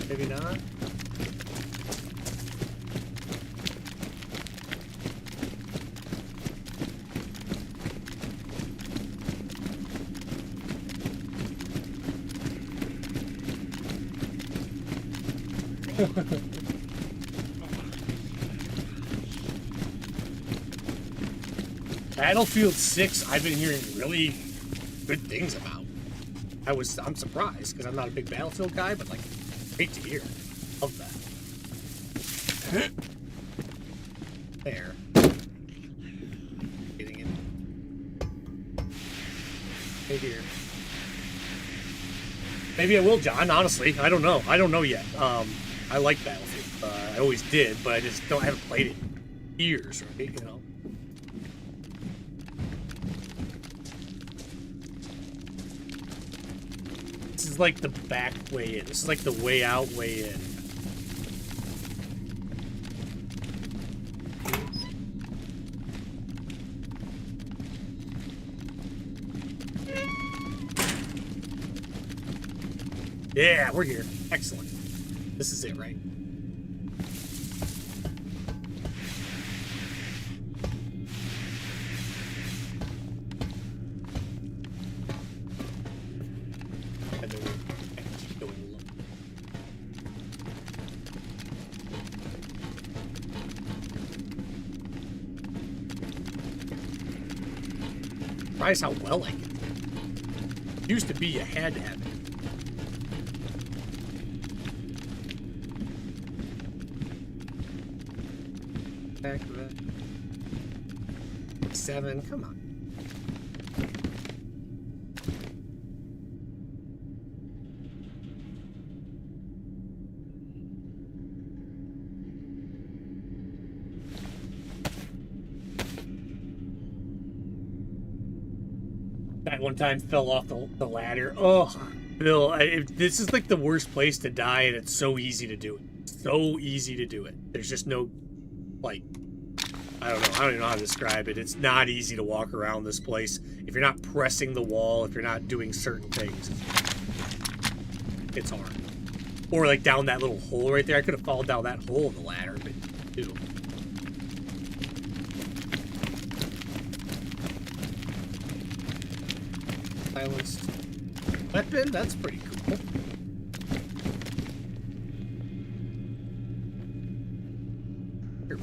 Maybe not. Battlefield 6, I've been hearing really good things about. I'm surprised because I'm not a big Battlefield guy, but like, great to hear. Love that. There. Getting in. Right here. Maybe I will, John. Honestly, I don't know. I don't know yet. I like Battlefield. I always did, but I just haven't played it in years, right? You know. This is like the back way in. This is like the way out, way in. Yeah, we're here. Excellent. This is it, right? And then I can keep going along. Surprised how well I can. Used to be you had to have it. Back of it. 7, come on. That one time fell off the ladder. Oh, Bill, this is like the worst place to die, and it's so easy to do it. So easy to do it. There's just no, like, I don't know. I don't even know how to describe it. It's not easy to walk around this place if you're not pressing the wall, if you're not doing certain things. It's hard. Or like down that little hole right there. I could have fallen down that hole in the ladder, but ew. Silenced weapon. That's pretty cool. Here,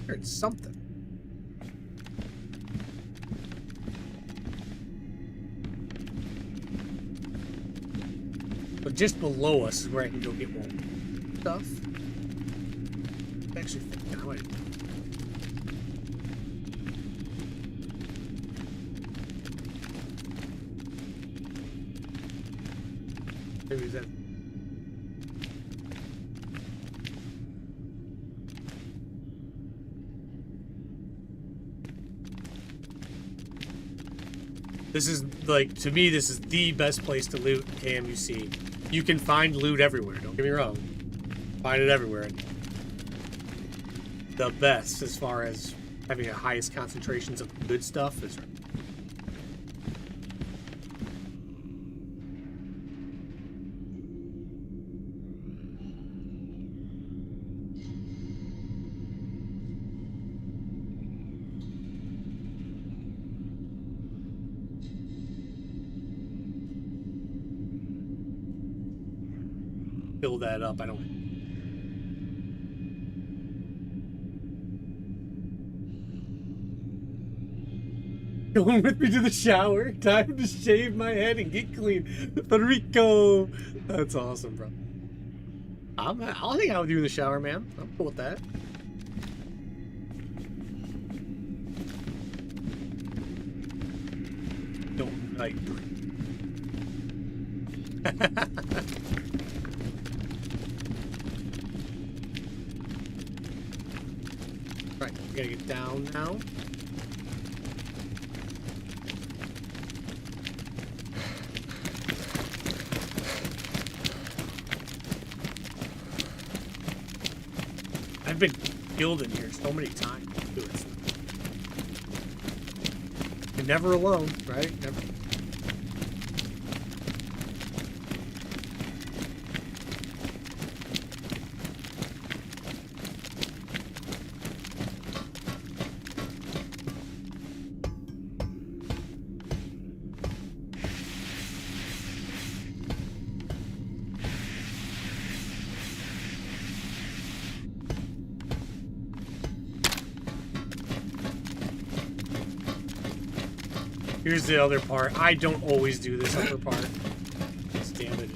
heard something. But just below us is where I can go get more stuff. Actually, I might. Maybe that. This is, like, to me, this is the best place to loot KMUC. You can find loot everywhere, don't get me wrong. Find it everywhere. The best as far as having the highest concentrations of good stuff is... Fill that up. I don't. Going with me to the shower. Time to shave my head and get clean. Federico. That's awesome, bro. I'll hang out with you in the shower, man. I'm cool with that. Don't like. Right, we gotta get down now. I've been killed in here so many times. You're never alone, right? Never. Here's the other part. I don't always do this other part. Damn it.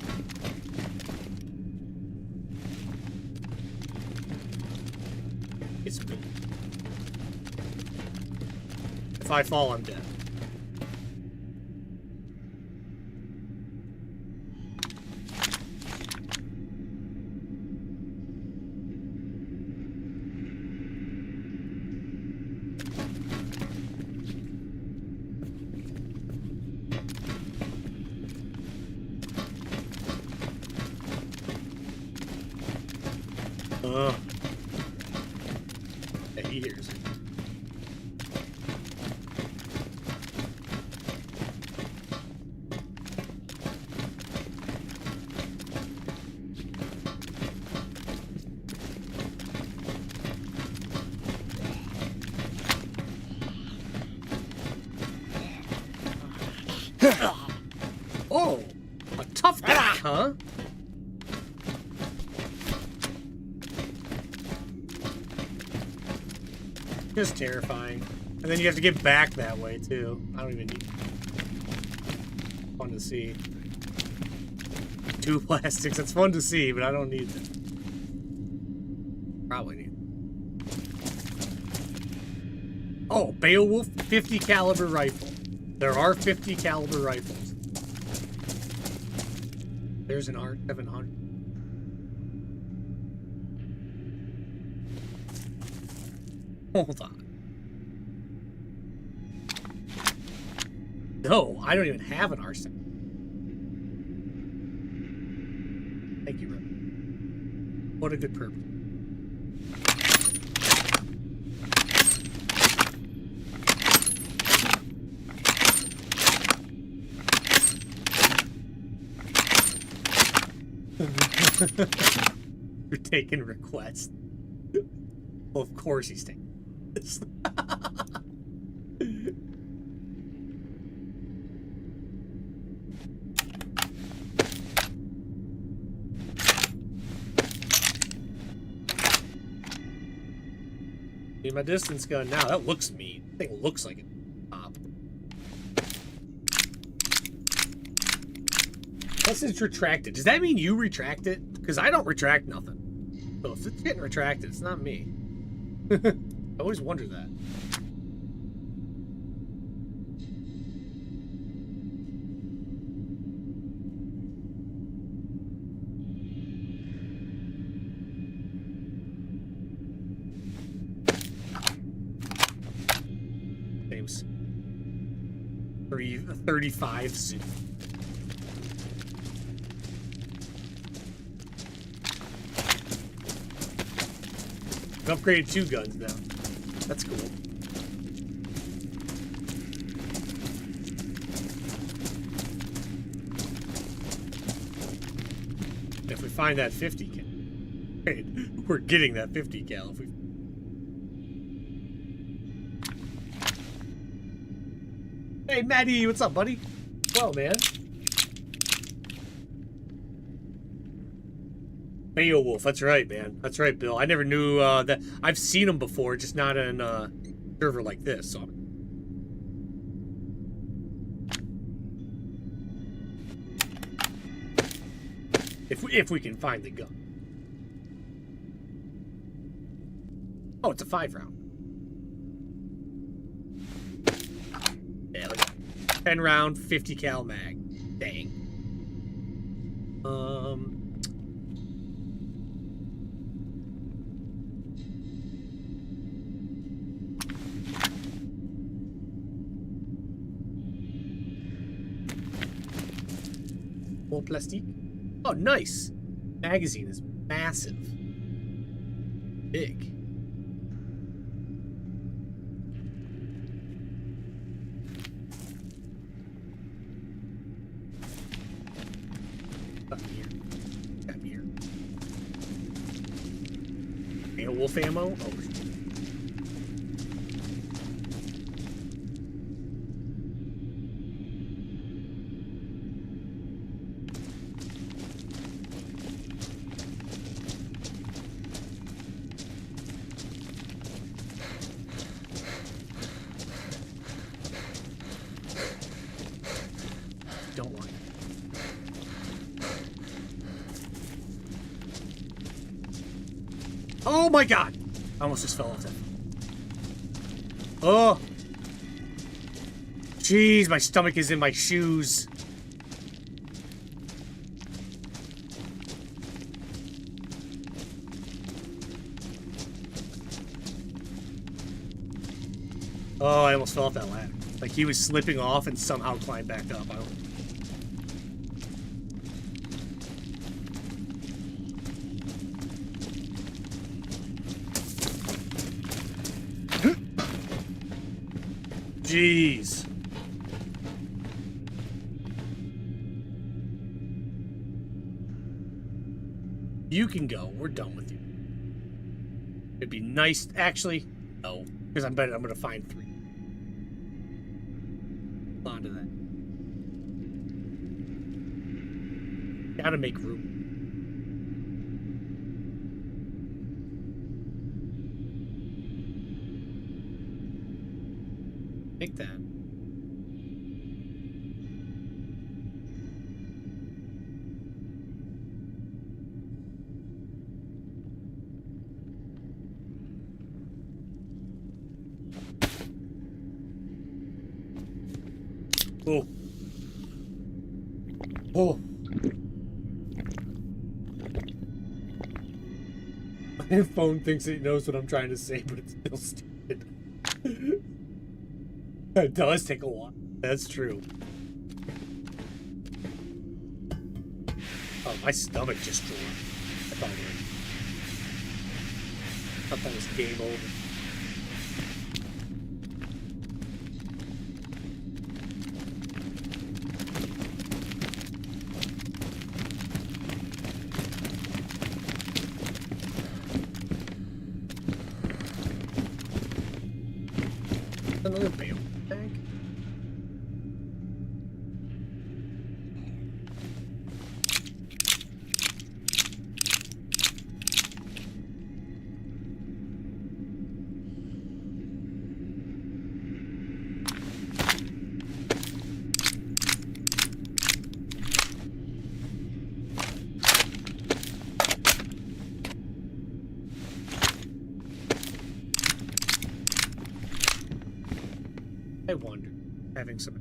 It's good. If I fall, I'm dead. Yeah, he hears it. Oh, a tough guy, huh? Just terrifying. And then you have to get back that way, too. I don't even need... Fun to see. 2 plastics. That's fun to see, but I don't need them. Probably need them. Oh, Beowulf 50 caliber rifle. There are 50 caliber rifles. There's an R700. Hold on. No, I don't even have an R7. Thank you, Rip. What a good purpose. You're taking requests. Well, of course he's taking this. Need my distance gun now. That looks mean. That thing looks like it. Unless it's retracted. Does that mean you retract it? Because I don't retract nothing. So if it's getting retracted, it's not me. I always wonder that. Name's 35 suit. I've upgraded 2 guns now. That's cool. If we find that 50 cal, we're getting that 50 cal. If we... Hey, Maddie, what's up, buddy? Well, man. Beowulf, that's right, man. That's right, Bill. I never knew that. I've seen them before, just not in a server like this. So. If we can find the gun. Oh, it's a 5-round. Yeah, look at that. 10-round, 50 cal mag. Dang. More plastic. Oh, nice. Magazine is massive. Big. Up here. Up here. Beowulf ammo? Oh, my god! I almost just fell off that. Oh! Jeez, my stomach is in my shoes. Oh, I almost fell off that ladder. Like he was slipping off and somehow climbed back up. I don't... Jeez. You can go. We're done with you. It'd be nice. Actually, no. Because I'm going to find 3. On to that. Gotta make room. Make that. Oh. Oh. My phone thinks it knows what I'm trying to say, but it's still stupid. It does take a while. That's true. Oh, my stomach just dropped. I thought that was game over. Another bale bag? I wonder, having some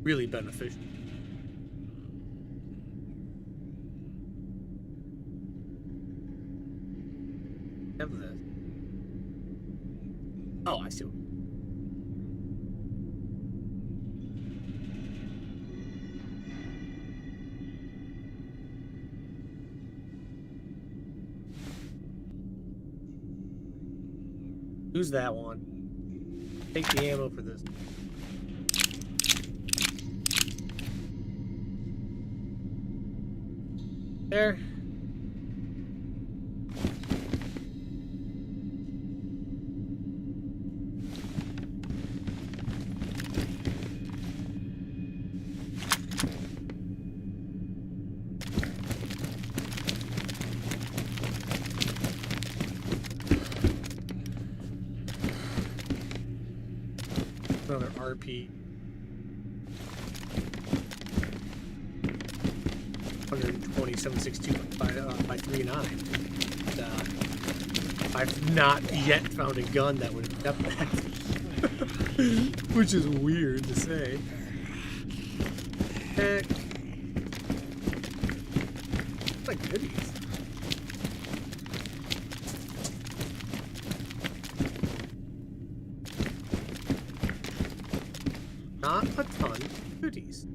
really beneficial. Have this. Oh, I see. Who's that one? Take the ammo for this. There. Another RP. 127.62 by 3.9. I've not yet found a gun that would accept that. Which is weird to say. Heck. Like goodies. Not a ton of goodies.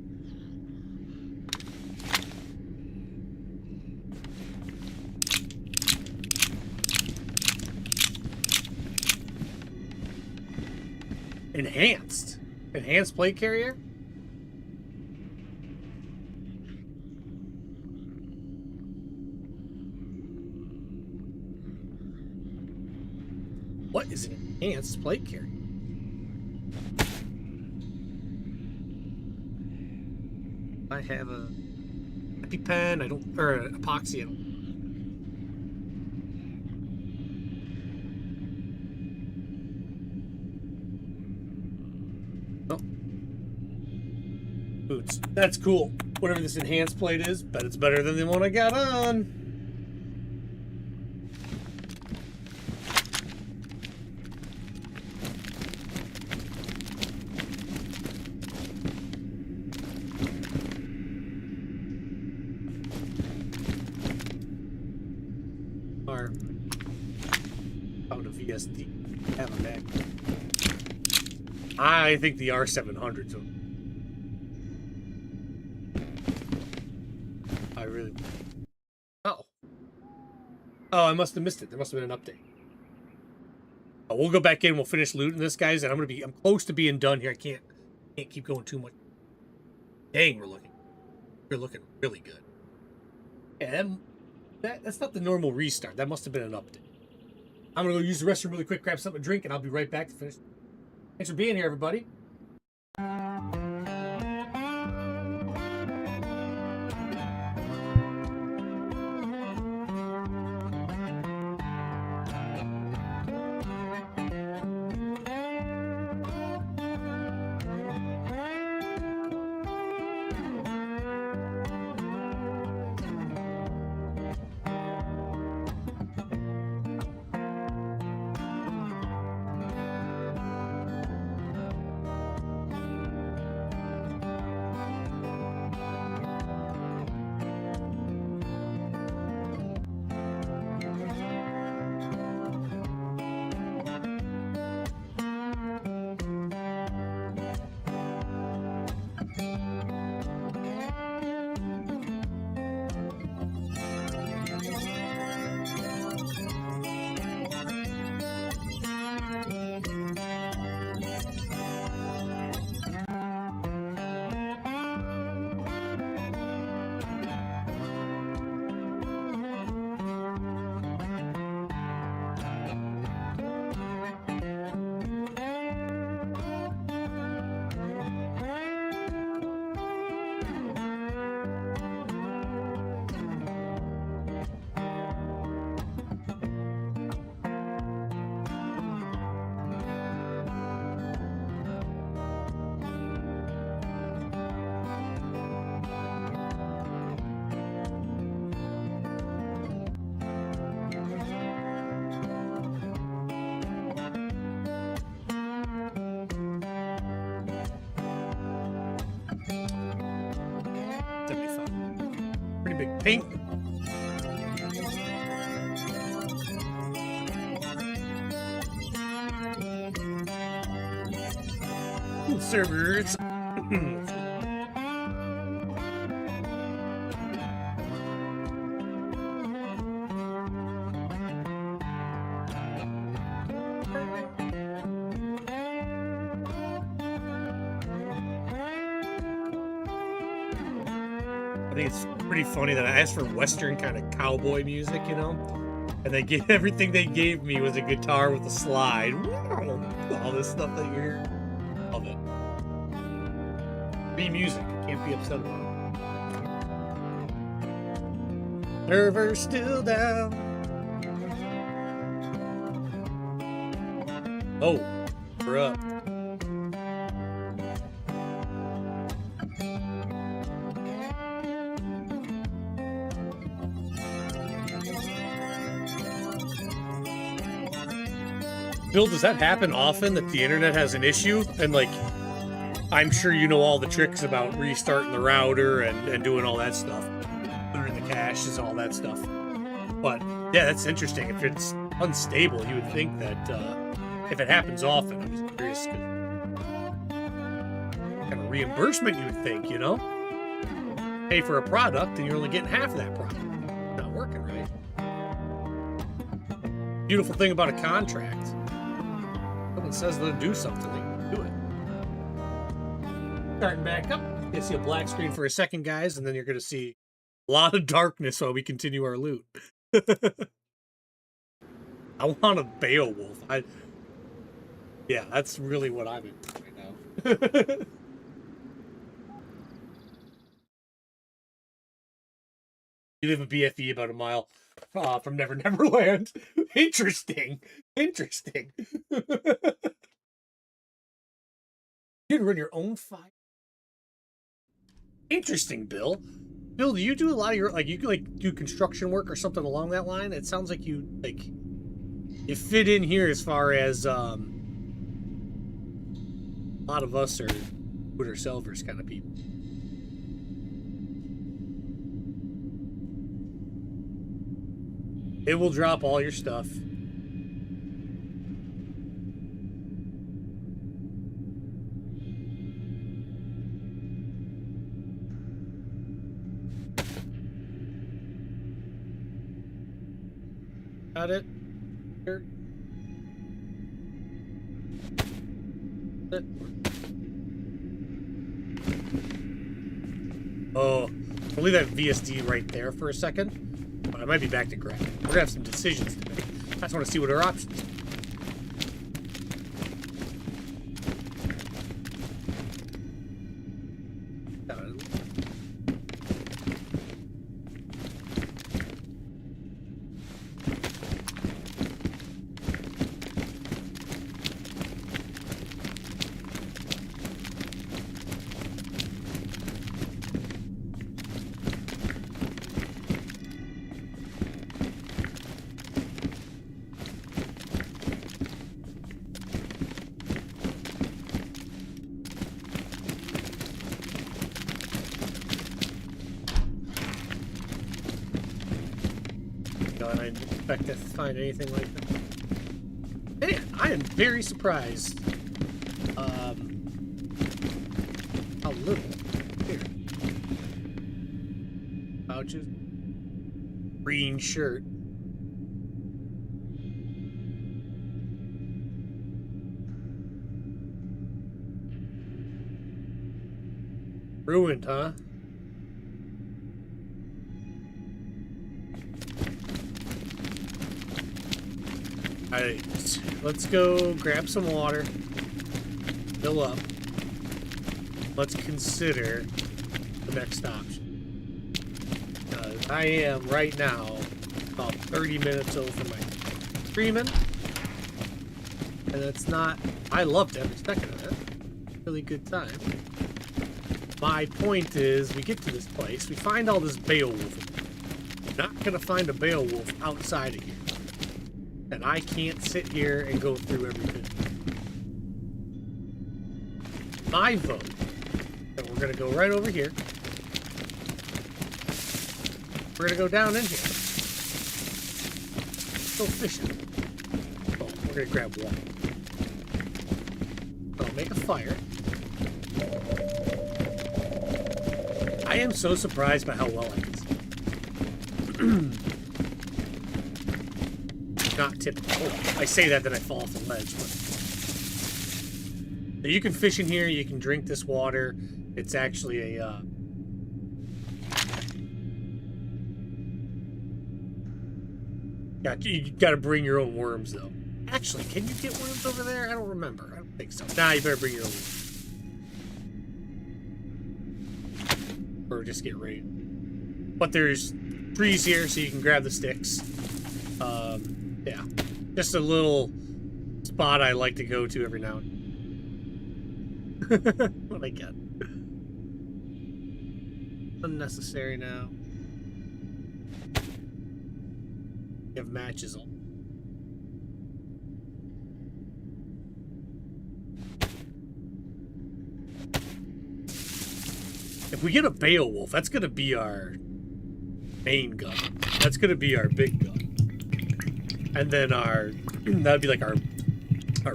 Enhanced plate carrier? What is an enhanced plate carrier? I have a EpiPen, I don't, or an epoxy, I don't. Oh. Boots. That's cool. Whatever this enhanced plate is, bet it's better than the one I got on. SSD. Have a back. I think the R700's. I really. Oh. Oh, I must have missed it. There must have been an update. Oh, we'll go back in. We'll finish looting this, guys, and I'm close to being done here. I can't keep going too much. Dang, we're looking really good. Yeah, that's not the normal restart. That must have been an update. I'm gonna go use the restroom really quick, grab something to drink, and I'll be right back to finish. Thanks for being here, everybody. Big pink. Servers. I think it's pretty funny that I asked for Western kind of cowboy music, you know, and they gave everything they gave me was a guitar with a slide. All this stuff that you hear. Love it. Be music. Can't be upset about it. Server's still down. Oh, we're up. Bill, does that happen often that the internet has an issue? And like, I'm sure you know all the tricks about restarting the router and doing all that stuff. Clearing the caches, all that stuff. But yeah, that's interesting. If it's unstable, you would think that if it happens often, I'm just curious. Kind of reimbursement, you would think, you know? Pay for a product and you're only getting half of that product. Not working right. Beautiful thing about a contract. Someone says they'll do something, they can do it. Starting back up. You're gonna see a black screen for a second, guys, and then you're gonna see a lot of darkness while we continue our loot. I want a Beowulf. Yeah, that's really what I'm into right now. You live in BFE about a mile from Never Neverland. Interesting. Interesting. You'd run your own fire. Interesting, Bill. Bill, do you do a lot of your you do construction work or something along that line? It sounds like you fit in here as far as a lot of us are put-ourselvers kind of people. It will drop all your stuff. Got it. Here. Oh, I'll leave that VSD right there for a second. But I might be back to grab it. We're gonna have some decisions to make. I just want to see what our options are. I didn't expect to find anything like that. Man, I am very surprised. How little. Here. Pouches. Green shirt. Ruined, huh? Alright, let's go grab some water, fill up. Let's consider the next option. I am right now about 30 minutes over my streaming, and it's not. I loved every second of it. Really good time. My point is, we get to this place, we find all this Beowulf. We're not gonna find a Beowulf outside of here. And I can't sit here and go through everything. My vote, and we're going to go right over here. We're going to go down in here. Go fishing. Oh, we're going to grab water. I'll make a fire. I am so surprised by how well I can see. Not typical. Oh, I say that, then I fall off the ledge. But you can fish in here. You can drink this water. It's actually a. You got to bring your own worms, though. Actually, can you get worms over there? I don't remember. I don't think so. Nah, you better bring your own worms. Or just get ready. But there's trees here, so you can grab the sticks. Yeah, just a little spot I like to go to every now and then. What I get? Unnecessary now. You have matches on. If we get a Beowulf, that's gonna be our main gun. That's gonna be our big gun. And then that'd be like our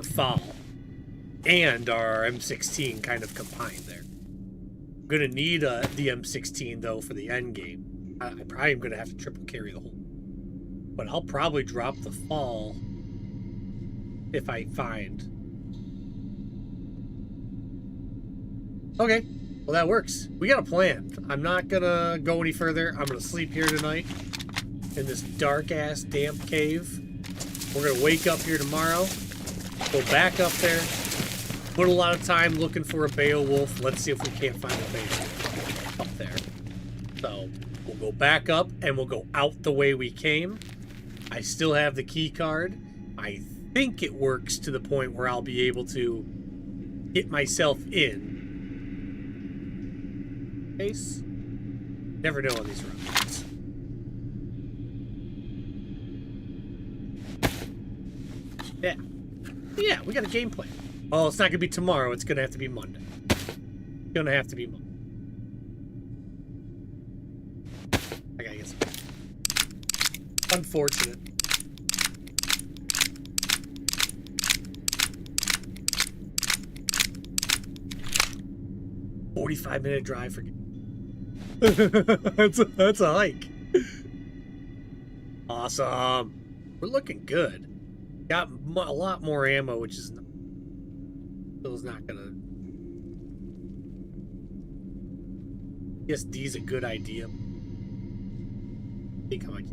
foul and our M16 kind of combined there. I'm gonna need the M16 though for the end game. I probably am gonna have to triple carry the whole, but I'll probably drop the fall if I find. Okay, well that works. We got a plan. I'm not gonna go any further. I'm gonna sleep here tonight in this dark ass damp cave. We're gonna wake up here tomorrow, go back up there, put a lot of time looking for a Beowulf. Let's see if we can't find a Beowulf up there. So we'll go back up and we'll go out the way we came. I still have the key card. I think it works to the point where I'll be able to get myself in. Case. Never know on these roads. Yeah. Yeah, we got a game plan. Oh, it's not gonna be tomorrow. It's gonna have to be Monday. It's gonna have to be Monday. I gotta get some. Unfortunate. "45-minute drive for." that's a hike. Awesome. we're looking good. Got a lot more ammo, which is still is not gonna. I guess D's a good idea. I think I might.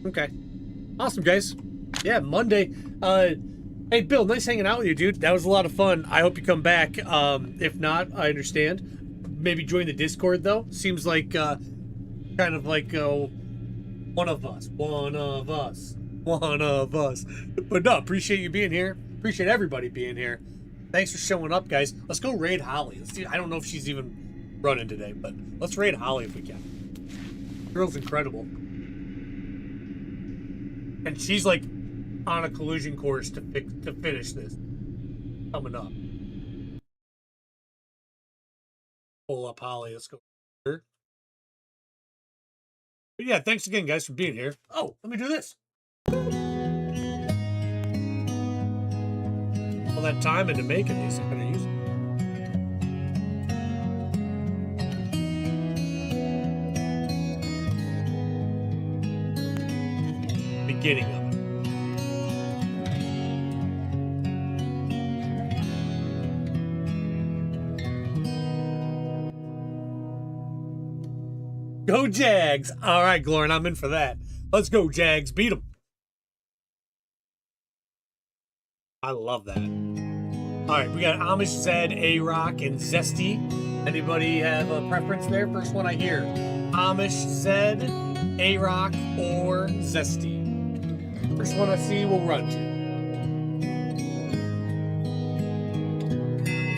Okay. Awesome, guys. Yeah, Monday. Hey, Bill, nice hanging out with you, dude. That was a lot of fun. I hope you come back. If not, I understand. Maybe join the Discord, though. Seems like, kind of like, one of us. One of us. One of us. But no, appreciate you being here. Appreciate everybody being here. Thanks for showing up, guys. Let's go raid Holly. Let's see. I don't know if she's even running today, but let's raid Holly if we can. Girl's incredible. And she's like on a collision course to finish this. Coming up. Pull up Holly. Let's go. But yeah, thanks again, guys, for being here. Oh, let me do this. All that time into making these, I'm gonna use it. Beginning of it. Go Jags! All right, Glorin, I'm in for that. Let's go, Jags. Beat them. I love that. All right, we got Amish, Zed, A-Rock, and Zesty. Anybody have a preference there? First one I hear. Amish, Zed, A-Rock, or Zesty. First one I see, we'll run to.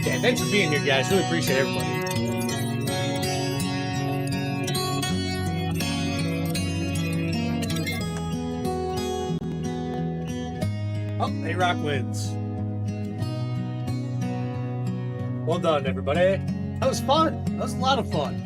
Yeah, thanks for being here, guys. Really appreciate everybody. Oh, A-Rock wins. Well done, everybody. That was fun. That was a lot of fun.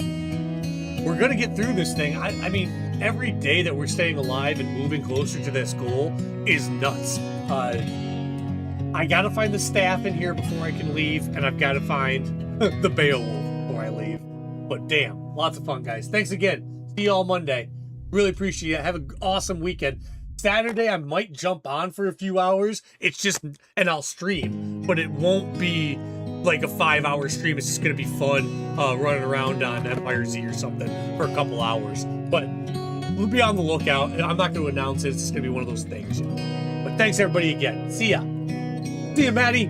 We're going to get through this thing. I mean, every day that we're staying alive and moving closer to this goal is nuts. I got to find the staff in here before I can leave, and I've got to find the Beowulf before I leave. But damn, lots of fun, guys. Thanks again. See you all Monday. Really appreciate it. Have an awesome weekend. Saturday, I might jump on for a few hours. It's just, and I'll stream, but it won't be like a 5-hour stream. It's just going to be fun running around on Empire Z or something for a couple hours. But we'll be on the lookout. I'm not going to announce it. It's just going to be one of those things. But thanks, everybody, again. See ya. See ya, Maddie.